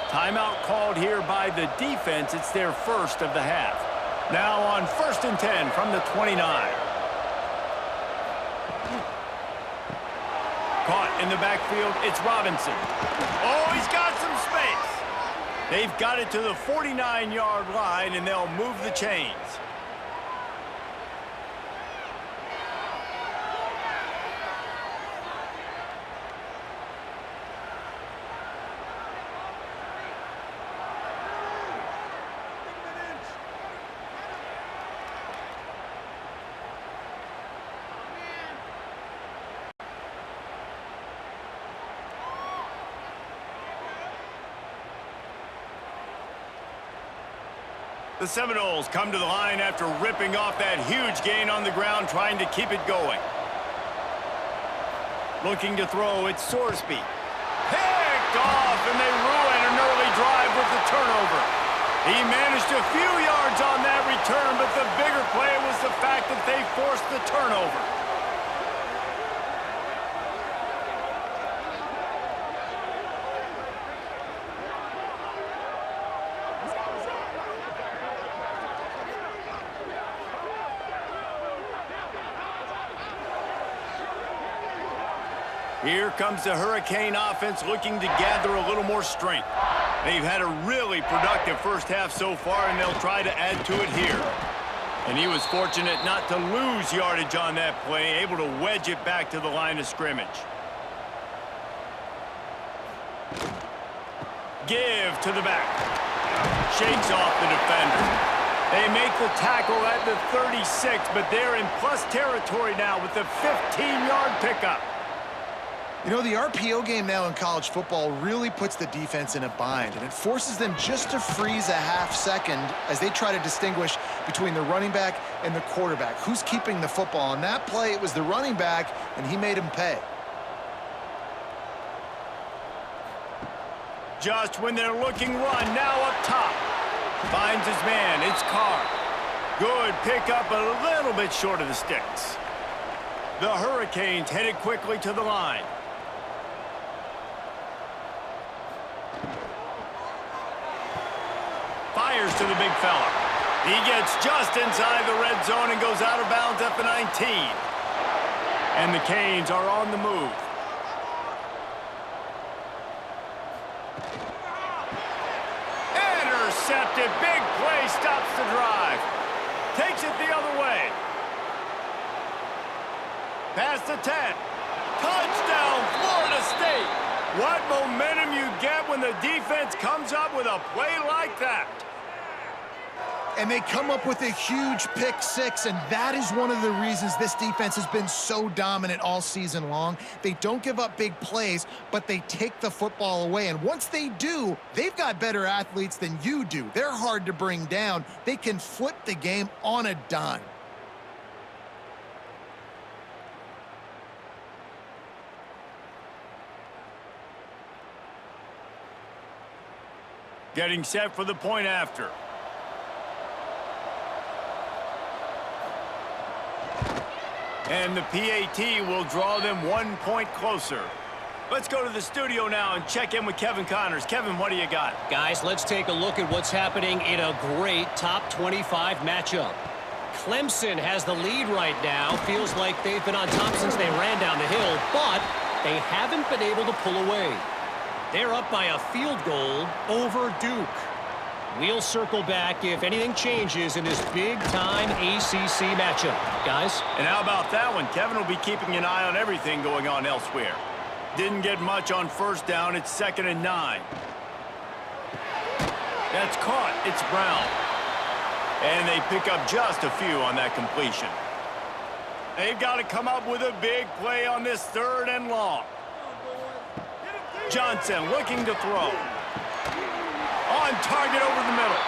Timeout called here by the defense. It's their 1st of the half. Now on 1st and 10 from the 29. Caught in the backfield, it's Robinson. Oh, he's got some space. They've got it to the 49-yard line, and they'll move the chains. The Seminoles come to the line after ripping off that huge gain on the ground, trying to keep it going. Looking to throw, it's Sorsby. Picked off, and they ruin an early drive with the turnover. He managed a few yards on that return, but the bigger play was the fact that they forced the turnover. Here comes the Hurricane offense looking to gather a little more strength. They've had a really productive 1st half so far, and they'll try to add to it here. And he was fortunate not to lose yardage on that play, able to wedge it back to the line of scrimmage. Give to the back. Shakes off the defender. They make the tackle at the 36, but they're in plus territory now with the 15-yard pickup. You know, the RPO game now in college football really puts the defense in a bind, and it forces them just to freeze a half second as they try to distinguish between the running back and the quarterback. Who's keeping the football? On that play, it was the running back, and he made him pay. Just when they're looking run, now up top. Finds his man, it's Carr. Good pickup, a little bit short of the sticks. The Hurricanes headed quickly to the line. Fires to the big fella. He gets just inside the red zone and goes out of bounds at the 19. And the Canes are on the move. Intercepted. Big play stops the drive. Takes it the other way. Past the 10. Touchdown, Florida State. What momentum you get when the defense comes up with a play like that. And they come up with a huge pick six, and that is one of the reasons this defense has been so dominant all season long. They don't give up big plays, but they take the football away. And once they do, they've got better athletes than you do. They're hard to bring down. They can flip the game on a dime. Getting set for the point after. And the PAT will draw them 1 point closer. Let's go to the studio now and check in with Kevin Connors. Kevin, what do you got? Guys, let's take a look at what's happening in a great top 25 matchup. Clemson has the lead right now. Feels like they've been on top since they ran down the hill, but they haven't been able to pull away. They're up by a field goal over Duke. We'll circle back if anything changes in this big-time ACC matchup. Guys? And how about that one? Kevin will be keeping an eye on everything going on elsewhere. Didn't get much on first down. It's 2nd and 9. That's caught. It's Brown. And they pick up just a few on that completion. They've got to come up with a big play on this 3rd and long. Johnson looking to throw. On target over the middle.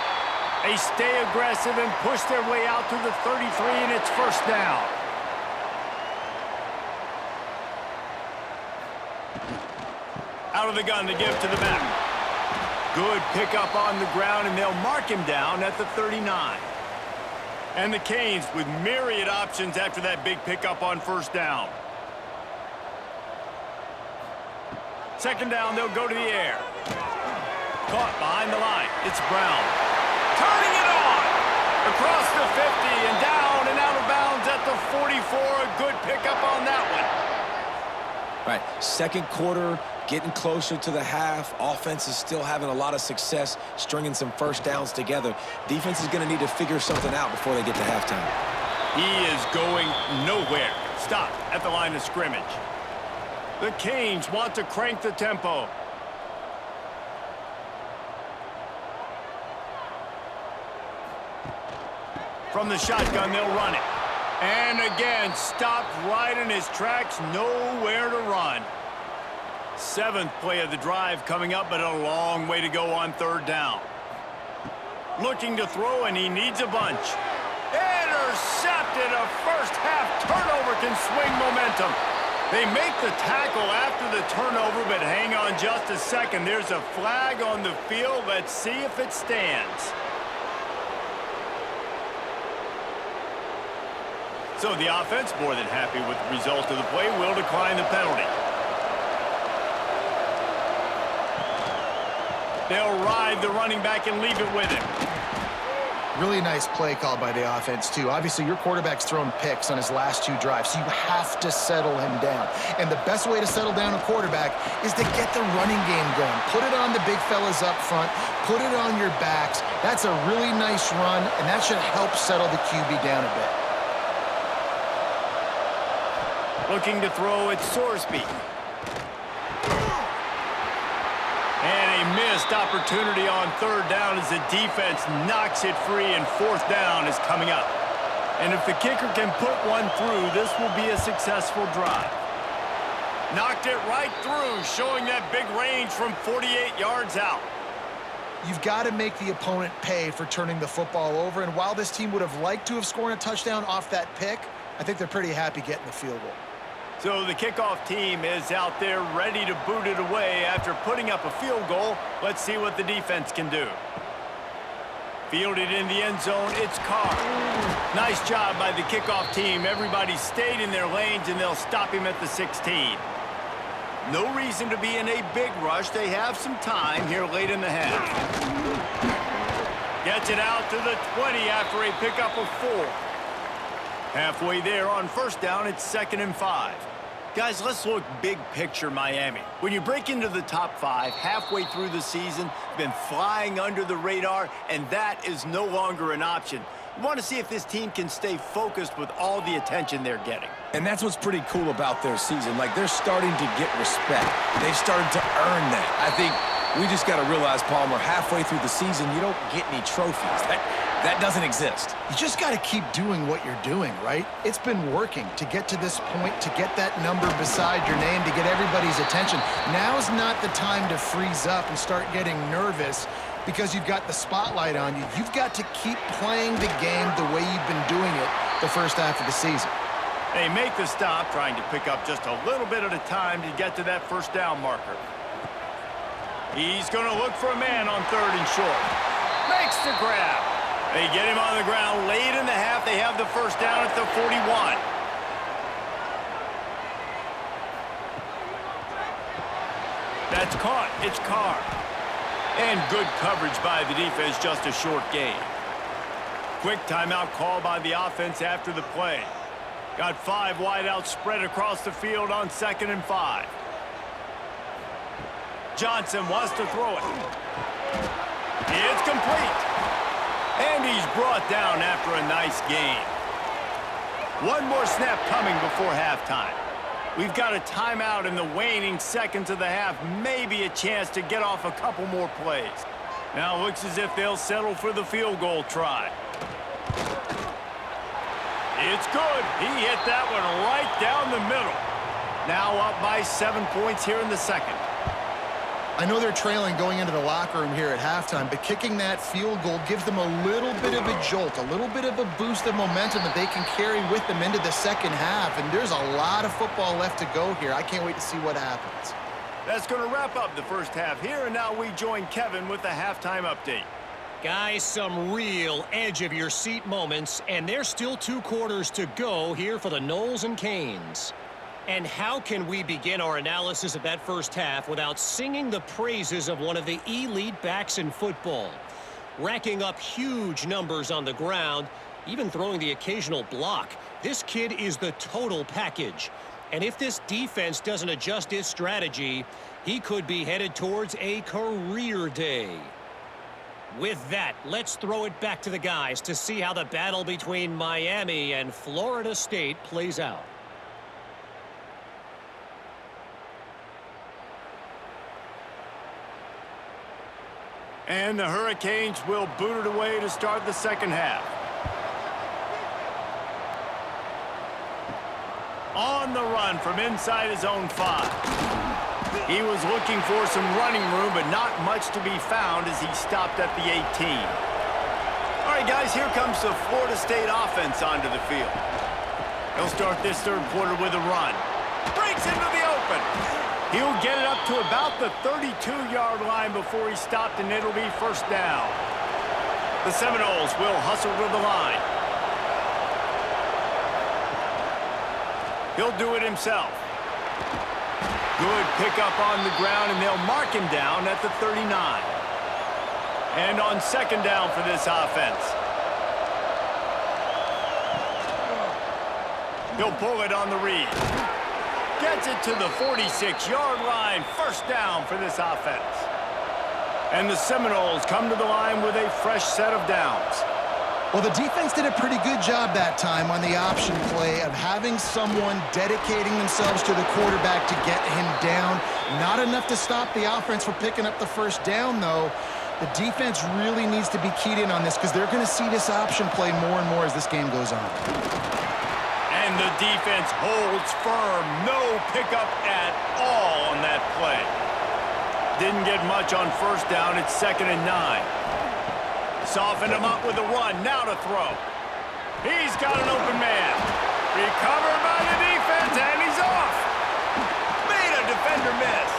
They stay aggressive and push their way out to the 33, and it's 1st down. Out of the gun to give to the back. Good pickup on the ground, and they'll mark him down at the 39. And the Canes with myriad options after that big pickup on 1st down. 2nd down, they'll go to the air. Caught behind the line. It's Brown. Turning it on. Across the 50 and down and out of bounds at the 44. A good pickup on that one. Right, 2nd quarter, getting closer to the half. Offense is still having a lot of success stringing some 1st downs together. Defense is going to need to figure something out before they get to halftime. He is going nowhere. Stop at the line of scrimmage. The Canes want to crank the tempo. From the shotgun, they'll run it. And again, stopped right in his tracks, nowhere to run. 7th play of the drive coming up, but a long way to go on 3rd down. Looking to throw, and he needs a bunch. Intercepted. A first-half turnover can swing momentum. They make the tackle after the turnover, but hang on just a second. There's a flag on the field. Let's see if it stands. So the offense, more than happy with the result of the play, will decline the penalty. They'll ride the running back and leave it with him. Really nice play called by the offense, too. Obviously, your quarterback's thrown picks on his last 2 drives, so you have to settle him down. And the best way to settle down a quarterback is to get the running game going. Put it on the big fellas up front. Put it on your backs. That's a really nice run, and that should help settle the QB down a bit. Looking to throw, it's Sorsby. And a missed opportunity on 3rd down as the defense knocks it free, and 4th down is coming up. And if the kicker can put one through, this will be a successful drive. Knocked it right through, showing that big range from 48 yards out. You've got to make the opponent pay for turning the football over, and while this team would have liked to have scored a touchdown off that pick, I think they're pretty happy getting the field goal. So the kickoff team is out there ready to boot it away after putting up a field goal. Let's see what the defense can do. Fielded in the end zone, it's Carr. Nice job by the kickoff team. Everybody stayed in their lanes, and they'll stop him at the 16. No reason to be in a big rush. They have some time here late in the half. Gets it out to the 20 after a pickup of 4. Halfway there on first down, it's 2nd and 5. Guys, let's look big picture Miami. When you break into the top 5 halfway through the season, you've been flying under the radar, and that is no longer an option. You want to see if this team can stay focused with all the attention they're getting. And that's what's pretty cool about their season. Like, they're starting to get respect. They've started to earn that. I think we just got to realize, Palmer, halfway through the season, you don't get any trophies. That doesn't exist. You just got to keep doing what you're doing, right? It's been working to get to this point, to get that number beside your name, to get everybody's attention. Now's not the time to freeze up and start getting nervous because you've got the spotlight on you. You've got to keep playing the game the way you've been doing it the first half of the season. They make the stop, trying to pick up just a little bit at a time to get to that first down marker. He's going to look for a man on 3rd and short. Makes the grab. They get him on the ground late in the half. They have the first down at the 41. That's caught. It's Carr. And good coverage by the defense, just a short gain. Quick timeout call by the offense after the play. Got 5 wideouts spread across the field on 2nd and 5. Johnson wants to throw it. It's complete. And he's brought down after a nice gain. One more snap coming before halftime. We've got a timeout in the waning seconds of the half. Maybe a chance to get off a couple more plays. Now it looks as if they'll settle for the field goal try. It's good. He hit that one right down the middle. Now up by 7 points here in the second. I know they're trailing going into the locker room here at halftime, but kicking that field goal gives them a little bit of a jolt, a little bit of a boost of momentum that they can carry with them into the second half. And there's a lot of football left to go here. I can't wait to see what happens. That's going to wrap up the first half here, and now we join Kevin with the halftime update. Guys, some real edge-of-your-seat moments, and there's still 2 quarters to go here for the Noles and Canes. And how can we begin our analysis of that first half without singing the praises of one of the elite backs in football? Racking up huge numbers on the ground, even throwing the occasional block. This kid is the total package. And if this defense doesn't adjust its strategy, he could be headed towards a career day. With that, let's throw it back to the guys to see how the battle between Miami and Florida State plays out. And the Hurricanes will boot it away to start the second half. On the run from inside his own 5. He was looking for some running room, but not much to be found as he stopped at the 18. All right, guys, here comes the Florida State offense onto the field. They'll start this third quarter with a run. Breaks into the open. He'll get it up to about the 32-yard line before he stopped, and it'll be first down. The Seminoles will hustle to the line. He'll do it himself. Good pickup on the ground, and they'll mark him down at the 39. And on second down for this offense. He'll pull it on the read. Gets it to the 46-yard line. First down for this offense. And the Seminoles come to the line with a fresh set of downs. Well, the defense did a pretty good job that time on the option play of having someone dedicating themselves to the quarterback to get him down. Not enough to stop the offense from picking up the first down, though. The defense really needs to be keyed in on this because they're going to see this option play more and more as this game goes on. And the defense holds firm. No pickup at all on that play. Didn't get much on first down. It's 2nd and 9. Soften him up with a run. Now to throw. He's got an open man. Recovered by the defense, and he's off. Made a defender miss.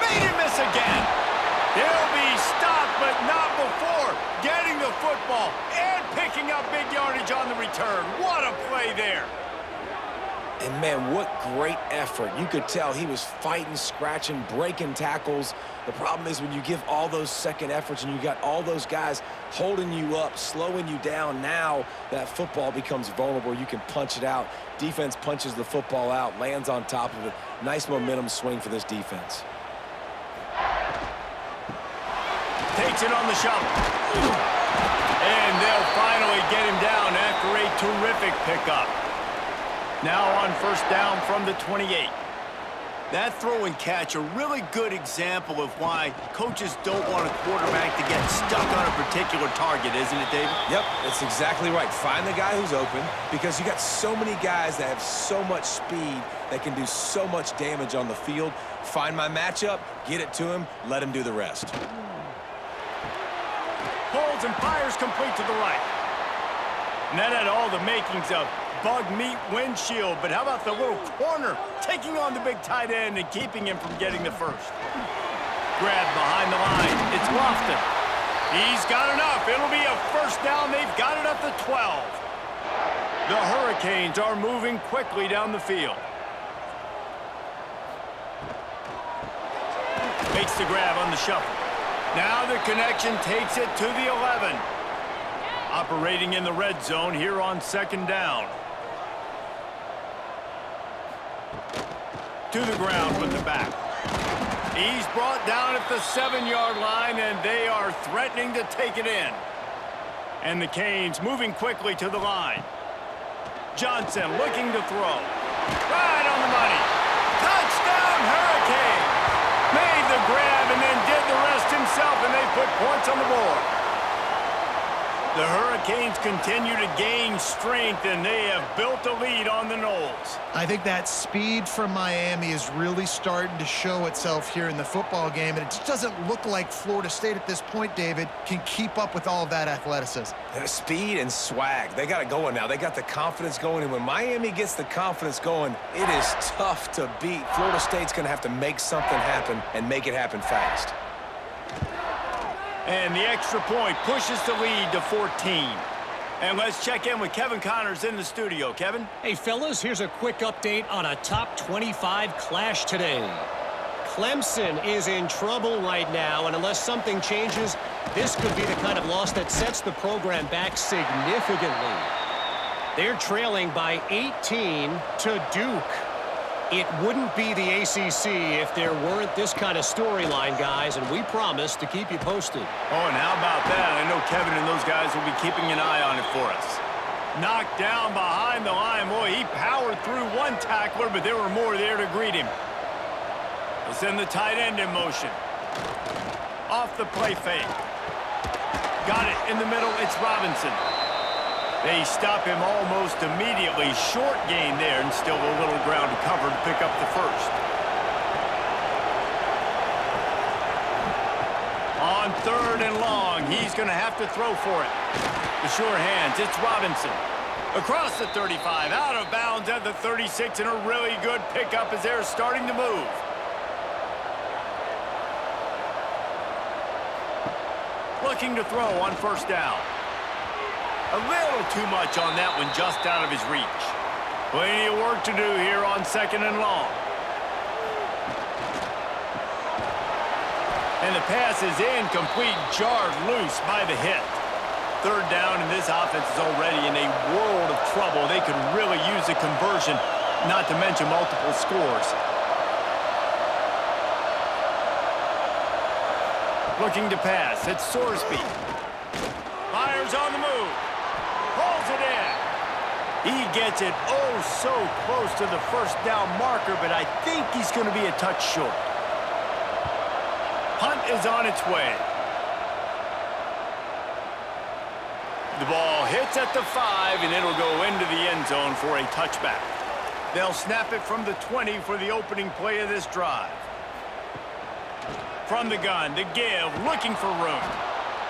Made him miss again. He'll be stopped, but not before getting the football and picking up big yardage on the return. What a play there. And, man, what great effort. You could tell he was fighting, scratching, breaking tackles. The problem is when you give all those second efforts and you got all those guys holding you up, slowing you down, now that football becomes vulnerable. You can punch it out. Defense punches the football out, lands on top of it. Nice momentum swing for this defense. Takes it on the shovel. And they'll finally get him down after a terrific pickup. Now on first down from the 28. That throw and catch, a really good example of why coaches don't want a quarterback to get stuck on a particular target, isn't it, David? Yep, that's exactly right. Find the guy who's open, because you got so many guys that have so much speed that can do so much damage on the field. Find my matchup, get it to him, let him do the rest. Pulls and fires complete to the right. And that had all the makings of bug meat windshield, but how about the little corner taking on the big tight end and keeping him from getting the first? Grab behind the line. It's Lofton. He's got enough. It'll be a first down. They've got it up to 12. The Hurricanes are moving quickly down the field. Makes the grab on the shuffle. Now the connection takes it to the 11. Operating in the red zone here on 2nd down. To the ground with the back. He's brought down at the 7-yard line, and they are threatening to take it in. And the Canes moving quickly to the line. Johnson looking to throw. Right on the money. Touchdown, Hurricane! Made the grab and then did the rest himself, and they put points on the board. The Hurricanes continue to gain strength, and they have built a lead on the Noles. I think that speed from Miami is really starting to show itself here in the football game, and it just doesn't look like Florida State at this point, David, can keep up with all of that athleticism. Speed and swag. They got it going now. They got the confidence going, and when Miami gets the confidence going, it is tough to beat. Florida State's going to have to make something happen and make it happen fast. And the extra point pushes the lead to 14. And let's check in with Kevin Connors in the studio. Kevin? Hey, fellas, here's a quick update on a top 25 clash today. Clemson is in trouble right now, and unless something changes, this could be the kind of loss that sets the program back significantly. They're trailing by 18 to Duke. It wouldn't be the ACC if there weren't this kind of storyline, guys, and we promise to keep you posted. Oh, and how about that? I know Kevin and those guys will be keeping an eye on it for us. Knocked down behind the line. Boy, he powered through one tackler, but there were more there to greet him. They'll send the tight end in motion. Off the play fake. Got it in the middle. It's Robinson. They stop him almost immediately. Short gain there, and still a little ground to cover to pick up the first. On 3rd and long, he's going to have to throw for it. The sure hands, it's Robinson. Across the 35, out of bounds at the 36, and a really good pickup as they're starting to move. Looking to throw on first down. A little too much on that one, just out of his reach. Plenty of work to do here on 2nd and long. And the pass is incomplete, jarred loose by the hit. 3rd down, and this offense is already in a world of trouble. They could really use a conversion, not to mention multiple scores. Looking to pass, it's Sorsby. Fires on the move. Pulls it in. He gets it oh so close to the first down marker, but I think he's going to be a touch short. Punt is on its way. The ball hits at the 5, and it'll go into the end zone for a touchback. They'll snap it from the 20 for the opening play of this drive. From the gun, the give, looking for room.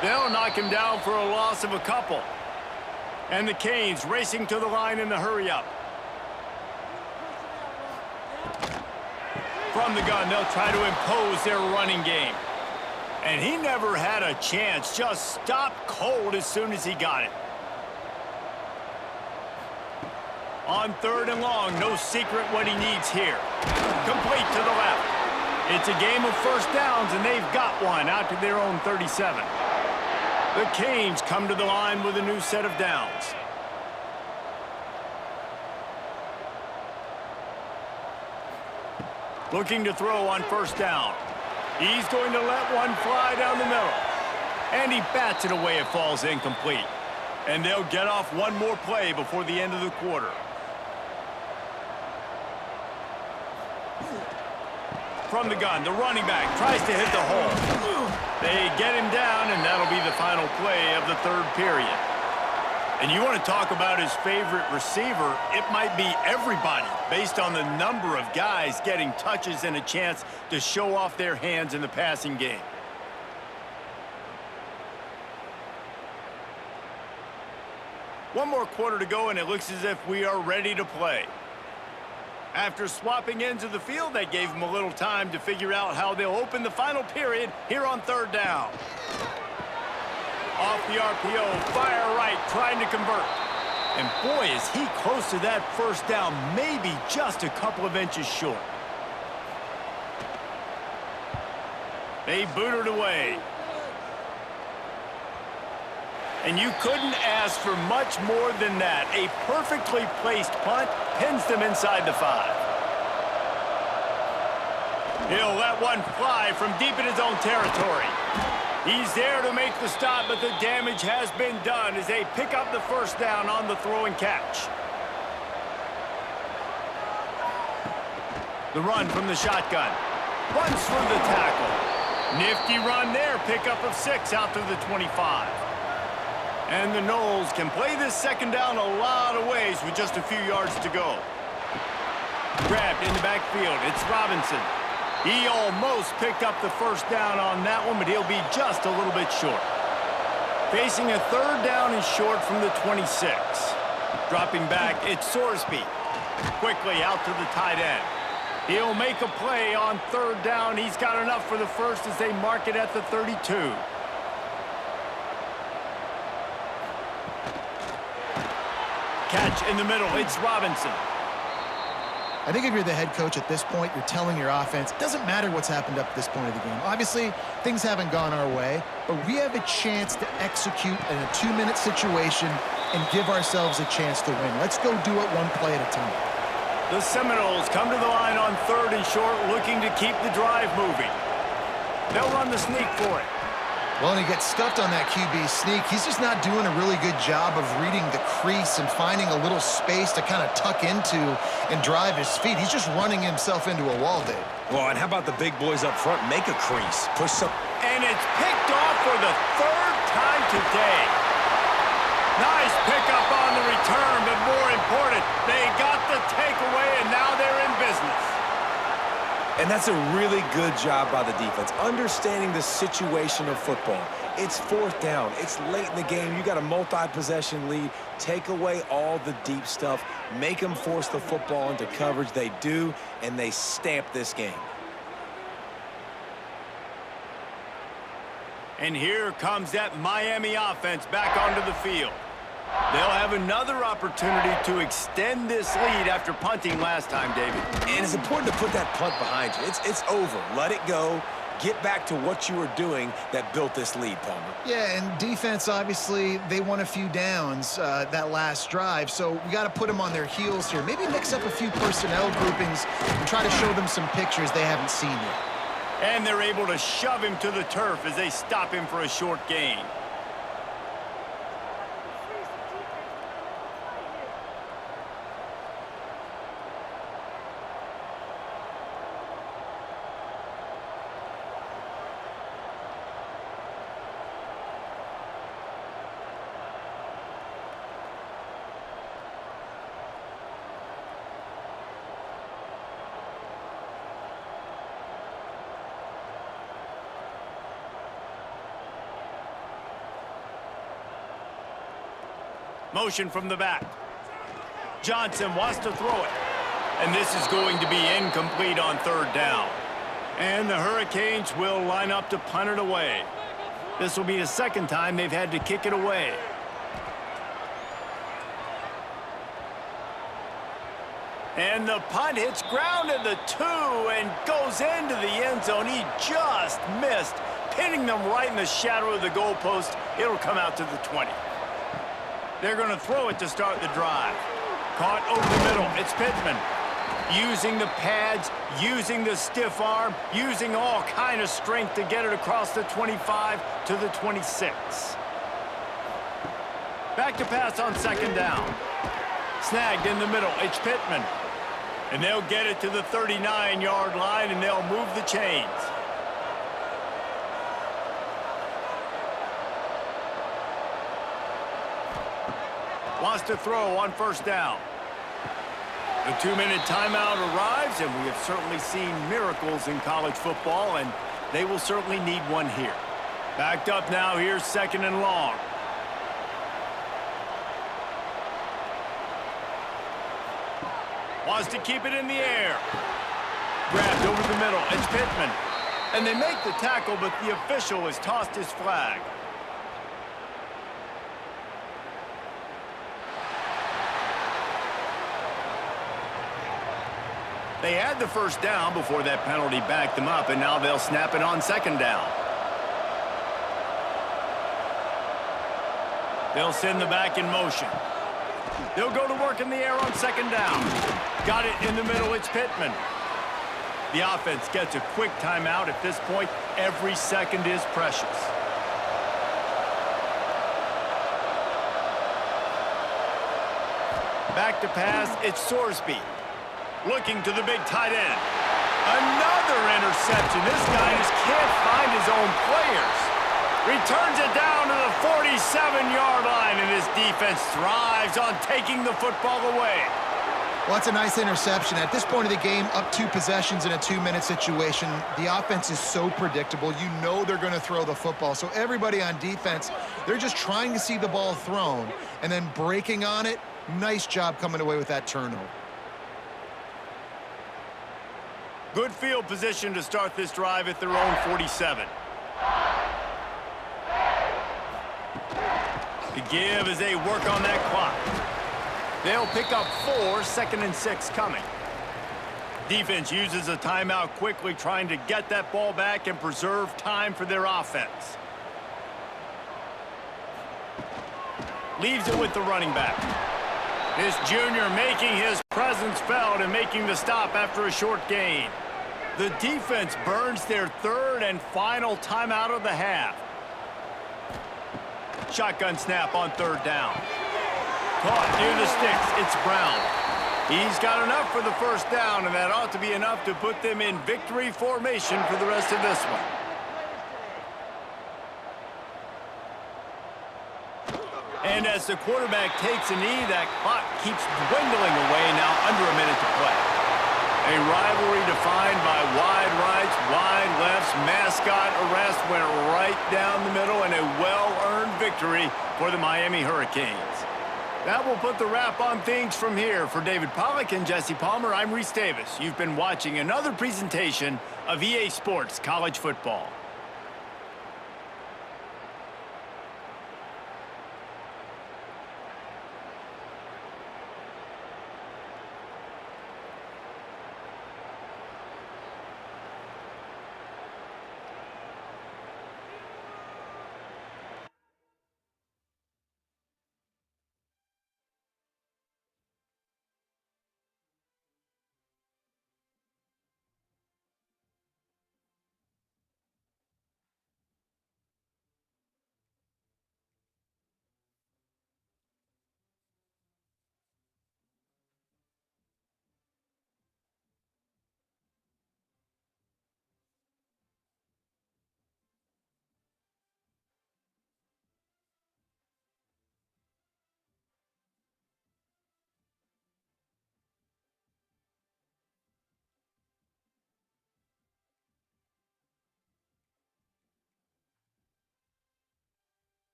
They'll knock him down for a loss of a couple. And the Canes racing to the line in the hurry-up. From the gun, they'll try to impose their running game. And he never had a chance, just stopped cold as soon as he got it. On 3rd and long, no secret what he needs here. Complete to the left. It's a game of first downs, and they've got one out to their own 37. The Canes come to the line with a new set of downs. Looking to throw on first down. He's going to let one fly down the middle. And he bats it away. It falls incomplete. And they'll get off one more play before the end of the quarter. From the gun, the running back tries to hit the hole. They get him down, and that'll be the final play of the 3rd period. And you want to talk about his favorite receiver, it might be everybody based on the number of guys getting touches and a chance to show off their hands in the passing game. One more quarter to go, and it looks as if we are ready to play. After swapping ends of the field, that gave them a little time to figure out how they'll open the final period here on 3rd down. Off the RPO, fire right, trying to convert. And boy, is he close to that first down, maybe just a couple of inches short. They boot it away. And you couldn't ask for much more than that. A perfectly placed punt pins them inside the 5. He'll let one fly from deep in his own territory. He's there to make the stop, but the damage has been done as they pick up the first down on the throw and catch. The run from the shotgun. Runs through the tackle. Nifty run there. Pickup of 6 out to the 25. And the Noles can play this second down a lot of ways with just a few yards to go. Grabbed in the backfield. It's Robinson. He almost picked up the first down on that one, but he'll be just a little bit short. Facing a 3rd down and short from the 26. Dropping back, it's Sorsby. Quickly out to the tight end. He'll make a play on 3rd down. He's got enough for the first as they mark it at the 32. Catch in the middle, it's Robinson. I think if you're the head coach at this point, you're telling your offense, it doesn't matter what's happened up to this point of the game. Obviously, things haven't gone our way, but we have a chance to execute in a 2-minute situation and give ourselves a chance to win. Let's go do it one play at a time. The Seminoles come to the line on 3rd and short, looking to keep the drive moving. They'll run the sneak for it. Well, and he gets stuffed on that QB sneak. He's just not doing a really good job of reading the crease and finding a little space to kind of tuck into and drive his feet. He's just running himself into a wall, Dave. Well, and how about the big boys up front? Make a crease. Push some. And it's picked off for the 3rd time today. Nice pickup on the return, but more important, they got the takeaway, and now they're in business. And that's a really good job by the defense, understanding the situation of football. It's 4th down. It's late in the game. You got a multi-possession lead. Take away all the deep stuff. Make them force the football into coverage. They do, and they stamp this game. And here comes that Miami offense back onto the field. They'll have another opportunity to extend this lead after punting last time, David. And it's important to put that punt behind you. It's over. Let it go. Get back to what you were doing that built this lead, Palmer. Yeah, and defense, obviously, they won a few downs that last drive, so we got to put them on their heels here. Maybe mix up a few personnel groupings and try to show them some pictures they haven't seen yet. And they're able to shove him to the turf as they stop him for a short gain. Motion from the back. Johnson wants to throw it. And this is going to be incomplete on third down. And the Hurricanes will line up to punt it away. This will be the second time they've had to kick it away. And the punt hits ground at the 2 and goes into the end zone. He just missed, pinning them right in the shadow of the goalpost. It'll come out to the 20. They're going to throw it to start the drive. Caught over the middle. It's Pittman. Using the pads, using the stiff arm, using all kind of strength to get it across the 25 to the 26. Back to pass on second down. Snagged in the middle. It's Pittman. And they'll get it to the 39-yard line, and they'll move the chains. Wants to throw on first down. The 2-minute timeout arrives, and we have certainly seen miracles in college football, and they will certainly need one here. Backed up now, here's second and long. Wants to keep it in the air. Grabbed over the middle. It's Pittman. And they make the tackle, but the official has tossed his flag. They had the first down before that penalty backed them up, and now they'll snap it on second down. They'll send the back in motion. They'll go to work in the air on second down. Got it in the middle. It's Pittman. The offense gets a quick timeout. At this point, every second is precious. Back to pass. It's Sorsby. Looking to the big tight end. Another interception. This guy just can't find his own players. Returns it down to the 47-yard line, and his defense thrives on taking the football away. Well, that's a nice interception. At this point of the game, up 2 possessions in a 2-minute situation, the offense is so predictable. You know they're going to throw the football. So everybody on defense, they're just trying to see the ball thrown and then breaking on it. Nice job coming away with that turnover. Good field position to start this drive at their own 47. The give as they work on that clock. They'll pick up 4, 2nd and 6 coming. Defense uses a timeout quickly, trying to get that ball back and preserve time for their offense. Leaves it with the running back. This junior making his presence felt and making the stop after a short gain. The defense burns their 3rd and final timeout of the half. Shotgun snap on 3rd down. Caught near the sticks. It's Brown. He's got enough for the first down, and that ought to be enough to put them in victory formation for the rest of this one. And as the quarterback takes a knee, that clock keeps dwindling away, now under a minute to play. A rivalry defined by wide rights, wide lefts, mascot arrest went right down the middle, and a well-earned victory for the Miami Hurricanes. That will put the wrap on things from here. For David Pollack and Jesse Palmer, I'm Reese Davis. You've been watching another presentation of EA Sports College Football.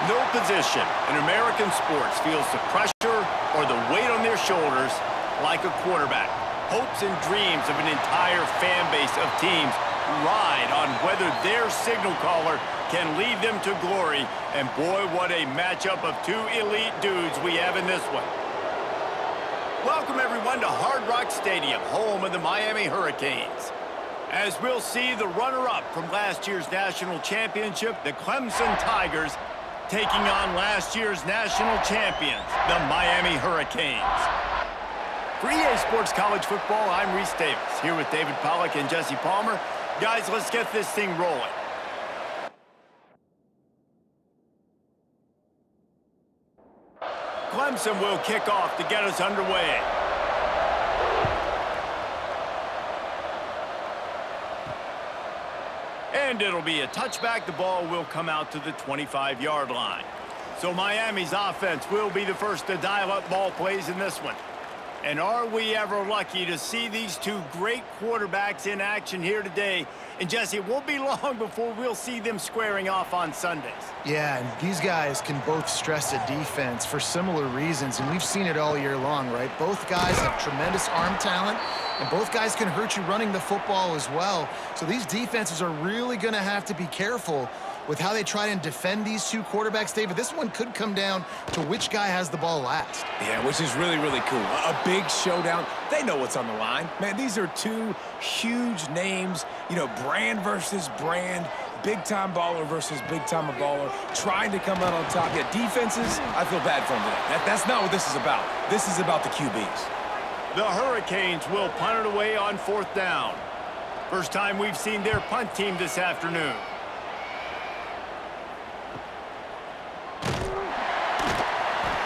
No position in American sports feels the pressure or the weight on their shoulders like a quarterback. Hopes and dreams of an entire fan base of teams ride on whether their signal caller can lead them to glory. And boy, what a matchup of two elite dudes we have in this one. Welcome everyone to Hard Rock Stadium, home of the Miami Hurricanes. As we'll see the runner-up from last year's national championship, the Clemson Tigers, taking on last year's national champions, the Miami Hurricanes. For EA Sports College Football, I'm Reese Davis, here with David Pollack and Jesse Palmer. Guys, let's get this thing rolling. Clemson will kick off to get us underway. And it'll be a touchback. The ball will come out to the 25-yard line. So Miami's offense will be the first to dial up ball plays in this one. And are we ever lucky to see these two great quarterbacks in action here today? And Jesse, it won't be long before we'll see them squaring off on Sundays. Yeah, and these guys can both stress a defense for similar reasons, and we've seen it all year long, right? Both guys have tremendous arm talent, and both guys can hurt you running the football as well. So these defenses are really going to have to be careful with how they try and defend these two quarterbacks, David. This one could come down to which guy has the ball last. Yeah, which is really, really cool. A big showdown. They know what's on the line. Man, these are two huge names, you know, brand versus brand, big-time baller versus big-time baller, trying to come out on top. Yeah, defenses, I feel bad for them today. That's not what this is about. This is about the QBs. The Hurricanes will punt it away on 4th down. First time we've seen their punt team this afternoon.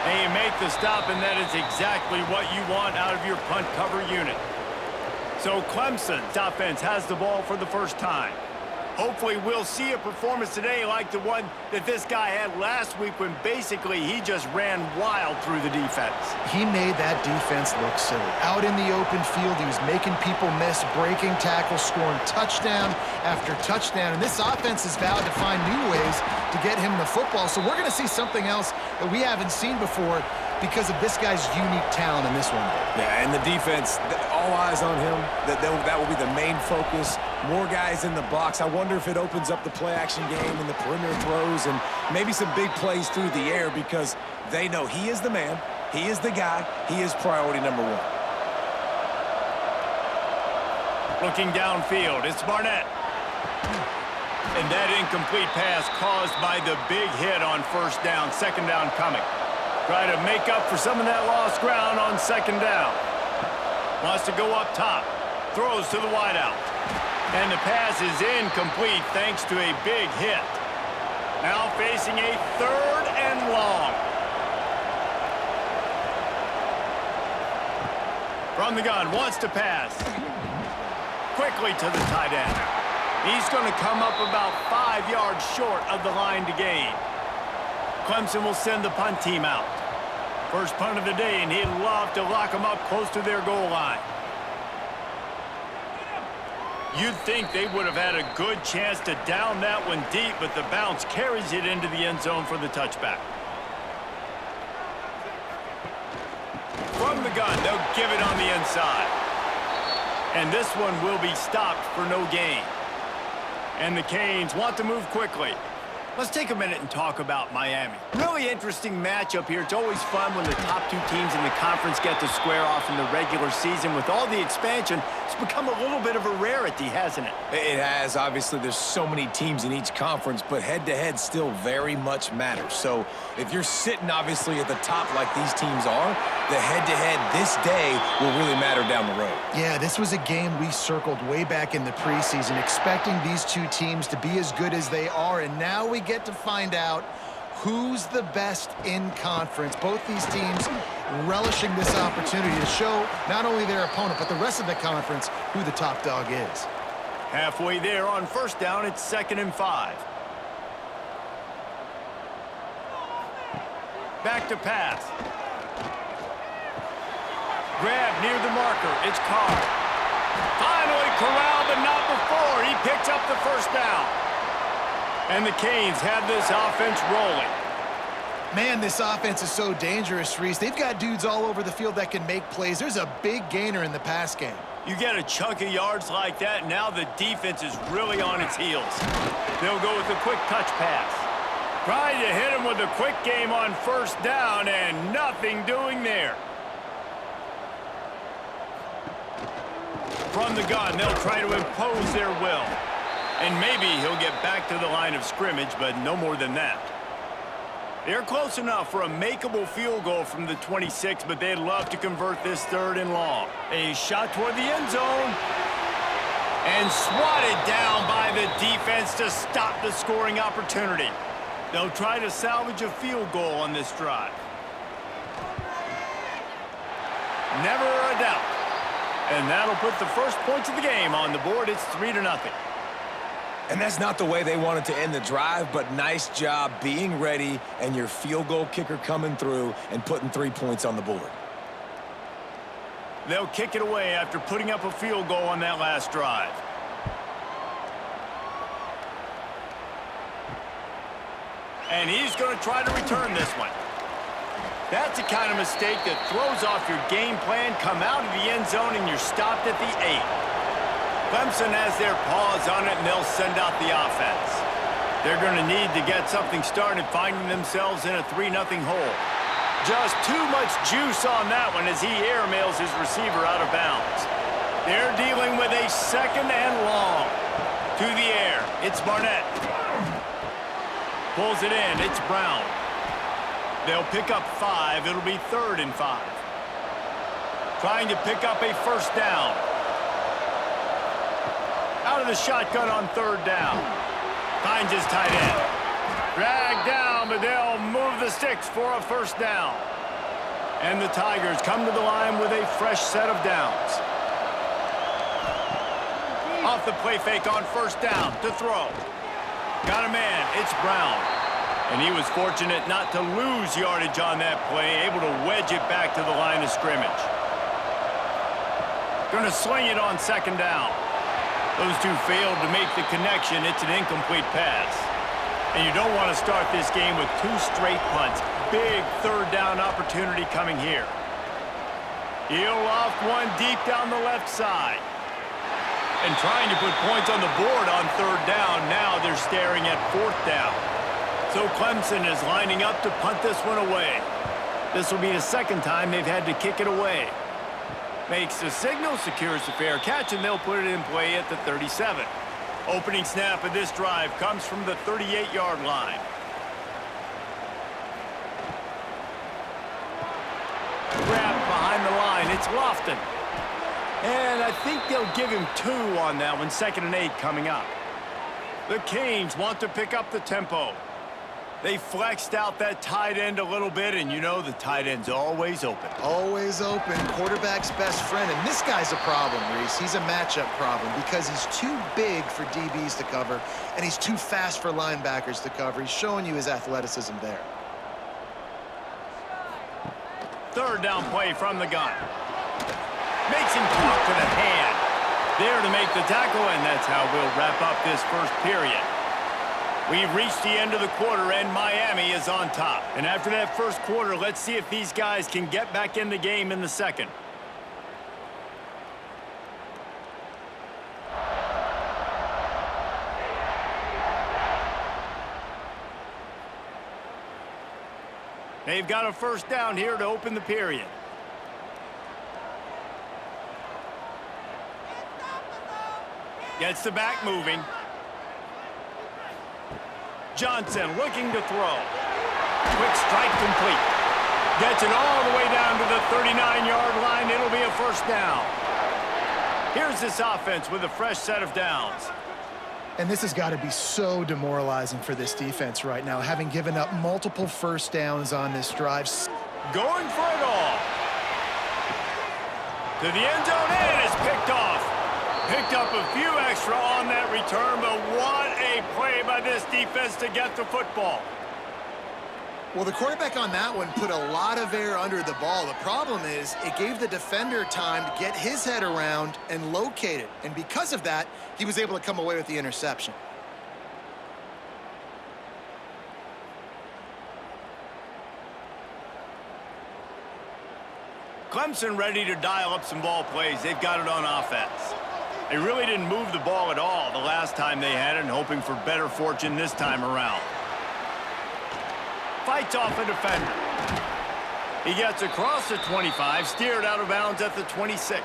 And you make the stop, and that is exactly what you want out of your punt cover unit. So Clemson's offense has the ball for the first time. Hopefully we'll see a performance today like the one that this guy had last week when basically he just ran wild through the defense. He made that defense look silly. Out in the open field, he was making people miss, breaking tackles, scoring touchdown after touchdown. And this offense has vowed to find new ways to get him the football. So we're going to see something else that we haven't seen before because of this guy's unique talent in this one. Yeah, and the defense, all eyes on him. That will be the main focus. More guys in the box. I wonder if it opens up the play-action game and the perimeter throws and maybe some big plays through the air because they know he is the man, he is the guy, he is priority number one. Looking downfield, it's Barnett. And that incomplete pass caused by the big hit on 1st down, 2nd down coming. Try to make up for some of that lost ground on 2nd down. Wants to go up top. Throws to the wideout. And the pass is incomplete thanks to a big hit. Now facing a 3rd and long. From the gun, wants to pass. Quickly to the tight end. He's going to come up about 5 yards short of the line to gain. Clemson will send the punt team out. First punt of the day, and he'd love to lock them up close to their goal line. You'd think they would have had a good chance to down that one deep, but the bounce carries it into the end zone for the touchback. From the gun, they'll give it on the inside. And this one will be stopped for no gain. And the Canes want to move quickly. Let's take a minute and talk about Miami. Really interesting matchup here. It's always fun when the top two teams in the conference get to square off in the regular season. With all the expansion, it's become a little bit of a rarity, hasn't it? It has. Obviously, there's so many teams in each conference, but head-to-head still very much matters. So if you're sitting, obviously, at the top like these teams are, the head-to-head this day will really matter down the road. Yeah, this was a game we circled way back in the preseason, expecting these two teams to be as good as they are, and now we get to find out who's the best in conference. Both these teams relishing this opportunity to show not only their opponent, but the rest of the conference who the top dog is. Halfway there on 1st down, it's 2nd and 5. Back to pass. Grab near the marker. It's Carr. Finally corralled, but not before. He picks up the 1st down. And the Canes have this offense rolling. Man, this offense is so dangerous, Reese. They've got dudes all over the field that can make plays. There's a big gainer in the pass game. You get a chunk of yards like that, now the defense is really on its heels. They'll go with a quick touch pass. Trying to hit him with a quick game on first down, and nothing doing there. From the gun, they'll try to impose their will. And maybe he'll get back to the line of scrimmage, but no more than that. They're close enough for a makeable field goal from the 26, but they'd love to convert this 3rd and long. A shot toward the end zone. And swatted down by the defense to stop the scoring opportunity. They'll try to salvage a field goal on this drive. Never a doubt. And that'll put the first points of the game on the board. It's 3-0. And that's not the way they wanted to end the drive, but nice job being ready and your field goal kicker coming through and putting 3 points on the board. They'll kick it away after putting up a field goal on that last drive. And he's going to try to return this one. That's the kind of mistake that throws off your game plan. Come out of the end zone and you're stopped at the 8. Clemson has their paws on it, and they'll send out the offense. They're going to need to get something started, finding themselves in a 3-0 hole. Just too much juice on that one as he airmails his receiver out of bounds. They're dealing with a 2nd and long. To the air, it's Barnett. Pulls it in, it's Brown. They'll pick up 5. It'll be 3rd and 5. Trying to pick up a first down. Out of the shotgun on 3rd down. Finds his tight end. Dragged down, but they'll move the sticks for a first down. And the Tigers come to the line with a fresh set of downs. Off the play fake on first down to throw. Got a man, it's Brown. And he was fortunate not to lose yardage on that play, able to wedge it back to the line of scrimmage. Going to sling it on 2nd down. Those two failed to make the connection. It's an incomplete pass. And you don't want to start this game with 2 straight punts. Big 3rd down opportunity coming here. He'll loft one deep down the left side. And trying to put points on the board on 3rd down. Now they're staring at 4th down. So Clemson is lining up to punt this one away. This will be the 2nd time they've had to kick it away. Makes the signal, secures the fair catch, and they'll put it in play at the 37. Opening snap of this drive comes from the 38-yard line. Grab behind the line, it's Lofton. And I think they'll give him 2 on that one, 2nd and 8 coming up. The Canes want to pick up the tempo. They flexed out that tight end a little bit, and you know the tight end's always open. Always open. Quarterback's best friend. And this guy's a problem, Reese. He's a matchup problem because he's too big for DBs to cover, and he's too fast for linebackers to cover. He's showing you his athleticism there. 3rd down play from the gun. Makes him talk to the hand. There to make the tackle, and that's how we'll wrap up this first period. We've reached the end of the quarter, and Miami is on top. And after that first quarter, let's see if these guys can get back in the game in the 2nd. They've got a first down here to open the period. Gets the back moving. Johnson looking to throw. Quick strike complete. Gets it all the way down to the 39-yard line. It'll be a first down. Here's this offense with a fresh set of downs. And this has got to be so demoralizing for this defense right now, having given up multiple first downs on this drive. Going for it all. To the end zone, and it's picked off. Picked up a few extra on that return, but what a play by this defense to get the football. Well, the quarterback on that one put a lot of air under the ball. The problem is it gave the defender time to get his head around and locate it. And because of that, he was able to come away with the interception. Clemson ready to dial up some ball plays. They've got it on offense. They really didn't move the ball at all the last time they had it, and hoping for better fortune this time around. Fights off a defender. He gets across the 25, steered out of bounds at the 26.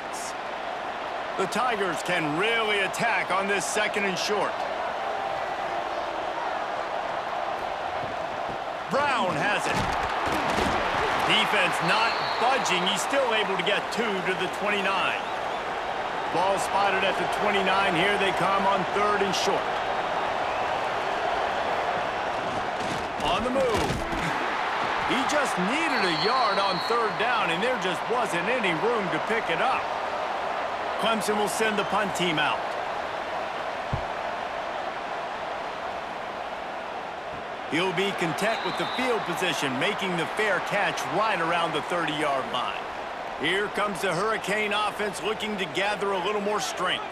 The Tigers can really attack on this 2nd and short. Brown has it. Defense not budging. He's still able to get 2 to the 29. Ball spotted at the 29. Here they come on 3rd and short. On the move. He just needed a yard on 3rd down, and there just wasn't any room to pick it up. Clemson will send the punt team out. He'll be content with the field position, making the fair catch right around the 30-yard line. Here comes the Hurricane offense looking to gather a little more strength.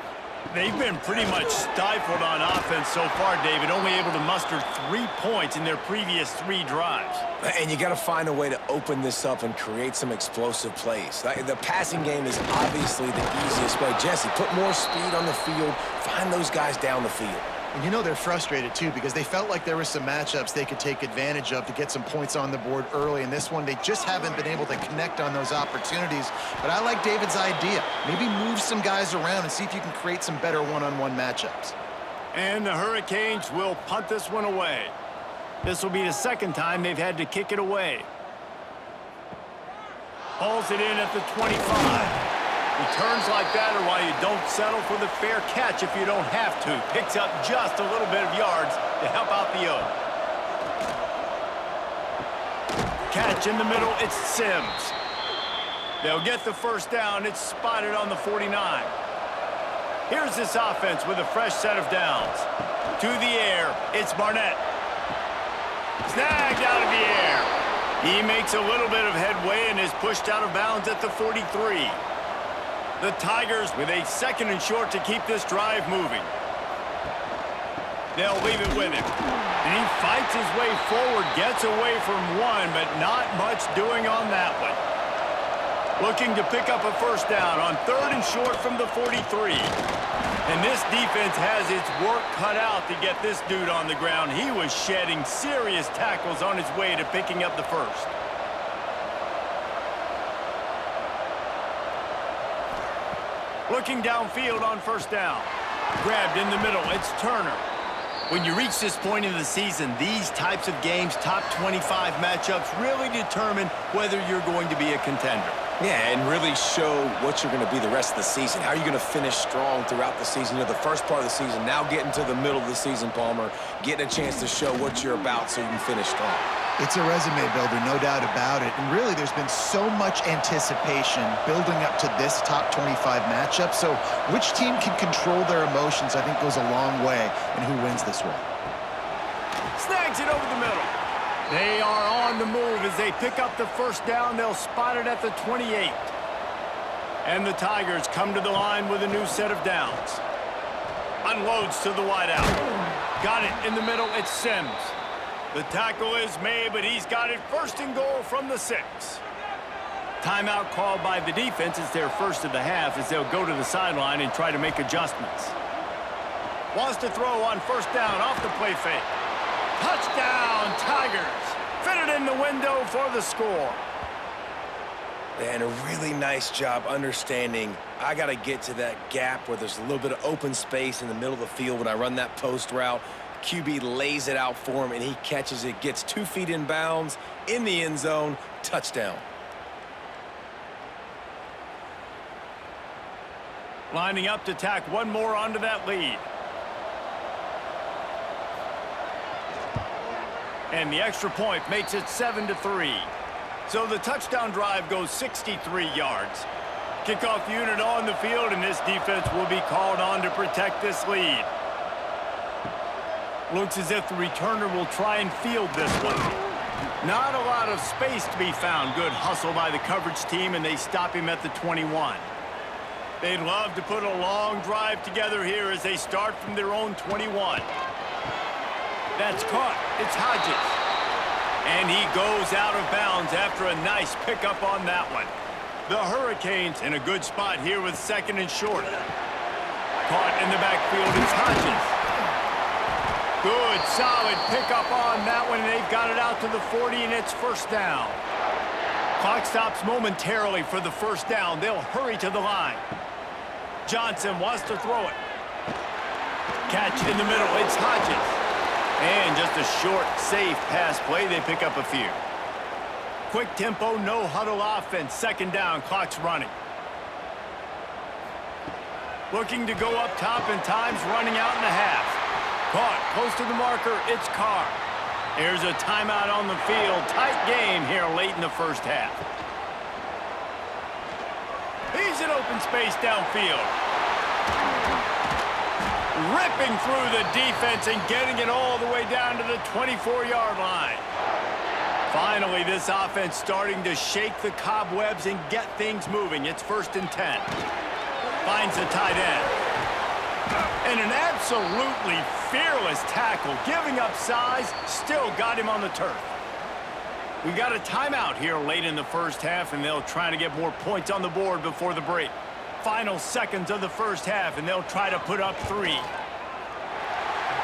They've been pretty much stifled on offense so far, David, only able to muster 3 points in their previous 3 drives. And you got to find a way to open this up and create some explosive plays. The passing game is obviously the easiest way. Jesse, put more speed on the field, find those guys down the field. And you know they're frustrated, too, because they felt like there were some matchups they could take advantage of to get some points on the board early. In this one, they just haven't been able to connect on those opportunities. But I like David's idea. Maybe move some guys around and see if you can create some better one-on-one matchups. And the Hurricanes will punt this one away. This will be the 2nd time they've had to kick it away. Hauls it in at the 25. Returns like that are why you don't settle for the fair catch if you don't have to. Picks up just a little bit of yards to help out the O. Catch in the middle, it's Sims. They'll get the 1st down. It's spotted on the 49. Here's this offense with a fresh set of downs. To the air, it's Barnett. Snagged out of the air. He makes a little bit of headway and is pushed out of bounds at the 43. The Tigers with a 2nd and short to keep this drive moving. They'll leave it with him. And he fights his way forward, gets away from one, but not much doing on that one. Looking to pick up a 1st down on 3rd and short from the 43. And this defense has its work cut out to get this dude on the ground. He was shedding serious tackles on his way to picking up the 1st. Looking downfield on 1st down. Grabbed in the middle, it's Turner. When you reach this point in the season, these types of games, top 25 matchups, really determine whether you're going to be a contender. Yeah, and really show what you're going to be the rest of the season. How are you going to finish strong throughout the season? You know, the first part of the season, now getting to the middle of the season, Palmer, getting a chance to show what you're about so you can finish strong. It's a resume builder, no doubt about it. And really, there's been so much anticipation building up to this top 25 matchup. So which team can control their emotions, I think, goes a long way in who wins this one. Snags it over the middle. They are on the move as they pick up the 1st down. They'll spot it at the 28. And the Tigers come to the line with a new set of downs. Unloads to the wideout. Got it in the middle. It's Sims. The tackle is made, but he's got it 1st and goal from the 6. Timeout called by the defense. It's their 1st of the half as they'll go to the sideline and try to make adjustments. Wants to throw on 1st down off the play fake. Touchdown, Tigers. Fitted in the window for the score. And a really nice job understanding I got to get to that gap where there's a little bit of open space in the middle of the field when I run that post route. QB lays it out for him, and he catches it, gets 2 feet in bounds, in the end zone, touchdown. Lining up to tack one more onto that lead. And the extra point makes it 7-3. So the touchdown drive goes 63 yards. Kickoff unit on the field, and this defense will be called on to protect this lead. Looks as if the returner will try and field this one. Not a lot of space to be found. Good hustle by the coverage team, and they stop him at the 21. They'd love to put a long drive together here as they start from their own 21. That's caught. It's Hodges. And he goes out of bounds after a nice pickup on that one. The Hurricanes in a good spot here with 2nd and short. Caught in the backfield, it's Hodges. Good, solid pickup on that one, and they've got it out to the 40, and it's 1st down. Clock stops momentarily for the 1st down. They'll hurry to the line. Johnson wants to throw it. Catch in the middle, it's Hodges. And just a short, safe pass play. They pick up a few. Quick tempo, no huddle offense. 2nd down, clock's running. Looking to go up top, and time's running out in the half. Caught close to the marker, it's Carr. Here's a timeout on the field. Tight game here late in the 1st half. He's in open space downfield. Ripping through the defense and getting it all the way down to the 24-yard line. Finally, this offense starting to shake the cobwebs and get things moving. It's 1st and 10. Finds the tight end. And an absolutely fearless tackle. Giving up size, still got him on the turf. We got a timeout here late in the 1st half, and they'll try to get more points on the board before the break. Final seconds of the 1st half, and they'll try to put up 3.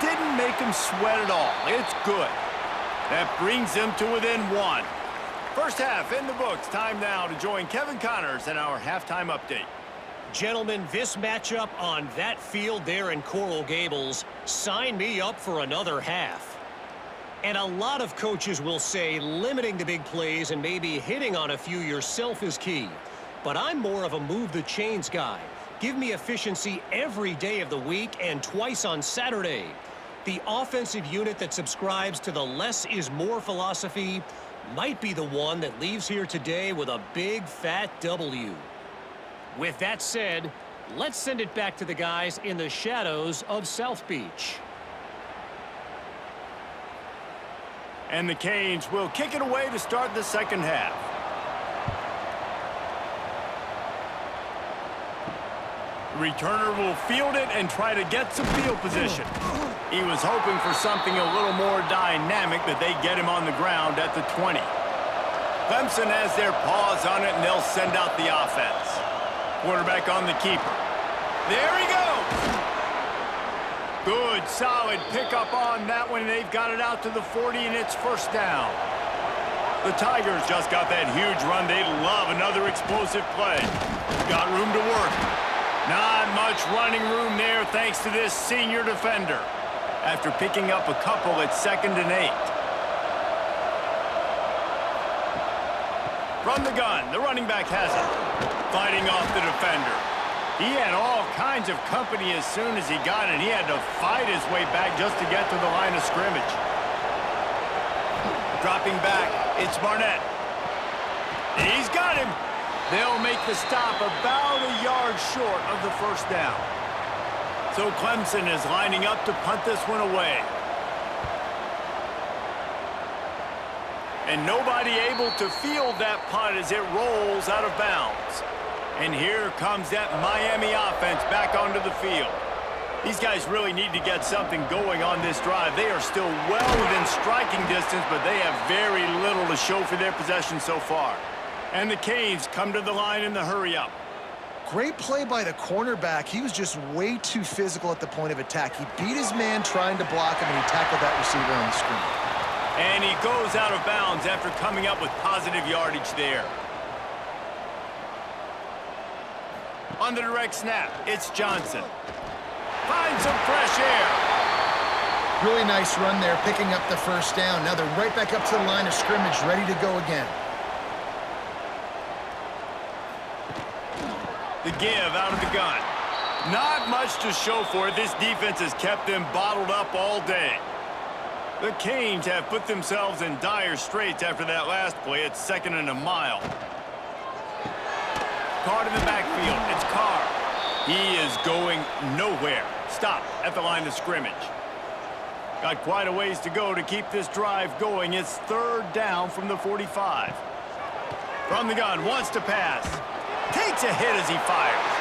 Didn't make them sweat at all. It's good. That brings them to within 1. 1st half in the books. Time now to join Kevin Connors in our halftime update. Gentlemen, this matchup on that field there in Coral Gables, sign me up for another half. And a lot of coaches will say limiting the big plays and maybe hitting on a few yourself is key. But I'm more of a move the chains guy. Give me efficiency every day of the week and twice on Saturday. The offensive unit that subscribes to the less is more philosophy might be the one that leaves here today with a big fat W. With that said, let's send it back to the guys in the shadows of South Beach. And the Canes will kick it away to start the 2nd half. The returner will field it and try to get some field position. He was hoping for something a little more dynamic, but they get him on the ground at the 20. Clemson has their paws on it, and they'll send out the offense. Quarterback on the keeper. There he goes! Good, solid pickup on that one. They've got it out to the 40, and it's 1st down. The Tigers just got that huge run. They love another explosive play. Got room to work. Not much running room there thanks to this senior defender. After picking up a couple at 2nd and 8. From the gun, the running back has it. Fighting off the defender. He had all kinds of company as soon as he got it. He had to fight his way back just to get to the line of scrimmage. Dropping back, it's Barnett. He's got him. They'll make the stop about a yard short of the 1st down. So Clemson is lining up to punt this one away. And nobody able to field that punt as it rolls out of bounds. And here comes that Miami offense back onto the field. These guys really need to get something going on this drive. They are still well within striking distance, but they have very little to show for their possession so far. And the Canes come to the line in the hurry-up. Great play by the cornerback. He was just way too physical at the point of attack. He beat his man trying to block him, and he tackled that receiver on the screen. And he goes out of bounds after coming up with positive yardage there. On the direct snap, it's Johnson. Finds some fresh air. Really nice run there, picking up the 1st down. Now they're right back up to the line of scrimmage, ready to go again. The give out of the gun. Not much to show for it. This defense has kept them bottled up all day. The Canes have put themselves in dire straits after that last play. It's 2nd and a mile. Caught in the backfield. It's Carr. He is going nowhere. Stop at the line of scrimmage. Got quite a ways to go to keep this drive going. It's 3rd down from the 45. From the gun, wants to pass. Takes a hit as he fires.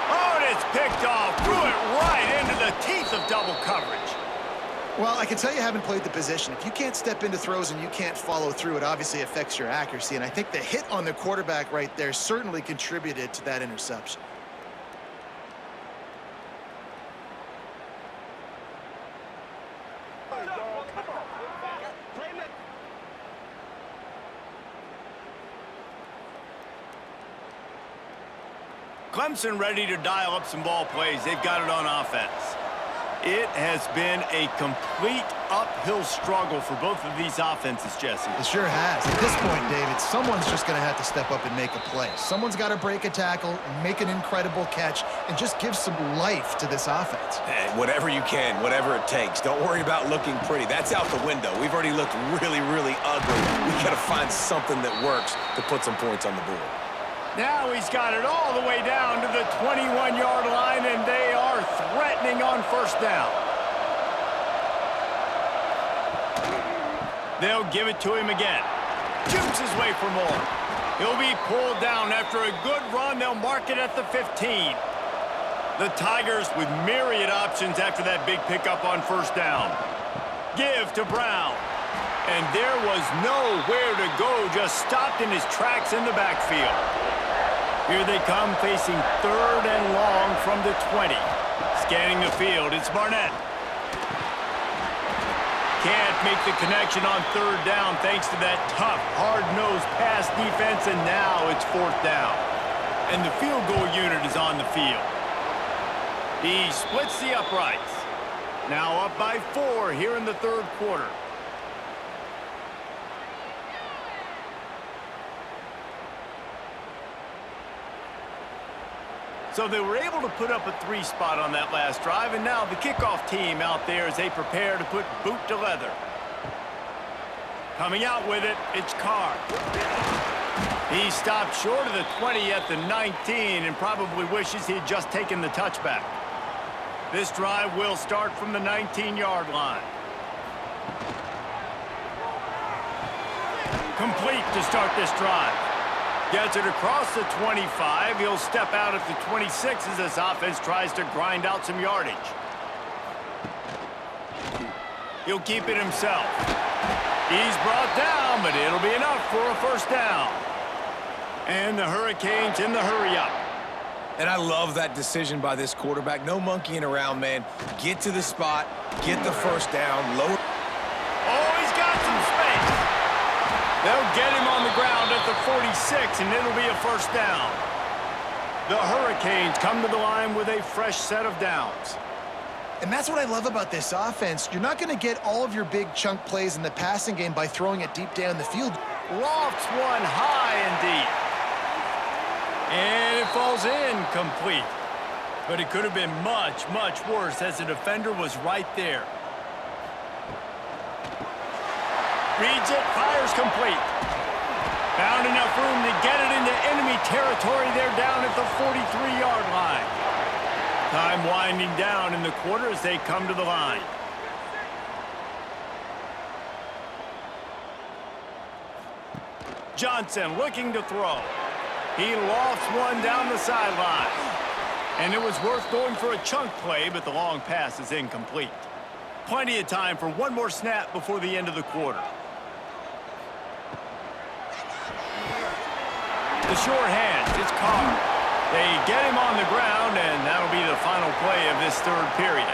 Oh, and it's picked off. Threw it right into the teeth of double coverage. Well, I can tell you haven't played the position. If you can't step into throws and you can't follow through, it obviously affects your accuracy. And I think the hit on the quarterback right there certainly contributed to that interception. Clemson ready to dial up some ball plays. They've got it on offense. It has been a complete uphill struggle for both of these offenses, Jesse. It sure has. At this point, David, someone's just going to have to step up and make a play. Someone's got to break a tackle, make an incredible catch, and just give some life to this offense. Hey, whatever you can, whatever it takes. Don't worry about looking pretty. That's out the window. We've already looked really, really ugly. We got to find something that works to put some points on the board. Now he's got it all the way down to the 21-yard line, and they are threatening on first down. They'll give it to him again. Jukes his way for more. He'll be pulled down after a good run. They'll mark it at the 15. The Tigers with myriad options after that big pickup on first down. Give to Brown. And there was nowhere to go, just stopped in his tracks in the backfield. Here they come, facing third and long from the 20. Scanning the field, it's Barnett. Can't make the connection on third down thanks to that tough, hard-nosed pass defense, and now it's fourth down. And the field goal unit is on the field. He splits the uprights. Now up by 4 here in the third quarter. So they were able to put up a 3 spot on that last drive, and now the kickoff team out there as they prepare to put boot to leather. Coming out with it, it's Carr. He stopped short of the 20 at the 19 and probably wishes he had just taken the touchback. This drive will start from the 19-yard line. Complete to start this drive. Gets it across the 25. He'll step out at the 26 as this offense tries to grind out some yardage. He'll keep it himself. He's brought down, but it'll be enough for a first down. And the Hurricanes in the hurry-up. And I love that decision by this quarterback. No monkeying around, man. Get to the spot, get the first down, lower. Oh, he's got some space. They'll get him on the ground at the 46, and it'll be a first down. The Hurricanes come to the line with a fresh set of downs. And that's what I love about this offense. You're not going to get all of your big chunk plays in the passing game by throwing it deep down the field. Lofts one high and deep. And it falls incomplete. But it could have been much, much worse as the defender was right there. Reads it, fires complete. Found enough room to get it into enemy territory. They're down at the 43-yard line. Time winding down in the quarter as they come to the line. Johnson looking to throw. He lofts one down the sideline. And it was worth going for a chunk play, but the long pass is incomplete. Plenty of time for one more snap before the end of the quarter. The short hands, it's Carr. They get him on the ground, and that'll be the final play of this third period.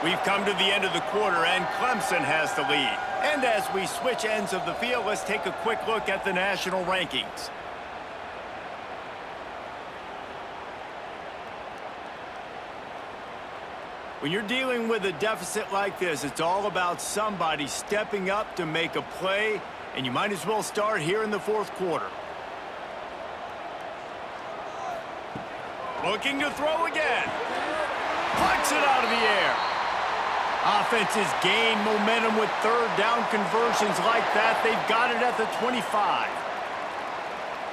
We've come to the end of the quarter, and Clemson has the lead. And as we switch ends of the field, let's take a quick look at the national rankings. When you're dealing with a deficit like this, it's all about somebody stepping up to make a play, and you might as well start here in the fourth quarter. Looking to throw again. Plucks it out of the air. Offenses gain momentum with third down conversions like that. They've got it at the 25.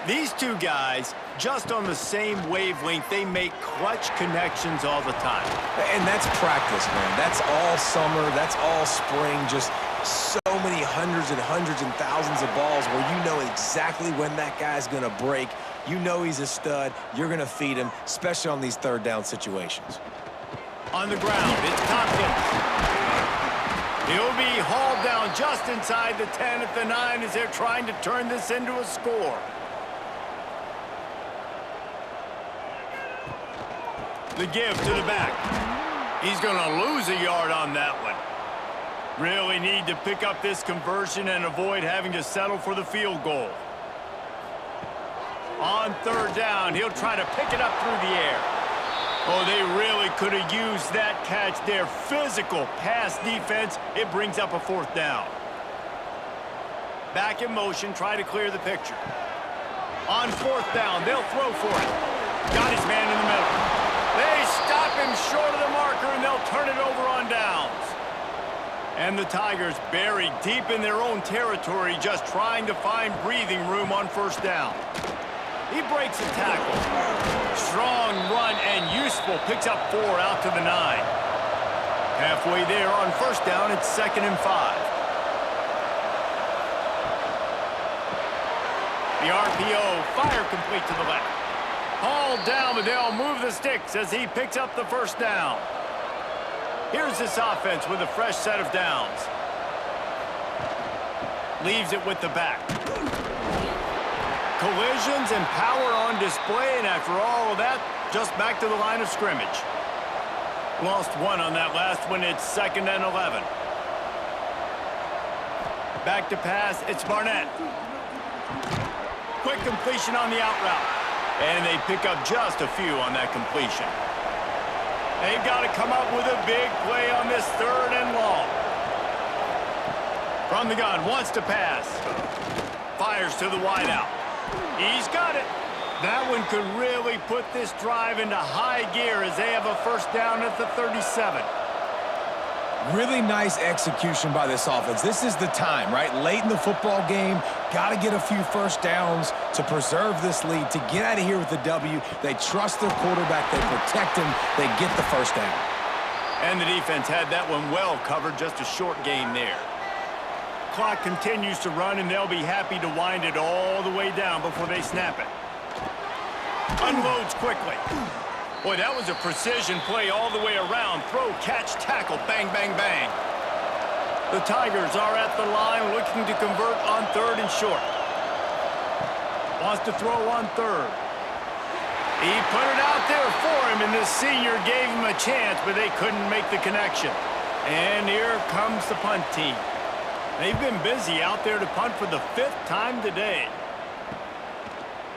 These two guys, just on the same wavelength, they make clutch connections all the time. And that's practice, man. That's all summer. That's all spring. Just so many hundreds and thousands of balls where you know exactly when that guy's going to break. You know he's a stud. You're going to feed him, especially on these third down situations. On the ground, it's Tompkins. He'll be hauled down just inside the 10 at the 9 as they're trying to turn this into a score. The give to the back. He's going to lose a yard on that one. Really need to pick up this conversion and avoid having to settle for the field goal. On third down, he'll try to pick it up through the air. Oh, they really could have used that catch there. Physical pass defense. It brings up a fourth down. Back in motion, try to clear the picture. On fourth down, they'll throw for it. Got his man in the middle. They stop him short of the marker, and they'll turn it over on downs. And the Tigers buried deep in their own territory, just trying to find breathing room on first down. He breaks a tackle. Strong run and useful. Picks up 4 out to the 9. Halfway there on first down, it's 2nd and 5. The RPO, fire complete to the left. Hauled down, but they'll move the sticks as he picks up the first down. Here's this offense with a fresh set of downs. Leaves it with the back. Collisions and power on display, and after all of that, just back to the line of scrimmage. Lost 1 on that last one. It's 2nd and 11. Back to pass. It's Barnett. Quick completion on the out route. And they pick up just a few on that completion. They've got to come up with a big play on this 3rd and long. From the gun, wants to pass. Fires to the wideout. He's got it. That one could really put this drive into high gear as they have a first down at the 37. Really nice execution by this offense. This is the time, right? Late in the football game, got to get a few first downs to preserve this lead, to get out of here with the W. They trust their quarterback. They protect him. They get the first down. And the defense had that one well covered. Just a short gain there. Clock continues to run, and they'll be happy to wind it all the way down before they snap it. Unloads quickly. Boy, that was a precision play all the way around. Throw, catch, tackle, bang, bang, bang. The Tigers are at the line looking to convert on 3rd and short. Wants to throw on 3rd. He put it out there for him, and this senior gave him a chance, but they couldn't make the connection. And here comes the punt team. They've been busy out there to punt for the 5th time today.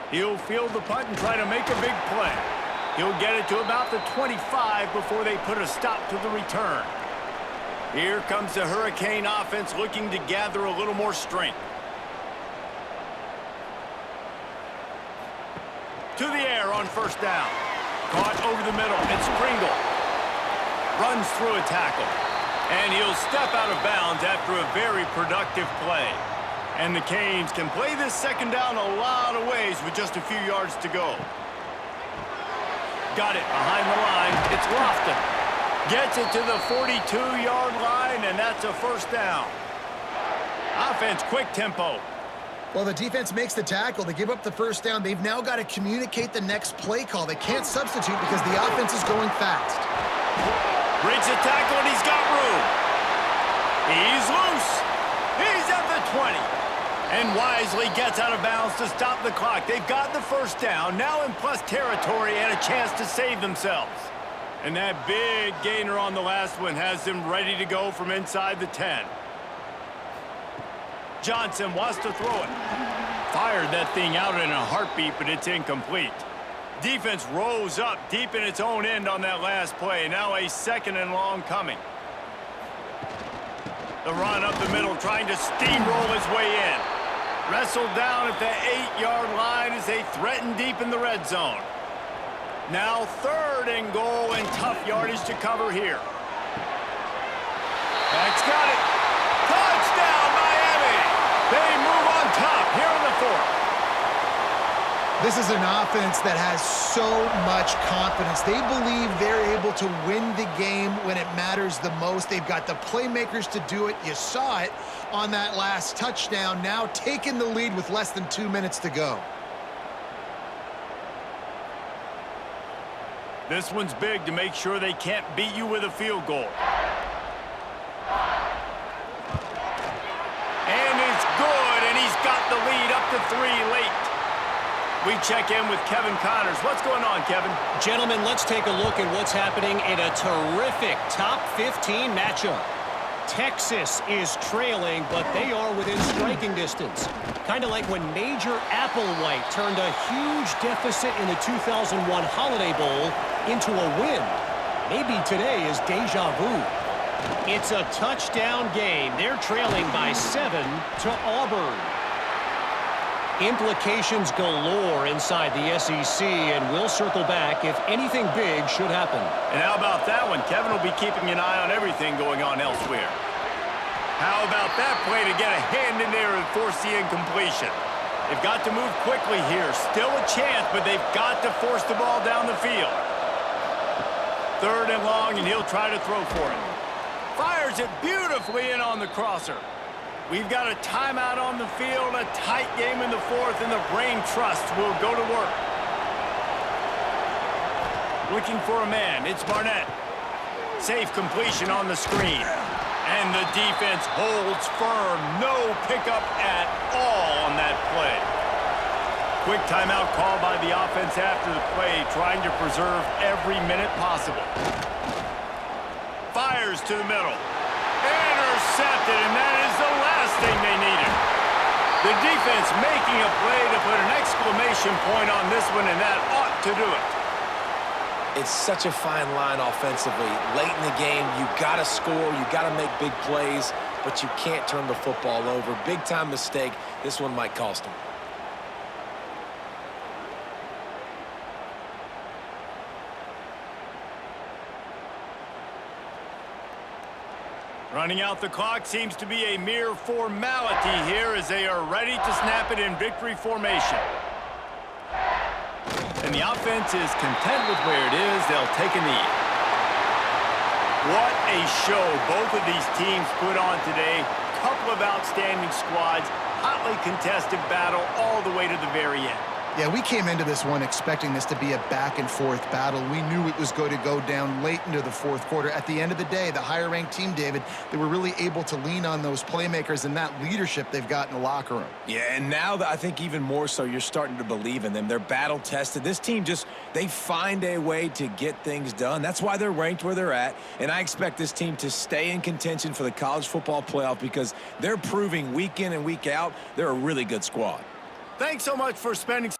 He'll field the punt and try to make a big play. He'll get it to about the 25 before they put a stop to the return. Here comes the Hurricane offense looking to gather a little more strength. To the air on first down. Caught over the middle. It's Pringle. Runs through a tackle. And he'll step out of bounds after a very productive play. And the Canes can play this second down a lot of ways with just a few yards to go. Got it behind the line. It's Lofton. Gets it to the 42-yard line, and that's a first down. Offense, quick tempo. Well, the defense makes the tackle. They give up the first down. They've now got to communicate the next play call. They can't substitute because the offense is going fast. Breaks the tackle, and he's got room. He's loose. He's at the 20. And wisely gets out of bounds to stop the clock. They've got the first down, now in plus territory and a chance to save themselves. And that big gainer on the last one has them ready to go from inside the 10. Johnson wants to throw it. Fired that thing out in a heartbeat, but it's incomplete. Defense rose up deep in its own end on that last play. Now a 2nd and long coming. The run up the middle, trying to steamroll his way in. Wrestled down at the 8-yard line as they threaten deep in the red zone. Now 3rd and goal and tough yardage to cover here. That's got it. Touchdown, Miami! They move on top here in the 4th. This is an offense that has so much confidence. They believe they're able to win the game when it matters the most. They've got the playmakers to do it. You saw it on that last touchdown. Now taking the lead with less than 2 minutes to go. This one's big to make sure they can't beat you with a field goal. three late. We check in with Kevin Connors. What's going on, Kevin? Gentlemen, let's take a look at what's happening in a terrific top 15 matchup. Texas is trailing, but they are within striking distance. Kind of like when Major Applewhite turned a huge deficit in the 2001 Holiday Bowl into a win. Maybe today is deja vu. It's a touchdown game. They're trailing by 7 to Auburn. Implications galore inside the SEC, and we'll circle back if anything big should happen. And how about that one? Kevin will be keeping an eye on everything going on elsewhere. How about that play to get a hand in there and force the incompletion? They've got to move quickly here. Still a chance, but they've got to force the ball down the field. 3rd and long, and he'll try to throw for it. Fires it beautifully in on the crosser. We've got a timeout on the field, a tight game in the 4th, and the Brain Trust will go to work. Looking for a man, it's Barnett. Safe completion on the screen. And the defense holds firm. No pickup at all on that play. Quick timeout call by the offense after the play, trying to preserve every minute possible. Fires to the middle. Intercepted, and that is the last thing they needed. The defense making a play to put an exclamation point on this one, and that ought to do it. It's such a fine line offensively. Late in the game, you got to score, you got to make big plays, but you can't turn the football over. Big-time mistake. This one might cost them. Running out the clock seems to be a mere formality here as they are ready to snap it in victory formation. And the offense is content with where it is. They'll take a knee. What a show both of these teams put on today. Couple of outstanding squads. Hotly contested battle all the way to the very end. Yeah, we came into this one expecting this to be a back-and-forth battle. We knew it was going to go down late into the 4th quarter. At the end of the day, the higher-ranked team, David, they were really able to lean on those playmakers and that leadership they've got in the locker room. Yeah, and now I think even more so, you're starting to believe in them. They're battle-tested. This team they find a way to get things done. That's why they're ranked where they're at, and I expect this team to stay in contention for the college football playoff because they're proving week in and week out they're a really good squad. Thanks so much for spending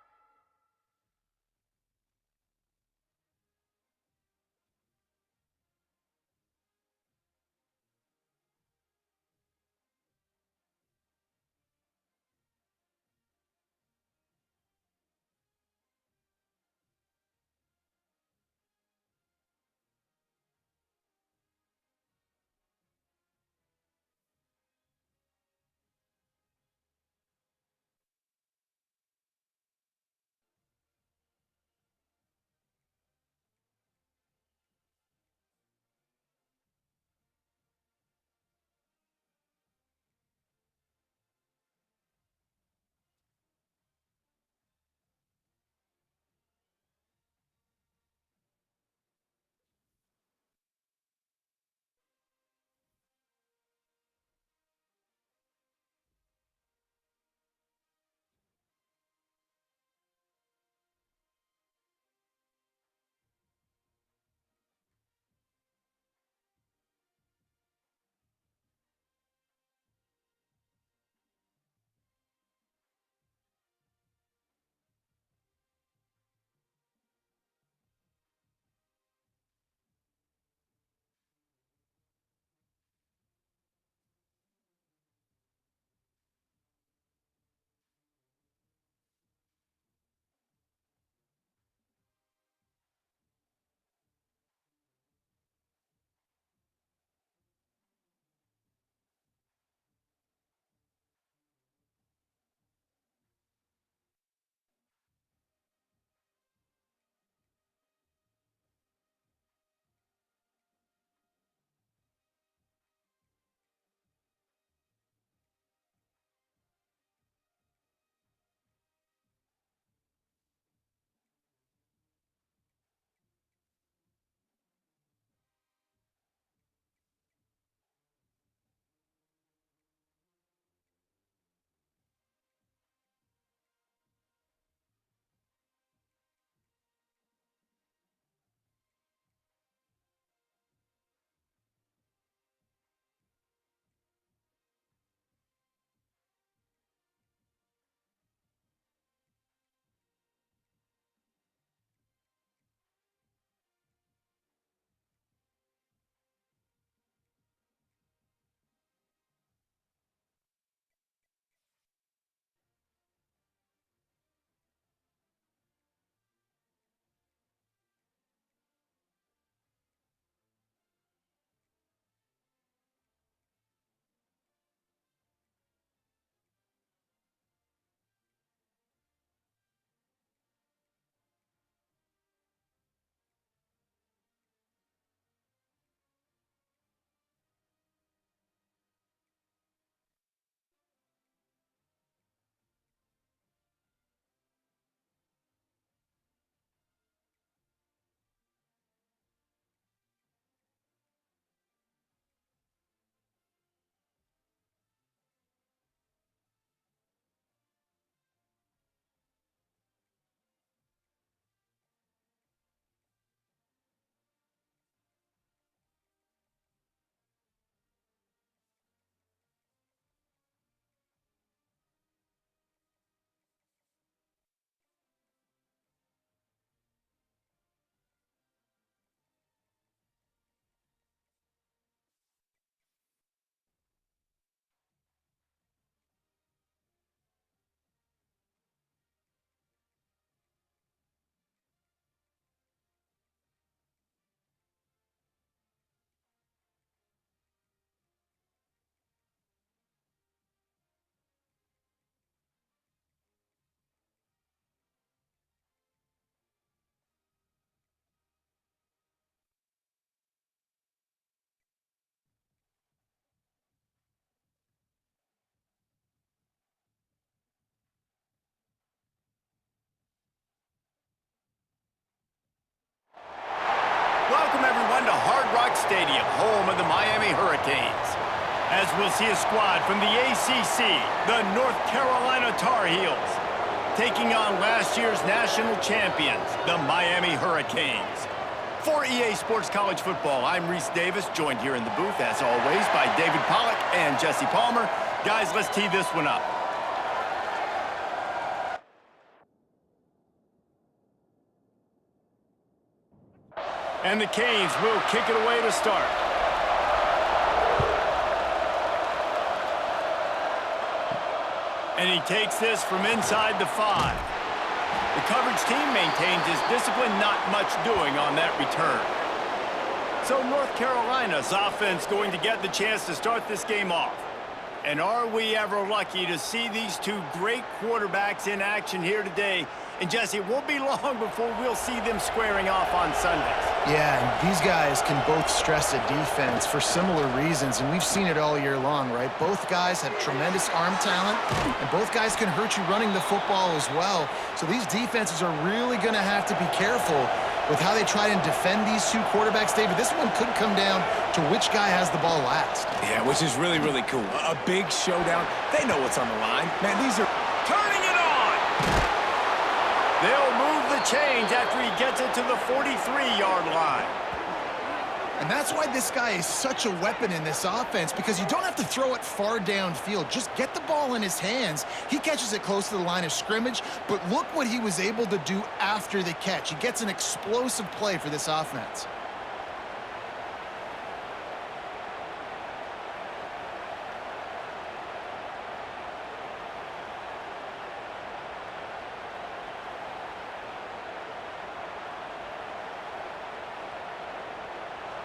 Stadium, home of the Miami Hurricanes. As we'll see a squad from the ACC, the North Carolina Tar Heels, taking on last year's national champions, the Miami Hurricanes. For EA Sports College Football, I'm Reese Davis, joined here in the booth, as always, by David Pollack and Jesse Palmer. Guys, let's tee this one up. And the Canes will kick it away to start. And he takes this from inside the 5. The coverage team maintains his discipline, not much doing on that return. So North Carolina's offense going to get the chance to start this game off. And are we ever lucky to see these two great quarterbacks in action here today? And Jesse, it won't be long before we'll see them squaring off on Sundays. Yeah, and these guys can both stress a defense for similar reasons, and we've seen it all year long, right? Both guys have tremendous arm talent, and both guys can hurt you running the football as well. So these defenses are really going to have to be careful with how they try and defend these two quarterbacks. David, this one could come down to which guy has the ball last. Yeah, which is really, really cool. A big showdown. They know what's on the line. Man, these are Turning it on! They'll move the chains after he gets it to the 43-yard line. And that's why this guy is such a weapon in this offense, because you don't have to throw it far downfield. Just get the ball in his hands. He catches it close to the line of scrimmage, but look what he was able to do after the catch. He gets an explosive play for this offense.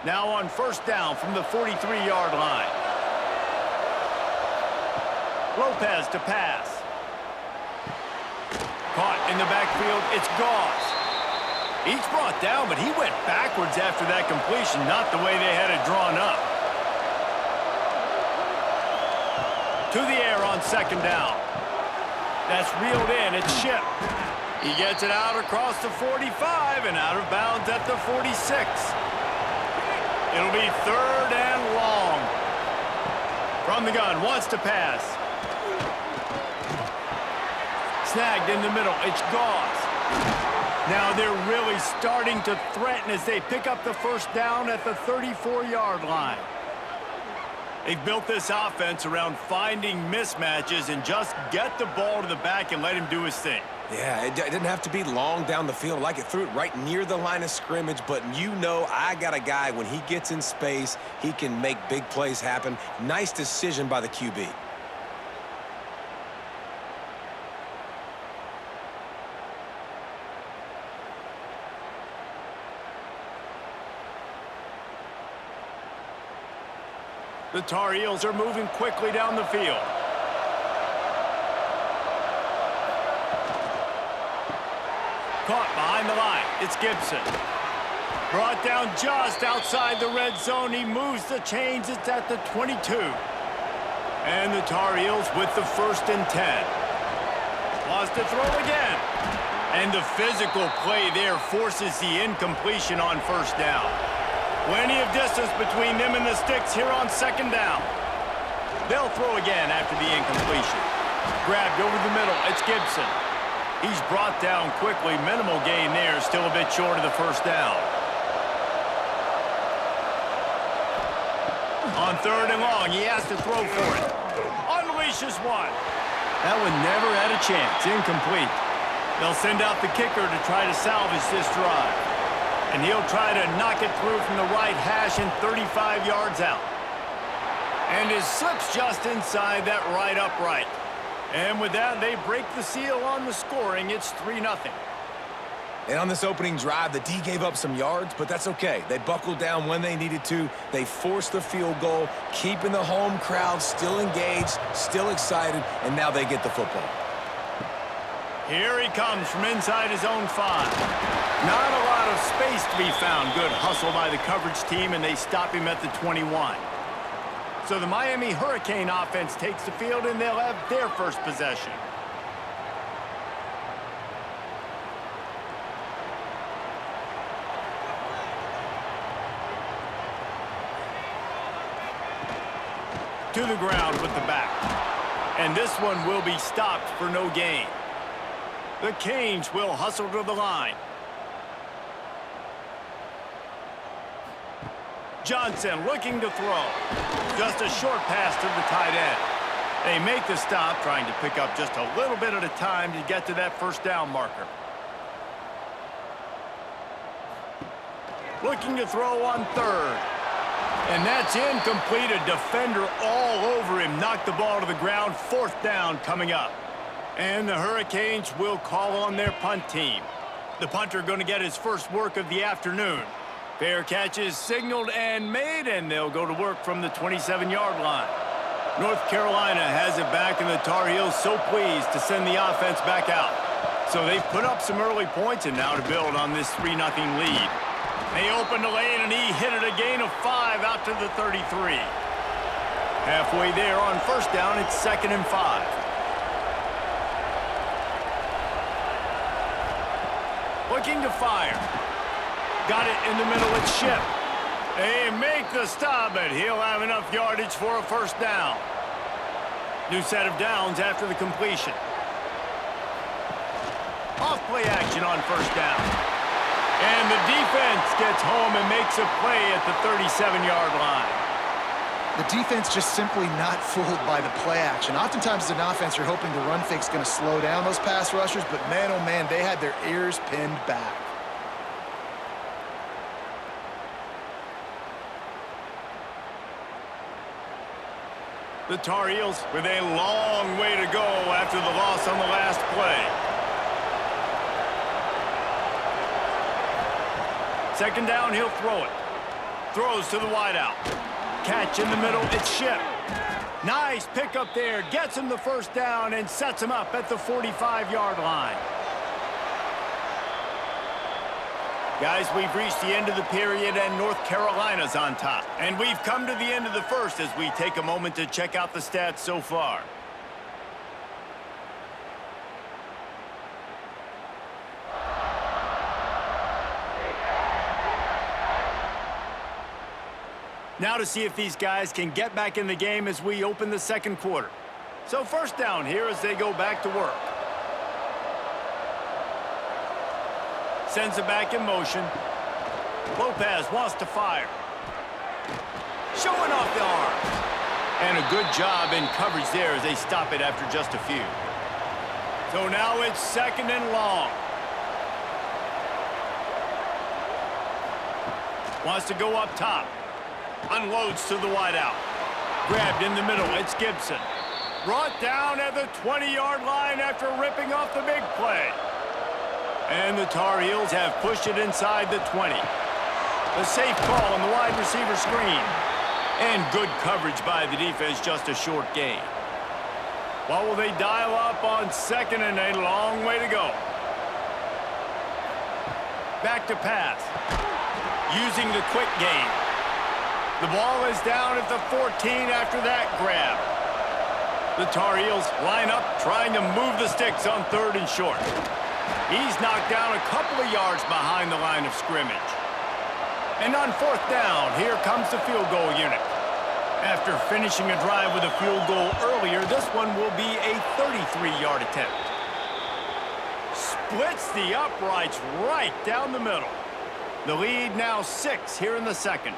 Now on first down from the 43-yard line. Lopez to pass. Caught in the backfield, it's Gauze. He's brought down, but he went backwards after that completion, not the way they had it drawn up. To the air on second down. That's reeled in, it's Shipp. He gets it out across the 45 and out of bounds at the 46. It'll be third and long. From the gun, wants to pass. Snagged in the middle, it's Gauze. Now they're really starting to threaten as they pick up the first down at the 34-yard line. They've built this offense around finding mismatches and just get the ball to the back and let him do his thing. Yeah, it didn't have to be long down the field. Like it threw it right near the line of scrimmage, but you know I got a guy, when he gets in space, he can make big plays happen. Nice decision by the QB. The Tar Heels are moving quickly down the field. Caught behind the line. It's Gibson. Brought down just outside the red zone. He moves the chains. It's at the 22. And the Tar Heels with the 1st and 10. Wants to throw again. And the physical play there forces the incompletion on first down. Plenty of distance between them and the sticks here on second down. They'll throw again after the incompletion. Grabbed over the middle. It's Gibson. He's brought down quickly. Minimal gain there. Still a bit short of the first down. On third and long, he has to throw for it. Unleashes one. That one never had a chance. Incomplete. They'll send out the kicker to try to salvage this drive. And he'll try to knock it through from the right hash and 35 yards out. And his slips just inside that right upright. And with that, they break the seal on the scoring. It's 3-0. And on this opening drive, the D gave up some yards, but that's okay. They buckled down when they needed to. They forced the field goal, keeping the home crowd still engaged, still excited, and now they get the football. Here he comes from inside his own 5. Not a lot of space to be found. Good hustle by the coverage team, and they stop him at the 21. So the Miami Hurricane offense takes the field, and they'll have their first possession. to the ground with the back. And this one will be stopped for no gain. The Canes will hustle to the line. Johnson looking to throw. Just a short pass to the tight end. They make the stop, trying to pick up just a little bit at a time to get to that first down marker. Looking to throw on third. And that's incomplete. A defender all over him. Knocked the ball to the ground. Fourth down coming up. And the Hurricanes will call on their punt team. The punter going to get his first work of the afternoon. Fair catch is signaled and made, and they'll go to work from the 27-yard line. North Carolina has it back, and the Tar Heels so pleased to send the offense back out. So they've put up some early points, and now to build on this 3-0 lead. They opened the lane, and he hit it a gain of 5 out to the 33. Halfway there on first down, it's 2nd and 5. Looking to fire. Got it in the middle, it's Ship. They make the stop, but he'll have enough yardage for a first down. New set of downs after the completion. Off play action on first down. And the defense gets home and makes a play at the 37-yard line. The defense just simply not fooled by the play action. Oftentimes as an offense, you're hoping the run fake's going to slow down those pass rushers, but man, oh man, they had their ears pinned back. The Tar Heels with a long way to go after the loss on the last play. Second down, he'll throw it. Throws to the wideout. Catch in the middle, it's Ship. Nice pickup there, gets him the first down and sets him up at the 45-yard line. Guys, we've reached the end of the period and North Carolina's on top. And we've come to the end of the first as we take a moment to check out the stats so far. Now to see if these guys can get back in the game as we open the second quarter. So first down here as they go back to work. Sends it back in motion. Lopez wants to fire. Showing off the arm. And a good job in coverage there as they stop it after just a few. So now it's 2nd and long. Wants to go up top. Unloads to the wideout. Grabbed in the middle, it's Gibson. Brought down at the 20-yard line after ripping off the big play. And the Tar Heels have pushed it inside the 20. A safe call on the wide receiver screen. And good coverage by the defense, just a short gain. What will they dial up on 2nd and a long way to go? Back to pass. Using the quick game. The ball is down at the 14 after that grab. The Tar Heels line up, trying to move the sticks on 3rd and short. He's knocked down a couple of yards behind the line of scrimmage. And on 4th down, here comes the field goal unit. After finishing a drive with a field goal earlier, this one will be a 33-yard attempt. Splits the uprights right down the middle. The lead now 6 here in the second.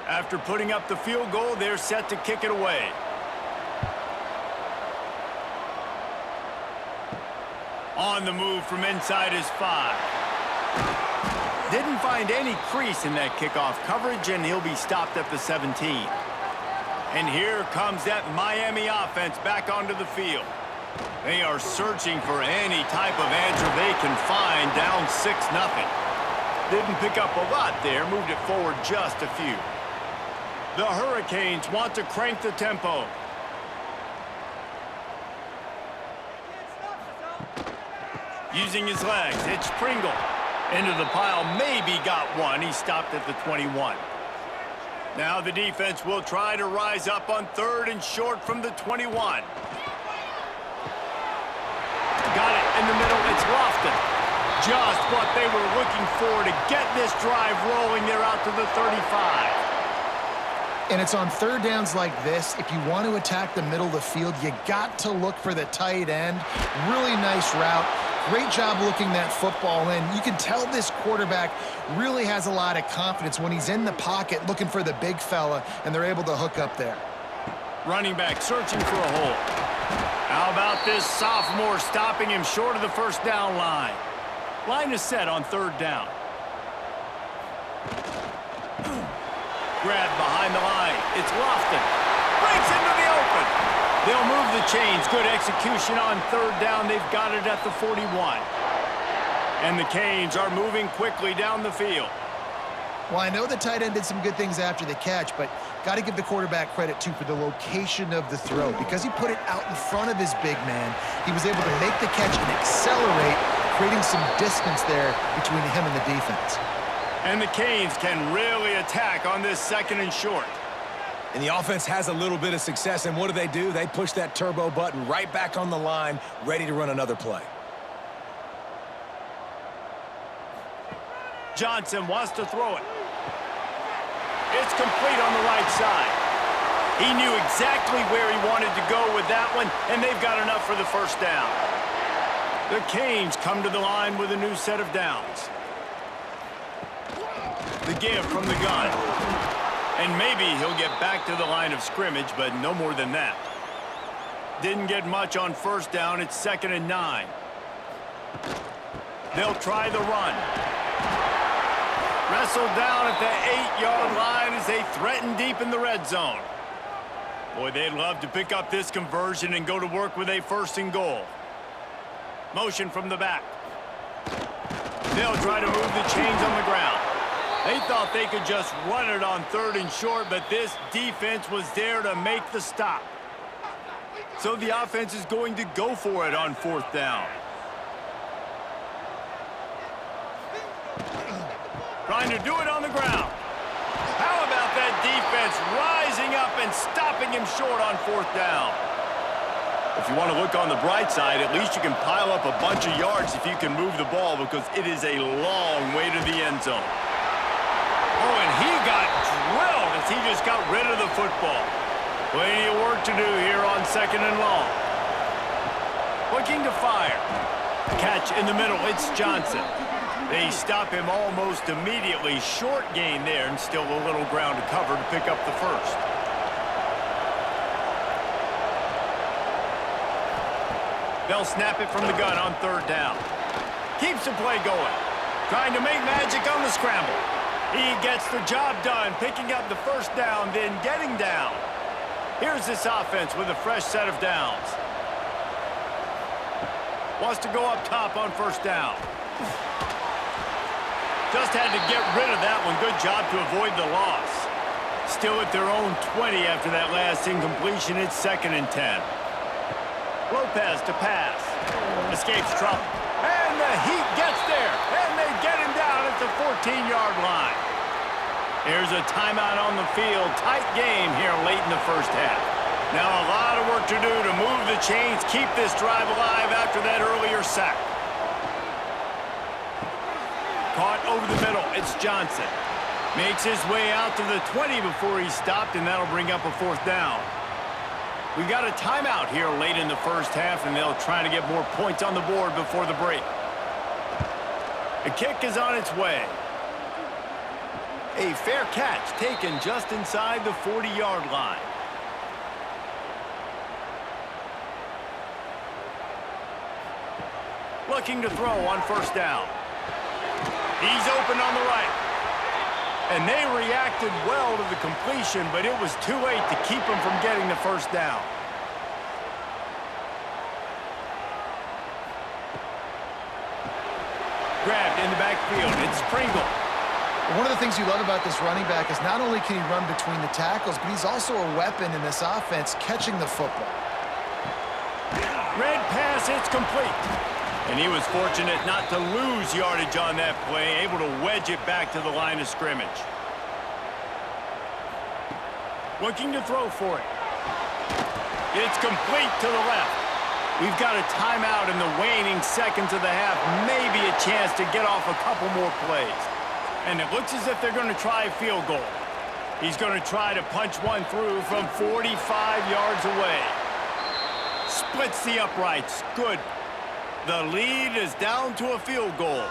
After putting up the field goal, they're set to kick it away. On the move from inside his 5. Didn't find any crease in that kickoff coverage, and he'll be stopped at the 17. And here comes that Miami offense back onto the field. They are searching for any type of answer they can find, down 6-0. Didn't pick up a lot there, moved it forward just a few. The Hurricanes want to crank the tempo. Using his legs, it's Pringle. Into the pile, maybe got one. He stopped at the 21. Now the defense will try to rise up on 3rd and short from the 21. Got it in the middle, it's Lofton. just what they were looking for to get this drive rolling there out to the 35. And it's on third downs like this. If you want to attack the middle of the field, you got to look for the tight end. Really nice route. Great job looking that football in. You can tell this quarterback really has a lot of confidence when he's in the pocket looking for the big fella, and they're able to hook up there. Running back searching for a hole. How about this sophomore stopping him short of the first down line? Line is set on third down. Grab behind the line. It's Lofton. Breaks into the open. They'll move the chains. Good execution on third down. They've got it at the 41. And the Canes are moving quickly down the field. Well, I know the tight end did some good things after the catch, but got to give the quarterback credit, too, for the location of the throw. Because he put it out in front of his big man, he was able to make the catch and accelerate, creating some distance there between him and the defense. And the Canes can really attack on this second and short. And the offense has a little bit of success, and what do? They push that turbo button right back on the line, ready to run another play. Johnson wants to throw it. It's complete on the right side. He knew exactly where he wanted to go with that one, and they've got enough for the first down. The Canes come to the line with a new set of downs. The give from the gun. And maybe he'll get back to the line of scrimmage, but no more than that. Didn't get much on first down. It's 2nd and 9. They'll try the run. Wrestled down at the 8-yard line as they threaten deep in the red zone. Boy, they'd love to pick up this conversion and go to work with a 1st and goal. Motion from the back. They'll try to move the chains on the ground. They thought they could just run it on 3rd and short, but this defense was there to make the stop. So the offense is going to go for it on 4th down. Trying to do it on the ground. How about that defense rising up and stopping him short on 4th down? If you want to look on the bright side, at least you can pile up a bunch of yards if you can move the ball, because it is a long way to the end zone. Oh, and he got drilled as he just got rid of the football. Plenty of work to do here on 2nd and long. Looking to fire. Catch in the middle. It's Johnson. They stop him almost immediately. Short gain there, and still a little ground to cover to pick up the first. They'll snap it from the gun on 3rd down. Keeps the play going. Trying to make magic on the scramble. He gets the job done, picking up the first down, then getting down. Here's this offense with a fresh set of downs. Wants to go up top on 1st down. Just had to get rid of that one. Good job to avoid the loss. Still at their own 20 after that last incompletion. It's 2nd and 10. Lopez to pass. Escapes trouble. And the Heat gets there. And they get him down at the 14-yard line. There's a timeout on the field. Tight game here late in the first half. Now a lot of work to do to move the chains, keep this drive alive after that earlier sack. Caught over the middle. It's Johnson. Makes his way out to the 20 before he stopped, and that'll bring up a 4th down. We got a timeout here late in the first half, and they'll try to get more points on the board before the break. The kick is on its way. A fair catch taken just inside the 40-yard line. Looking to throw on 1st down. He's open on the right. And they reacted well to the completion, but it was too late to keep him from getting the first down. Grabbed in the backfield. It's Pringle. One of the things you love about this running back is not only can he run between the tackles, but he's also a weapon in this offense catching the football. Red pass, it's complete. And he was fortunate not to lose yardage on that play, able to wedge it back to the line of scrimmage. Looking to throw for it. It's complete to the left. We've got a timeout in the waning seconds of the half. Maybe a chance to get off a couple more plays. And it looks as if they're going to try a field goal. He's going to try to punch one through from 45 yards away. Splits the uprights. Good. The lead is down to a field goal.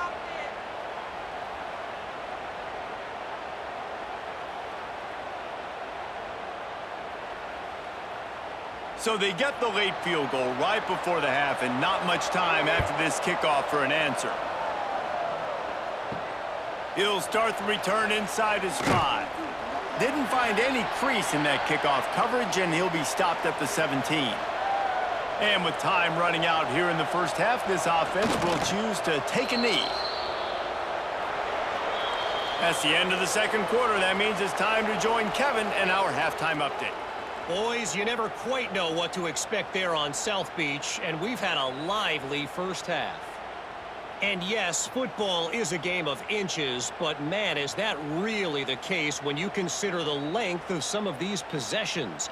So they get the late field goal right before the half, and not much time after this kickoff for an answer. He'll start the return inside his 5. Didn't find any crease in that kickoff coverage, and he'll be stopped at the 17. And with time running out here in the first half, this offense will choose to take a knee. That's the end of the second quarter. That means it's time to join Kevin and our halftime update. Boys, you never quite know what to expect there on South Beach, and we've had a lively first half. And yes, football is a game of inches, but man, is that really the case when you consider the length of some of these possessions.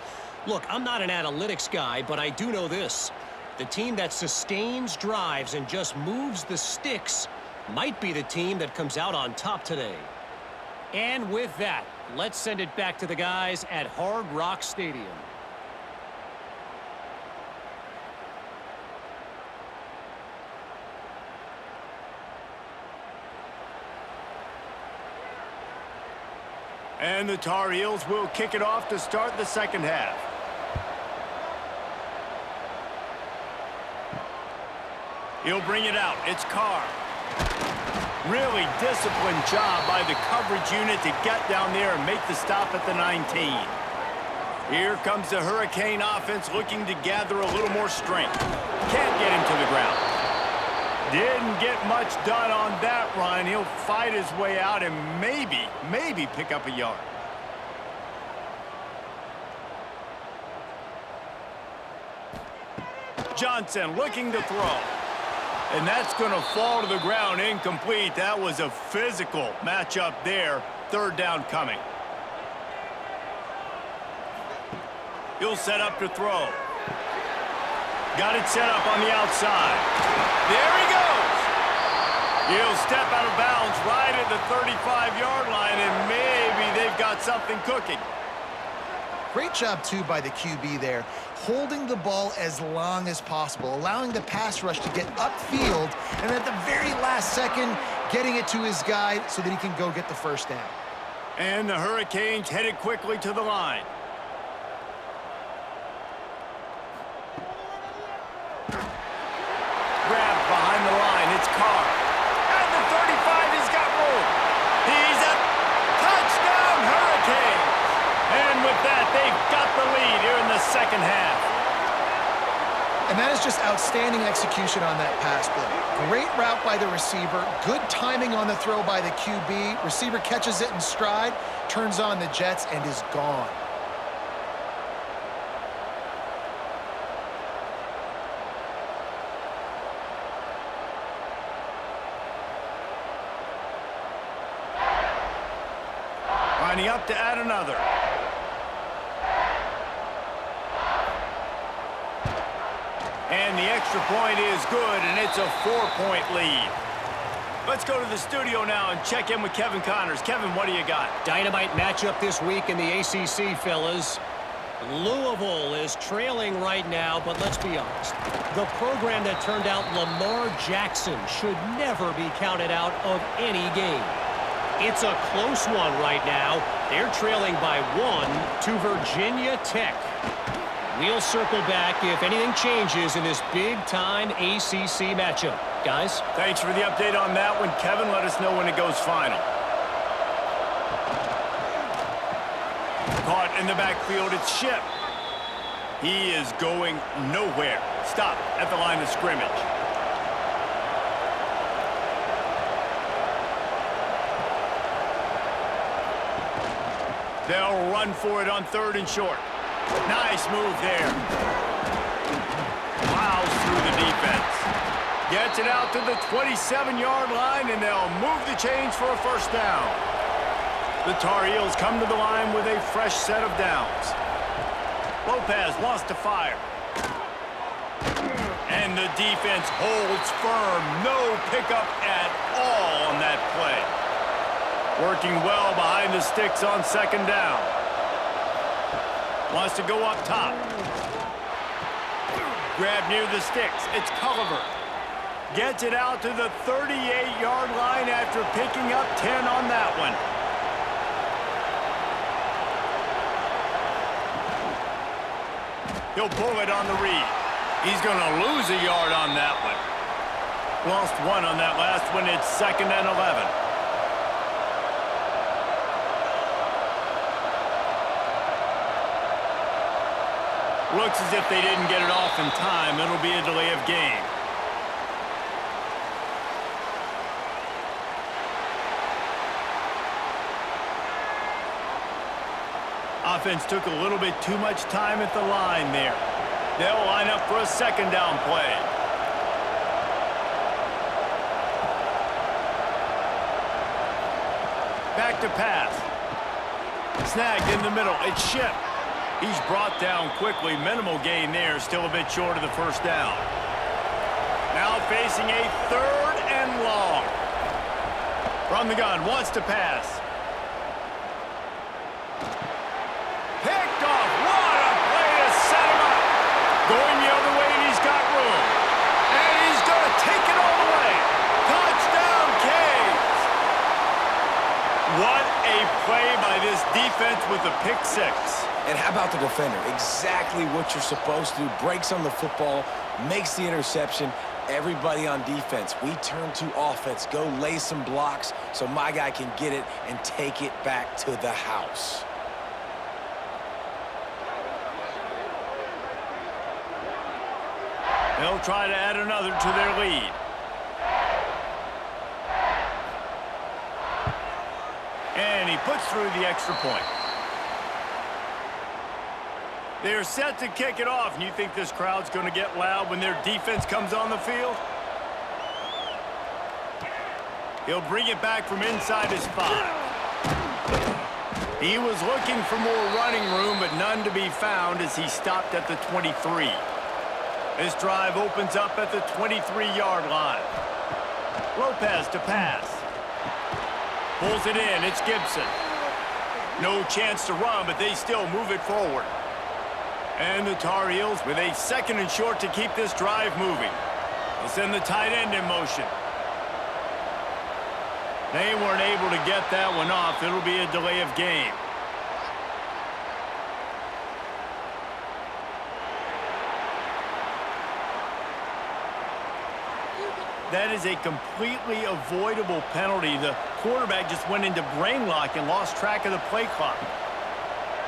Look, I'm not an analytics guy, but I do know this. The team that sustains drives and just moves the sticks might be the team that comes out on top today. And with that, let's send it back to the guys at Hard Rock Stadium. And the Tar Heels will kick it off to start the second half. He'll bring it out. It's Carr. Really disciplined job by the coverage unit to get down there and make the stop at the 19. Here comes the Hurricane offense looking to gather a little more strength. Can't get him to the ground. Didn't get much done on that run. He'll fight his way out and maybe pick up a yard. Johnson looking to throw. And that's going to fall to the ground incomplete. That was a physical matchup there. Third down coming. He'll set up to throw. Got it set up on the outside. There he goes. He'll step out of bounds right at the 35-yard line, and maybe they've got something cooking. Great job, too, by the QB there, holding the ball as long as possible, allowing the pass rush to get upfield, and at the very last second, getting it to his guy so that he can go get the first down. And the Hurricanes headed quickly to the line. Grabbed behind the line. It's Carr. At the 35, he's got room. He's a touchdown, Hurricane. And with that, they've got the lead here in the second half. And that is just outstanding execution on that pass play. Great route by the receiver, good timing on the throw by the QB. Receiver catches it in stride, turns on the jets, and is gone. Lining up to add another. And the extra point is good, and it's a 4-point lead. Let's go to the studio now and check in with Kevin Connors. Kevin, what do you got? Dynamite matchup this week in the ACC, fellas. Louisville is trailing right now, but let's be honest. The program that turned out Lamar Jackson should never be counted out of any game. It's a close one right now. They're trailing by 1 to Virginia Tech. We'll circle back if anything changes in this big-time ACC matchup. Guys? Thanks for the update on that one, Kevin. Let us know when it goes final. Caught in the backfield, it's Ship. He is going nowhere. Stop at the line of scrimmage. They'll run for it on 3rd and short. Nice move there. Plows through the defense. Gets it out to the 27-yard line, and they'll move the chains for a first down. The Tar Heels come to the line with a fresh set of downs. Lopez wants to fire. And the defense holds firm. No pickup at all on that play. Working well behind the sticks on second down. Wants to go up top. Grab near the sticks. It's Culliver. Gets it out to the 38-yard line after picking up 10 on that one. He'll pull it on the read. He's going to lose a yard on that one. Lost one on that last one. It's 2nd and 11. Looks as if they didn't get it off in time. It'll be a delay of game. Offense took a little bit too much time at the line there. They'll line up for a second down play. Back to pass. Snagged in the middle. It's Ship. He's brought down quickly. Minimal gain there. Still a bit short of the first down. Now facing a 3rd and long. From the gun. Wants to pass. Picked off. What a play to set him up. Going the other way, and he's got room. And he's going to take it all the way. Touchdown, Canes. What a play by this defense with a pick six. And how about the defender? Exactly what you're supposed to do. Breaks on the football, makes the interception. Everybody on defense, we turn to offense. Go lay some blocks so my guy can get it and take it back to the house. They'll try to add another to their lead. And he puts through the extra point. They're set to kick it off, and you think this crowd's going to get loud when their defense comes on the field? He'll bring it back from inside his 5. He was looking for more running room, but none to be found as he stopped at the 23. This drive opens up at the 23-yard line. Lopez to pass. Pulls it in. It's Gibson. No chance to run, but they still move it forward. And the Tar Heels with a 2nd and short to keep this drive moving. They'll send the tight end in motion. They weren't able to get that one off. It'll be a delay of game. That is a completely avoidable penalty. The quarterback just went into brain lock and lost track of the play clock.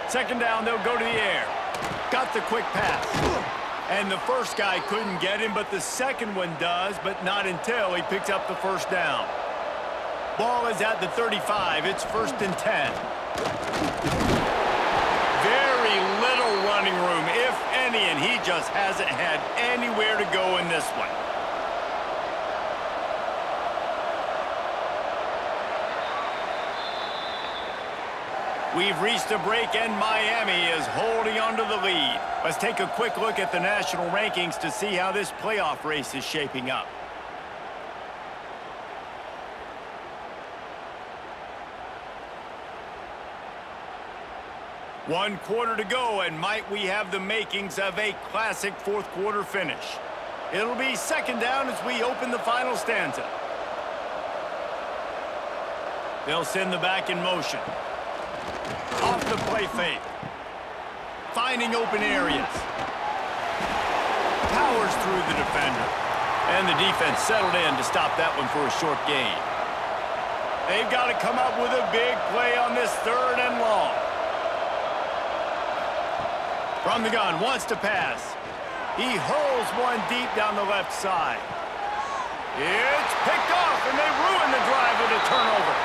2nd down, they'll go to the air. Got the quick pass. And the first guy couldn't get him, but the second one does, but not until he picks up the first down. Ball is at the 35. It's 1st and 10. Very little running room, if any, and he just hasn't had anywhere to go in this one. We've reached a break, and Miami is holding on to the lead. Let's take a quick look at the national rankings to see how this playoff race is shaping up. One quarter to go, and might we have the makings of a classic 4th quarter finish. It'll be 2nd down as we open the final stanza. They'll send the back in motion. Off the play fake. Finding open areas. Powers through the defender. And the defense settled in to stop that one for a short gain. They've got to come up with a big play on this 3rd and long. From the gun, wants to pass. He hurls one deep down the left side. It's picked off, and they ruin the drive with a turnover.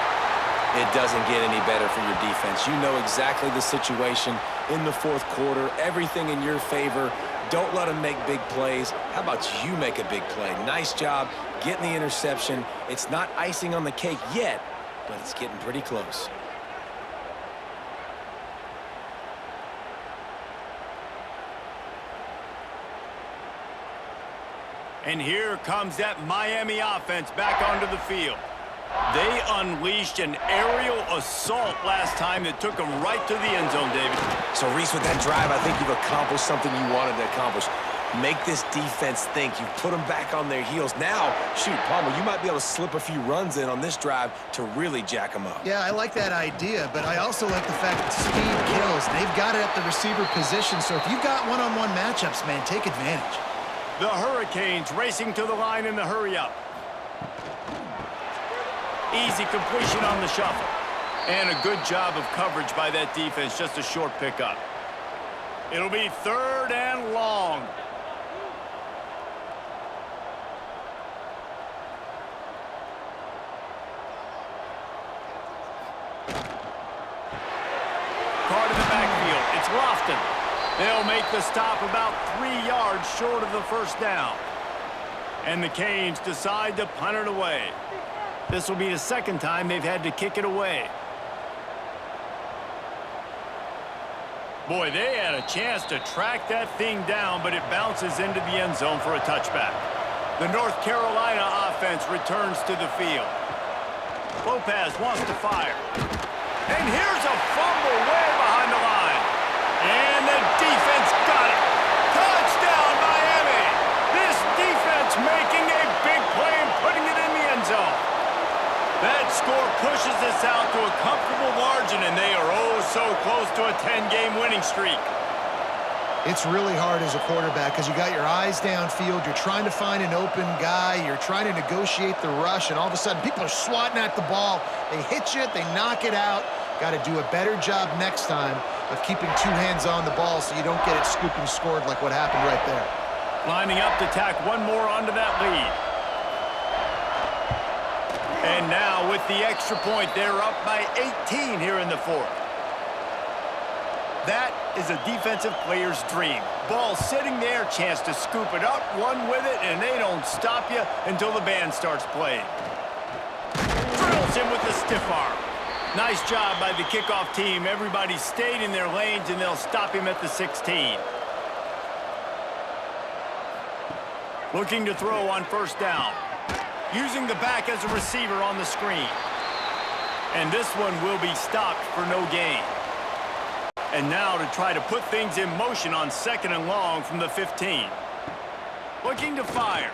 It doesn't get any better for your defense. You know exactly the situation in the 4th quarter. Everything in your favor. Don't let them make big plays. How about you make a big play? Nice job getting the interception. It's not icing on the cake yet, but it's getting pretty close. And here comes that Miami offense back onto the field. They unleashed an aerial assault last time that took them right to the end zone, David. So, Reese, with that drive, I think you've accomplished something you wanted to accomplish. Make this defense think. You've put them back on their heels. Now, shoot, Palmer, you might be able to slip a few runs in on this drive to really jack them up. Yeah, I like that idea, but I also like the fact that speed kills. They've got it at the receiver position, so if you've got one-on-one matchups, man, take advantage. The Hurricanes racing to the line in the hurry-up. Easy completion on the shuffle. And a good job of coverage by that defense, just a short pickup. It'll be 3rd and long. Card in the backfield. It's Lofton. They'll make the stop about 3 yards short of the first down. And the Canes decide to punt it away. This will be the second time they've had to kick it away. Boy, they had a chance to track that thing down, but it bounces into the end zone for a touchback. The North Carolina offense returns to the field. Lopez wants to fire. And here's a fumble way behind the line. And the defense got it. Touchdown, Miami! This defense making a big play and putting it in the end zone. That score pushes us out to a comfortable margin, and they are oh so close to a 10-game winning streak. It's really hard as a quarterback because you got your eyes downfield, you're trying to find an open guy, you're trying to negotiate the rush, and all of a sudden people are swatting at the ball. They hit you, they knock it out. Got to do a better job next time of keeping 2 hands on the ball so you don't get it scooped and scored like what happened right there. Lining up to tack one more onto that lead. And now with the extra point, they're up by 18 here in the 4th. That is a defensive player's dream. Ball sitting there, chance to scoop it up, run with it, and they don't stop you until the band starts playing. Drills him with the stiff arm. Nice job by the kickoff team. Everybody stayed in their lanes, and they'll stop him at the 16. Looking to throw on first down. Using the back as a receiver on the screen. And this one will be stopped for no gain. And now to try to put things in motion on 2nd and long from the 15. Looking to fire.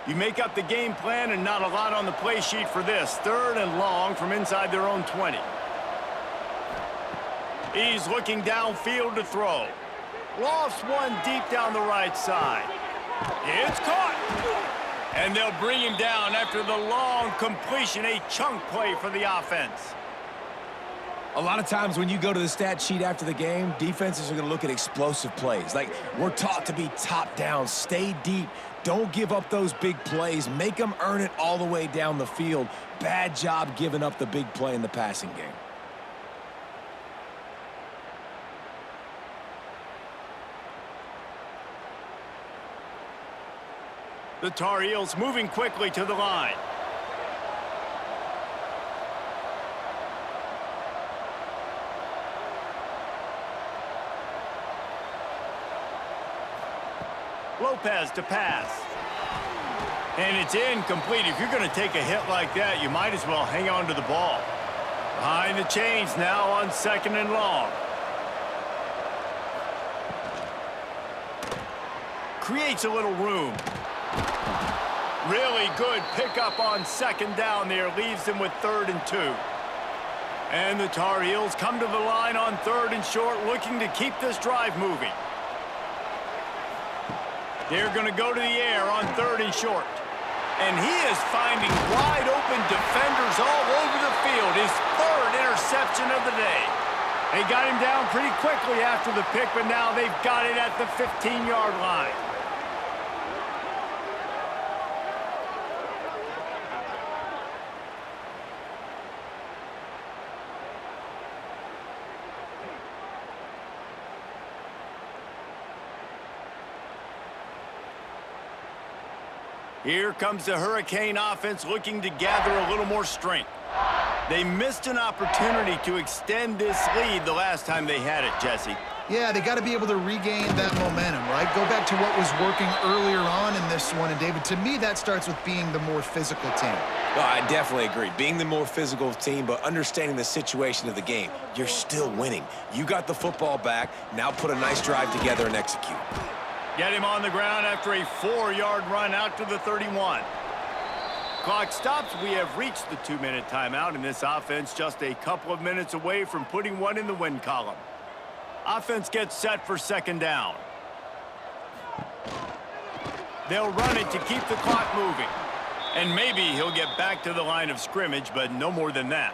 You make up the game plan and not a lot on the play sheet for this. 3rd and long from inside their own 20. He's looking downfield to throw. Lofts one deep down the right side. It's caught. And they'll bring him down after the long completion, a chunk play for the offense. A lot of times when you go to the stat sheet after the game, defenses are going to look at explosive plays. Like, we're taught to be top down, stay deep. Don't give up those big plays. Make them earn it all the way down the field. Bad job giving up the big play in the passing game. The Tar Heels moving quickly to the line. Lopez to pass. And it's incomplete. If you're going to take a hit like that, you might as well hang on to the ball. Behind the chains now on 2nd and long. Creates a little room. Really good pickup on 2nd down there. Leaves them with 3rd and 2. And the Tar Heels come to the line on 3rd and short, looking to keep this drive moving. They're going to go to the air on 3rd and short. And he is finding wide open defenders all over the field. His 3rd interception of the day. They got him down pretty quickly after the pick, but now they've got it at the 15-yard line. Here comes the Hurricane offense looking to gather a little more strength. They missed an opportunity to extend this lead the last time they had it, Jesse. Yeah, they got to be able to regain that momentum, right? Go back to what was working earlier on in this one. And, David, to me, that starts with being the more physical team. No, I definitely agree. Being the more physical team, but understanding the situation of the game. You're still winning. You got the football back. Now put a nice drive together and execute. Get him on the ground after a 4-yard run out to the 31. Clock stops. We have reached the 2-minute timeout, and this offense just a couple of minutes away from putting one in the win column. Offense gets set for second down. They'll run it to keep the clock moving. And maybe he'll get back to the line of scrimmage, but no more than that.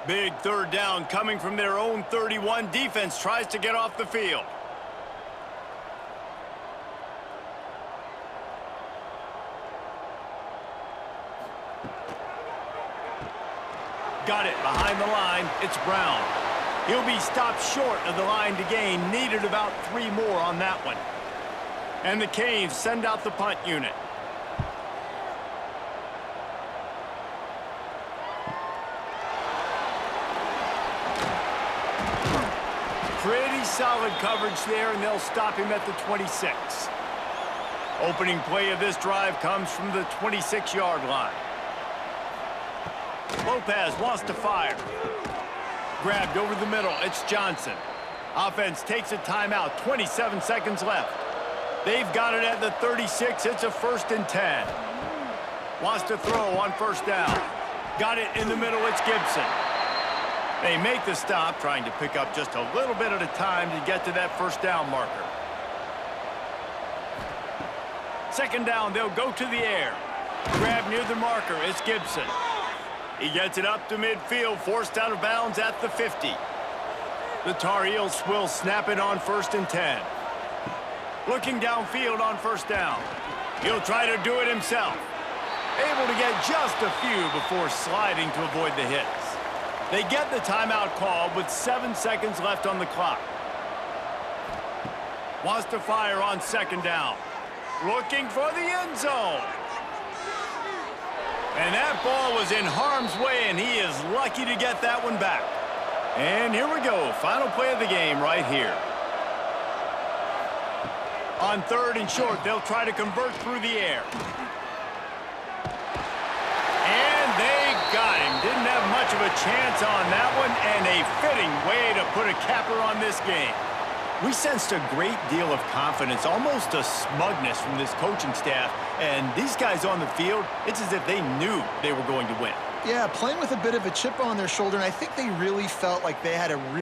Big third down coming from their own 31. Defense tries to get off the field. Got it behind the line. It's Brown. He'll be stopped short of the line to gain. Needed about 3 more on that one. And the Canes send out the punt unit. Pretty solid coverage there, and they'll stop him at the 26. Opening play of this drive comes from the 26-yard line. Lopez wants to fire. Grabbed over the middle. It's Johnson. Offense takes a timeout. 27 seconds left. They've got it at the 36. It's a 1st and 10. Wants to throw on first down. Got it in the middle. It's Gibson. They make the stop, trying to pick up just a little bit at a time to get to that first down marker. Second down, they'll go to the air. Grab near the marker. It's Gibson. He gets it up to midfield, forced out of bounds at the 50. The Tar Heels will snap it on 1st and 10. Looking downfield on first down. He'll try to do it himself. Able to get just a few before sliding to avoid the hits. They get the timeout called with 7 seconds left on the clock. Wants to fire on second down. Looking for the end zone. And that ball was in harm's way, and he is lucky to get that one back. And here we go. Final play of the game right here. On 3rd and short, they'll try to convert through the air. And they got him. Didn't have much of a chance on that one, and a fitting way to put a capper on this game. We sensed a great deal of confidence, almost a smugness from this coaching staff. And these guys on the field, it's as if they knew they were going to win. Yeah, playing with a bit of a chip on their shoulder, and I think they really felt like they had a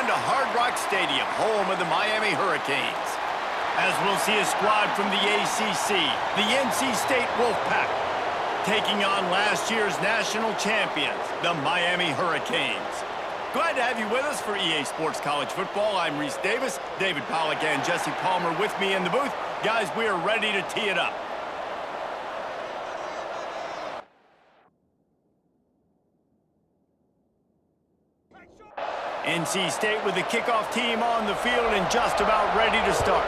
on to Hard Rock Stadium, home of the Miami Hurricanes. As we'll see a squad from the ACC, the NC State Wolfpack, taking on last year's national champions, the Miami Hurricanes. Glad to have you with us for EA Sports College Football. I'm Reese Davis, David Pollack and Jesse Palmer with me in the booth. Guys, we are ready to tee it up. NC State with the kickoff team on the field and just about ready to start.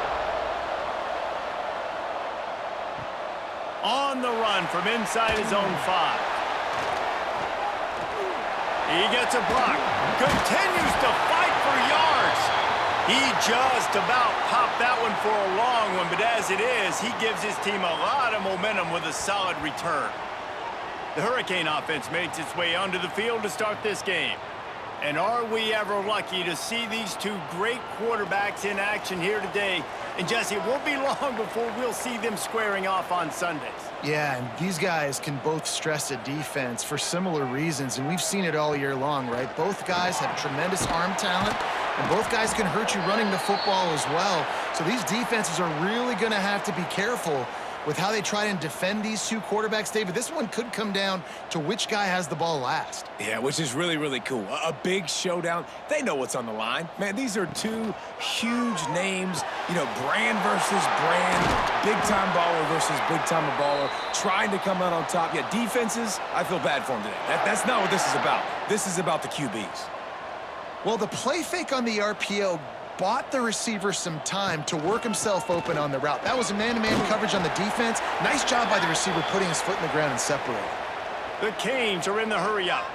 On the run from inside his own 5. He gets a block. Continues to fight for yards. He just about popped that one for a long one, but as it is, he gives his team a lot of momentum with a solid return. The Hurricane offense makes its way onto the field to start this game. And are we ever lucky to see these two great quarterbacks in action here today? And Jesse, it won't be long before we'll see them squaring off on Sundays. Yeah, and these guys can both stress a defense for similar reasons, and we've seen it all year long, right? Both guys have tremendous arm talent, and both guys can hurt you running the football as well. So these defenses are really going to have to be careful with how they try and defend these two quarterbacks, David. This one could come down to which guy has the ball last. Yeah, which is really, really cool. A big showdown. They know what's on the line. Man, these are two huge names. You know, brand versus brand. Big-time baller versus big-time baller. Trying to come out on top. Yeah, defenses, I feel bad for them today. That's not what this is about. This is about the QBs. Well, the play fake on the RPO bought the receiver some time to work himself open on the route. That was a man-to-man coverage on the defense. Nice job by the receiver putting his foot in the ground and separating. The Canes are in the hurry-up.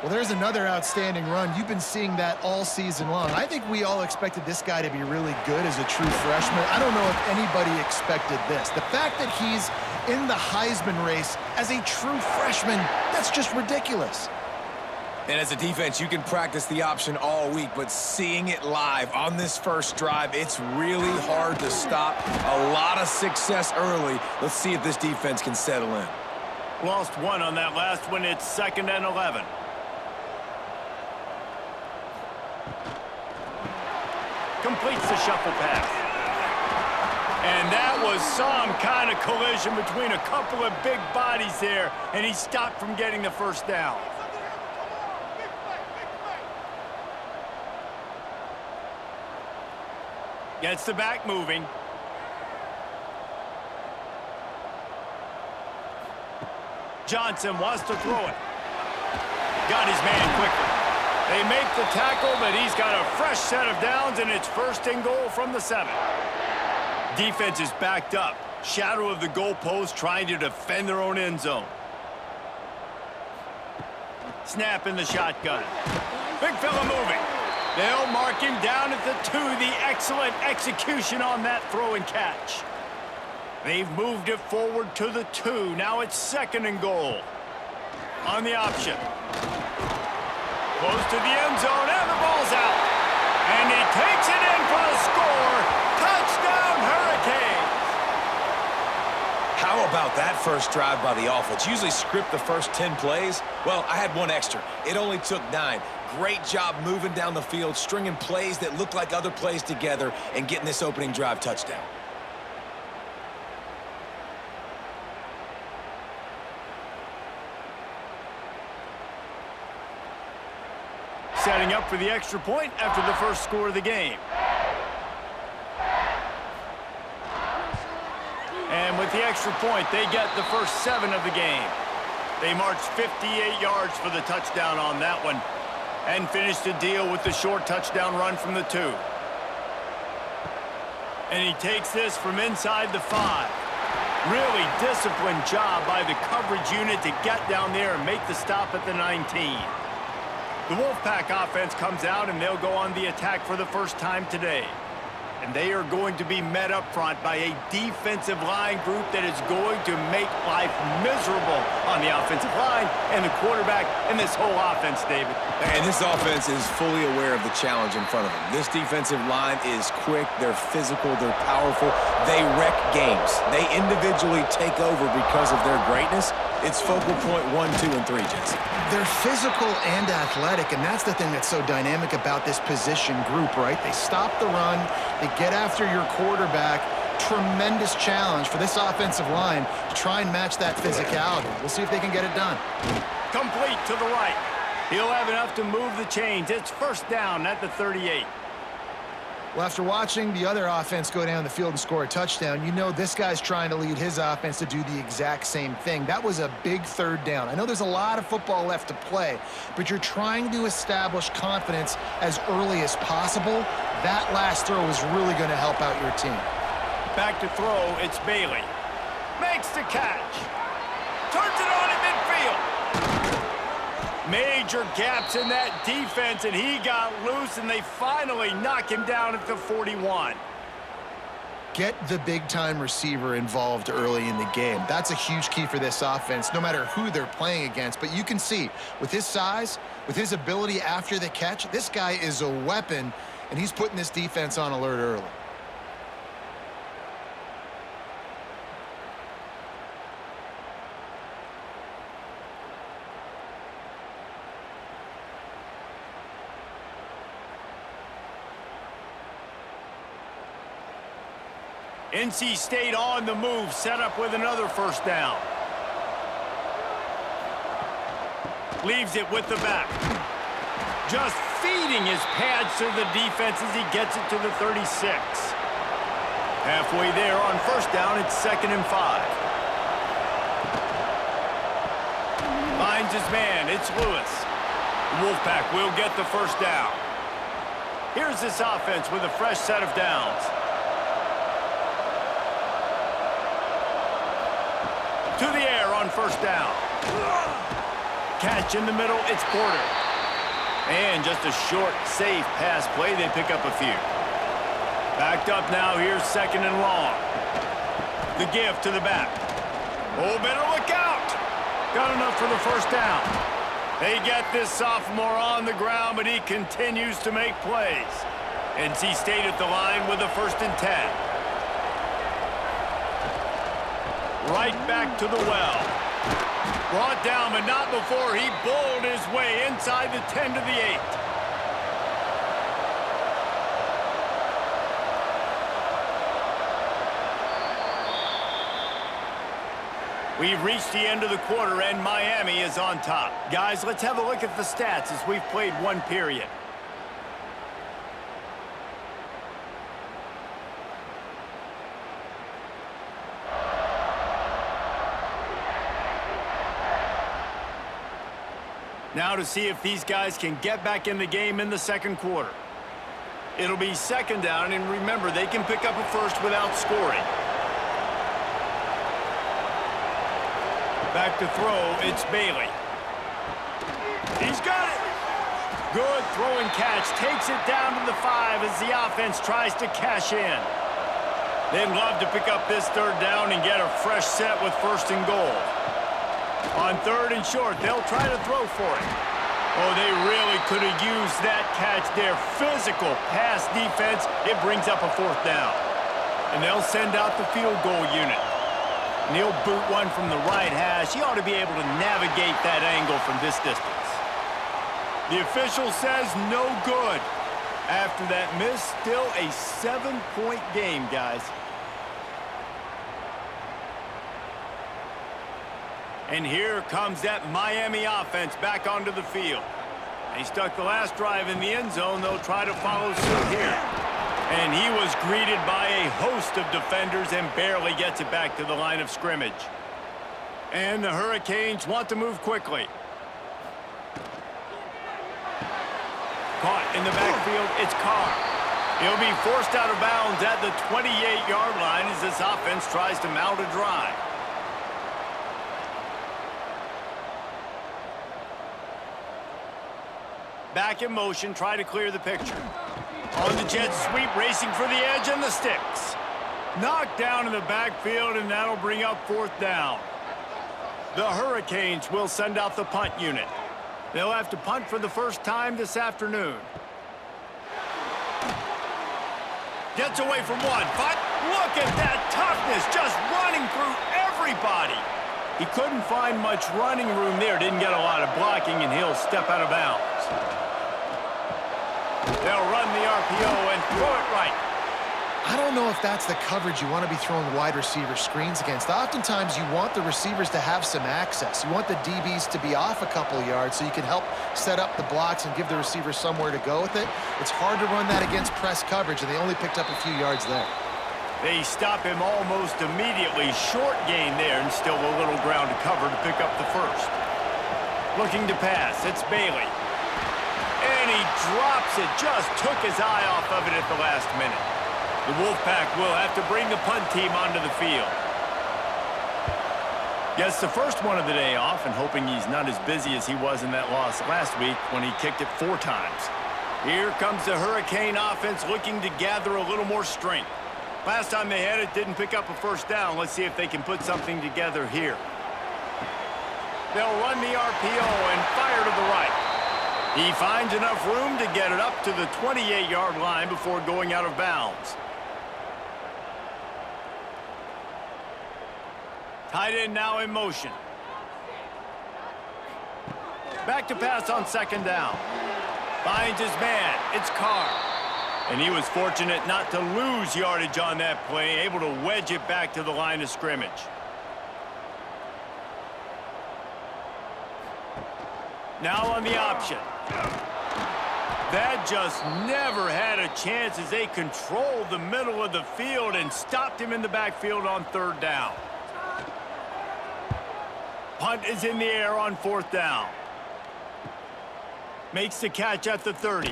Well, there's another outstanding run. You've been seeing that all season long. I think we all expected this guy to be really good as a true freshman. I don't know if anybody expected this. The fact that he's in the Heisman race as a true freshman, that's just ridiculous. And as a defense, you can practice the option all week, but seeing it live on this first drive, it's really hard to stop. A lot of success early. Let's see if this defense can settle in. Lost one on that last one. It's 2nd and 11. Completes the shuffle pass. And that was some kind of collision between a couple of big bodies there, and he stopped from getting the first down. Gets the back moving. Johnson wants to throw it. Got his man quickly. They make the tackle, but he's got a fresh set of downs, and it's 1st and goal from the 7. Defense is backed up. Shadow of the goalpost trying to defend their own end zone. Snap in the shotgun. Big fella moving. They'll mark him down at the 2. The excellent execution on that throw and catch. They've moved it forward to the 2. Now it's 2nd and goal. On the option. Close to the end zone, and the ball's out. And he takes it in for the score. Touchdown, Hurricanes. How about that first drive by the offense? Usually script the first 10 plays. Well, I had one extra. It only took 9. Great job moving down the field, stringing plays that look like other plays together, and getting this opening drive touchdown. Setting up for the extra point after the first score of the game. And with the extra point, they get the first 7 of the game. They marched 58 yards for the touchdown on that one, and finished the deal with the short touchdown run from the 2. And he takes this from inside the 5. Really disciplined job by the coverage unit to get down there and make the stop at the 19. The Wolfpack offense comes out, and they'll go on the attack for the first time today. And they are going to be met up front by a defensive line group that is going to make life miserable on the offensive line and the quarterback and this whole offense, David. And this offense is fully aware of the challenge in front of them. This defensive line is quick, they're physical, they're powerful. They wreck games. They individually take over because of their greatness, It's focal point 1, 2, and 3, Jesse. They're physical and athletic, and that's the thing that's so dynamic about this position group, right? They stop the run, they get after your quarterback. Tremendous challenge for this offensive line to try and match that physicality. We'll see if they can get it done. Complete to the right. He'll have enough to move the chains. It's first down at the 38. Well, after watching the other offense go down the field and score a touchdown, you know this guy's trying to lead his offense to do the exact same thing. That was a big third down. I know there's a lot of football left to play, but you're trying to establish confidence as early as possible. That last throw is really going to help out your team. Back to throw, it's Bailey. Makes the catch. Turns it on in midfield. Major gaps in that defense, and he got loose, and they finally knock him down at the 41. Get the big-time receiver involved early in the game. That's a huge key for this offense, no matter who they're playing against. But you can see, with his size, with his ability after the catch, this guy is a weapon, and he's putting this defense on alert early. NC State on the move, set up with another first down. Leaves it with the back. Just feeding his pads to the defense as he gets it to the 36. Halfway there on first down, it's 2nd and 5. Finds his man, it's Lewis. Wolfpack will get the first down. Here's this offense with a fresh set of downs. To the air on first down. Catch in the middle, it's Porter. And just a short, safe pass play, they pick up a few. Backed up now, here's 2nd and long. The give to the back. Oh, better look out. Got enough for the first down. They get this sophomore on the ground, but he continues to make plays. NC State at the line with a 1st and 10. Right back to the well. Brought down, but not before he bowled his way inside the 10 to the 8. We've reached the end of the quarter, and Miami is on top. Guys, let's have a look at the stats as we've played one period. Now to see if these guys can get back in the game in the second quarter. It'll be 2nd down, and remember, they can pick up a first without scoring. Back to throw, it's Bailey. He's got it! Good throw and catch, takes it down to the 5 as the offense tries to cash in. They'd love to pick up this 3rd down and get a fresh set with 1st and goal. On 3rd and short, they'll try to throw for it. Oh, they really could have used that catch there. Physical pass defense, it brings up a 4th down. And they'll send out the field goal unit. And he'll boot one from the right hash. He ought to be able to navigate that angle from this distance. The official says no good. After that miss, still a 7-point game, guys. And here comes that Miami offense back onto the field. They stuck the last drive in the end zone. They'll try to follow suit here. And he was greeted by a host of defenders and barely gets it back to the line of scrimmage. And the Hurricanes want to move quickly. Caught in the backfield, it's Carr. He'll be forced out of bounds at the 28-yard line as this offense tries to mount a drive. Back in motion, try to clear the picture. On the jet sweep, racing for the edge and the sticks. Knocked down in the backfield, and that'll bring up 4th down. The Hurricanes will send out the punt unit. They'll have to punt for the first time this afternoon. Gets away from one. Look at that toughness, just running through everybody. He couldn't find much running room there. Didn't get a lot of blocking, and he'll step out of bounds. They'll run the RPO and throw it right. I don't know if that's the coverage you want to be throwing wide receiver screens against. Oftentimes, you want the receivers to have some access. You want the DBs to be off a couple yards so you can help set up the blocks and give the receiver somewhere to go with it. It's hard to run that against press coverage, and they only picked up a few yards there. They stop him almost immediately. Short gain there, and still a little ground to cover to pick up the first. Looking to pass. It's Bailey. And he drops it. Just took his eye off of it at the last minute. The Wolfpack will have to bring the punt team onto the field. Gets the first one of the day off, and hoping he's not as busy as he was in that loss last week when he kicked it 4 times. Here comes the Hurricane offense looking to gather a little more strength. Last time they had it, didn't pick up a first down. Let's see if they can put something together here. They'll run the RPO and fire to the right. He finds enough room to get it up to the 28-yard line before going out of bounds. Tight end now in motion. Back to pass on second down. Finds his man. It's Carr. And he was fortunate not to lose yardage on that play, able to wedge it back to the line of scrimmage. Now on the option. That just never had a chance as they controlled the middle of the field and stopped him in the backfield on third down. Punt is in the air on fourth down. Makes the catch at the 30.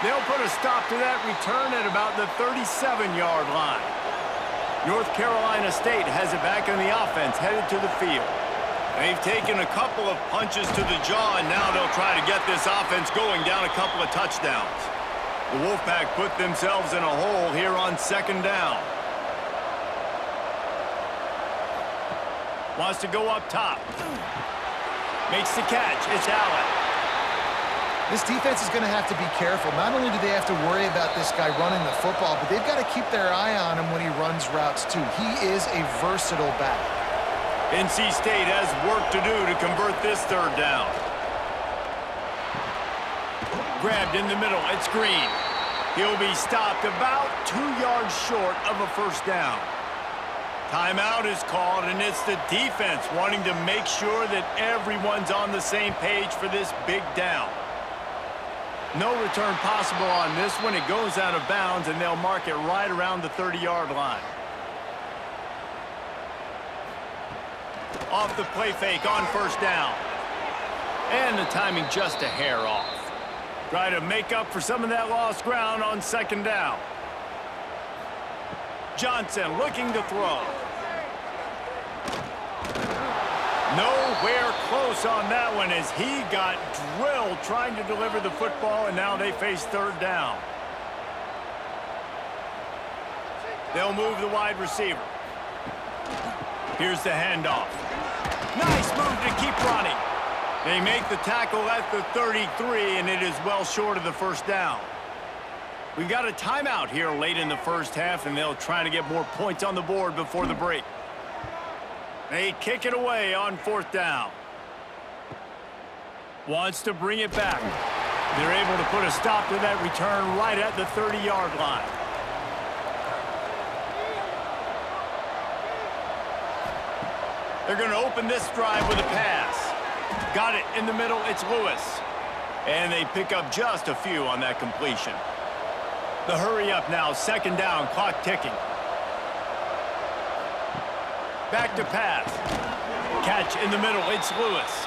They'll put a stop to that return at about the 37-yard line. North Carolina State has it back in the offense, headed to the field. They've taken a couple of punches to the jaw, and now they'll try to get this offense going down a couple of touchdowns. The Wolfpack put themselves in a hole here on second down. Wants to go up top. Makes the catch. It's Allen. This defense is going to have to be careful. Not only do they have to worry about this guy running the football, but they've got to keep their eye on him when he runs routes too. He is a versatile back. NC State has work to do to convert this third down. Grabbed in the middle. It's Green. He'll be stopped about 2 yards short of a first down. Timeout is called, and it's the defense wanting to make sure that everyone's on the same page for this big down. No return possible on this one. It goes out of bounds, and they'll mark it right around the 30-yard line. Off the play fake on first down. And the timing just a hair off. Try to make up for some of that lost ground on second down. Johnson looking to throw. Nowhere close on that one as he got drilled trying to deliver the football, and now they face third down. They'll move the wide receiver. Here's the handoff. Nice move to keep running. They make the tackle at the 33, and it is well short of the first down. We've got a timeout here late in the first half, and they'll try to get more points on the board before the break. They kick it away on fourth down. Wants to bring it back. They're able to put a stop to that return right at the 30-yard line. They're going to open this drive with a pass. Got it in the middle. It's Lewis. And they pick up just a few on that completion. The hurry up now, second down, clock ticking. Back to pass. Catch in the middle, it's Lewis.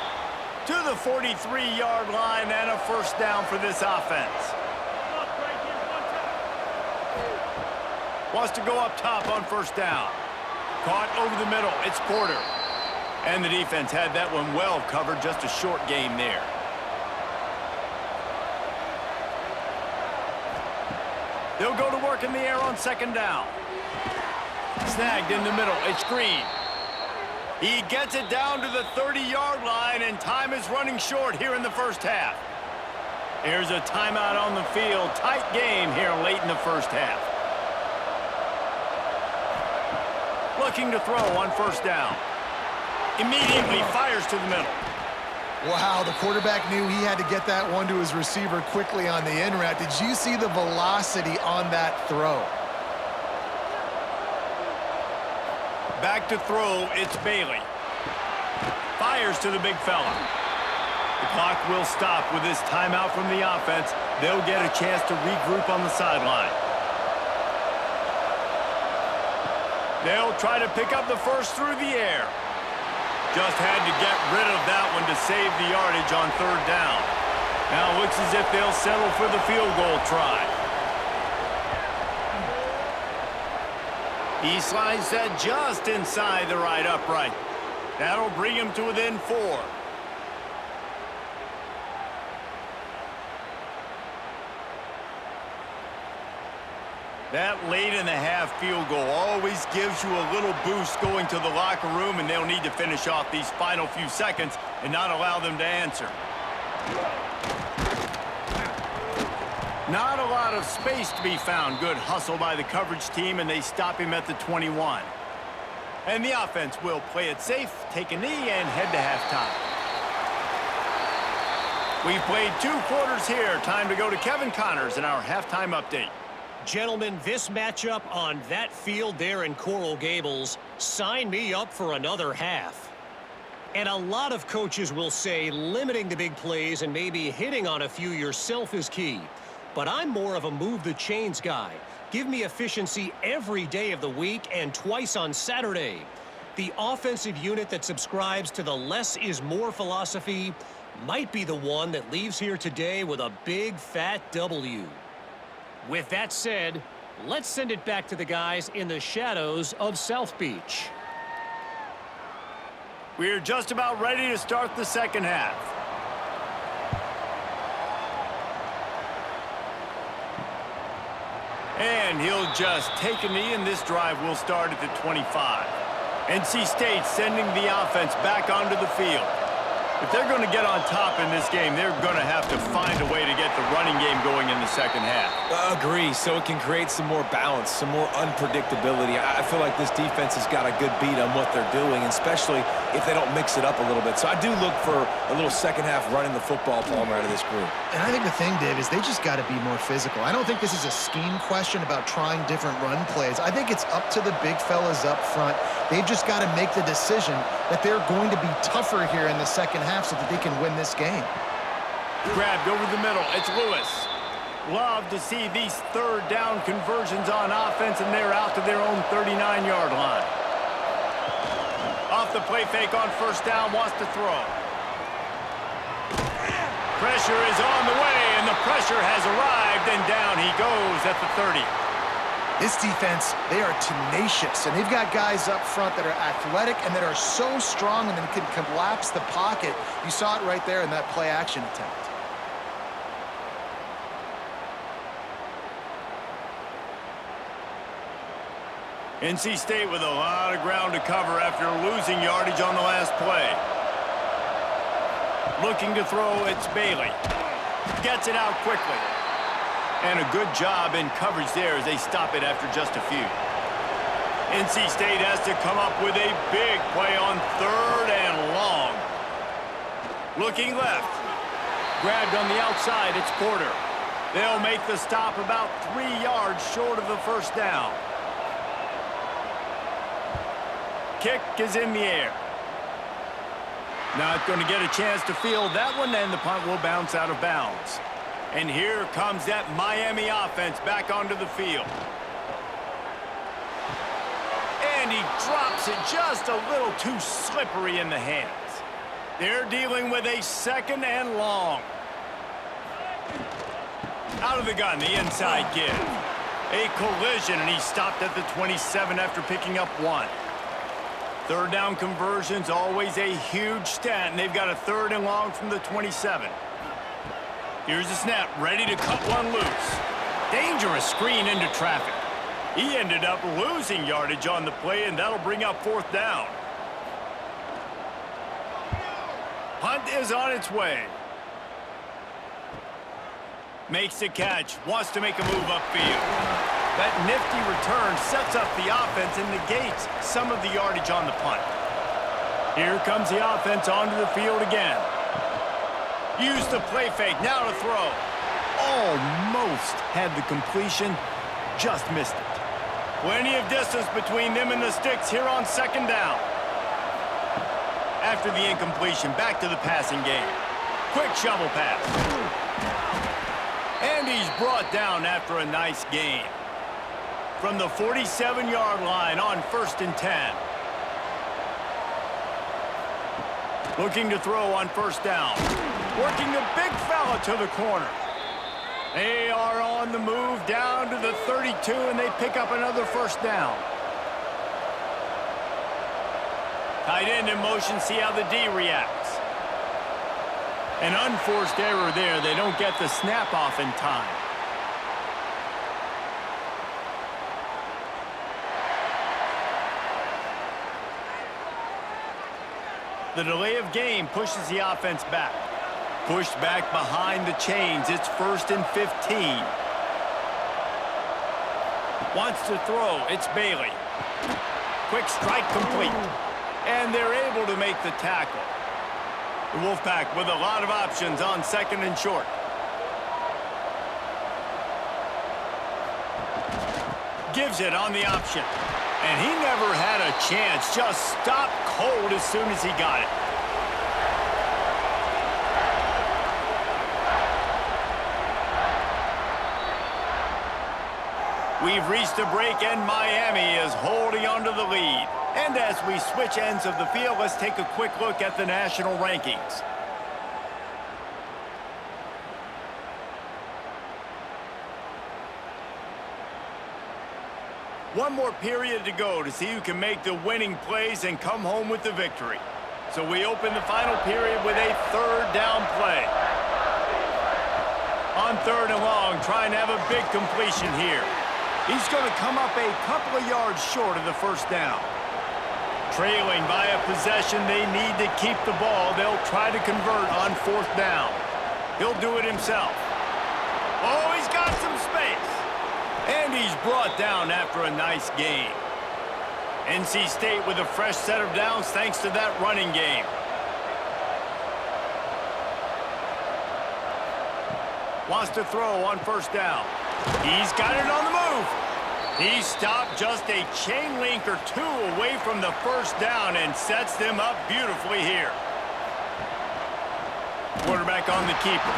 To the 43-yard line and a first down for this offense. Wants to go up top on first down. Caught over the middle, it's Porter. And the defense had that one well covered, just a short game there. They'll go to work in the air on second down. Snagged in the middle. It's Green. He gets it down to the 30-yard line, and time is running short here in the first half. Here's a timeout on the field. Tight game here late in the first half. Looking to throw on first down. Immediately fires to the middle. Wow, the quarterback knew he had to get that one to his receiver quickly on the in route. Did you see the velocity on that throw? Back to throw, it's Bailey. Fires to the big fella. The clock will stop with this timeout from the offense. They'll get a chance to regroup on the sideline. They'll try to pick up the first through the air. Just had to get rid of that one to save the yardage on third down. Now it looks as if they'll settle for the field goal try. He slides that just inside the right upright. That'll bring him to within 4. That late in the half field goal always gives you a little boost going to the locker room, and they'll need to finish off these final few seconds and not allow them to answer. Not a lot of space to be found. Good hustle by the coverage team, and they stop him at the 21. And the offense will play it safe, take a knee, and head to halftime. We've played 2 quarters here. Time to go to Kevin Connors in our halftime update. Gentlemen, this matchup on that field there in Coral Gables, sign me up for another half. And a lot of coaches will say limiting the big plays and maybe hitting on a few yourself is key. But I'm more of a move the chains guy. Give me efficiency every day of the week and twice on Saturday. The offensive unit that subscribes to the less is more philosophy might be the one that leaves here today with a big fat W. With that said, let's send it back to the guys in the shadows of South Beach. We're just about ready to start the second half. And he'll just take a knee, and this drive will start at the 25. NC State sending the offense back onto the field. If they're going to get on top in this game, they're going to have to find a way to get the running game going in the second half. Agree, so it can create some more balance, some more unpredictability. I feel like this defense has got a good beat on what they're doing, especially if they don't mix it up a little bit. So I do look for a little second half running the football Palmer out of this group. And I think the thing, Dave, is they just got to be more physical. I don't think this is a scheme question about trying different run plays. I think it's up to the big fellas up front. They've just got to make the decision that they're going to be tougher here in the second half so that they can win this game. Grabbed over the middle. It's Lewis. Love to see these third down conversions on offense, and they're out to their own 39-yard line. Off the play fake on first down, wants to throw. Pressure is on the way, and the pressure has arrived, and down he goes at the 30. This defense, they are tenacious, and they've got guys up front that are athletic and that are so strong and then can collapse the pocket. You saw it right there in that play-action attempt. NC State with a lot of ground to cover after losing yardage on the last play. Looking to throw, it's Bailey. Gets it out quickly. And a good job in coverage there as they stop it after just a few. NC State has to come up with a big play on third and long. Looking left. Grabbed on the outside, it's Porter. They'll make the stop about 3 yards short of the first down. Kick is in the air. Not going to get a chance to field that one, and the punt will bounce out of bounds. And here comes that Miami offense back onto the field. And he drops it just a little too slippery in the hands. They're dealing with a second and long. Out of the gun, the inside give. A collision, and he stopped at the 27 after picking up 1. Third down conversions, always a huge stat, and they've got a third and long from the 27. Here's the snap, ready to cut one loose. Dangerous screen into traffic. He ended up losing yardage on the play, and that'll bring up fourth down. Punt is on its way. Makes the catch, wants to make a move upfield. That nifty return sets up the offense and negates some of the yardage on the punt. Here comes the offense onto the field again. Use the play fake, now to throw. Almost had the completion, just missed it. Plenty of distance between them and the sticks here on second down. After the incompletion, back to the passing game. Quick shovel pass. And he's brought down after a nice gain. From the 47-yard line on 1st and 10. Looking to throw on 1st down. Working the big fella to the corner. They are on the move down to the 32, and they pick up another 1st down. Tight end in motion, see how the D reacts. An unforced error there. They don't get the snap off in time. The delay of game pushes the offense back. Pushed back behind the chains. It's 1st and 15. Wants to throw. It's Bailey. Quick strike complete. And they're able to make the tackle. The Wolfpack with a lot of options on 2nd and short. Gives it on the option. And he never had a chance. Just stopped cold as soon as he got it. We've reached a break, and Miami is holding on to the lead. And as we switch ends of the field, let's take a quick look at the national rankings. One more period to go to see who can make the winning plays and come home with the victory. So we open the final period with a 3rd down play. On 3rd and long, trying to have a big completion here. He's going to come up a couple of yards short of the 1st down. Trailing by a possession, they need to keep the ball. They'll try to convert on 4th down. He'll do it himself. Oh, he's got some space. And he's brought down after a nice gain. NC State with a fresh set of downs thanks to that running game. Wants to throw on 1st down. He's got it on the move. He stopped just a chain link or two away from the 1st down and sets them up beautifully here. Quarterback on the keeper.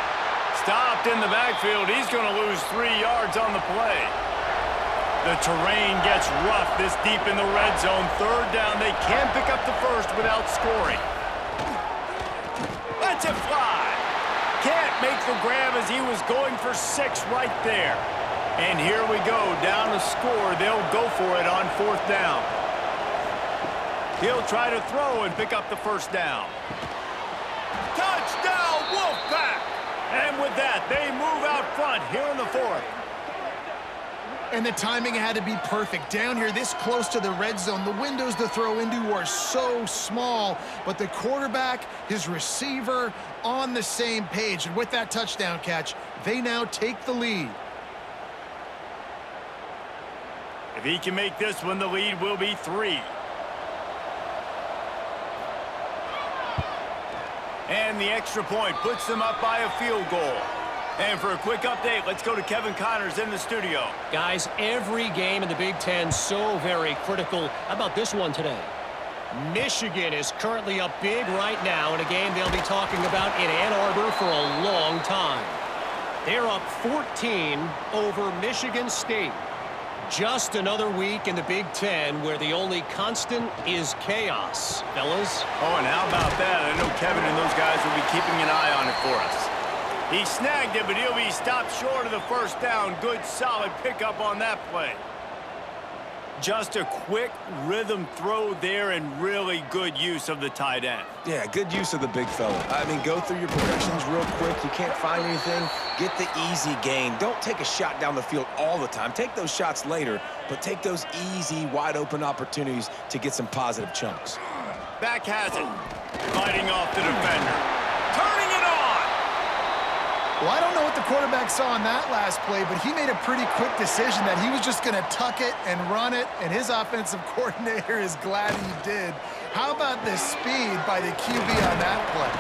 Stopped in the backfield. He's going to lose 3 yards on the play. The terrain gets rough this deep in the red zone. 3rd down. They can pick up the 1st without scoring. Lets it fly. Can't make the grab as he was going for 6 right there. And here we go, down to score. They'll go for it on 4th down. He'll try to throw and pick up the 1st down. Touchdown, Wolfpack! And with that, they move out front here in the 4th. And the timing had to be perfect. Down here, this close to the red zone, the windows to throw into are so small, but the quarterback, his receiver, on the same page. And with that touchdown catch, they now take the lead. If he can make this one, the lead will be 3. And the extra point puts them up by a field goal. And for a quick update, let's go to Kevin Connors in the studio. Guys, every game in the Big Ten so very critical. How about this one today? Michigan is currently up big right now in a game they'll be talking about in Ann Arbor for a long time. They're up 14 over Michigan State. Just another week in the Big Ten where the only constant is chaos, fellas. Oh, and how about that? I know Kevin and those guys will be keeping an eye on it for us. He snagged it, but he'll be stopped short of the 1st down. Good, solid pickup on that play. Just a quick rhythm throw there and really good use of the tight end. Yeah, good use of the big fella. I mean, go through your progressions real quick. You can't find anything. Get the easy gain. Don't take a shot down the field all the time. Take those shots later, but take those easy, wide-open opportunities to get some positive chunks. Back has it. Fighting off the defender. Turning it on. Well, I don't know what the quarterback saw in that last play, but he made a pretty quick decision that he was just going to tuck it and run it, and his offensive coordinator is glad he did. How about the speed by the QB on that play?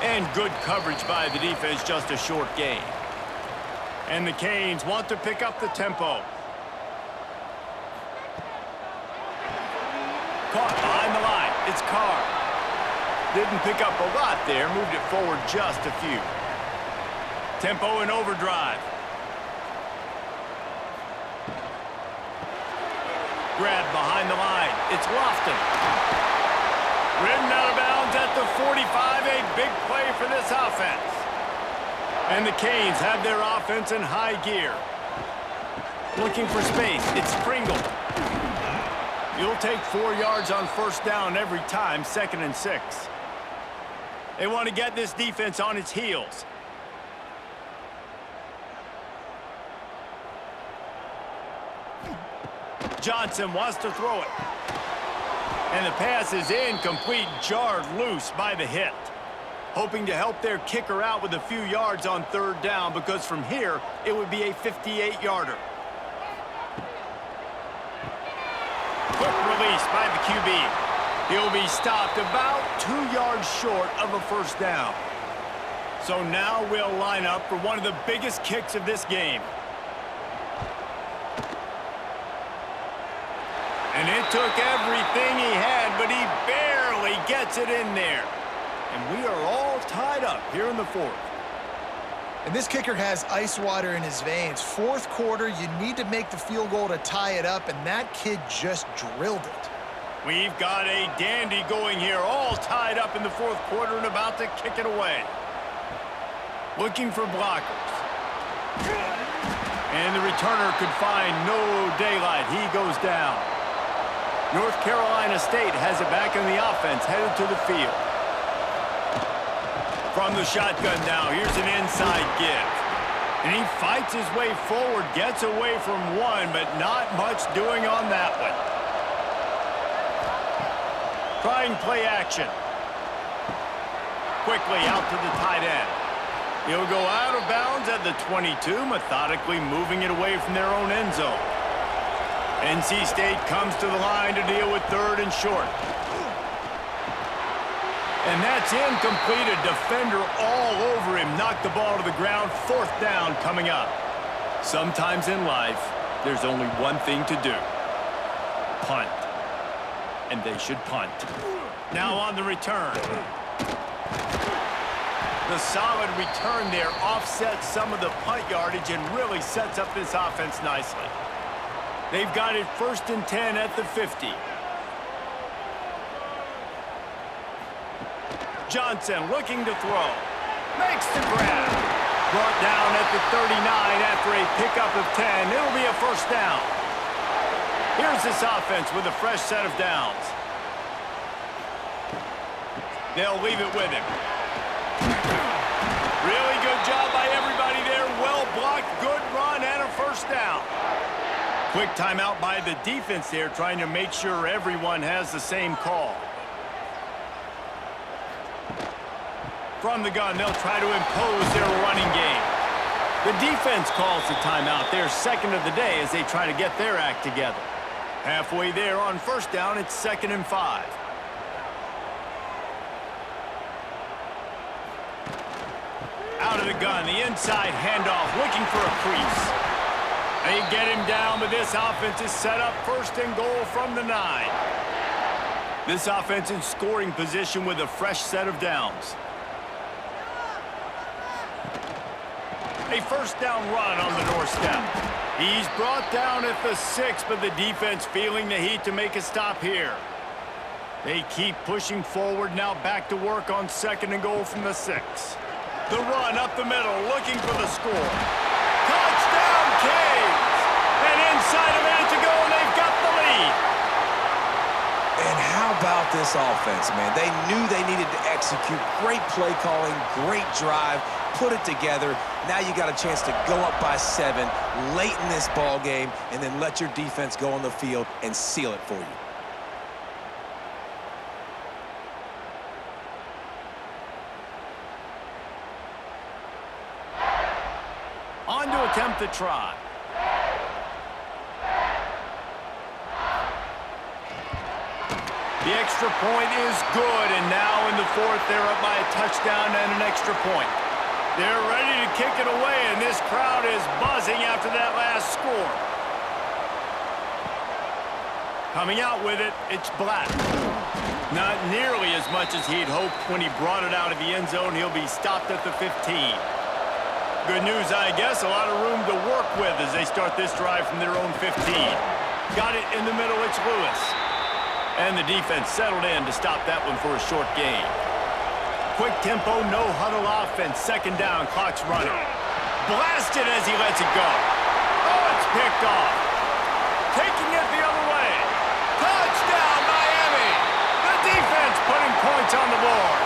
And good coverage by the defense, just a short gain. And the Canes want to pick up the tempo. Caught behind the line. It's Carr. Didn't pick up a lot there, moved it forward just a few. Tempo in overdrive. Grab behind the line. It's Lofton. Ridden out of bounds at the 45. A big play for this offense. And the Canes have their offense in high gear. Looking for space. It's Pringle. You'll take 4 yards on first down every time, 2nd and 6. They want to get this defense on its heels. Johnson wants to throw it. And the pass is incomplete, jarred loose by the hit. Hoping to help their kicker out with a few yards on 3rd down, because from here, it would be a 58-yarder. Quick release by the QB. He'll be stopped about 2 yards short of a first down. So now we'll line up for one of the biggest kicks of this game. And it took everything he had, but he barely gets it in there. And we are all tied up here in the 4th. And this kicker has ice water in his veins. 4th quarter, you need to make the field goal to tie it up, and that kid just drilled it. We've got a dandy going here, all tied up in the 4th quarter and about to kick it away. Looking for blockers. And the returner could find no daylight. He goes down. North Carolina State has it back in the offense, headed to the field. From the shotgun now, here's an inside give. And he fights his way forward, gets away from one, but not much doing on that one. Trying play action. Quickly out to the tight end. He'll go out of bounds at the 22, methodically moving it away from their own end zone. NC State comes to the line to deal with 3rd and short. And that's incomplete. A defender all over him. Knocked the ball to the ground. 4th down coming up. Sometimes in life, there's only one thing to do. Punt. And they should punt. Now on the return. The solid return there offsets some of the punt yardage and really sets up this offense nicely. They've got it 1st and 10 at the 50. Johnson looking to throw. Makes the grab. Brought down at the 39 after a pickup of 10. It'll be a first down. Here's this offense with a fresh set of downs. They'll leave it with him. Really good job by everybody there. Well blocked, good run, and a first down. Quick timeout by the defense there, trying to make sure everyone has the same call. From the gun, they'll try to impose their running game. The defense calls the timeout, their 2nd of the day, as they try to get their act together. Halfway there on first down, it's 2nd and 5. Out of the gun, the inside handoff, looking for a crease. They get him down, but this offense is set up 1st and goal from the 9. This offense in scoring position with a fresh set of downs. A first down run on the doorstep. He's brought down at the 6, but the defense feeling the heat to make a stop here. They keep pushing forward, now back to work on 2nd and goal from the 6. The run up the middle, looking for the score. Touchdown, Canes! And inside a minute to go, and they've got the lead. And how about this offense, man? They knew they needed to execute. Great play calling, great drive, put it together. Now you got a chance to go up by 7 late in this ball game, and then let your defense go on the field and seal it for you. On to attempt the try. The extra point is good, and now in the fourth, they're up by a touchdown and an extra point. They're ready to kick it away, and this crowd is buzzing after that last score. Coming out with it, it's Black. Not nearly as much as he'd hoped when he brought it out of the end zone. He'll be stopped at the 15. Good news, I guess. A lot of room to work with as they start this drive from their own 15. Got it in the middle. It's Lewis. And the defense settled in to stop that one for a short gain. Quick tempo, no huddle offense. Second down, clock's running. Blasted as he lets it go. Oh, it's picked off. Taking it the other way. Touchdown, Miami. The defense putting points on the board.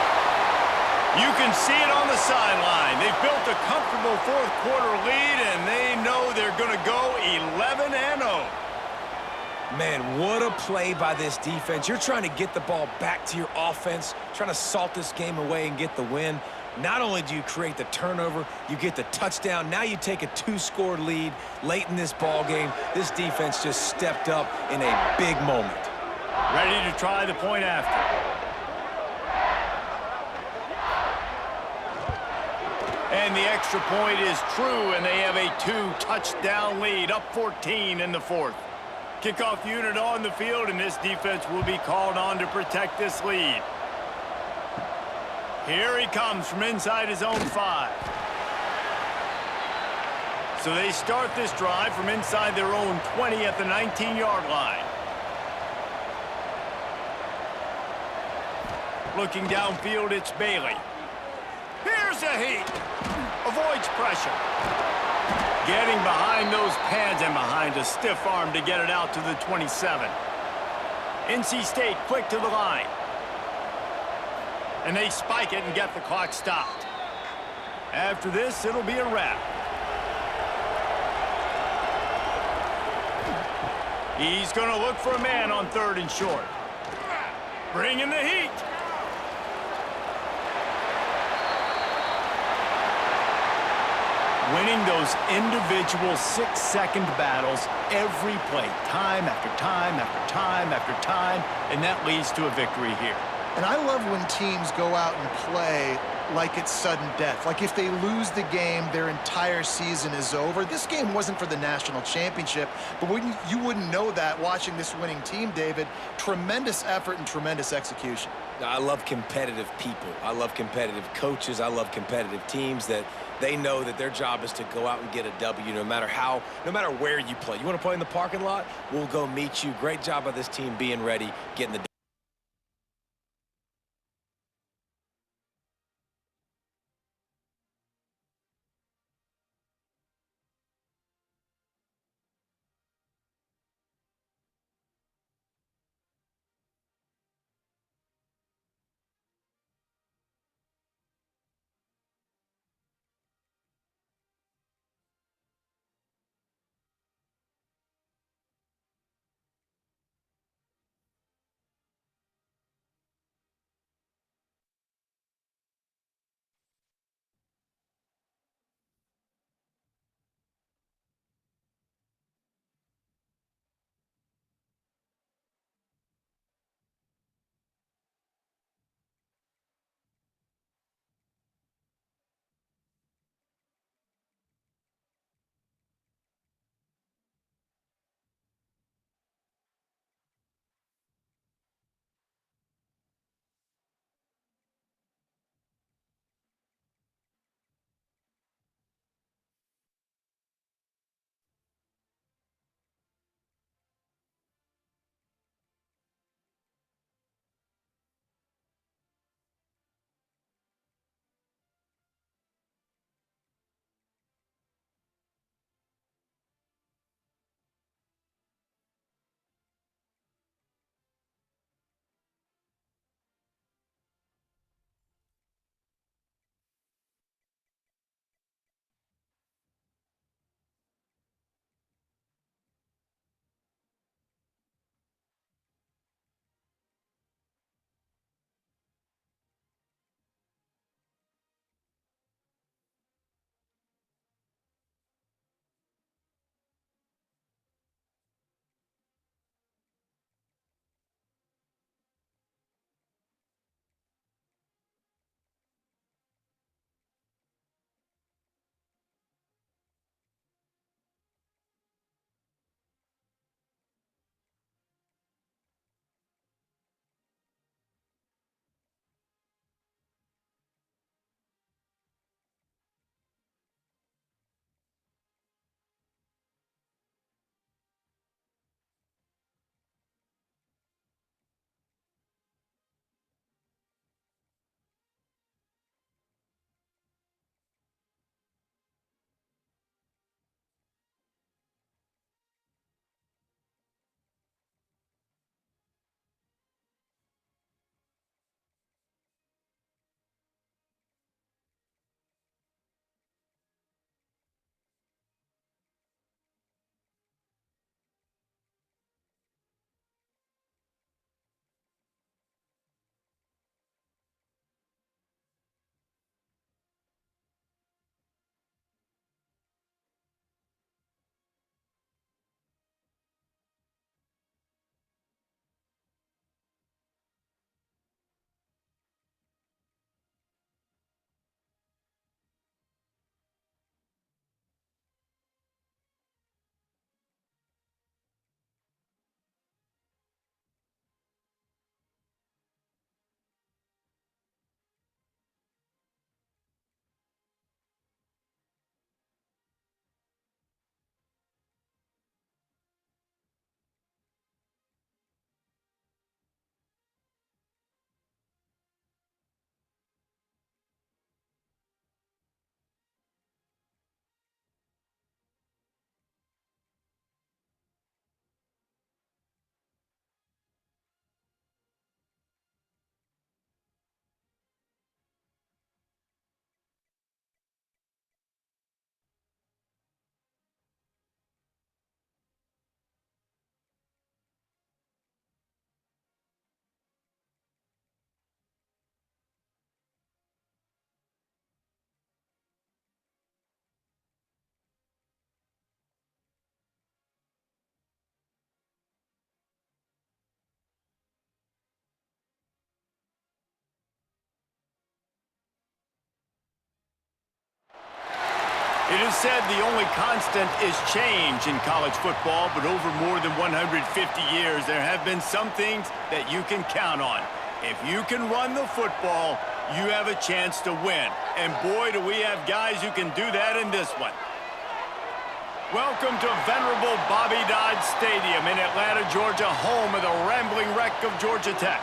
You can see it on the sideline. They've built a comfortable fourth quarter lead, and they know they're going to go 11-0. Man, what a play by this defense. You're trying to get the ball back to your offense, trying to salt this game away and get the win. Not only do you create the turnover, you get the touchdown. Now you take a 2-score lead late in this ball game. This defense just stepped up in a big moment. Ready to try the point after. And the extra point is true, and they have a 2-touchdown lead, up 14 in the fourth. Kickoff unit on the field, and this defense will be called on to protect this lead. Here he comes from inside his own 5. So they start this drive from inside their own 20 at the 19-yard line. Looking downfield, it's Bailey. Here's a heat. Avoids pressure. Getting behind those pads and behind a stiff arm to get it out to the 27. NC State quick to the line. And they spike it and get the clock stopped. After this, it'll be a wrap. He's going to look for a man on 3rd and short. Bringing the heat. Winning those individual 6-second battles every play, time after time after time after time, and that leads to a victory here. And I love when teams go out and play like it's sudden death. Like if they lose the game, their entire season is over. This game wasn't for the national championship, but you wouldn't know that watching this winning team, David. Tremendous effort and tremendous execution. I love competitive people. I love competitive coaches. I love competitive teams that they know that their job is to go out and get a W no matter where you play. You want to play in the parking lot? We'll go meet you. Great job by this team being ready, getting the It is said the only constant is change in college football, but over more than 150 years, there have been some things that you can count on. If you can run the football, you have a chance to win. And boy, do we have guys who can do that in this one. Welcome to venerable Bobby Dodd Stadium in Atlanta, Georgia, home of the rambling wreck of Georgia Tech.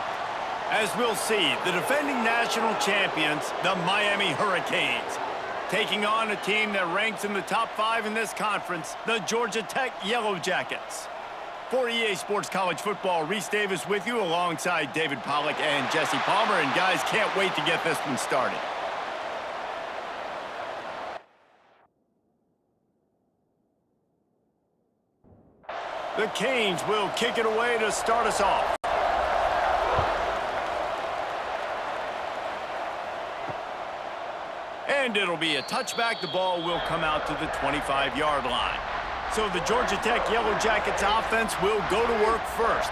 As we'll see, the defending national champions, the Miami Hurricanes, taking on a team that ranks in the top 5 in this conference, the Georgia Tech Yellow Jackets. For EA Sports College Football, Reese Davis with you alongside David Pollack and Jesse Palmer. And guys, can't wait to get this one started. The Canes will kick it away to start us off. And it'll be a touchback. The ball will come out to the 25-yard line. So the Georgia Tech Yellow Jackets offense will go to work first.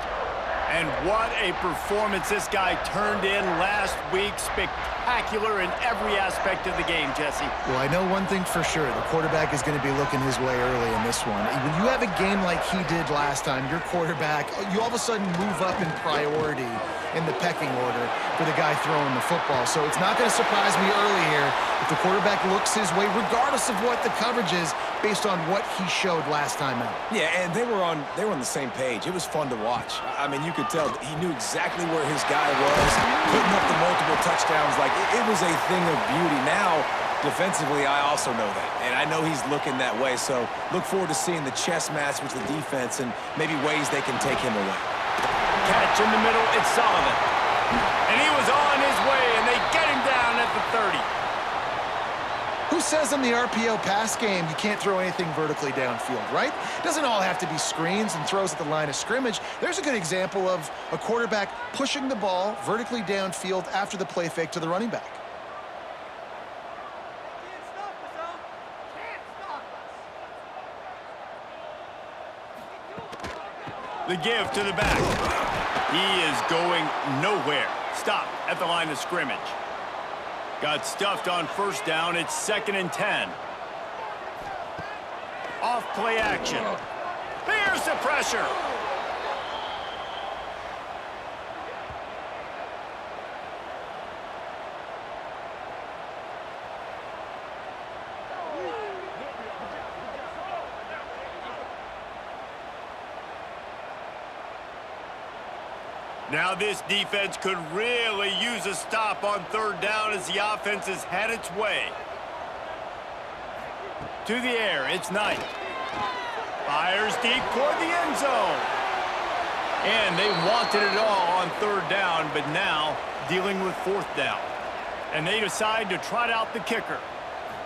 And what a performance this guy turned in last week. Spectacular in every aspect of the game, Jesse. Well, I know one thing for sure. The quarterback is going to be looking his way early in this one. When you have a game like he did last time, your quarterback, you all of a sudden move up in priority in the pecking order for the guy throwing the football. So it's not going to surprise me early here if the quarterback looks his way, regardless of what the coverage is, based on what he showed last time out. Yeah, and they were on the same page. It was fun to watch. I mean, you could tell he knew exactly where his guy was, putting up the multiple touchdowns. Like, it was a thing of beauty. Now, defensively, I also know that, and I know he's looking that way. So look forward to seeing the chess match with the defense and maybe ways they can take him away. Catch in the middle, it's Sullivan. And he was on his way, and they get him down at the 30. Who says in the RPO pass game you can't throw anything vertically downfield, right? It doesn't all have to be screens and throws at the line of scrimmage. There's a good example of a quarterback pushing the ball vertically downfield after the play fake to the running back. Can't stop us, Al. Can't stop us. The give to the back. He is going nowhere. Stop at the line of scrimmage. Got stuffed on first down. It's 2nd and 10. Off play action. There's the pressure. Now this defense could really use a stop on 3rd down as the offense has had its way. To the air, it's Knight. Fires deep toward the end zone. And they wanted it all on 3rd down, but now dealing with 4th down. And they decide to trot out the kicker.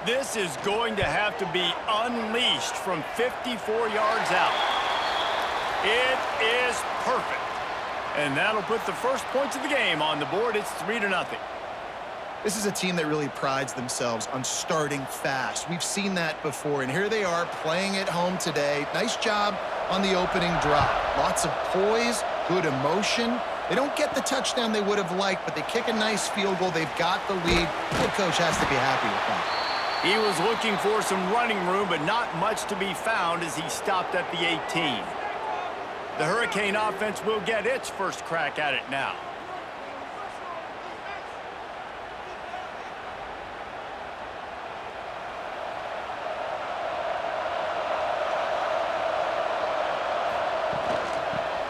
This is going to have to be unleashed from 54 yards out. It is perfect. And that'll put the first points of the game on the board. It's 3-0. This is a team that really prides themselves on starting fast. We've seen that before, and here they are playing at home today. Nice job on the opening drive. Lots of poise, good emotion. They don't get the touchdown they would have liked, but they kick a nice field goal. They've got the lead. The coach has to be happy with that. He was looking for some running room, but not much to be found as he stopped at the 18. The Hurricane offense will get its first crack at it now.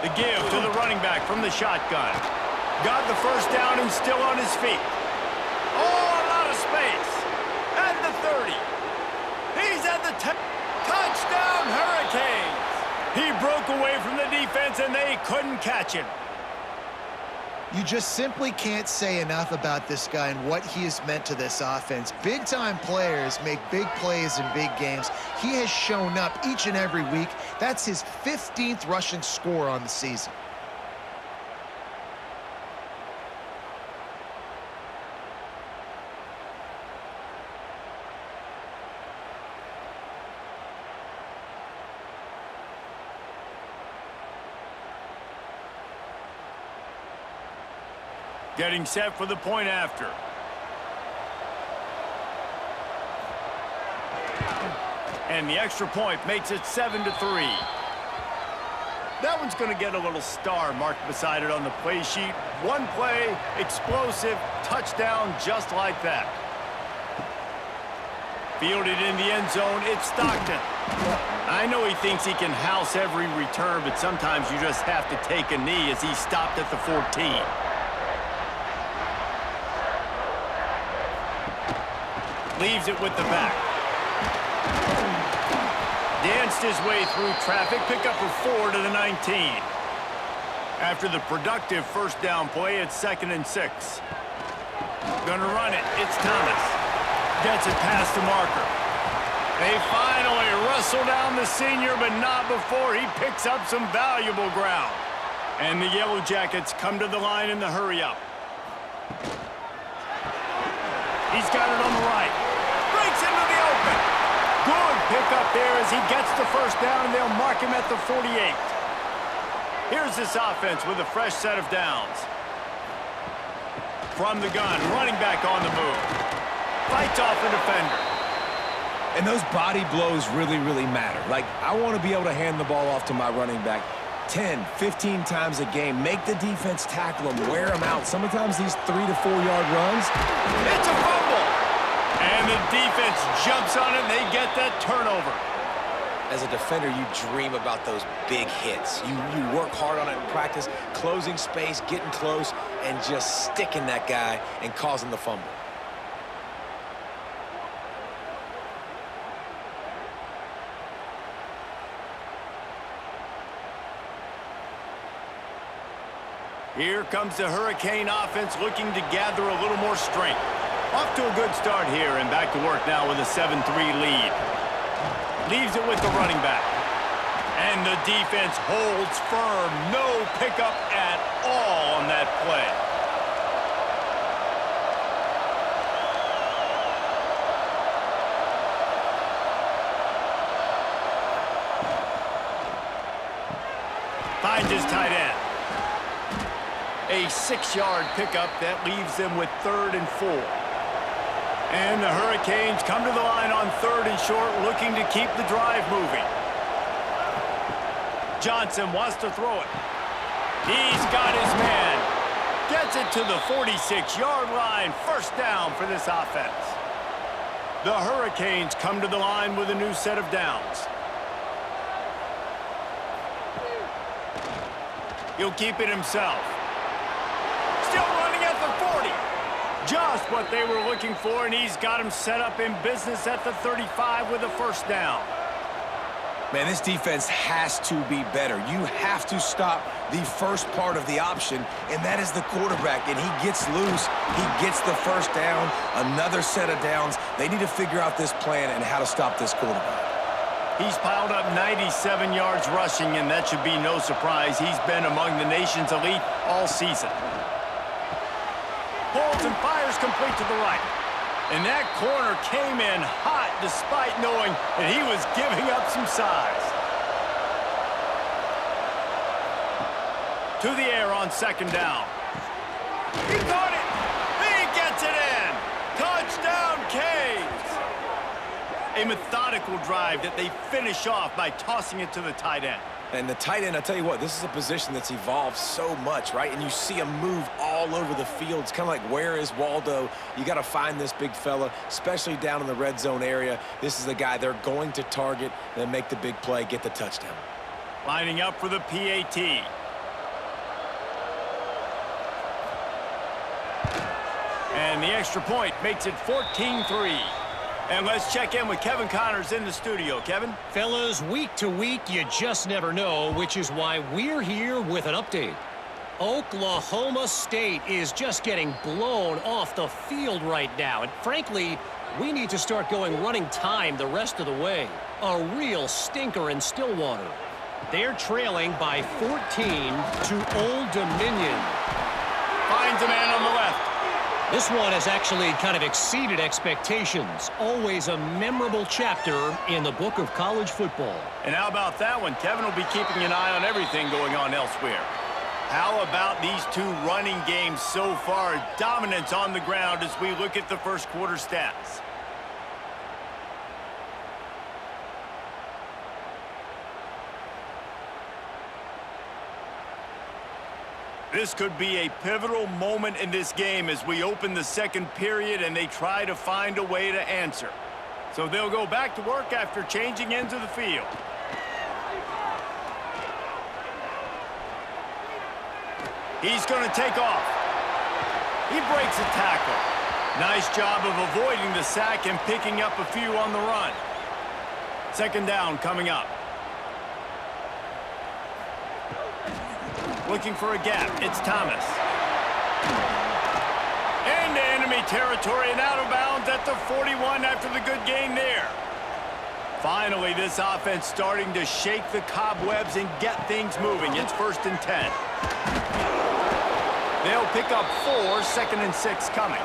The give to the running back from the shotgun. Got the first down and still on his feet. Oh, a lot of space. At the 30. He's at the 10. Touchdown, Hurricanes. He broke away from the defense, and they couldn't catch him. You just simply can't say enough about this guy and what he has meant to this offense. Big-time players make big plays in big games. He has shown up each and every week. That's his 15th rushing score on the season. Getting set for the point after. And the extra point makes it 7-3. That one's going to get a little star marked beside it on the play sheet. One play, explosive, touchdown just like that. Fielded in the end zone, it's Stockton. I know he thinks he can house every return, but sometimes you just have to take a knee as he stopped at the 14. Leaves it with the back. Danced his way through traffic, pick up a 4 to the 19. After the productive first down play, it's 2nd and 6. Gonna run it, it's Thomas. Gets it past the marker. They finally wrestle down the senior, but not before he picks up some valuable ground. And the Yellow Jackets come to the line in the hurry-up. He's got it on the right. Breaks into the open. Good pickup there as he gets the first down, and they'll mark him at the 48. Here's this offense with a fresh set of downs. From the gun, running back on the move. Fights off the defender. And those body blows really, really matter. Like, I want to be able to hand the ball off to my running back 10, 15 times a game. Make the defense tackle him, wear him out. Sometimes these 3 to 4 yard runs. It's a fumble. And the defense jumps on it, and they get that turnover. As a defender, you dream about those big hits. You work hard on it in practice, closing space, getting close, and just sticking that guy and causing the fumble. Here comes the Hurricane offense looking to gather a little more strength. Off to a good start here and back to work now with a 7-3 lead. Leaves it with the running back. And the defense holds firm. No pickup at all on that play. Finds his tight end. A 6-yard pickup that leaves them with 3rd and 4. And the Hurricanes come to the line on 3rd and short, looking to keep the drive moving. Johnson wants to throw it. He's got his man. Gets it to the 46-yard line. First down for this offense. The Hurricanes come to the line with a new set of downs. He'll keep it himself. Still running at the 40. Just what they were looking for, and he's got him set up in business at the 35 with a first down. Man, this defense has to be better. You have to stop the first part of the option, and that is the quarterback. And he gets loose. He gets the first down, another set of downs. They need to figure out this plan and how to stop this quarterback. He's piled up 97 yards rushing, and that should be no surprise. He's been among the nation's elite all season. Holds and fires complete to the right. And that corner came in hot despite knowing that he was giving up some size. To the air on 2nd down. He caught it. He gets it in. Touchdown, Canes. A methodical drive that they finish off by tossing it to the tight end. And the tight end, I tell you what, this is a position that's evolved so much, right? And you see him move all over the field. It's kind of like, where is Waldo? You got to find this big fella, especially down in the red zone area. This is the guy they're going to target and make the big play, get the touchdown. Lining up for the PAT. And the extra point makes it 14-3. And let's check in with Kevin Connors in the studio. Kevin? Fellas, week to week, you just never know, which is why we're here with an update. Oklahoma State is just getting blown off the field right now. And frankly, we need to start going running time the rest of the way. A real stinker in Stillwater. They're trailing by 14 to Old Dominion. Finds a man on the left. This one has actually kind of exceeded expectations. Always a memorable chapter in the book of college football. And how about that one? Kevin will be keeping an eye on everything going on elsewhere. How about these two running games so far? Dominance on the ground as we look at the first quarter stats. This could be a pivotal moment in this game as we open the second period and they try to find a way to answer. So they'll go back to work after changing into the field. He's going to take off. He breaks a tackle. Nice job of avoiding the sack and picking up a few on the run. Second down coming up. Looking for a gap. It's Thomas. Into enemy territory and out of bounds at the 41 after the good gain there. Finally, this offense starting to shake the cobwebs and get things moving. It's 1st and 10. They'll pick up 4, 2nd and 6 coming.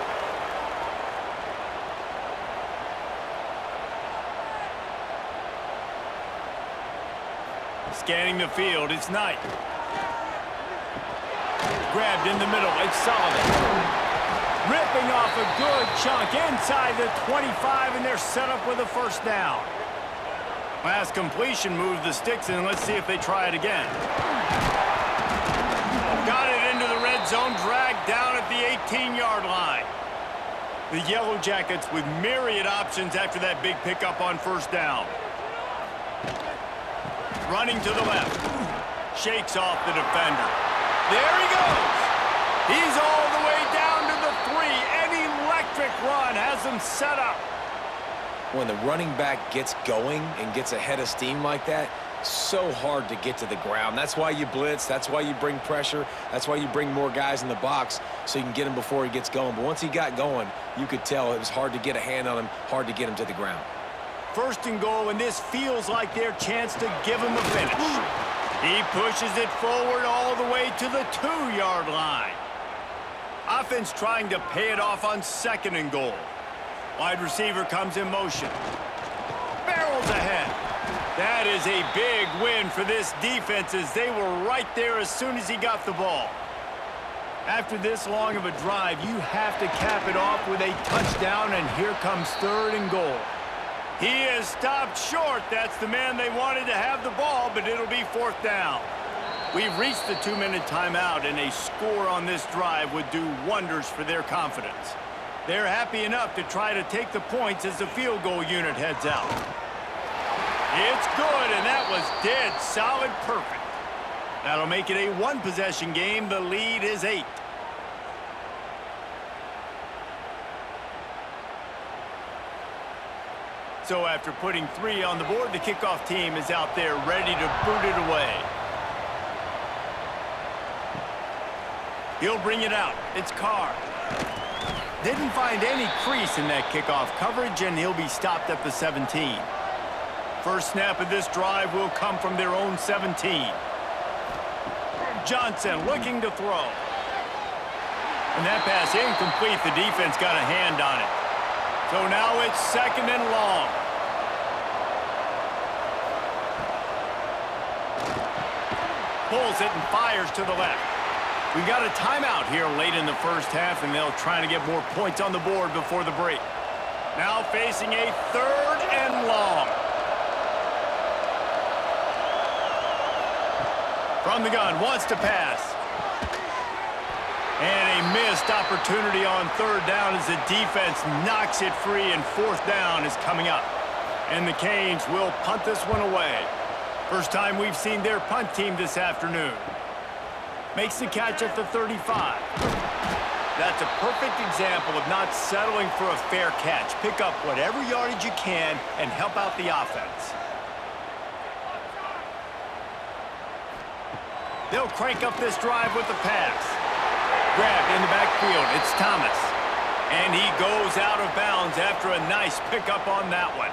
Scanning the field, it's Knight. Grabbed in the middle, it's Sullivan. Ripping off a good chunk inside the 25, and they're set up with a 1st down. Last completion moved the sticks in. Let's see if they try it again. Got it into the red zone, dragged down at the 18-yard line. The Yellow Jackets with myriad options after that big pickup on 1st down. Running to the left. Shakes off the defender. There he goes. He's all the way down to the 3. An electric run has him set up. When the running back gets going and gets ahead of steam like that, so hard to get to the ground. That's why you blitz. That's why you bring pressure. That's why you bring more guys in the box so you can get him before he gets going. But once he got going, you could tell it was hard to get a hand on him, hard to get him to the ground. 1st and goal, and this feels like their chance to give him a finish. He pushes it forward all the way to the 2-yard line. Offense trying to pay it off on 2nd and goal. Wide receiver comes in motion. Barrels ahead. That is a big win for this defense as they were right there as soon as he got the ball. After this long of a drive, you have to cap it off with a touchdown, and here comes 3rd and goal. He is stopped short. That's the man they wanted to have the ball, but it'll be 4th down. We've reached the 2-minute timeout, and a score on this drive would do wonders for their confidence. They're happy enough to try to take the points as the field goal unit heads out. It's good, and that was dead solid perfect. That'll make it a 1-possession game. The lead is 8. So after putting 3 on the board, the kickoff team is out there ready to boot it away. He'll bring it out. It's Carr. Didn't find any crease in that kickoff coverage, and he'll be stopped at the 17. First snap of this drive will come from their own 17. Johnson looking to throw. And that pass incomplete. The defense got a hand on it. So now it's 2nd and long. Pulls it and fires to the left. We got a timeout here late in the 1st half, and they'll try to get more points on the board before the break. Now facing a 3rd and long. From the gun, wants to pass. And a missed opportunity on 3rd down as the defense knocks it free, and 4th down is coming up. And the Canes will punt this one away. First time we've seen their punt team this afternoon. Makes the catch at the 35. That's a perfect example of not settling for a fair catch. Pick up whatever yardage you can and help out the offense. They'll crank up this drive with the pass. Grabbed in the backfield. It's Thomas. And he goes out of bounds after a nice pickup on that one.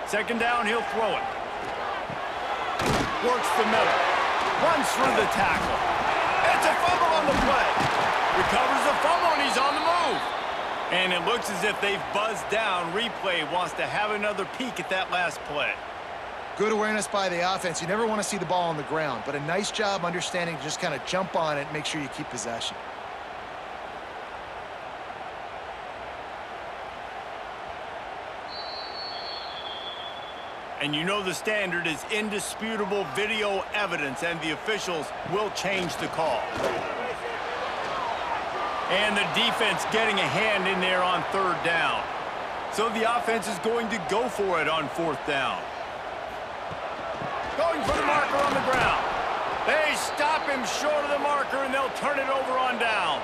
Second down, he'll throw it. Works the middle. Runs through the tackle. It's a fumble on the play. Recovers the fumble, and he's on the move. And it looks as if they've buzzed down. Replay wants to have another peek at that last play. Good awareness by the offense. You never want to see the ball on the ground, but a nice job understanding to just kind of jump on it and make sure you keep possession. And you know the standard is indisputable video evidence, and the officials will change the call. And the defense getting a hand in there on 3rd down. So the offense is going to go for it on 4th down. Going for the marker on the ground. They stop him short of the marker, and they'll turn it over on downs.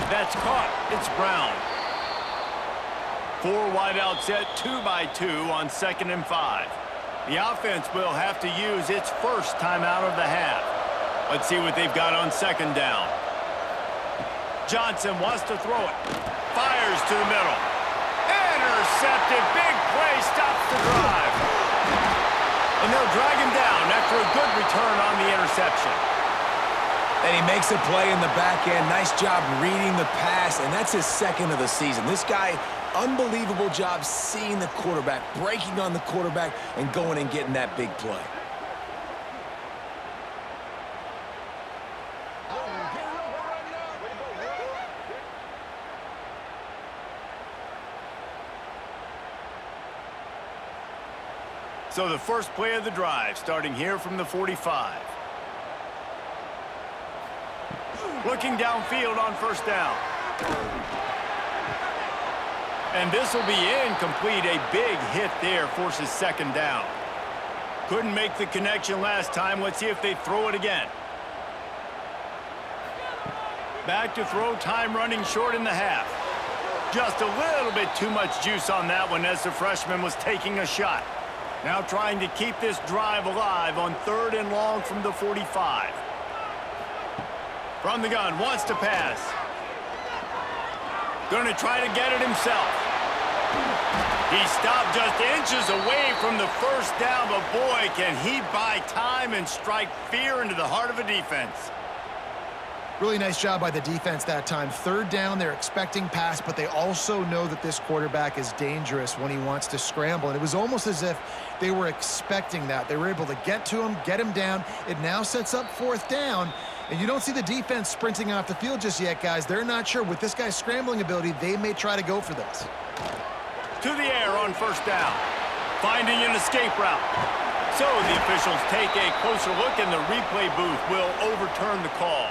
That's caught. It's Brown. 4 wide out set, 2 by 2 on 2nd and 5. The offense will have to use its first timeout of the half. Let's see what they've got on 2nd down. Johnson wants to throw it. Fires to the middle. Intercepted. Big play stops the drive. And they'll drag him down after a good return on the interception. And he makes a play in the back end. Nice job reading the pass, and that's his 2nd of the season. This guy, unbelievable job seeing the quarterback, breaking on the quarterback, and going and getting that big play. So the first play of the drive, starting here from the 45. Looking downfield on 1st down. And this will be incomplete. A big hit there forces 2nd down. Couldn't make the connection last time. Let's see if they throw it again. Back to throw, time running short in the half. Just a little bit too much juice on that one as the freshman was taking a shot. Now trying to keep this drive alive on 3rd and long from the 45. From the gun, wants to pass. Going to try to get it himself. He stopped just inches away from the 1st down, but boy, can he buy time and strike fear into the heart of a defense. Really nice job by the defense that time. 3rd down, they're expecting pass, but they also know that this quarterback is dangerous when he wants to scramble. And it was almost as if they were expecting that. They were able to get to him, get him down. It now sets up 4th down. And you don't see the defense sprinting off the field just yet, guys. They're not sure. With this guy's scrambling ability, they may try to go for this. To the air on 1st down. Finding an escape route. So the officials take a closer look, and the replay booth will overturn the call.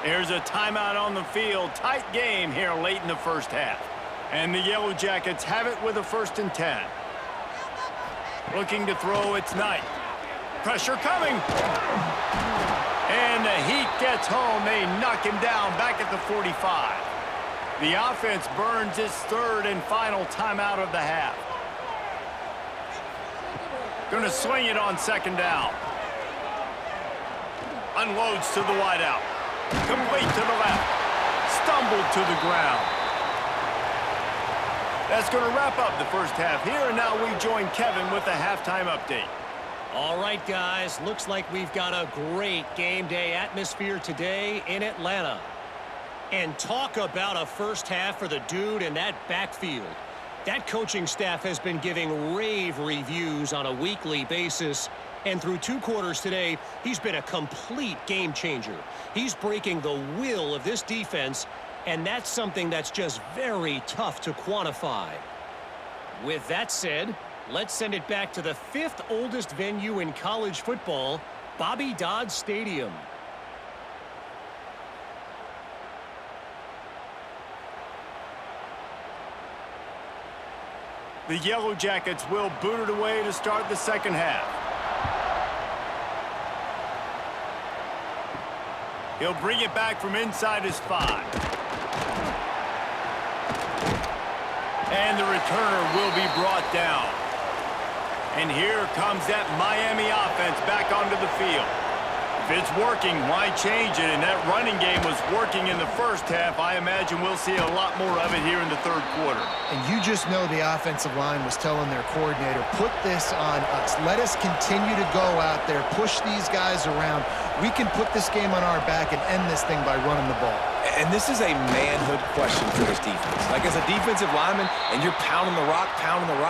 There's a timeout on the field. Tight game here late in the 1st half. And the Yellow Jackets have it with a 1st and 10. Looking to throw, it's Knight. Pressure coming. And the Heat gets home. They knock him down back at the 45. The offense burns its 3rd and final timeout of the half. Going to swing it on 2nd down. Unloads to the wideout. Complete to the left. Stumbled to the ground. That's going to wrap up the 1st half here, and now we join Kevin with the halftime update. All right, guys, looks like we've got a great game day atmosphere today in Atlanta. And talk about a 1st half for the dude in that backfield. That coaching staff has been giving rave reviews on a weekly basis. And through 2 quarters today, he's been a complete game changer. He's breaking the will of this defense, and that's something that's just very tough to quantify. With that said, let's send it back to the 5th oldest venue in college football, Bobby Dodd Stadium. The Yellow Jackets will boot it away to start the 2nd half. He'll bring it back from inside his 5. And the returner will be brought down. And here comes that Miami offense back onto the field. If it's working, why change it? And that running game was working in the 1st half. I imagine we'll see a lot more of it here in the 3rd quarter. And you just know the offensive line was telling their coordinator, put this on us. Let us continue to go out there, push these guys around. We can put this game on our back and end this thing by running the ball. And this is a manhood question for this defense. Like, as a defensive lineman, and you're pounding the rock,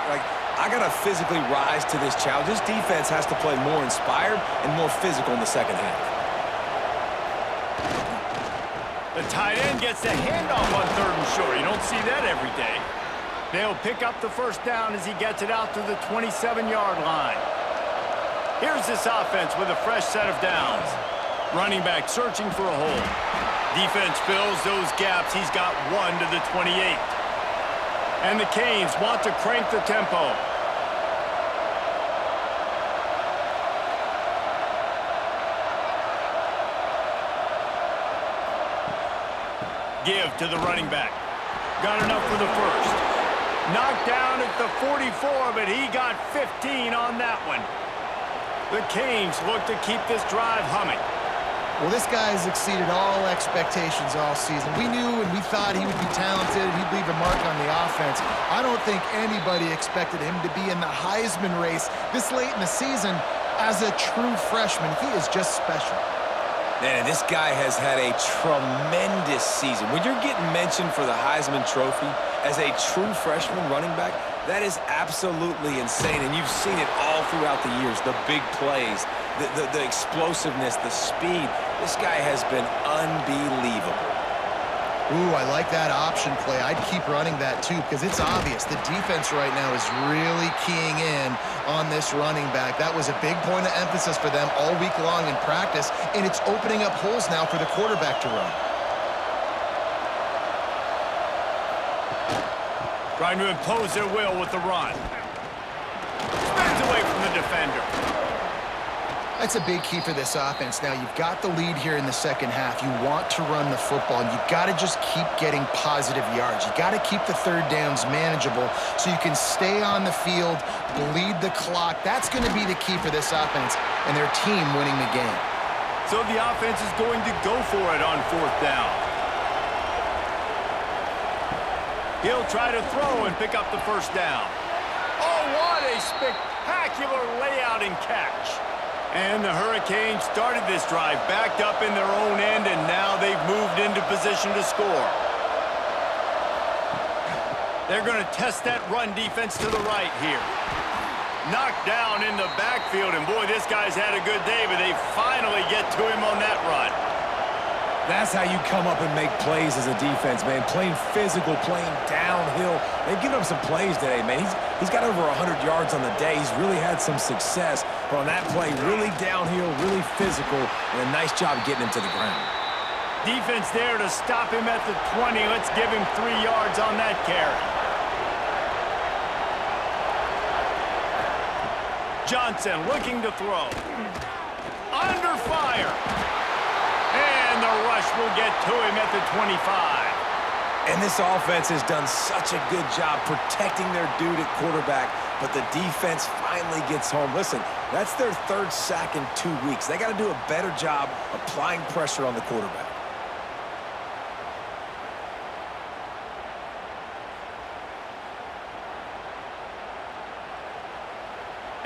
like, I got to physically rise to this challenge. This defense has to play more inspired and more physical in the 2nd half. The The tight end gets the handoff on 3rd and short. You don't see that every day. They'll pick up the first down as he gets it out to the 27-yard line. Here's this offense with a fresh set of downs. Running back searching for a hole. Defense fills those gaps. He's got 1 to the 28. And the Canes want to crank the tempo. Give to the running back. Got enough for the first. Knocked down at the 44, but he got 15 on that one. The Canes look to keep this drive humming. Well, this guy has exceeded all expectations all season. We knew and we thought he would be talented and he'd leave a mark on the offense. I don't think anybody expected him to be in the Heisman race this late in the season as a true freshman. He is just special. Man, this guy has had a tremendous season. When you're getting mentioned for the Heisman Trophy as a true freshman running back, that is absolutely insane, and you've seen it all throughout the years. The big plays, the explosiveness, the speed. This guy has been unbelievable. Ooh, I like that option play. I'd keep running that too because it's obvious the defense right now is really keying in on this running back. That was a big point of emphasis for them all week long in practice, and it's opening up holes now for the quarterback to run. Trying to impose their will with the run. Spins away from the defender. That's a big key for this offense. Now, you've got the lead here in the second half. You want to run the football, and you've got to just keep getting positive yards. You've got to keep the third downs manageable so you can stay on the field, bleed the clock. That's going to be the key for this offense and their team winning the game. So the offense is going to go for it on 4th down. He'll try to throw and pick up the first down. Oh, what a spectacular layout and catch. And the Hurricanes started this drive backed up in their own end, and now they've moved into position to score. They're going to test that run defense to the right here. Knocked down in the backfield, and boy, this guy's had a good day, but they finally get to him on that run. That's how you come up and make plays as a defense, man. Playing physical, playing downhill. They've given him some plays today, man. He's got over 100 yards on the day. He's really had some success. But on that play, really downhill, really physical, and a nice job getting him to the ground. Defense there to stop him at the 20. Let's give him 3 yards on that carry. Johnson looking to throw. Under fire. And the rush will get to him at the 25. And this offense has done such a good job protecting their dude at quarterback, but the defense finally gets home. Listen, that's their 3rd sack in 2 weeks. They got to do a better job applying pressure on the quarterback.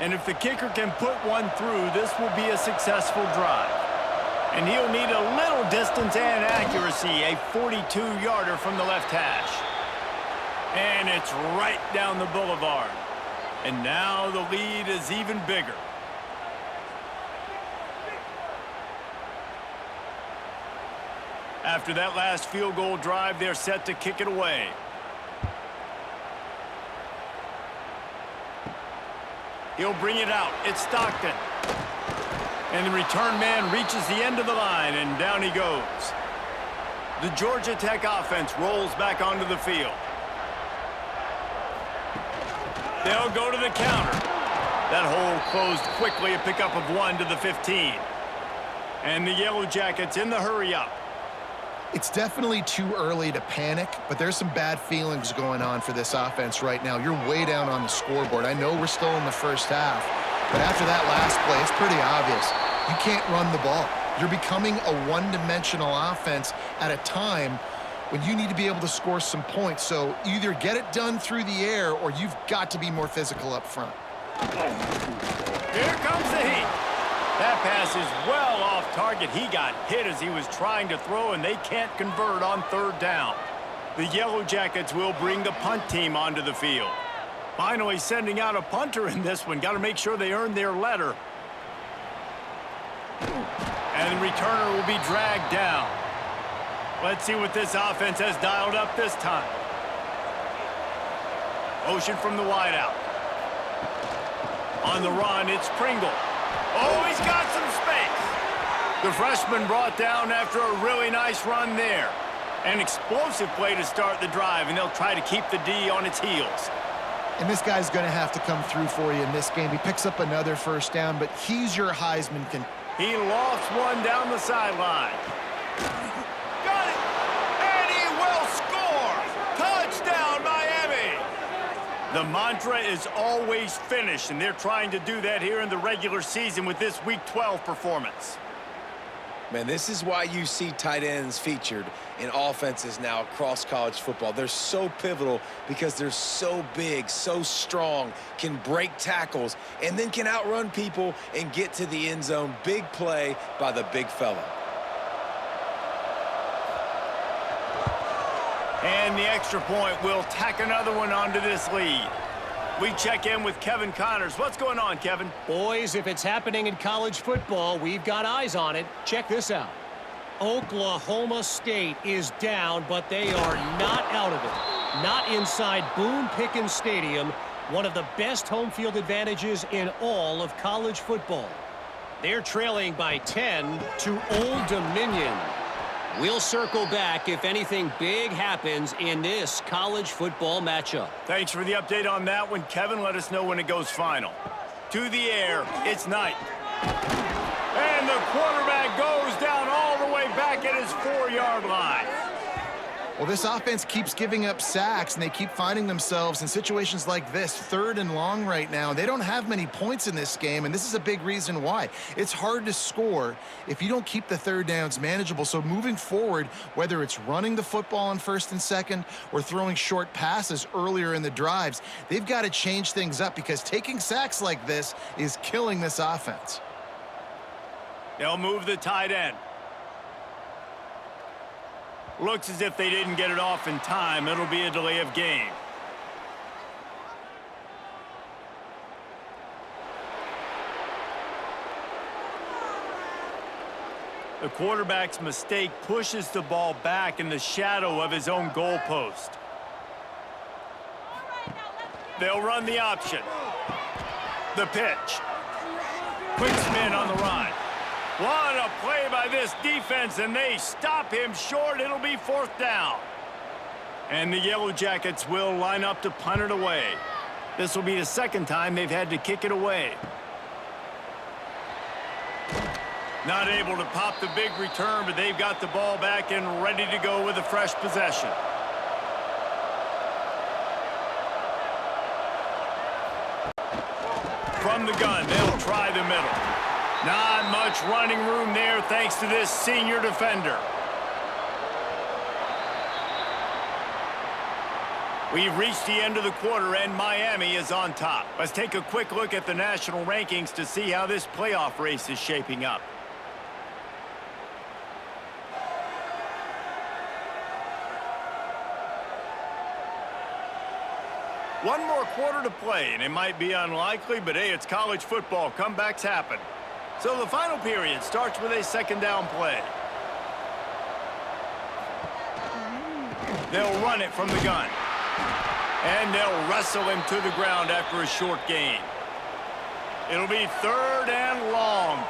And if the kicker can put one through, this will be a successful drive. And he'll need a little distance and accuracy, a 42-yarder from the left hash. And it's right down the boulevard. And now the lead is even bigger. After that last field goal drive, they're set to kick it away. He'll bring it out. It's Stockton. And the return man reaches the end of the line, and down he goes. The Georgia Tech offense rolls back onto the field. They'll go to the counter. That hole closed quickly, a pickup of 1 to the 15. And the Yellow Jackets in the hurry-up. It's definitely too early to panic, but there's some bad feelings going on for this offense right now. You're way down on the scoreboard. I know we're still in the first half, but after that last play, it's pretty obvious. You can't run the ball. You're becoming a one-dimensional offense at a time when you need to be able to score some points. So either get it done through the air or you've got to be more physical up front. Here comes the heat. That pass is well off target. He got hit as he was trying to throw, and they can't convert on 3rd down. The Yellow Jackets will bring the punt team onto the field. Finally sending out a punter in this one. Got to make sure they earn their letter. And the returner will be dragged down. Let's see what this offense has dialed up this time. Motion from the wideout. On the run, it's Pringle. Oh, he's got some space. The freshman brought down after a really nice run there. An explosive play to start the drive, and they'll try to keep the D on its heels. And this guy's going to have to come through for you in this game. He picks up another first down, but he's your Heisman contender. He lofts one down the sideline. Got it! And he will score! Touchdown, Miami! The mantra is always finish, and they're trying to do that here in the regular season with this Week 12 performance. Man, this is why you see tight ends featured in offenses now across college football. They're so pivotal because they're so big, so strong, can break tackles, and then can outrun people and get to the end zone. Big play by the big fella. And the extra point will tack another one onto this lead. We check in with Kevin Connors. What's going on, Kevin? Boys, if it's happening in college football, we've got eyes on it. Check this out. Oklahoma State is down, but they are not out of it. Not inside Boone Pickens Stadium, one of the best home field advantages in all of college football. They're trailing by 10 to Old Dominion. We'll circle back if anything big happens in this college football matchup. Thanks for the update on that one, Kevin. Let us know when it goes final. To the air, it's Knight. And the quarterback goes down all the way back at his 4-yard line. Well, this offense keeps giving up sacks, and they keep finding themselves in situations like this, 3rd and long right now. They don't have many points in this game, and this is a big reason why. It's hard to score if you don't keep the 3rd downs manageable. So moving forward, whether it's running the football on 1st and 2nd or throwing short passes earlier in the drives, they've got to change things up because taking sacks like this is killing this offense. They'll move the tight end. Looks as if they didn't get it off in time. It'll be a delay of game. The quarterback's mistake pushes the ball back in the shadow of his own goalpost. They'll run the option. The pitch. Quick spin on the run. What a play by this defense, and they stop him short. It'll be 4th down. And the Yellow Jackets will line up to punt it away. This will be the 2nd time they've had to kick it away. Not able to pop the big return, but they've got the ball back and ready to go with a fresh possession. From the gun, they'll try the middle. Not much running room there thanks to this senior defender. We've reached the end of the quarter, and Miami is on top. Let's take a quick look at the national rankings to see how this playoff race is shaping up. One more quarter to play, and it might be unlikely, but hey, it's college football. Comebacks happen. So the final period starts with a 2nd down play. They'll run it from the gun. And they'll wrestle him to the ground after a short gain. It'll be 3rd and long.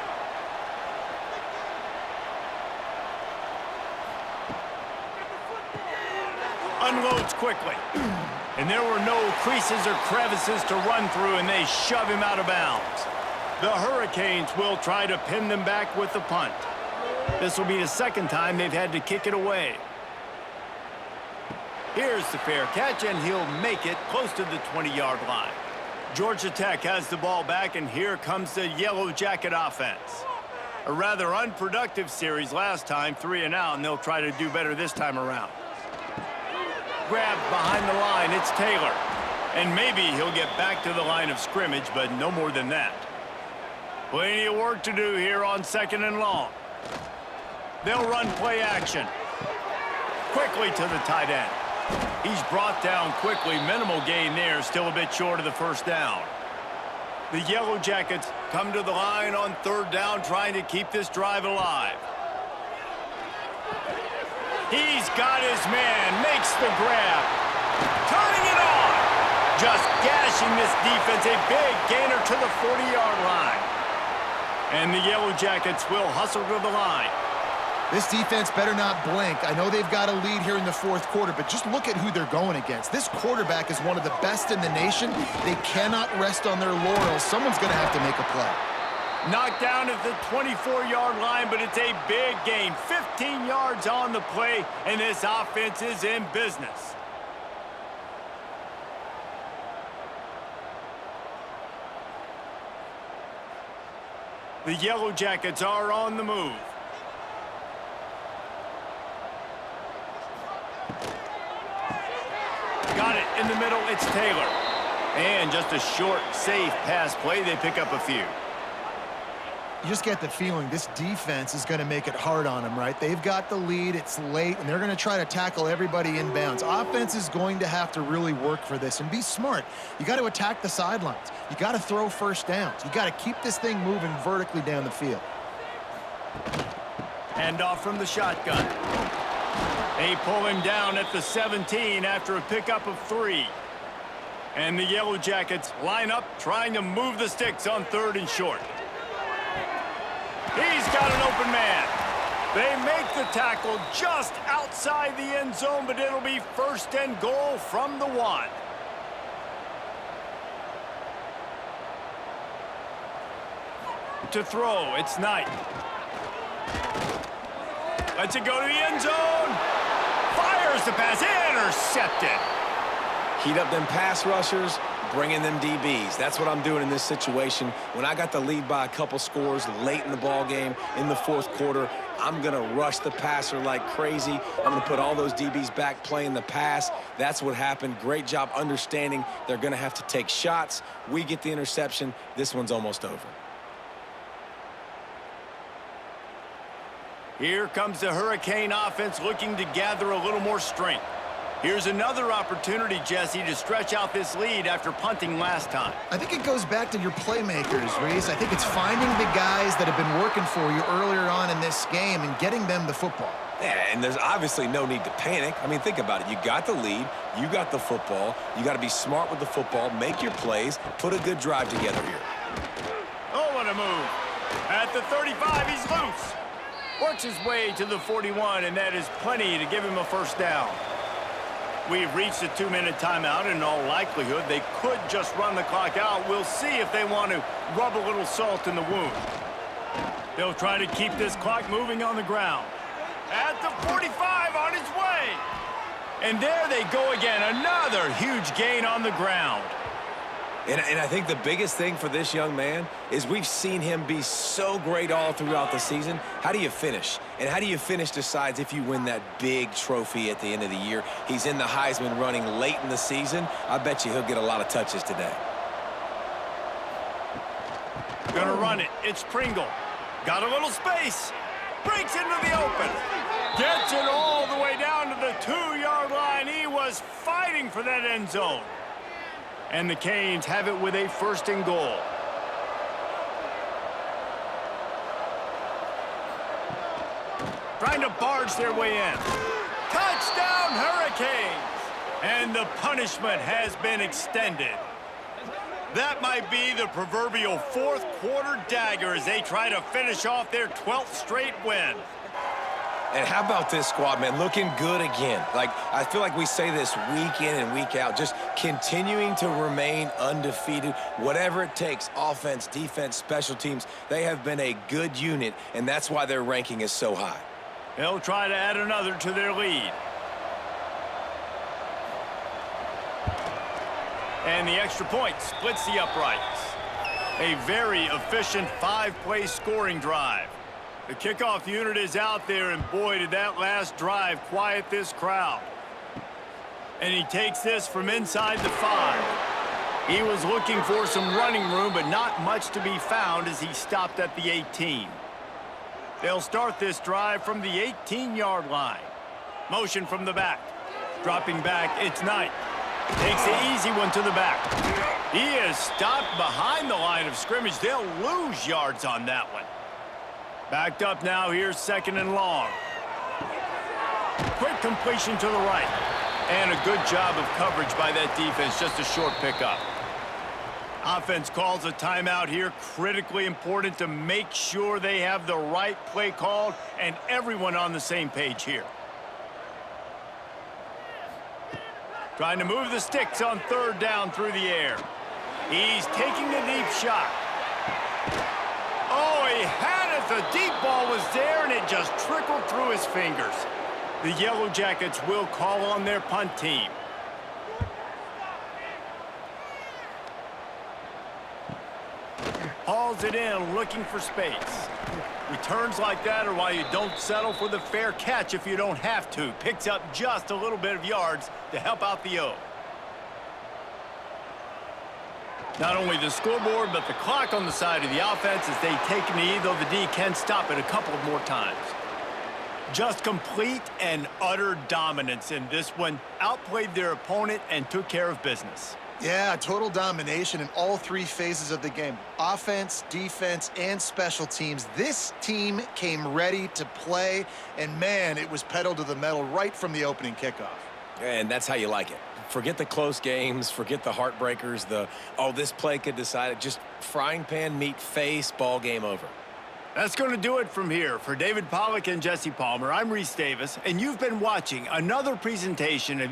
Unloads quickly. And there were no creases or crevices to run through, and they shove him out of bounds. The Hurricanes will try to pin them back with the punt. This will be the 2nd time they've had to kick it away. Here's the fair catch, and he'll make it close to the 20-yard line. Georgia Tech has the ball back, and here comes the Yellow Jacket offense. A rather unproductive series last time, 3 and out, and they'll try to do better this time around. Grabbed behind the line, it's Taylor. And maybe he'll get back to the line of scrimmage, but no more than that. Plenty of work to do here on 2nd and long. They'll run play action. Quickly to the tight end. He's brought down quickly. Minimal gain there, still a bit short of the 1st down. The Yellow Jackets come to the line on 3rd down, trying to keep this drive alive. He's got his man, makes the grab. Turning it on. Just gashing this defense, a big gainer to the 40-yard line. And the Yellow Jackets will hustle to the line. This defense better not blink. I know they've got a lead here in the fourth quarter, but just look at who they're going against. This quarterback is one of the best in the nation. They cannot rest on their laurels. Someone's going to have to make a play. Knocked down at the 24-yard line, but it's a big gain. 15 yards on the play, and this offense is in business. The Yellow Jackets are on the move. Got it in the middle, it's Taylor. And just a short, safe pass play, they pick up a few. You just get the feeling this defense is going to make it hard on them, right? They've got the lead, it's late, and they're going to try to tackle everybody inbounds. Offense is going to have to really work for this and be smart. You got to attack the sidelines. You got to throw first downs. You got to keep this thing moving vertically down the field. Hand off from the shotgun. They pull him down at the 17 after a pickup of 3. And the Yellow Jackets line up trying to move the sticks on 3rd and short. He's got an open man. They make the tackle just outside the end zone, but it'll be 1st and goal from the 1. To throw, it's Knight. Lets it go to the end zone. Fires the pass, intercepted. Heat up them pass rushers, bring in them DBs. That's what I'm doing in this situation. When I got the lead by a couple scores late in the ball game, in the 4th quarter, I'm going to rush the passer like crazy. I'm going to put all those DBs back playing the pass. That's what happened. Great job understanding they're going to have to take shots. We get the interception. This one's almost over. Here comes the Hurricane offense looking to gather a little more strength. Here's another opportunity, Jesse, to stretch out this lead after punting last time. I think it goes back to your playmakers, Reese. I think it's finding the guys that have been working for you earlier on in this game and getting them the football. Yeah, and there's obviously no need to panic. I mean, think about it. You got the lead. You got the football. You got to be smart with the football, make your plays, put a good drive together here. Oh, what a move. At the 35, he's loose. Works his way to the 41, and that is plenty to give him a 1st down. We've reached a 2-minute timeout, and in all likelihood, they could just run the clock out. We'll see if they want to rub a little salt in the wound. They'll try to keep this clock moving on the ground. At the 45, on his way. And there they go again, another huge gain on the ground. And I think the biggest thing for this young man is we've seen him be so great all throughout the season. How do you finish? And how do you finish decides if you win that big trophy at the end of the year. He's in the Heisman running late in the season. I bet you he'll get a lot of touches today. Gonna run it. It's Pringle. Got a little space. Breaks into the open. Gets it all the way down to the 2-yard line. He was fighting for that end zone. And the Canes have it with a 1st and goal. Trying to barge their way in. Touchdown, Hurricanes! And the punishment has been extended. That might be the proverbial 4th quarter dagger as they try to finish off their 12th straight win. And how about this squad, man? Looking good again. Like, I feel like we say this week in and week out, just continuing to remain undefeated. Whatever it takes, offense, defense, special teams, they have been a good unit, and that's why their ranking is so high. They'll try to add another to their lead. And the extra point splits the uprights. A very efficient 5-play scoring drive. The kickoff unit is out there, and boy, did that last drive quiet this crowd. And he takes this from inside the 5. He was looking for some running room, but not much to be found as he stopped at the 18. They'll start this drive from the 18-yard line. Motion from the back. Dropping back, it's Knight. Takes the easy one to the back. He is stopped behind the line of scrimmage. They'll lose yards on that one. Backed up now, here's 2nd and long. Quick quick completion to the right. And a good job of coverage by that defense, just a short pickup. Offense calls a timeout here, critically important to make sure they have the right play called and everyone on the same page here. Trying to move the sticks on third down through the air. He's taking a deep shot. Oh, he had it. The deep ball was there, and it just trickled through his fingers. The Yellow Jackets will call on their punt team. Hauls it in, looking for space. Returns like that are why you don't settle for the fair catch if you don't have to. Picks up just a little bit of yards to help out the O. Not only the scoreboard, but the clock on the side of the offense as they take a knee, though the D can stop it a couple of more times. Just complete and utter dominance in this one. Outplayed their opponent and took care of business. Yeah, total domination in all three phases of the game. Offense, defense, and special teams. This team came ready to play, and man, it was pedal to the metal right from the opening kickoff. And that's how you like it. Forget the close games, forget the heartbreakers, oh, this play could decide it. Just frying pan, meet face, ball game over. That's going to do it from here. For David Pollack and Jesse Palmer, I'm Reese Davis, and you've been watching another presentation of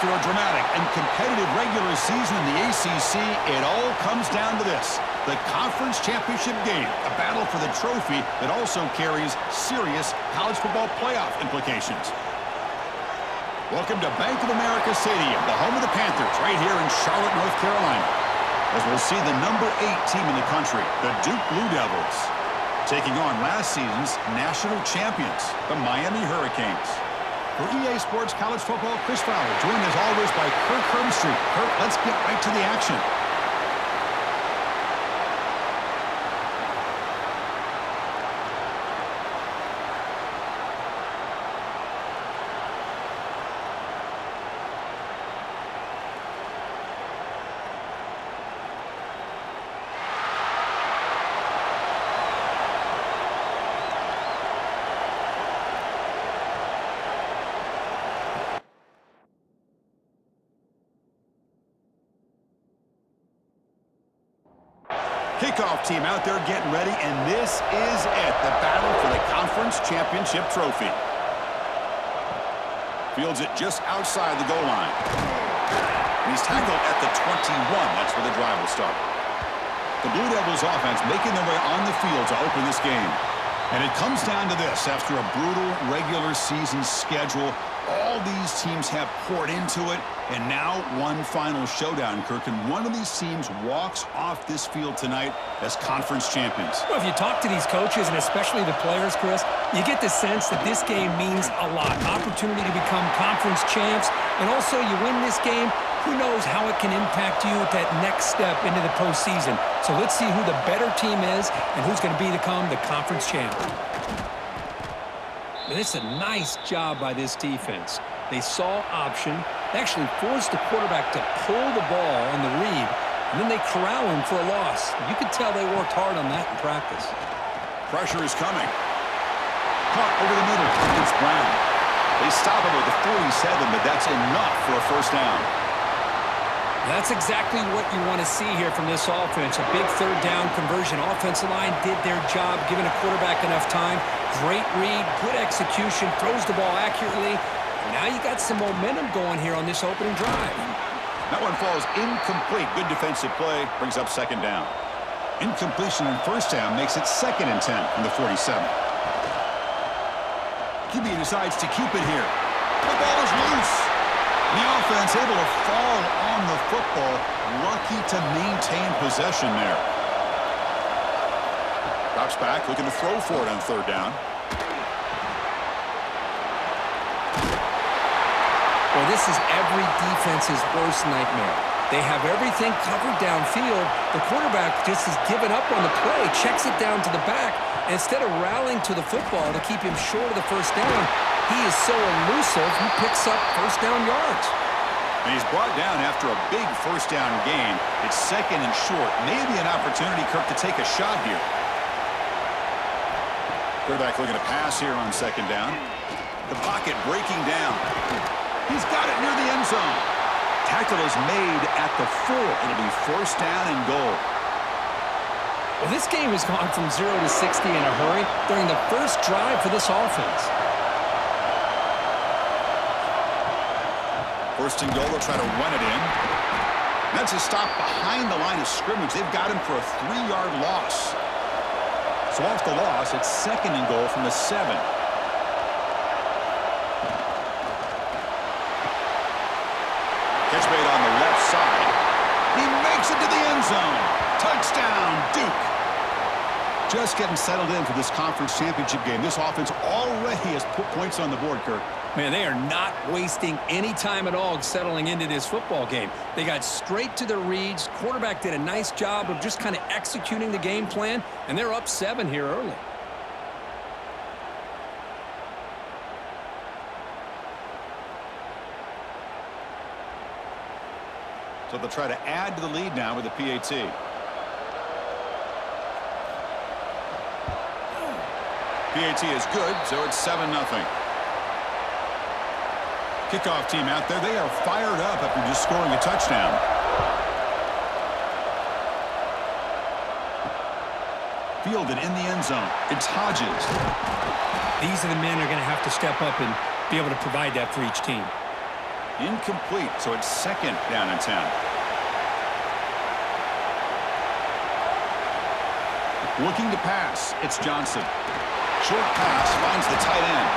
After a dramatic and competitive regular season in the ACC, it all comes down to this: the conference championship game, a battle for the trophy that also carries serious college football playoff implications. Welcome to Bank of America Stadium, the home of the Panthers, right here in Charlotte, North Carolina, as we'll see the number 8 team in the country, the Duke Blue Devils, taking on last season's national champions, the Miami Hurricanes. For EA Sports College Football, Chris Fowler, joined as always by Kirk Herbstreit. Kirk, let's get right to the action. Kickoff team out there getting ready, and this is it, the battle for the conference championship trophy. Fields it just outside the goal line. And he's tackled at the 21. That's where the drive will start. The Blue Devils offense making their way on the field to open this game. And it comes down to this: after a brutal regular season schedule, all these teams have poured into it, and now one final showdown, Kirk, and one of these teams walks off this field tonight as conference champions. Well, if you talk to these coaches, and especially the players, Chris, you get the sense that this game means a lot. Opportunity to become conference champs, and also you win this game, who knows how it can impact you at that next step into the postseason. So let's see who the better team is and who's going to become the conference champ. And it's a nice job by this defense. They saw option. They actually forced the quarterback to pull the ball on the read, and then they corral him for a loss. You could tell they worked hard on that in practice. Pressure is coming. Caught over the middle. It's Brown. They stop him at the 47, but that's enough for a first down. That's exactly what you want to see here from this offense. A big third down conversion. Offensive line did their job, giving a quarterback enough time. Great read, good execution, throws the ball accurately. Now you got some momentum going here on this opening drive. That one falls incomplete. Good defensive play, brings up second down. Incompletion on first down makes it 2nd and 10 from the 47. QB decides to keep it here. The ball is loose. The offense able to fall on the football. Lucky to maintain possession there. Drops back, looking to throw for it on third down. Well, this is every defense's worst nightmare. They have everything covered downfield. The quarterback just has given up on the play, checks it down to the back. And instead of rallying to the football to keep him short of the first down, he is so elusive, he picks up first down yards. And he's brought down after a big first down gain. It's 2nd and short. Maybe an opportunity, Kirk, to take a shot here. Quarterback looking to pass here on 2nd down. The pocket breaking down. He's got it near the end zone. Tackle is made at the 4. It'll be first down and goal. Well, this game has gone from 0 to 60 in a hurry during the first drive for this offense. First and goal, they'll try to run it in. That's a stop behind the line of scrimmage. They've got him for a 3-yard loss. So off the loss, it's 2nd and goal from the 7. Catch made on the left side. He makes it to the end zone. Touchdown, Duke. Just getting settled in for this conference championship game. This offense already has put points on the board, Kirk. Man, they are not wasting any time at all settling into this football game. They got straight to their reads. Quarterback did a nice job of just kind of executing the game plan, and they're up 7 here early. So they'll try to add to the lead now with the PAT. PAT is good, so it's 7-0. Kickoff team out there, they are fired up after just scoring a touchdown. Fielded in the end zone. It's Hodges. These are the men who are going to have to step up and be able to provide that for each team. Incomplete, so it's 2nd down and 10. Looking to pass, it's Johnson. Short pass finds the tight end.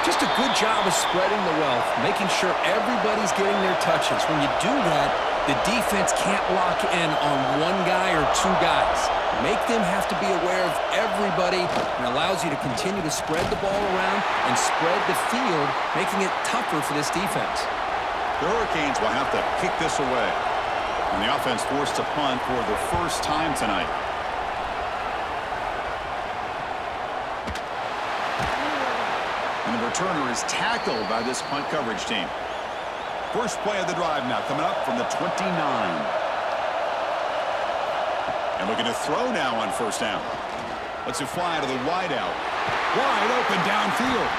Just a good job of spreading the wealth, making sure everybody's getting their touches. When you do that, the defense can't lock in on one guy or two guys. Make them have to be aware of everybody, and allows you to continue to spread the ball around and spread the field, making it tougher for this defense. The Hurricanes will have to kick this away. And the offense forced to punt for the first time tonight. And the returner is tackled by this punt coverage team. First play of the drive now coming up from the 29. And looking to throw now on first down. Lets it fly to the wideout. Wide open downfield.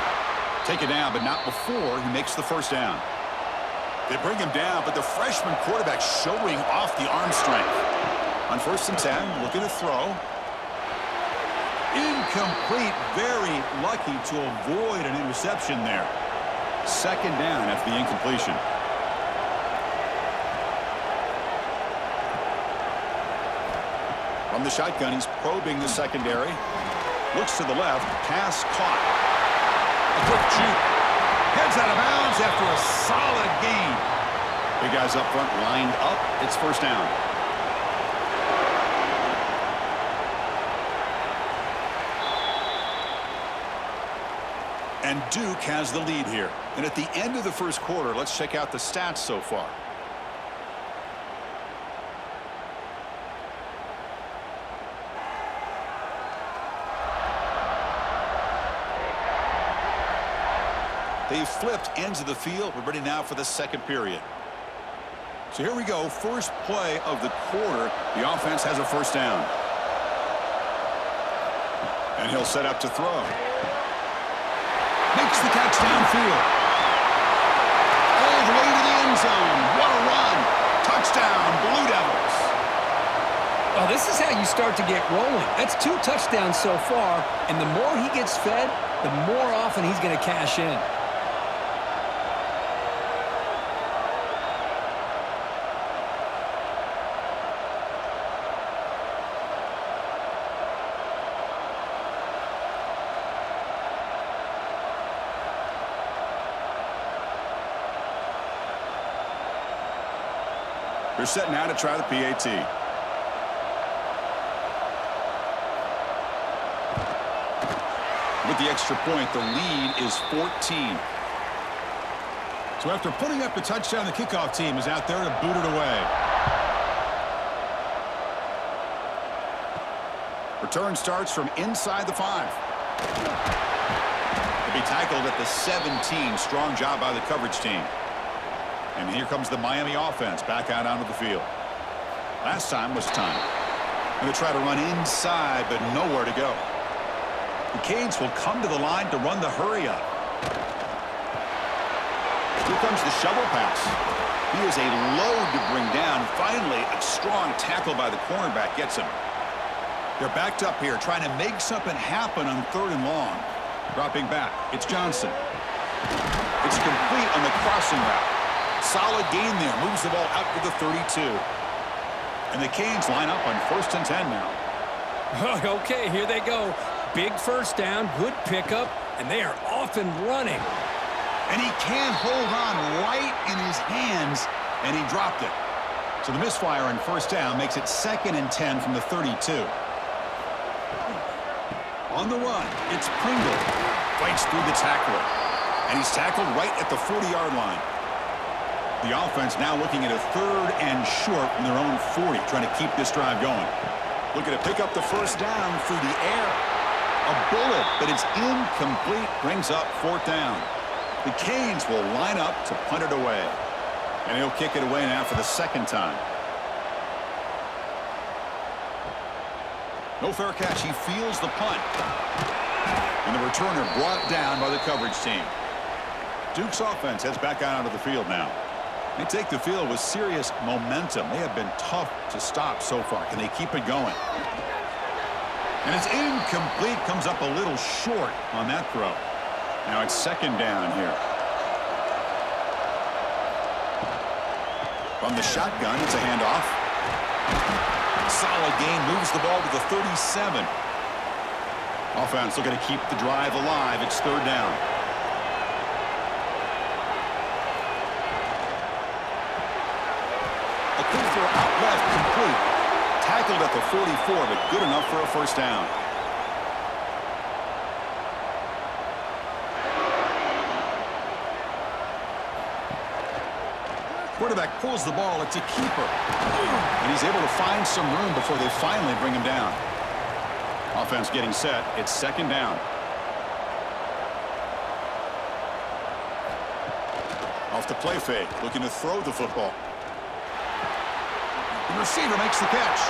Take it down, but not before he makes the first down. They bring him down, but the freshman quarterback showing off the arm strength. On first and 10, looking to throw. Incomplete. Very lucky to avoid an interception there. 2nd down after the incompletion. From the shotgun, he's probing the secondary. Looks to the left. Pass caught. A quick juke. Heads out of bounds after a solid gain. Big guys up front lined up. It's first down. And Duke has the lead here. And at the end of the first quarter, let's check out the stats so far. They've flipped ends of the field. We're ready now for the second period. So here we go. First play of the quarter. The offense has a first down. And he'll set up to throw. Makes the catch downfield. All the way to the end zone. What a run. Touchdown, Blue Devils. Well, this is how you start to get rolling. That's 2 touchdowns so far, and the more he gets fed, the more often he's going to cash in. They're set now to try the PAT. With the extra point, the lead is 14. So after putting up the touchdown, the kickoff team is out there to boot it away. Return starts from inside the 5. He'll be tackled at the 17. Strong job by the coverage team. And here comes the Miami offense back out onto the field. Last time was time. Going to try to run inside, but nowhere to go. The Canes will come to the line to run the hurry up. Here comes the shovel pass. He is a load to bring down. Finally, a strong tackle by the cornerback gets him. They're backed up here, trying to make something happen on 3rd and long. Dropping back, it's Johnson. It's complete on the crossing route. Solid gain there. Moves the ball out to the 32. And the Canes line up on 1st and 10 now. Okay, here they go. Big first down, good pickup, and they are off and running. And he can't hold on right in his hands, and he dropped it. So the misfire on first down makes it 2nd and 10 from the 32. On the run, it's Pringle. Fights through the tackler. And he's tackled right at the 40-yard line. The offense now looking at a 3rd and short from their own 40, trying to keep this drive going. Looking to pick up the first down through the air. A bullet, but it's incomplete, brings up 4th down. The Canes will line up to punt it away. And he'll kick it away now for the 2nd time. No fair catch. He fields the punt. And the returner brought down by the coverage team. Duke's offense heads back out onto the field now. They take the field with serious momentum. They have been tough to stop so far. Can they keep it going? And it's incomplete. Comes up a little short on that throw. Now it's 2nd down here. From the shotgun, it's a handoff. Solid gain, moves the ball to the 37. Offense looking to keep the drive alive. It's third down. A quick throw out left, complete. Tackled at the 44, but good enough for a first down. Quarterback pulls the ball. It's a keeper. And he's able to find some room before they finally bring him down. Offense getting set. It's second down. Off the play fake. Looking to throw the football. The receiver makes the catch.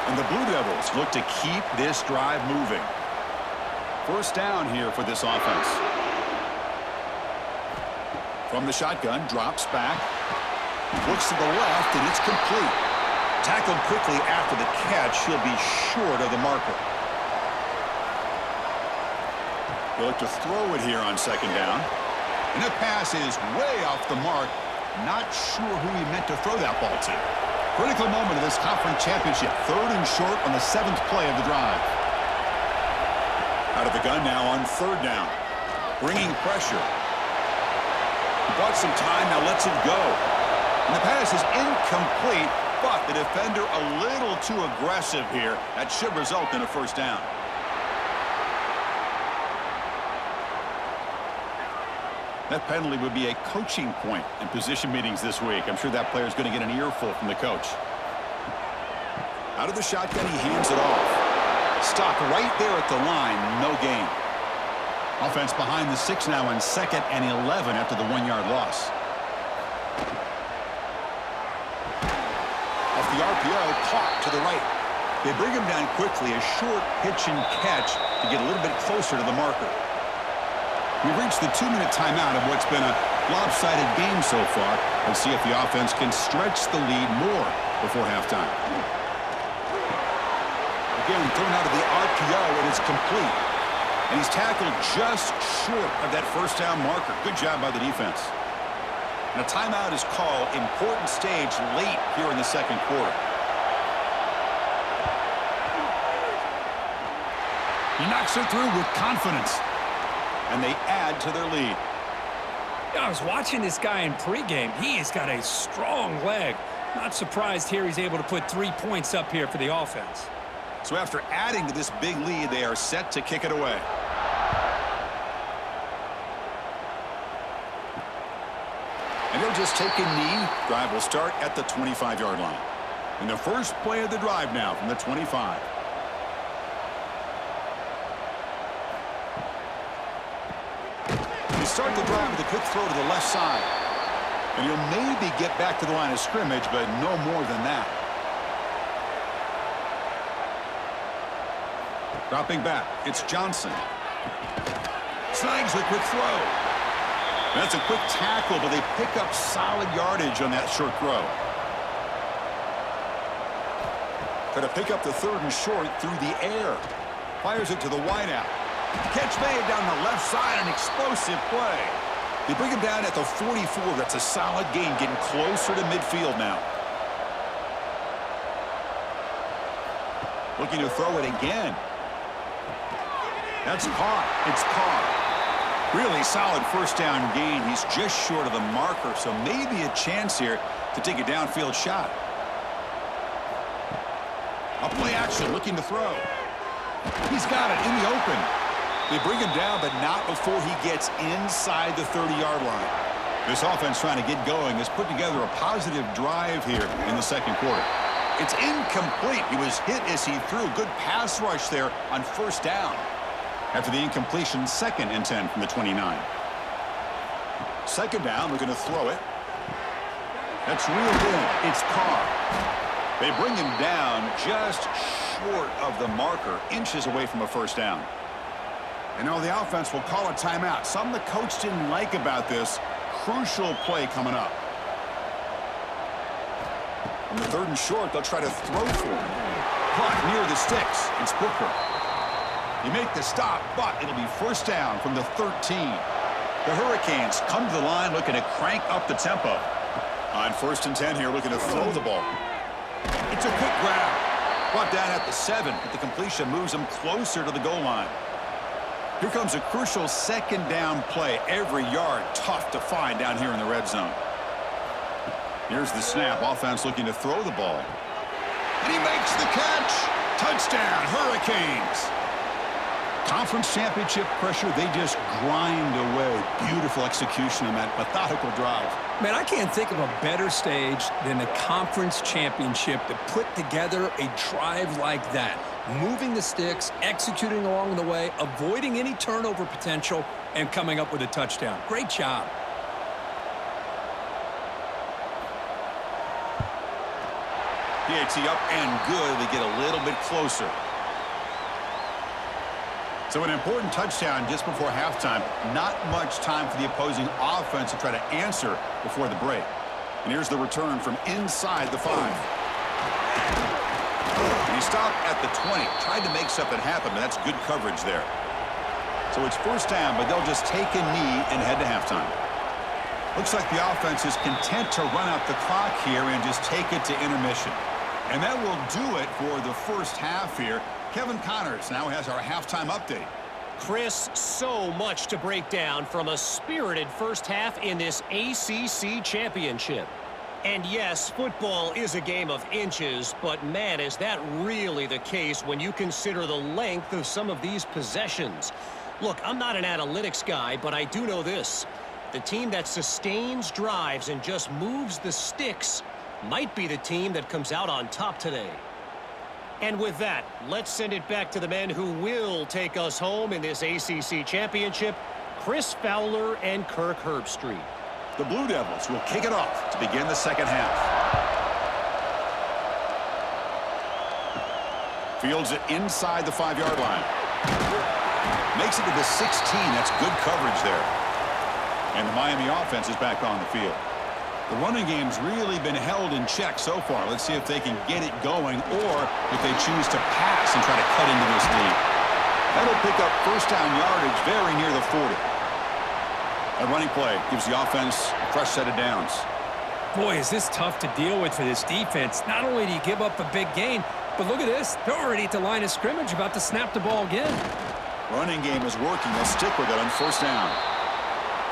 And the Blue Devils look to keep this drive moving. First down here for this offense. From the shotgun, drops back. Looks to the left, and it's complete. Tackled quickly after the catch. He'll be short of the marker. He'll look to throw it here on second down. And the pass is way off the mark. Not sure who he meant to throw that ball to. Critical moment of this conference championship. Third and short on the 7th play of the drive. Out of the gun now on third down. Bringing pressure. Bought some time, now lets it go. And the pass is incomplete, but the defender a little too aggressive here. That should result in a first down. That penalty would be a coaching point in position meetings this week. I'm sure that player's going to get an earful from the coach. Out of the shotgun, he hands it off. Stopped right there at the line, no gain. Offense behind the 6 now on 2nd and 11 after the 1-yard loss. Off the RPO, caught to the right. They bring him down quickly, a short pitch and catch to get a little bit closer to the marker. We've reached the 2-minute timeout of what's been a lopsided game so far. Let's see if the offense can stretch the lead more before halftime. Again, thrown out of the RPO, and it's complete. And he's tackled just short of that first down marker. Good job by the defense. And a timeout is called. Important stage late here in the second quarter. He knocks it through with confidence. And they add to their lead. I was watching this guy in pregame. He has got a strong leg. Not surprised here he's able to put 3 points up here for the offense. So after adding to this big lead, they are set to kick it away. And they'll just take a knee. Drive will start at the 25-yard line. And the first play of the drive now from the 25. You start the drive with a quick throw to the left side. And he'll maybe get back to the line of scrimmage, but no more than that. Dropping back, it's Johnson. Snags the quick throw. That's a quick tackle, but they pick up solid yardage on that short throw. Got to pick up the third and short through the air. Fires it to the wideout. Catch made down the left side, an explosive play. They bring him down at the 44. That's a solid gain, getting closer to midfield now. Looking to throw it again. That's caught. It's caught. Really solid first down gain. He's just short of the marker, so maybe a chance here to take a downfield shot. A play action, looking to throw. He's got it in the open. They bring him down, but not before he gets inside the 30-yard line. This offense trying to get going has put together a positive drive here in the second quarter. It's incomplete. He was hit as he threw. Good pass rush there on first down. After the incompletion, 2nd and 10 from the 29. Second down, we're going to throw it. That's reeled in. It's Carr. They bring him down just short of the marker, inches away from a first down. And now the offense will call a timeout. Something the coach didn't like about this. Crucial play coming up. On the third and short, they'll try to throw for him. Caught near the sticks. It's Booker. You make the stop, but it'll be first down from the 13. The Hurricanes come to the line looking to crank up the tempo. On 1st and 10 here, looking to throw the ball. It's a quick grab. Brought down at the 7, but the completion moves him closer to the goal line. Here comes a crucial 2nd down play. Every yard tough to find down here in the red zone. Here's the snap. Offense looking to throw the ball. And he makes the catch. Touchdown, Hurricanes. Conference championship pressure, they just grind away. Beautiful execution on that methodical drive. Man, I can't think of a better stage than the conference championship to put together a drive like that. Moving the sticks, executing along the way, avoiding any turnover potential, and coming up with a touchdown. Great job. PAT up and good. They get a little bit closer. So an important touchdown just before halftime. Not much time for the opposing offense to try to answer before the break. And here's the return from inside the 5. And he stopped at the 20. Tried to make something happen, but that's good coverage there. So it's 1st down, but they'll just take a knee and head to halftime. Looks like the offense is content to run out the clock here and just take it to intermission. And that will do it for the first half here. Kevin Connors now has our halftime update. Chris, so much to break down from a spirited first half in this ACC championship. And yes, football is a game of inches, but man, is that really the case when you consider the length of some of these possessions. Look, I'm not an analytics guy, but I do know this. The team that sustains drives and just moves the sticks might be the team that comes out on top today. And with that, let's send it back to the men who will take us home in this ACC championship, Chris Fowler and Kirk Herbstreit. The Blue Devils will kick it off to begin the second half. Fields it inside the 5-yard line. Makes it to the 16. That's good coverage there. And the Miami offense is back on the field. The running game's really been held in check so far. Let's see if they can get it going or if they choose to pass and try to cut into this lead. That'll pick up 1st down yardage very near the 40. A running play gives the offense a fresh set of downs. Boy, is this tough to deal with for this defense. Not only do you give up a big gain, but look at this. They're already at the line of scrimmage about to snap the ball again. Running game is working. They'll stick with it on 1st down.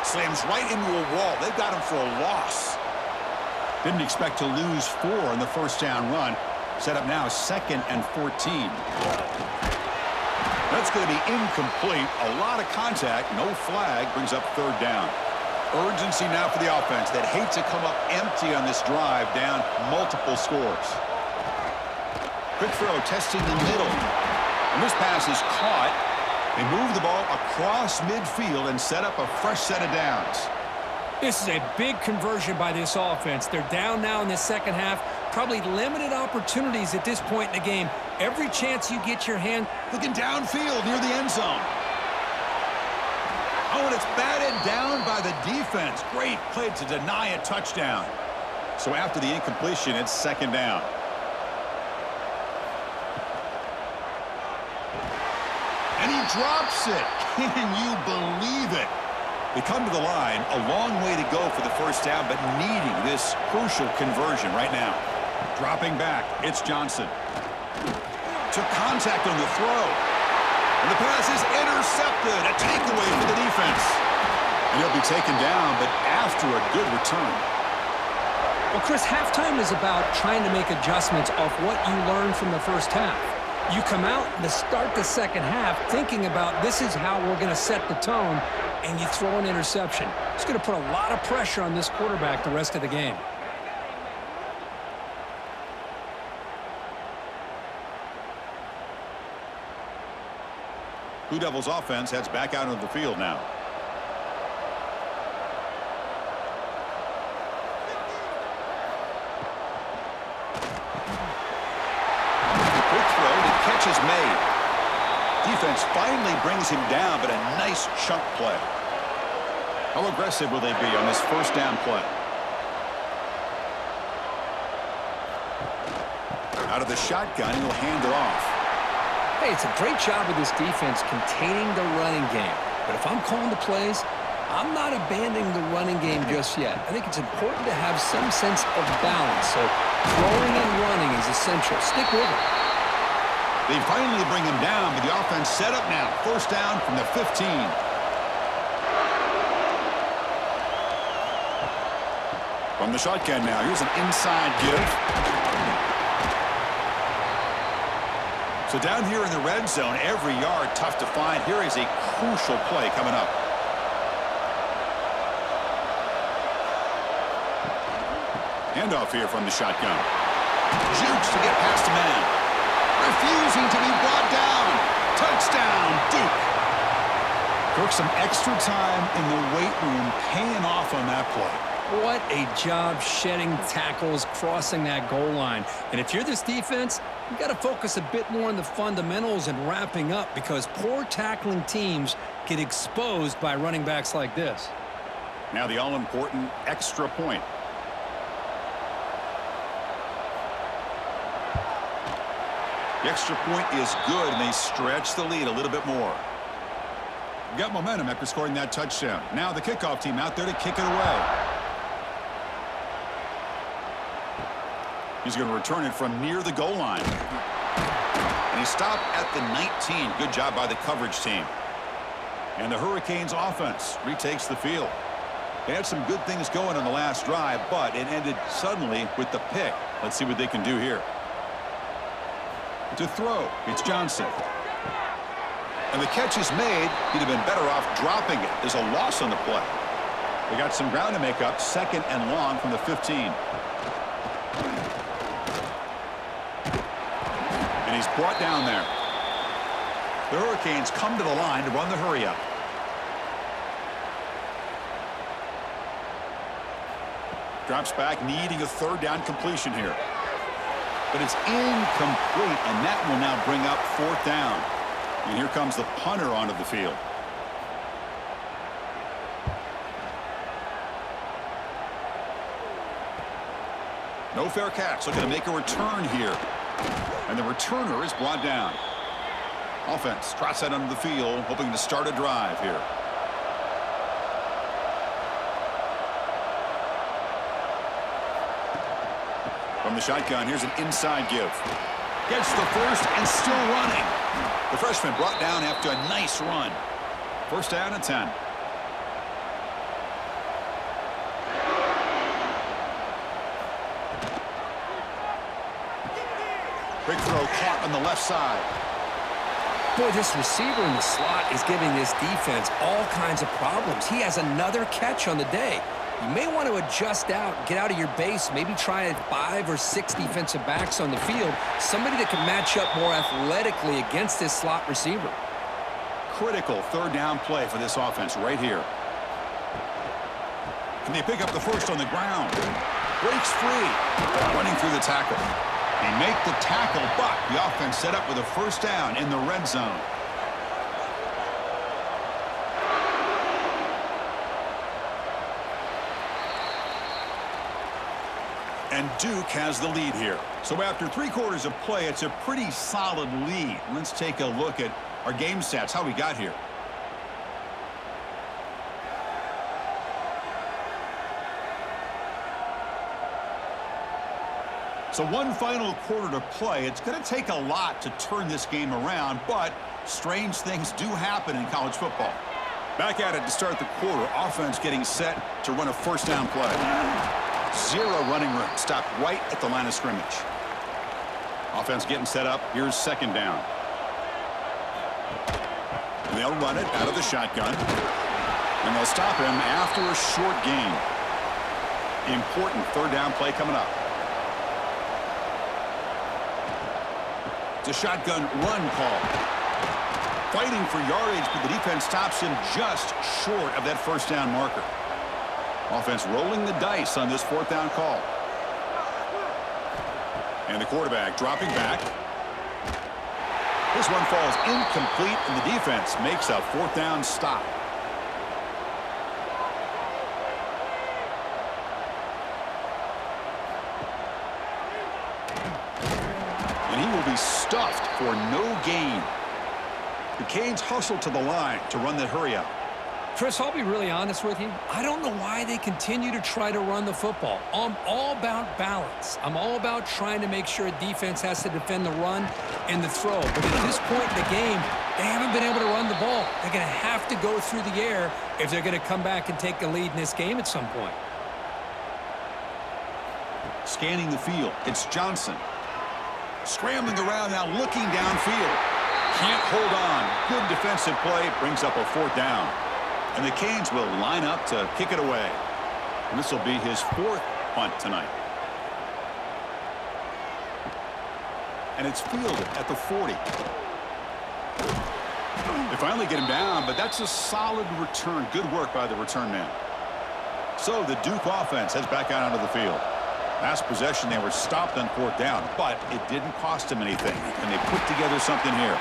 Slams right into a wall. They've got him for a loss. Didn't expect to lose 4 in the 1st down run. Set up now 2nd and 14. That's going to be incomplete. A lot of contact. No flag. Brings up 3rd down. Urgency now for the offense that hates to come up empty on this drive, down multiple scores. Quick throw testing the middle. And this pass is caught. They move the ball across midfield and set up a fresh set of downs. This is a big conversion by this offense. They're down now in the second half. Probably limited opportunities at this point in the game. Every chance you get your hand. Looking downfield near the end zone. Oh, and it's batted down by the defense. Great play to deny a touchdown. So after the incompletion, it's 2nd down. And he drops it. Can you believe it? They come to the line, a long way to go for the 1st down, but needing this crucial conversion right now. Dropping back, it's Johnson. Took contact on the throw. And the pass is intercepted. A takeaway for the defense. And he'll be taken down, but after a good return. Well, Chris, halftime is about trying to make adjustments off what you learned from the first half. You come out to start the second half thinking about this is how we're going to set the tone, and you throw an interception. It's going to put a lot of pressure on this quarterback the rest of the game. Blue Devils offense heads back out onto the field now. Quick throw, the catch is made. Defense finally brings him down, but a nice chunk play. How aggressive will they be on this 1st down play? Out of the shotgun, he'll hand it off. Hey, it's a great job of this defense containing the running game. But if I'm calling the plays, I'm not abandoning the running game just yet. I think it's important to have some sense of balance. So throwing and running is essential. Stick with it. They finally bring him down, but the offense set up now. First down from the 15. From the shotgun now, here's an inside give. So down here in the red zone, every yard tough to find. Here is a crucial play coming up. Handoff here from the shotgun. Jukes to get past a man. Refusing to be brought down. Touchdown, Duke. Took some extra time in the weight room paying off on that play. What a job shedding tackles, crossing that goal line. And if you're this defense, you got to focus a bit more on the fundamentals and wrapping up, because poor tackling teams get exposed by running backs like this. Now the all-important extra point. The extra point is good, and they stretch the lead a little bit more. Got momentum after scoring that touchdown. Now the kickoff team out there to kick it away. He's going to return it from near the goal line. And he stopped at the 19. Good job by the coverage team. And the Hurricanes offense retakes the field. They had some good things going on the last drive, but it ended suddenly with the pick. Let's see what they can do here. To throw, it's Johnson. And the catch is made. He'd have been better off dropping it. There's a loss on the play. They got some ground to make up. Second and long from the 15. And he's brought down there. The Hurricanes come to the line to run the hurry up. Drops back, needing a third down completion here. But it's incomplete, and that will now bring up fourth down. And here comes the punter onto the field. No fair catch. Looking to make a return here. And the returner is brought down. Offense trots that onto the field, hoping to start a drive here. From the shotgun, here's an inside give. Gets the first and still running. The freshman brought down after a nice run. First down and 10. Big throw caught on the left side. Boy, this receiver in the slot is giving this defense all kinds of problems. He has another catch on the day. You may want to adjust out, get out of your base, maybe try 5 or 6 defensive backs on the field, somebody that can match up more athletically against this slot receiver. Critical third down play for this offense right here. Can they pick up the first on the ground? Breaks free. Running through the tackle. They make the tackle, but the offense set up with a first down in the red zone. And Duke has the lead here. So after 3 quarters of play, it's a pretty solid lead. Let's take a look at our game stats, how we got here. So one final quarter to play. It's going to take a lot to turn this game around, but strange things do happen in college football. Back at it to start the quarter. Offense getting set to run a first down play. 0 running room. Stopped right at the line of scrimmage. Offense getting set up. Here's second down. And they'll run it out of the shotgun. And they'll stop him after a short gain. Important third down play coming up. It's a shotgun run call. Fighting for yardage, but the defense stops him just short of that first down marker. Offense rolling the dice on this fourth down call. And the quarterback dropping back. This one falls incomplete, and the defense makes a fourth down stop. And he will be stuffed for no gain. The Canes hustle to the line to run the hurry up. Chris, I'll be really honest with you. I don't know why they continue to try to run the football. I'm all about balance. I'm all about trying to make sure a defense has to defend the run and the throw. But at this point in the game, they haven't been able to run the ball. They're going to have to go through the air if they're going to come back and take a lead in this game at some point. Scanning the field, it's Johnson. Scrambling around now, looking downfield. Can't hold on. Good defensive play. Brings up a 4th down. And the Canes will line up to kick it away. And this will be his 4th punt tonight. And it's fielded at the 40. They finally get him down, but that's a solid return. Good work by the return man. So the Duke offense heads back out onto the field. Last possession, they were stopped on 4th down, but it didn't cost them anything. And they put together something here.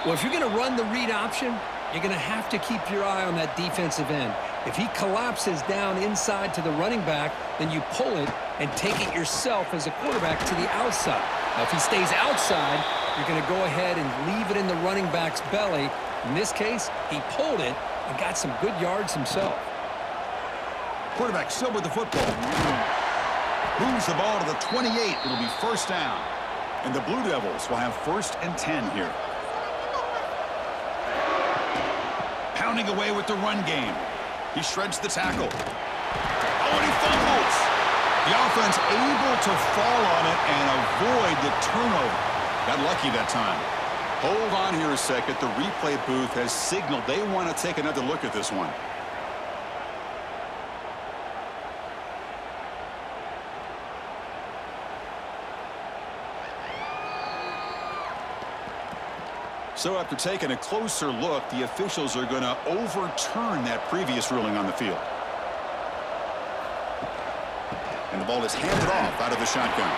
Well, if you're going to run the read option, you're going to have to keep your eye on that defensive end. If he collapses down inside to the running back, then you pull it and take it yourself as a quarterback to the outside. Now, if he stays outside, you're going to go ahead and leave it in the running back's belly. In this case, he pulled it and got some good yards himself. Quarterback still with the football. Moves the ball to the 28. It'll be 1st down. And the Blue Devils will have 1st and 10 here. Pounding away with the run game. He shreds the tackle. Oh, and he fumbles. The offense able to fall on it and avoid the turnover. Got lucky that time. Hold on here a second. The replay booth has signaled they want to take another look at this one. So after taking a closer look, the officials are going to overturn that previous ruling on the field. And the ball is handed off out of the shotgun.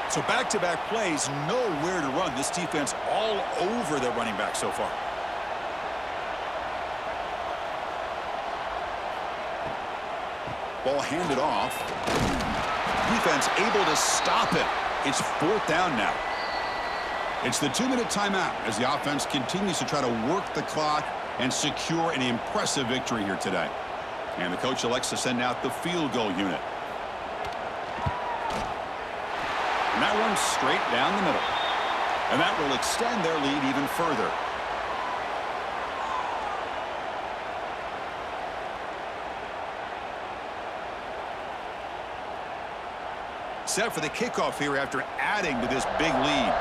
So back-to-back plays, nowhere to run. This defense all over their running back so far. Ball handed off. Defense able to stop it. It's 4th down now. It's the 2-minute timeout as the offense continues to try to work the clock and secure an impressive victory here today. And the coach elects to send out the field goal unit. And that one's straight down the middle. And that will extend their lead even further. Set for the kickoff here after adding to this big lead.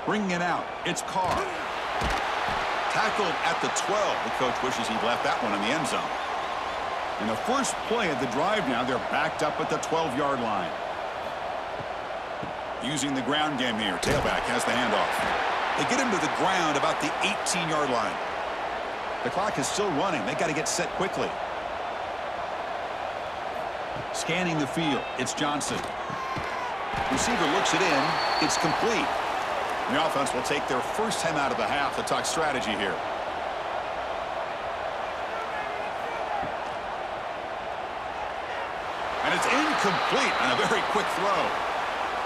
Bringing it out, it's Carr. Tackled at the 12. The coach wishes he'd left that one in the end zone. In the first play of the drive now, they're backed up at the 12-yard line. Using the ground game here, tailback has the handoff. They get him to the ground about the 18-yard line. The clock is still running. They got to get set quickly. Scanning the field, it's Johnson. Receiver looks it in. It's complete. And the offense will take their first time out of the half to talk strategy here. And it's incomplete on a very quick throw.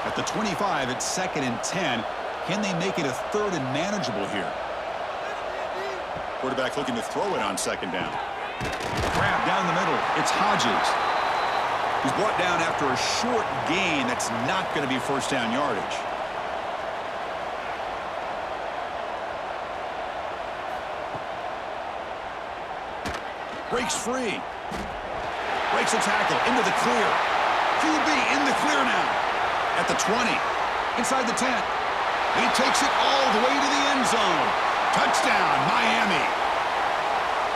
At the 25, it's 2nd and 10. Can they make it a 3rd and manageable here? Quarterback looking to throw it on 2nd down. Grab down the middle. It's Hodges. He's brought down after a short gain that's not going to be 1st down yardage. Breaks free. Breaks a tackle into the clear. QB in the clear now. At the 20. Inside the 10. He takes it all the way to the end zone. Touchdown, Miami.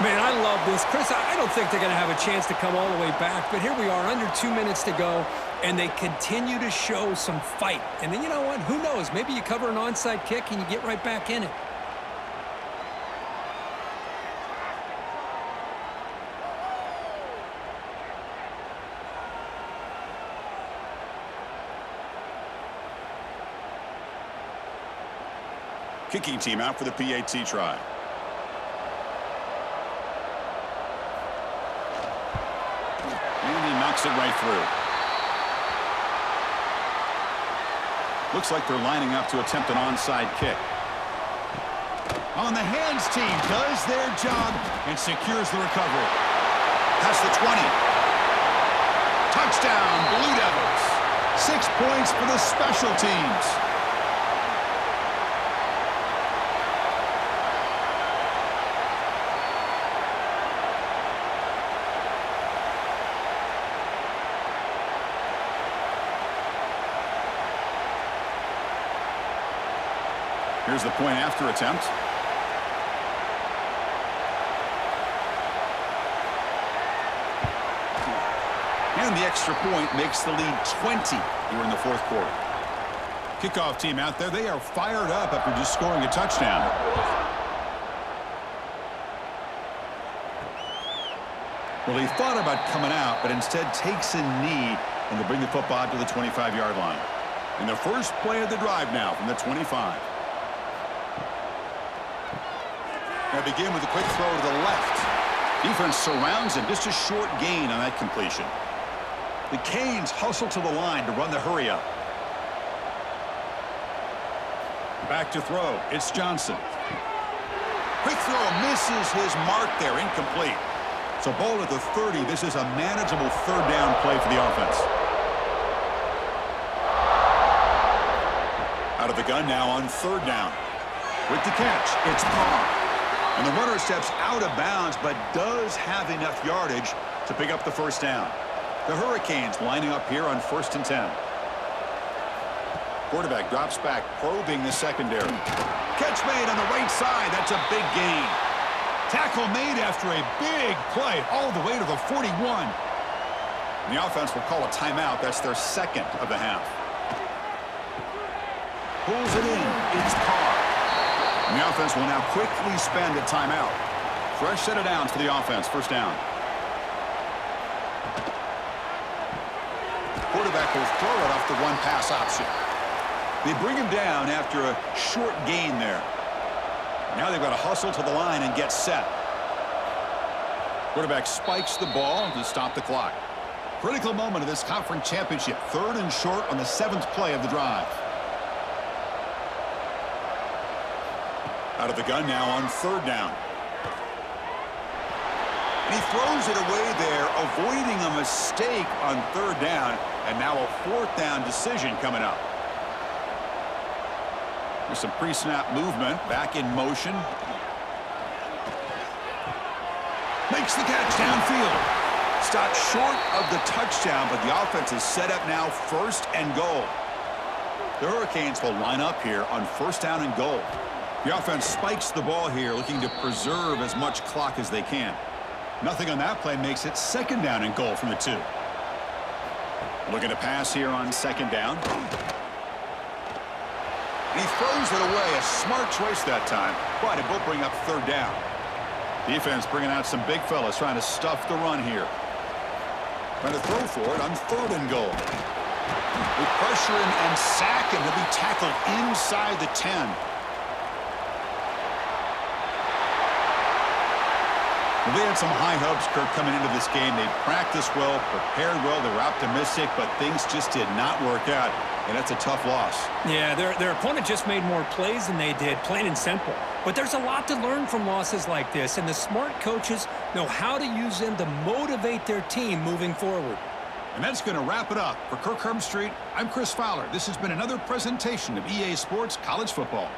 Man, I love this. Chris, I don't think they're going to have a chance to come all the way back, but here we are, under 2 minutes to go, and they continue to show some fight. And then you know what? Who knows? Maybe you cover an onside kick and you get right back in it. Kicking team out for the PAT try. And he knocks it right through. Looks like they're lining up to attempt an onside kick. On the hands team does their job and secures the recovery. Past the 20. Touchdown, Blue Devils. 6 points for the special teams. Here's the point after attempt. And the extra point makes the lead 20 here in the fourth quarter. Kickoff team out there, they are fired up after just scoring a touchdown. Well, he thought about coming out, but instead takes a knee and to bring the football to the 25-yard line. And the first play of the drive now from the 25. Now begin with a quick throw to the left. Defense surrounds him. Just a short gain on that completion. The Canes hustle to the line to run the hurry up. Back to throw. It's Johnson. Quick throw misses his mark there. Incomplete. So ball at the 30. This is a manageable third down play for the offense. Out of the gun now on third down. With the catch, it's Parr. And the runner steps out of bounds, but does have enough yardage to pick up the first down. The Hurricanes lining up here on 1st and 10. Quarterback drops back, probing the secondary. Catch made on the right side. That's a big gain. Tackle made after a big play all the way to the 41. And the offense will call a timeout. That's their second of the half. Pulls it in. It's Parr. And the offense will now quickly spend a timeout. Fresh set of downs for the offense. First down. Quarterback will throw it off the one-pass option. They bring him down after a short gain there. Now they've got to hustle to the line and get set. Quarterback spikes the ball to stop the clock. Critical moment of this conference championship. 3rd and short on the 7th play of the drive. Out of the gun now on 3rd down. And he throws it away there, avoiding a mistake on 3rd down. And now a 4th down decision coming up. There's some pre-snap movement, back in motion. Makes the catch downfield. Stopped short of the touchdown, but the offense is set up now 1st and goal. The Hurricanes will line up here on 1st down and goal. The offense spikes the ball here, looking to preserve as much clock as they can. Nothing on that play makes it 2nd down and goal from the 2. Looking to pass here on 2nd down. And he throws it away. A smart choice that time, but it will bring up 3rd down. Defense bringing out some big fellas trying to stuff the run here. Trying to throw for it on 3rd and goal. We pressure him and sack him. He'll be tackled inside the 10. Well, they had some high hopes, Kirk, coming into this game. They practiced well, prepared well, they were optimistic, but things just did not work out, and that's a tough loss. Yeah, their opponent just made more plays than they did, plain and simple. But there's a lot to learn from losses like this, and the smart coaches know how to use them to motivate their team moving forward. And that's going to wrap it up. For Kirk Herbstreit, I'm Chris Fowler. This has been another presentation of EA Sports College Football.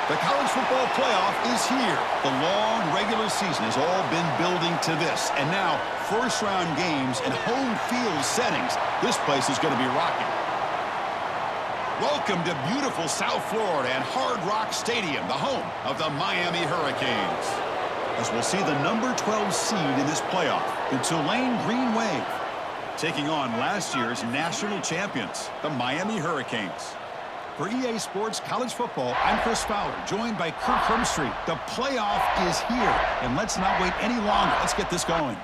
The college football playoff is here. The long regular season has all been building to this. And now, first-round games and home field settings. This place is going to be rocking. Welcome to beautiful South Florida and Hard Rock Stadium, the home of the Miami Hurricanes. As we'll see the number 12 seed in this playoff, the Tulane Green Wave, taking on last year's national champions, the Miami Hurricanes. For EA Sports College Football, I'm Chris Fowler, joined by Kirk Hermstreet. The playoff is here, and let's not wait any longer. Let's get this going.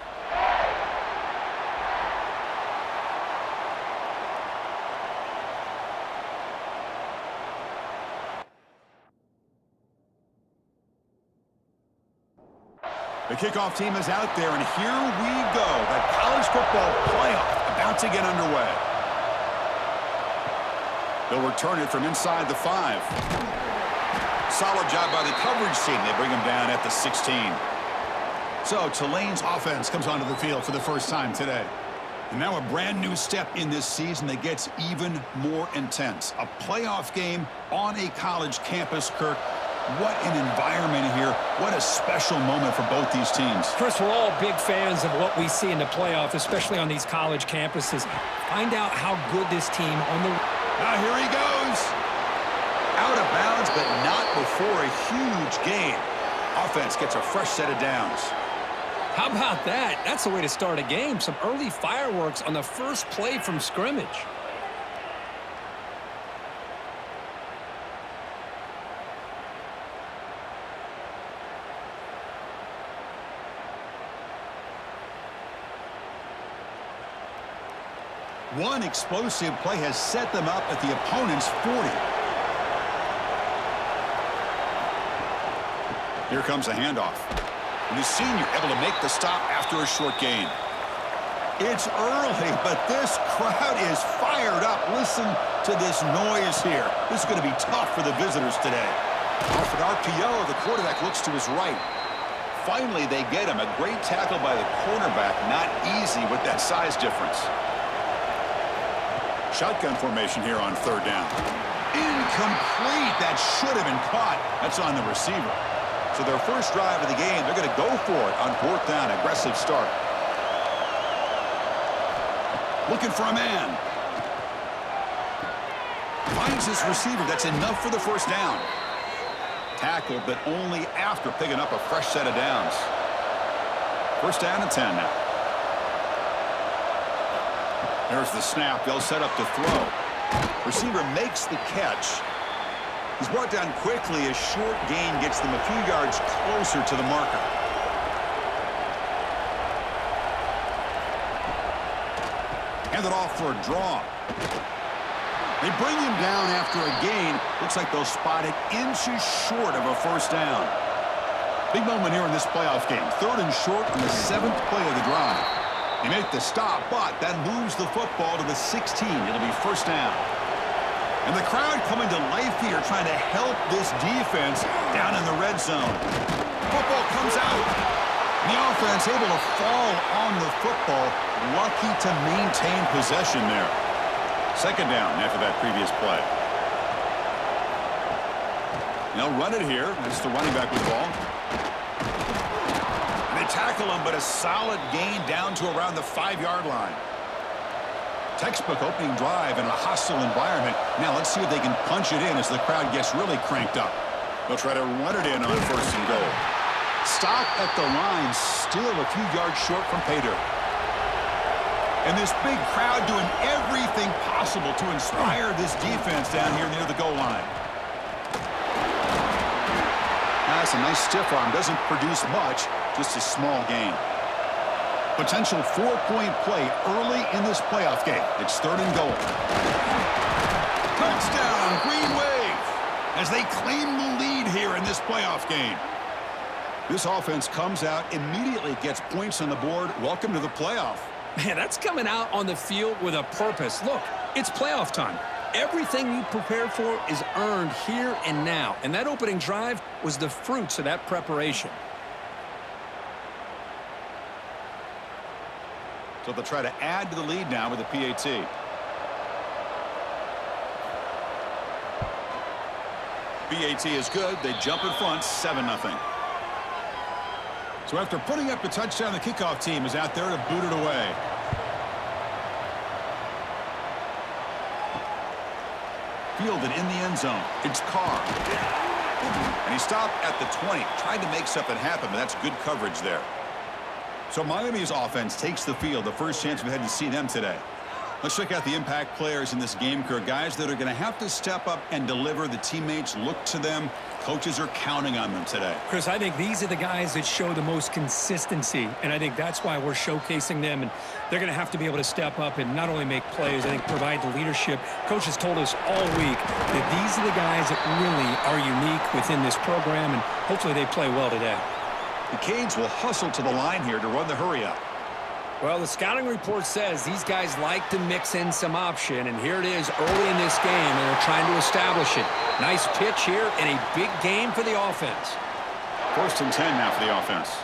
The kickoff team is out there, and here we go. The college football playoff about to get underway. They'll return it from inside the 5. Solid job by the coverage team. They bring him down at the 16. So Tulane's offense comes onto the field for the first time today. And now a brand new step in this season that gets even more intense. A playoff game on a college campus, Kirk. What an environment here. What a special moment for both these teams. Chris, we're all big fans of what we see in the playoff, especially on these college campuses. Find out how good this team on the... Now here he goes. Out of bounds, but not before a huge gain. Offense gets a fresh set of downs. How about that? That's the way to start a game. Some early fireworks on the first play from scrimmage. One explosive play has set them up at the opponent's 40. Here comes a handoff. And the senior able to make the stop after a short gain. It's early, but this crowd is fired up. Listen to this noise here. This is going to be tough for the visitors today. Off an RPO, the quarterback looks to his right. Finally, they get him. A great tackle by the cornerback. Not easy with that size difference. Shotgun formation here on third down. Incomplete. That should have been caught. That's on the receiver. So their first drive of the game, they're going to go for it on fourth down. Aggressive start. Looking for a man. Finds his receiver. That's enough for the first down. Tackled, but only after picking up a fresh set of downs. First down and 10 now. There's the snap. They'll set up to throw. Receiver makes the catch. He's brought down quickly. A short gain gets them a few yards closer to the marker. Handed off for a draw. They bring him down after a gain. Looks like they'll spot it inches short of a first down. Big moment here in this playoff game. Third and short on the 7th play of the drive. They make the stop, but that moves the football to the 16. It'll be first down. And the crowd coming to life here, trying to help this defense down in the red zone. Football comes out. The offense able to fall on the football. Lucky to maintain possession there. Second down after that previous play. They'll run it here. That's the running back with the ball. They tackle him, but a solid gain down to around the 5-yard line. Textbook opening drive in a hostile environment. Now let's see if they can punch it in as the crowd gets really cranked up. They'll try to run it in on first and goal. Stop at the line, still a few yards short from pay dirt. And this big crowd doing everything possible to inspire this defense down here near the goal line. That's a nice stiff arm. Doesn't produce much, just a small gain. Potential 4-point play early in this playoff game. It's third and goal. Touchdown, Green Wave, as they claim the lead here in this playoff game. This offense comes out, immediately gets points on the board. Welcome to the playoff. Man, that's coming out on the field with a purpose. Look, it's playoff time. Everything you prepared for is earned here and now. And that opening drive was the fruits of that preparation. So they'll try to add to the lead now with a PAT. BAT is good. They jump in front 7-0. So after putting up the touchdown, the kickoff team is out there to boot it away. Fielded in the end zone. It's Carr. And he stopped at the 20. Tried to make something happen, but that's good coverage there. So Miami's offense takes the field. The first chance we've had to see them today. Let's check out the impact players in this game, Kirk. Guys that are going to have to step up and deliver. The teammates look to them. Coaches are counting on them today. Chris, I think these are the guys that show the most consistency, and I think that's why we're showcasing them, and they're going to have to be able to step up and not only make plays, I think provide the leadership. Coaches told us all week that these are the guys that really are unique within this program, and hopefully they play well today. The Canes will hustle to the line here to run the hurry-up. Well, the scouting report says these guys like to mix in some option, and here it is early in this game, and they're trying to establish it. Nice pitch here, and a big game for the offense. 1st and 10 now for the offense.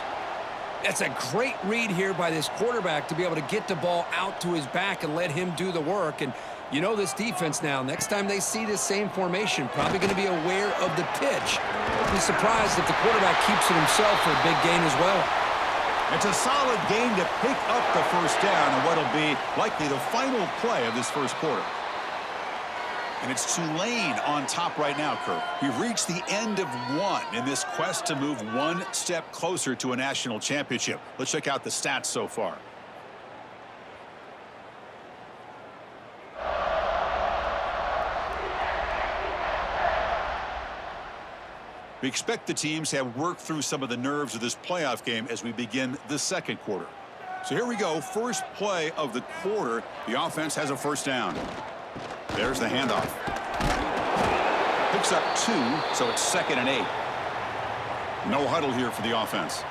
That's a great read here by this quarterback to be able to get the ball out to his back and let him do the work. And you know this defense now, next time they see this same formation, probably going to be aware of the pitch. I'll be surprised if the quarterback keeps it himself for a big gain as well. It's a solid game to pick up the first down and what'll be likely the final play of this first quarter. And it's Tulane on top right now, Kirk. We've reached the end of one in this quest to move one step closer to a national championship. Let's check out the stats so far. We expect the teams to have worked through some of the nerves of this playoff game as we begin the second quarter. So here we go. First play of the quarter. The offense has a first down. There's the handoff. Picks up 2, so it's 2nd and 8. No huddle here for the offense.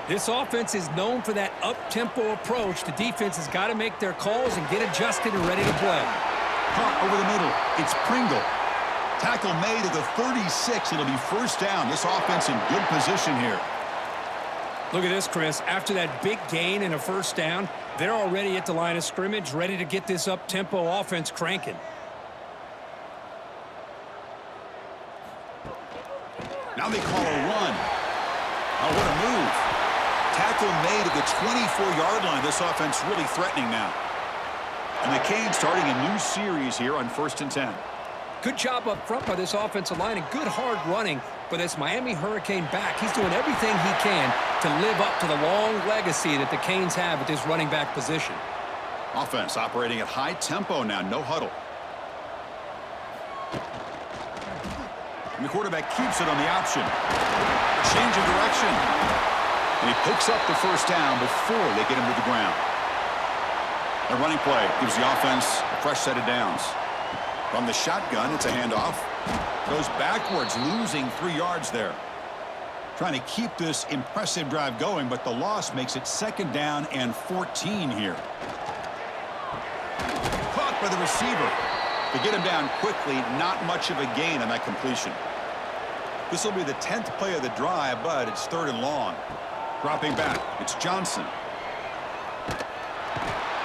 This offense is known for that up-tempo approach. The defense has got to make their calls and get adjusted and ready to play. Caught over the middle. It's Pringle. Tackle made at the 36. It'll be first down. This offense in good position here. Look at this, Chris. After that big gain and a first down, they're already at the line of scrimmage, ready to get this up-tempo offense cranking. Now they call a run. Oh, what a move. Tackle made at the 24-yard line. This offense really threatening now. And the Canes starting a new series here on 1st and 10. Good job up front by this offensive line and good hard running for this Miami Hurricane back. He's doing everything he can to live up to the long legacy that the Canes have at this running back position. Offense operating at high tempo now, no huddle. And the quarterback keeps it on the option. Change of direction. And he picks up the first down before they get him to the ground. A running play gives the offense a fresh set of downs. From the shotgun, it's a handoff. Goes backwards, losing 3 yards there. Trying to keep this impressive drive going, but the loss makes it 2nd down and 14 here. Caught by the receiver. To get him down quickly, not much of a gain on that completion. This will be the 10th play of the drive, but it's 3rd and long. Dropping back, it's Johnson.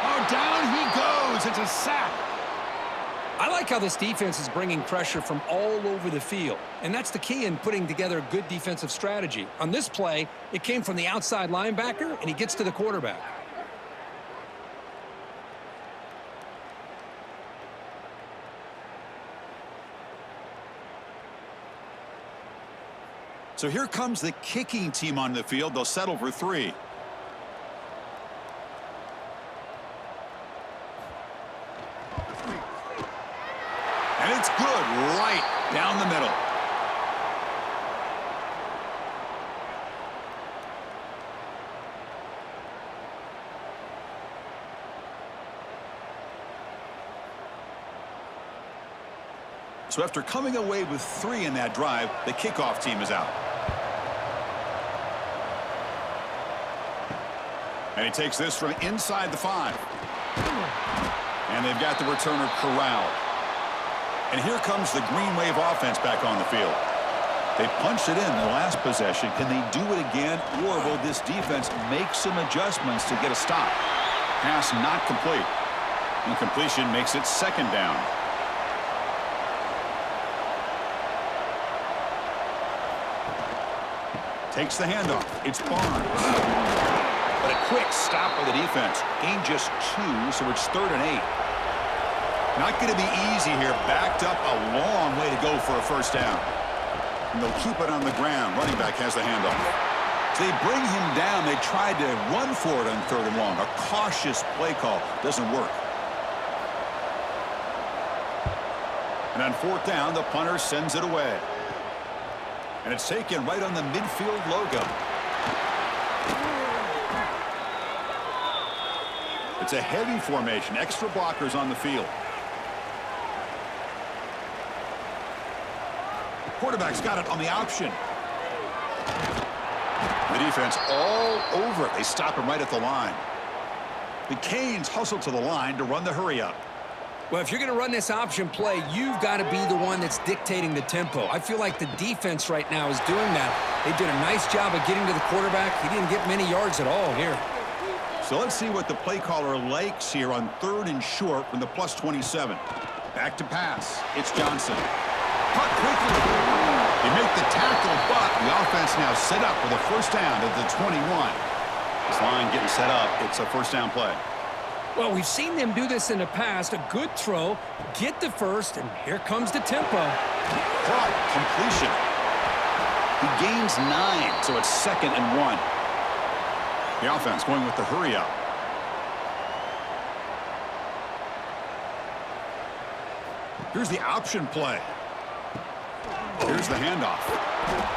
Oh, down he goes. It's a sack. I like how this defense is bringing pressure from all over the field, and that's the key in putting together a good defensive strategy. On this play, it came from the outside linebacker, and he gets to the quarterback. So here comes the kicking team on the field. They'll settle for 3. And it's good right down the middle. So after coming away with 3 in that drive, the kickoff team is out. And he takes this from inside the 5. And they've got the returner corralled. And here comes the Green Wave offense back on the field. They punched it in the last possession. Can they do it again, or will this defense make some adjustments to get a stop? Pass not complete. Incompletion makes it 2nd down. Takes the handoff. It's Barnes. But a quick stop by the defense. Gain just 2, so it's 3rd and 8. Not going to be easy here. Backed up a long way to go for a first down. And they'll keep it on the ground. Running back has the handoff. So they bring him down. They tried to run for it on 3rd and long. A cautious play call. Doesn't work. And on 4th down, the punter sends it away. And it's taken right on the midfield logo. It's a heavy formation. Extra blockers on the field. Quarterback's got it on the option. The defense all over it. They stop him right at the line. The Canes hustle to the line to run the hurry up. Well, if you're going to run this option play, you've got to be the one that's dictating the tempo. I feel like the defense right now is doing that. They did a nice job of getting to the quarterback. He didn't get many yards at all here. So let's see what the play caller likes here on 3rd and short from the +27. Back to pass. It's Johnson. Cut quickly. They make the tackle, but the offense now set up with a first down at the 21. This line getting set up. It's a first down play. Well, we've seen them do this in the past. A good throw, get the first, and here comes the tempo. Caught. Completion. He gains 9, so it's 2nd and 1. The offense going with the hurry up. Here's the option play. Here's the handoff.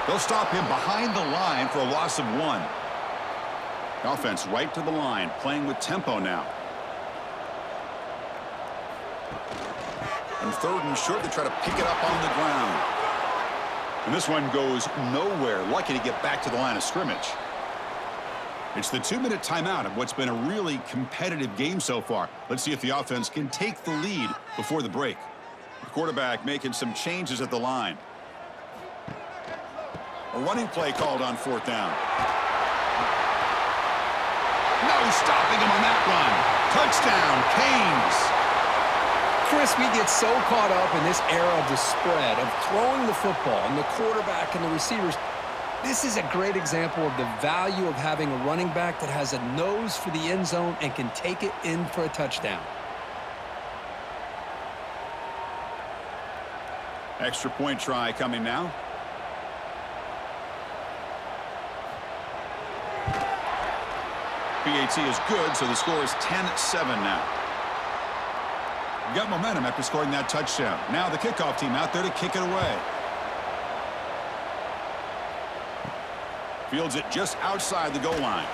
They'll stop him behind the line for a loss of 1. The offense right to the line, playing with tempo now. And 3rd and short, they try to pick it up on the ground. And this one goes nowhere. Lucky to get back to the line of scrimmage. It's the 2-minute timeout of what's been a really competitive game so far. Let's see if the offense can take the lead before the break. The quarterback making some changes at the line. A running play called on 4th down. No stopping him on that run. Touchdown, Canes. Chris, we get so caught up in this era of the spread, of throwing the football, and the quarterback and the receivers. This is a great example of the value of having a running back that has a nose for the end zone and can take it in for a touchdown. Extra point try coming now. PAT is good, so the score is 10-7 now. Got momentum after scoring that touchdown. Now the kickoff team out there to kick it away. Fields it just outside the goal line.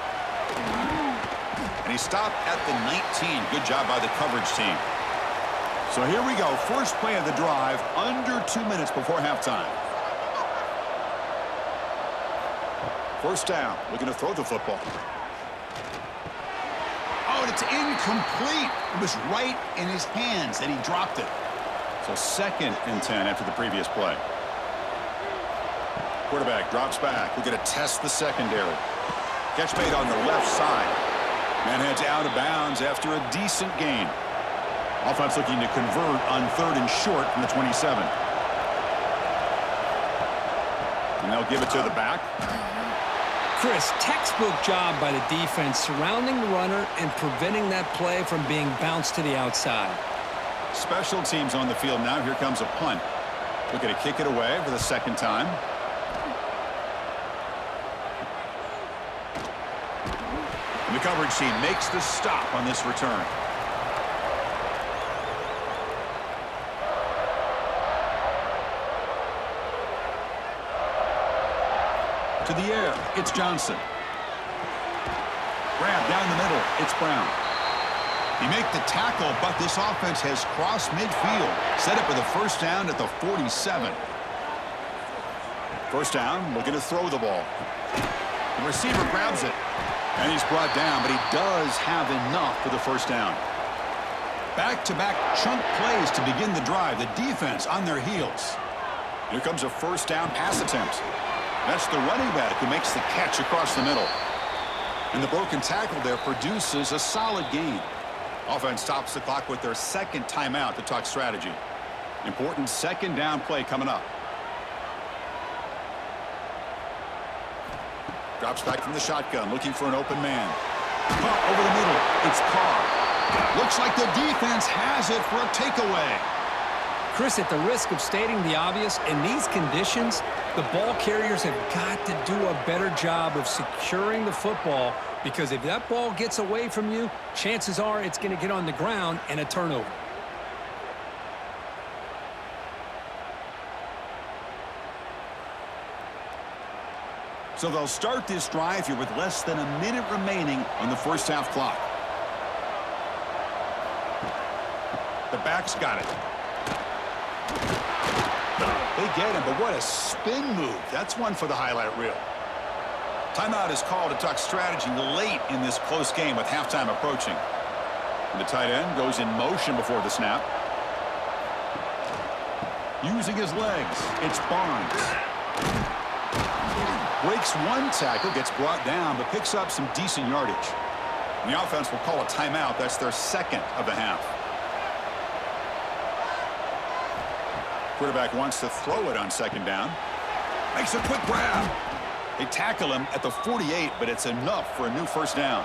And he stopped at the 19. Good job by the coverage team. So here we go. First play of the drive, under 2 minutes before halftime. First down, looking to throw the football. Oh, and it's incomplete. It was right in his hands, and he dropped it. So 2nd and 10 after the previous play. Quarterback drops back. We're going to test the secondary. Catch made on the left side. Man heads out of bounds after a decent gain. Offense looking to convert on 3rd and short from the 27. And they'll give it to the back. Chris, textbook job by the defense surrounding the runner and preventing that play from being bounced to the outside. Special teams on the field now. Here comes a punt. Looking to kick it away for the 2nd time. And the coverage team makes the stop on this return. To the air, it's Johnson. Grab down the middle, it's Brown. He make the tackle, but this offense has crossed midfield. Set up with a first down at the 47. First down, looking to throw the ball. The receiver grabs it, and he's brought down, but he does have enough for the first down. Back-to-back chunk plays to begin the drive. The defense on their heels. Here comes a first down pass attempt. That's the running back who makes the catch across the middle. And the broken tackle there produces a solid gain. Offense stops the clock with their 2nd timeout to talk strategy. Important 2nd down play coming up. Drops back from the shotgun, looking for an open man. Caught over the middle. It's Carr. Looks like the defense has it for a takeaway. Chris, at the risk of stating the obvious, in these conditions, the ball carriers have got to do a better job of securing the football, because if that ball gets away from you, chances are it's going to get on the ground and a turnover. So they'll start this drive here with less than a minute remaining on the first half clock. The back's got it. They get him, but what a spin move. That's one for the highlight reel. Timeout is called to talk strategy late in this close game with halftime approaching. And the tight end goes in motion before the snap. Using his legs, it's Barnes. Breaks one tackle, gets brought down, but picks up some decent yardage. And the offense will call a timeout. That's their second of the half. Quarterback wants to throw it on second down. Makes a quick grab. They tackle him at the 48, but it's enough for a new first down.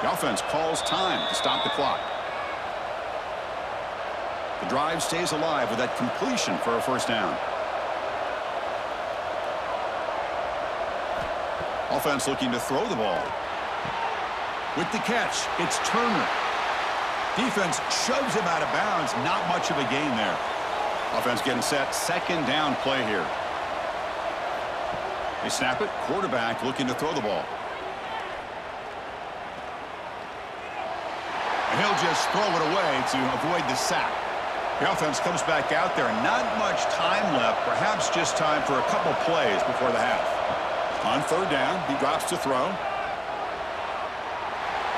The offense calls time to stop the clock. The drive stays alive with that completion for a first down. Offense looking to throw the ball. With the catch, it's Turner. Defense shoves him out of bounds. Not much of a gain there. Offense getting set. Second down play here. They snap it. Quarterback looking to throw the ball. And he'll just throw it away to avoid the sack. The offense comes back out there. Not much time left. Perhaps just time for a couple plays before the half. On third down, he drops to throw.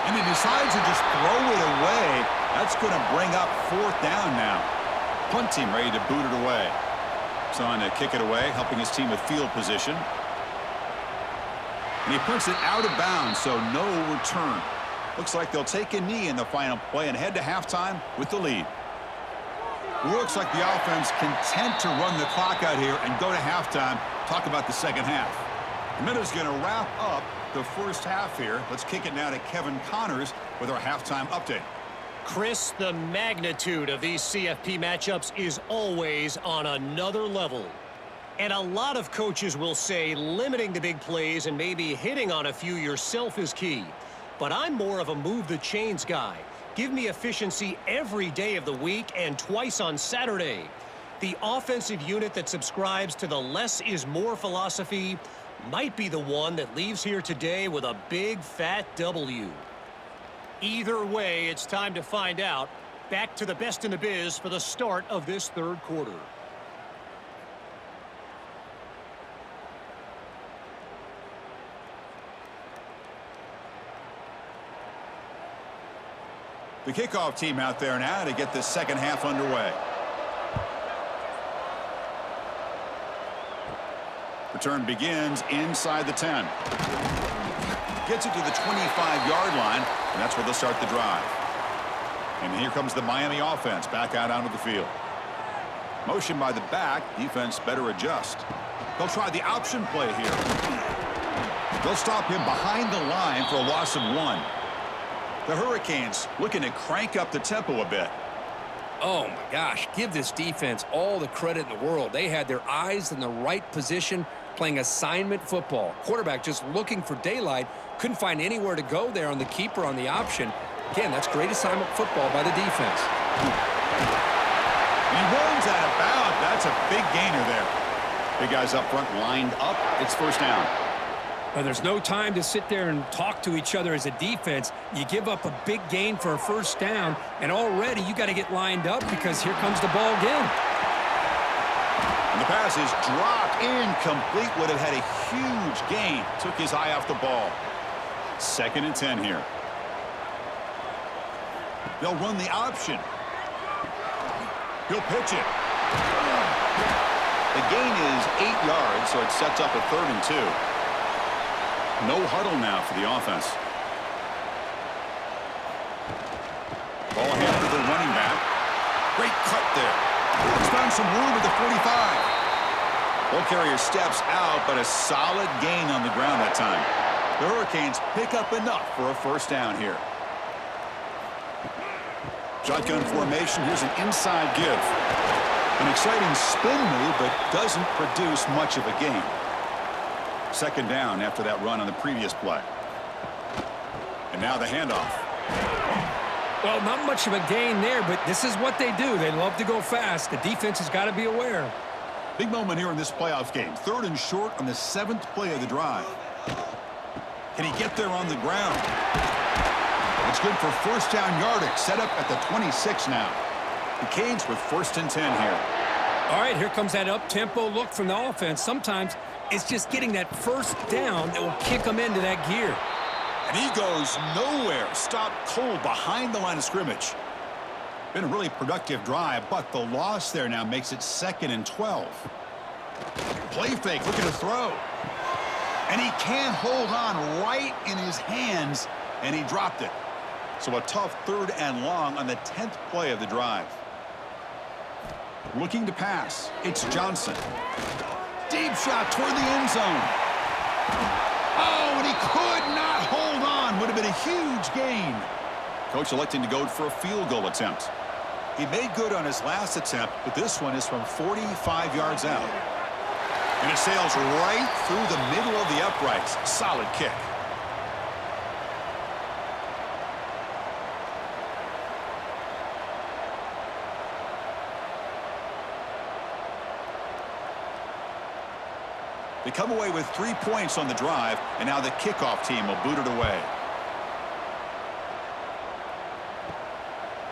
And he decides to just throw it away. That's going to bring up fourth down now. Punt team ready to boot it away. It's on to kick it away, helping his team with field position. And he punts it out of bounds, so no return. Looks like they'll take a knee in the final play and head to halftime with the lead. Looks like the offense content to run the clock out here and go to halftime. Talk about the second half. Minuta's going to wrap up the first half here. Let's kick it now to Kevin Connors with our halftime update. Chris, the magnitude of these CFP matchups is always on another level. And a lot of coaches will say limiting the big plays and maybe hitting on a few yourself is key. But I'm more of a move the chains guy. Give me efficiency every day of the week and twice on Saturday. The offensive unit that subscribes to the less is more philosophy might be the one that leaves here today with a big fat W. Either way, it's time to find out. Back to the best in the biz for the start of this third quarter. The kickoff team out there now to get this second half underway. Return begins inside the 10. Gets it to the 25-yard line, and that's where they'll start the drive. And here comes the Miami offense back out onto the field. Motion by the back. Defense better adjust. They'll try the option play here. They'll stop him behind the line for a loss of 1. The Hurricanes looking to crank up the tempo a bit. Oh, my gosh. Give this defense all the credit in the world. They had their eyes in the right position, playing assignment football. Quarterback just looking for daylight. Couldn't find anywhere to go there on the keeper on the option. Again, that's great assignment football by the defense. And he runs out of bounds. That's a big gainer there. Big guys up front lined up. It's first down. Well, there's no time to sit there and talk to each other as a defense. You give up a big gain for a first down, and already you got to get lined up because here comes the ball again. And the pass is dropped incomplete. Would have had a huge gain. Took his eye off the ball. 2nd and 10 here. They'll run the option. He'll pitch it. The gain is 8 yards, so it sets up a 3rd and 2. No huddle now for the offense. Ball ahead to the running back. Great cut there. He's found some room at the 45. Ball carrier steps out, but a solid gain on the ground that time. The Hurricanes pick up enough for a first down here. Shotgun formation. Here's an inside give. An exciting spin move, but doesn't produce much of a gain. Second down after that run on the previous play. And now the handoff. Well, not much of a gain there, but this is what they do. They love to go fast. The defense has got to be aware. Big moment here in this playoff game. 3rd and short on the 7th play of the drive. Can he get there on the ground? It's good for first down yardage. Set up at the 26 now. The Canes with 1st and 10 here. All right, here comes that up-tempo look from the offense. Sometimes it's just getting that first down that will kick them into that gear. And he goes nowhere. Stopped cold behind the line of scrimmage. Been a really productive drive, but the loss there now makes it 2nd and 12. Play fake, looking to throw. And he can't hold on right in his hands, and he dropped it. So a tough 3rd and long on the 10th play of the drive. Looking to pass. It's Johnson. Deep shot toward the end zone. Oh, and he could not hold on. Would have been a huge gain. Coach electing to go for a field goal attempt. He made good on his last attempt, but this one is from 45 yards out. And it sails right through the middle of the uprights. Solid kick. They come away with 3 points on the drive, and now the kickoff team will boot it away.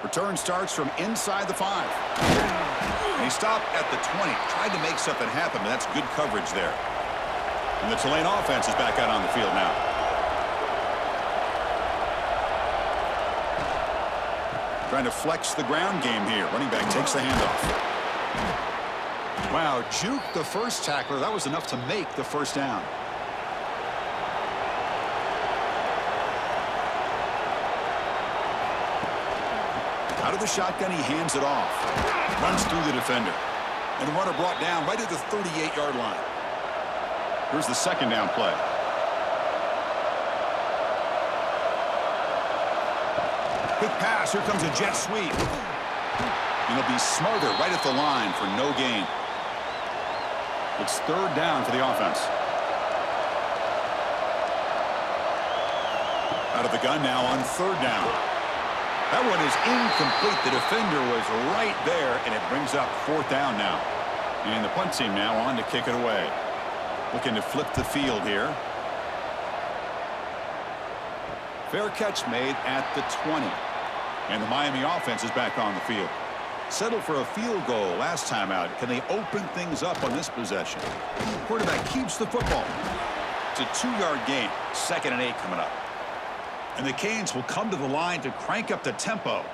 Return starts from inside the 5. And he stopped at the 20. Tried to make something happen, but that's good coverage there. And the Tulane offense is back out on the field now. Trying to flex the ground game here. Running back takes the handoff. Wow, juked the first tackler. That was enough to make the first down. Out of the shotgun, he hands it off. Runs through the defender. And the runner brought down right at the 38-yard line. Here's the 2nd down play. Quick pass. Here comes a jet sweep. And he'll be smarter right at the line for no gain. It's 3rd down for the offense. Out of the gun now on 3rd down. That one is incomplete. The defender was right there, and it brings up 4th down now. And the punt team now on to kick it away. Looking to flip the field here. Fair catch made at the 20. And the Miami offense is back on the field. Settled for a field goal last time out. Can they open things up on this possession? Quarterback keeps the football. It's a 2-yard gain. 2nd and 8 coming up. And the Canes will come to the line to crank up the tempo.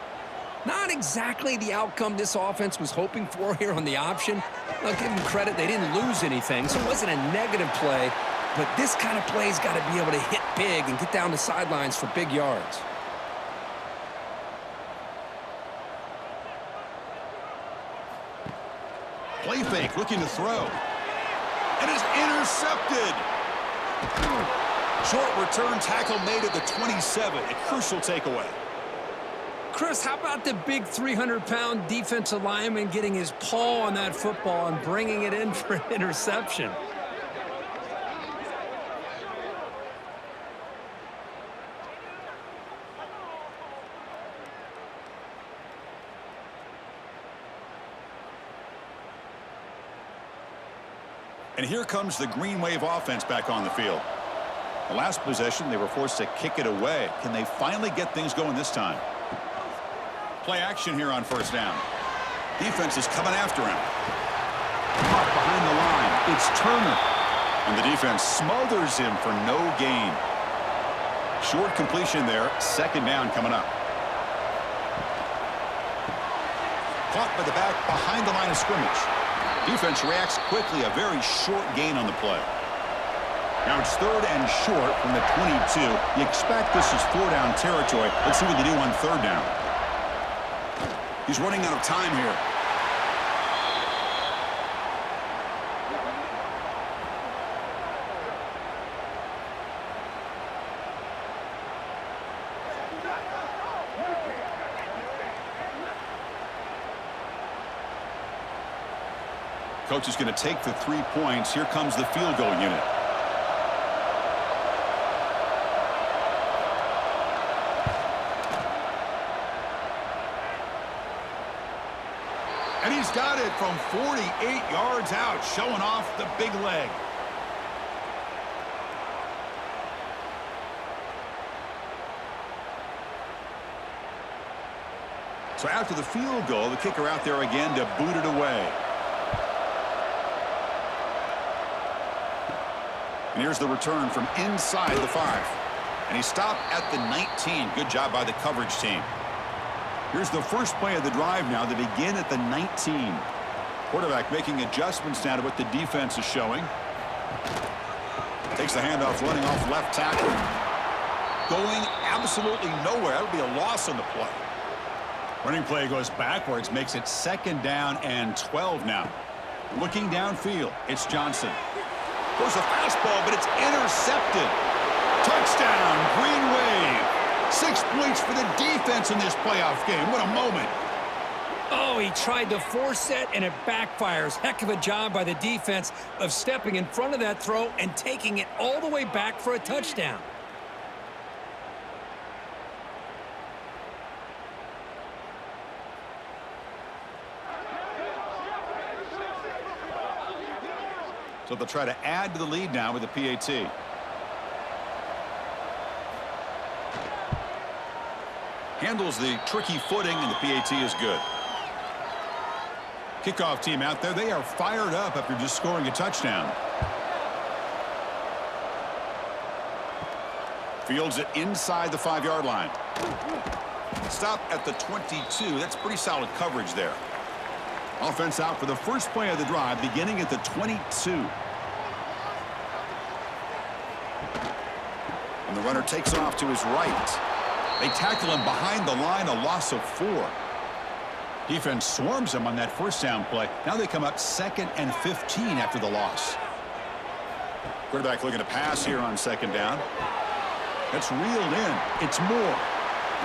Not exactly the outcome this offense was hoping for here on the option. I'll give them credit. They didn't lose anything, so it wasn't a negative play. But this kind of play's got to be able to hit big and get down the sidelines for big yards. Play fake, looking to throw. And is intercepted. Short return tackle made at the 27. A crucial takeaway. Chris, how about the big 300-pound defensive lineman getting his paw on that football and bringing it in for an interception? And here comes the Green Wave offense back on the field. The last possession, they were forced to kick it away. Can they finally get things going this time? Play action here on 1st down. Defense is coming after him. Caught behind the line. It's Turner. And the defense smothers him for no gain. Short completion there. 2nd down coming up. Caught by the back behind the line of scrimmage. Defense reacts quickly. A very short gain on the play. Now it's 3rd and short from the 22. You expect this is 4-down territory. Let's see what they do on 3rd down. He's running out of time here. Coach is going to take the 3 points. Here comes the field goal unit. And he's got it from 48 yards out, showing off the big leg. So after the field goal, the kicker out there again to boot it away. And here's the return from inside the 5. And he stopped at the 19. Good job by the coverage team. Here's the first play of the drive now. They begin at the 19. Quarterback making adjustments now to what the defense is showing. Takes the handoff, running off left tackle. Going absolutely nowhere. That'll be a loss on the play. Running play goes backwards, makes it 2nd down and 12 now. Looking downfield, it's Johnson. Goes a fastball, but it's intercepted. Touchdown, Green Wave. 6 points for the defense in this playoff game. What a moment. Oh, he tried to force it, and it backfires. Heck of a job by the defense of stepping in front of that throw and taking it all the way back for a touchdown. So they'll try to add to the lead now with the PAT. Handles the tricky footing, and the PAT is good. Kickoff team out there, they are fired up after just scoring a touchdown. Fields it inside the 5-yard line. Stop at the 22. That's pretty solid coverage there. Offense out for the first play of the drive, beginning at the 22. And the runner takes off to his right. They tackle him behind the line, a loss of 4. Defense swarms him on that first down play. Now they come up 2nd and 15 after the loss. Quarterback looking to pass here on 2nd down. That's reeled in. It's Moore.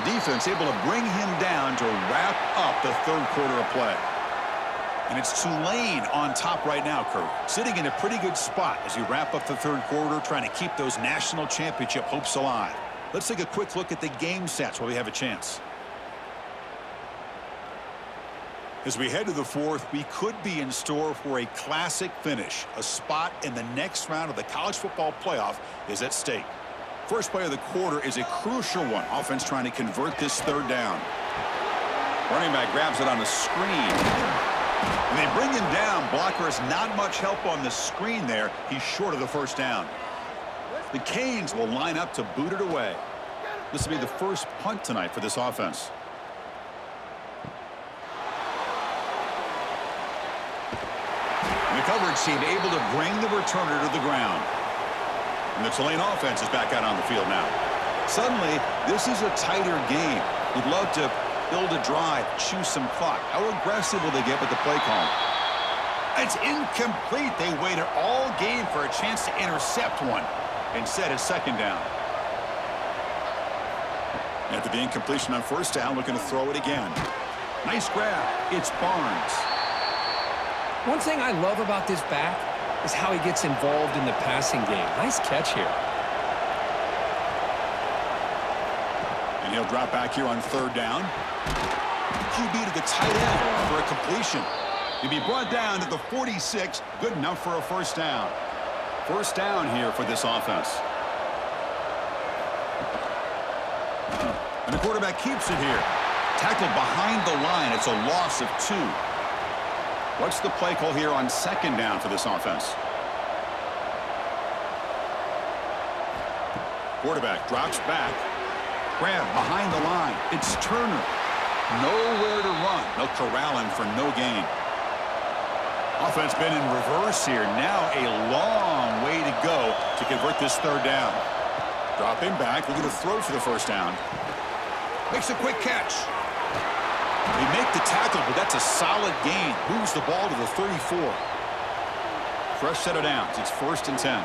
The defense able to bring him down to wrap up the 3rd quarter of play. And it's Tulane on top right now, Kurt. Sitting in a pretty good spot as you wrap up the 3rd quarter, trying to keep those national championship hopes alive. Let's take a quick look at the game stats while we have a chance. As we head to the 4th, we could be in store for a classic finish. A spot in the next round of the college football playoff is at stake. First play of the quarter is a crucial one. Offense trying to convert this 3rd down. Running back grabs it on the screen. And they bring him down. Blocker has not much help on the screen there. He's short of the first down. The Canes will line up to boot it away. This will be the first punt tonight for this offense. And the coverage team able to bring the returner to the ground. And the Tulane offense is back out on the field now. Suddenly, this is a tighter game. We'd love to build a drive, choose some clock. How aggressive will they get with the play call? It's incomplete. They waited all game for a chance to intercept one. Instead, it's 2nd down. After the incompletion on 1st down, looking to throw it again. Nice grab. It's Barnes. One thing I love about this back is how he gets involved in the passing game. Nice catch here. And he'll drop back here on 3rd down. QB to the tight end for a completion. He'll be brought down to the 46. Good enough for a 1st down. 1st down here for this offense. And the quarterback keeps it here. Tackled behind the line. It's a loss of 2. What's the play call here on 2nd down for this offense? Quarterback drops back. Grab behind the line. It's Turner. Nowhere to run. They'll corral him for no gain. Offense been in reverse here. Now a long way to go to convert this 3rd down. Dropping back. Looking to throw for the 1st down. Makes a quick catch. They make the tackle, but that's a solid gain. Moves the ball to the 34. Fresh set of downs. It's 1st and 10.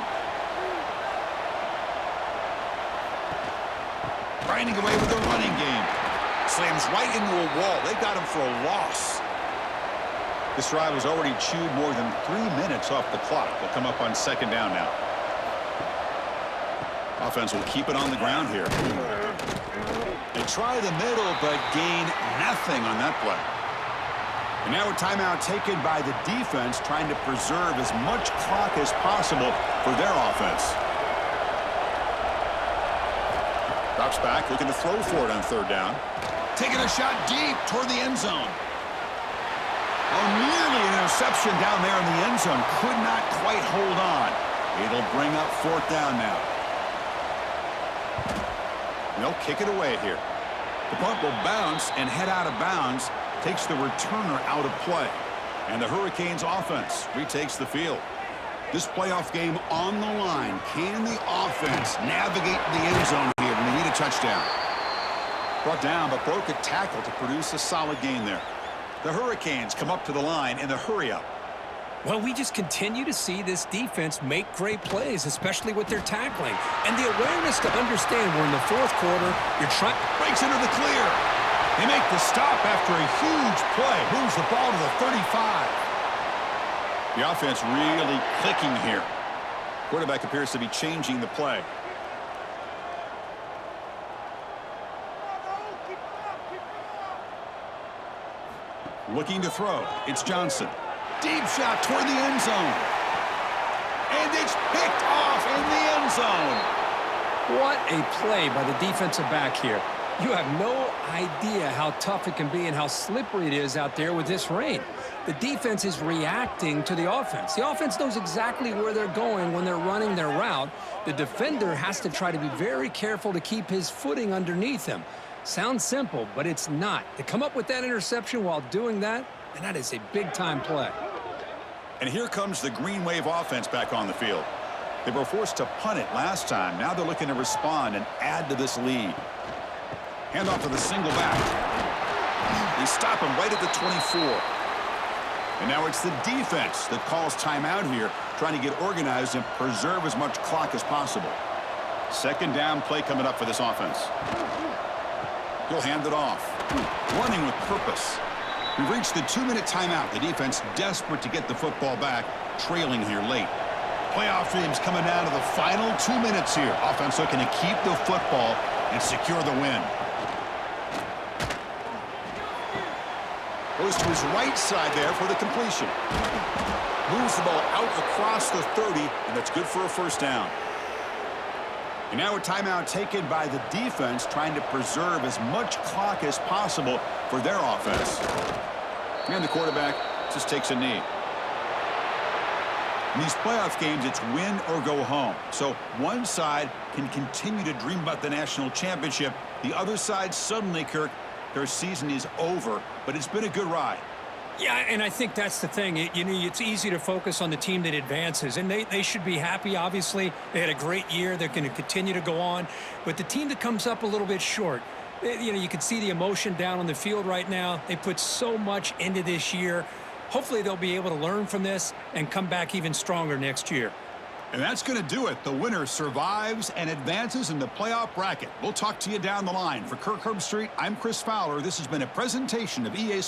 Grinding away with the running game. Slams right into a wall. They got him for a loss. The This drive has already chewed more than 3 minutes off the clock. They'll come up on second down now. Offense will keep it on the ground here. They try the middle, but gain nothing on that play. And now a timeout taken by the defense, trying to preserve as much clock as possible for their offense. Drops back, looking to throw for it on third down. Taking a shot deep toward the end zone. Oh, nearly an interception down there in the end zone. Could not quite hold on. It'll bring up fourth down now. They'll kick it away here. The punt will bounce and head out of bounds. Takes the returner out of play. And the Hurricanes offense retakes the field. This playoff game on the line. Can the offense navigate the end zone here when they need a touchdown? Brought down, but broke a tackle to produce a solid gain there. The Hurricanes come up to the line in the hurry-up. Well, we just continue to see this defense make great plays, especially with their tackling. And the awareness to understand we're in the fourth quarter, you're trying... Breaks into the clear. They make the stop after a huge play. Moves the ball to the 35. The offense really clicking here. Quarterback appears to be changing the play. Looking to throw. It's Johnson. Deep shot toward the end zone. And it's picked off in the end zone. What a play by the defensive back here. You have no idea how tough it can be and how slippery it is out there with this rain. The defense is reacting to the offense. The offense knows exactly where they're going when they're running their route. The defender has to try to be very careful to keep his footing underneath him. Sounds simple, but it's not. To come up with that interception while doing that, and that is a big-time play. And here comes the Green Wave offense back on the field. They were forced to punt it last time. Now they're looking to respond and add to this lead. Handoff to the single back. They stop him right at the 24. And now it's the defense that calls timeout here, trying to get organized and preserve as much clock as possible. Second down play coming up for this offense. He'll hand it off. Running with purpose. We've reached the 2-minute timeout. The defense desperate to get the football back, trailing here late. Playoff dreams coming down to the final 2 minutes here. Offense looking to keep the football and secure the win. Goes to his right side there for the completion. Moves the ball out across the 30, and that's good for a first down. And now a timeout taken by the defense, trying to preserve as much clock as possible for their offense. And the quarterback just takes a knee. In these playoff games, it's win or go home. So one side can continue to dream about the national championship. The other side suddenly, Kirk, their season is over, but it's been a good ride. Yeah, and I think that's the thing. It's easy to focus on the team that advances, and they should be happy, obviously. They had a great year. They're going to continue to go on. But the team that comes up a little bit short, you can see the emotion down on the field right now. They put so much into this year. Hopefully they'll be able to learn from this and come back even stronger next year. And that's going to do it. The winner survives and advances in the playoff bracket. We'll talk to you down the line. For Kirk Herbstreit, I'm Chris Fowler. This has been a presentation of EA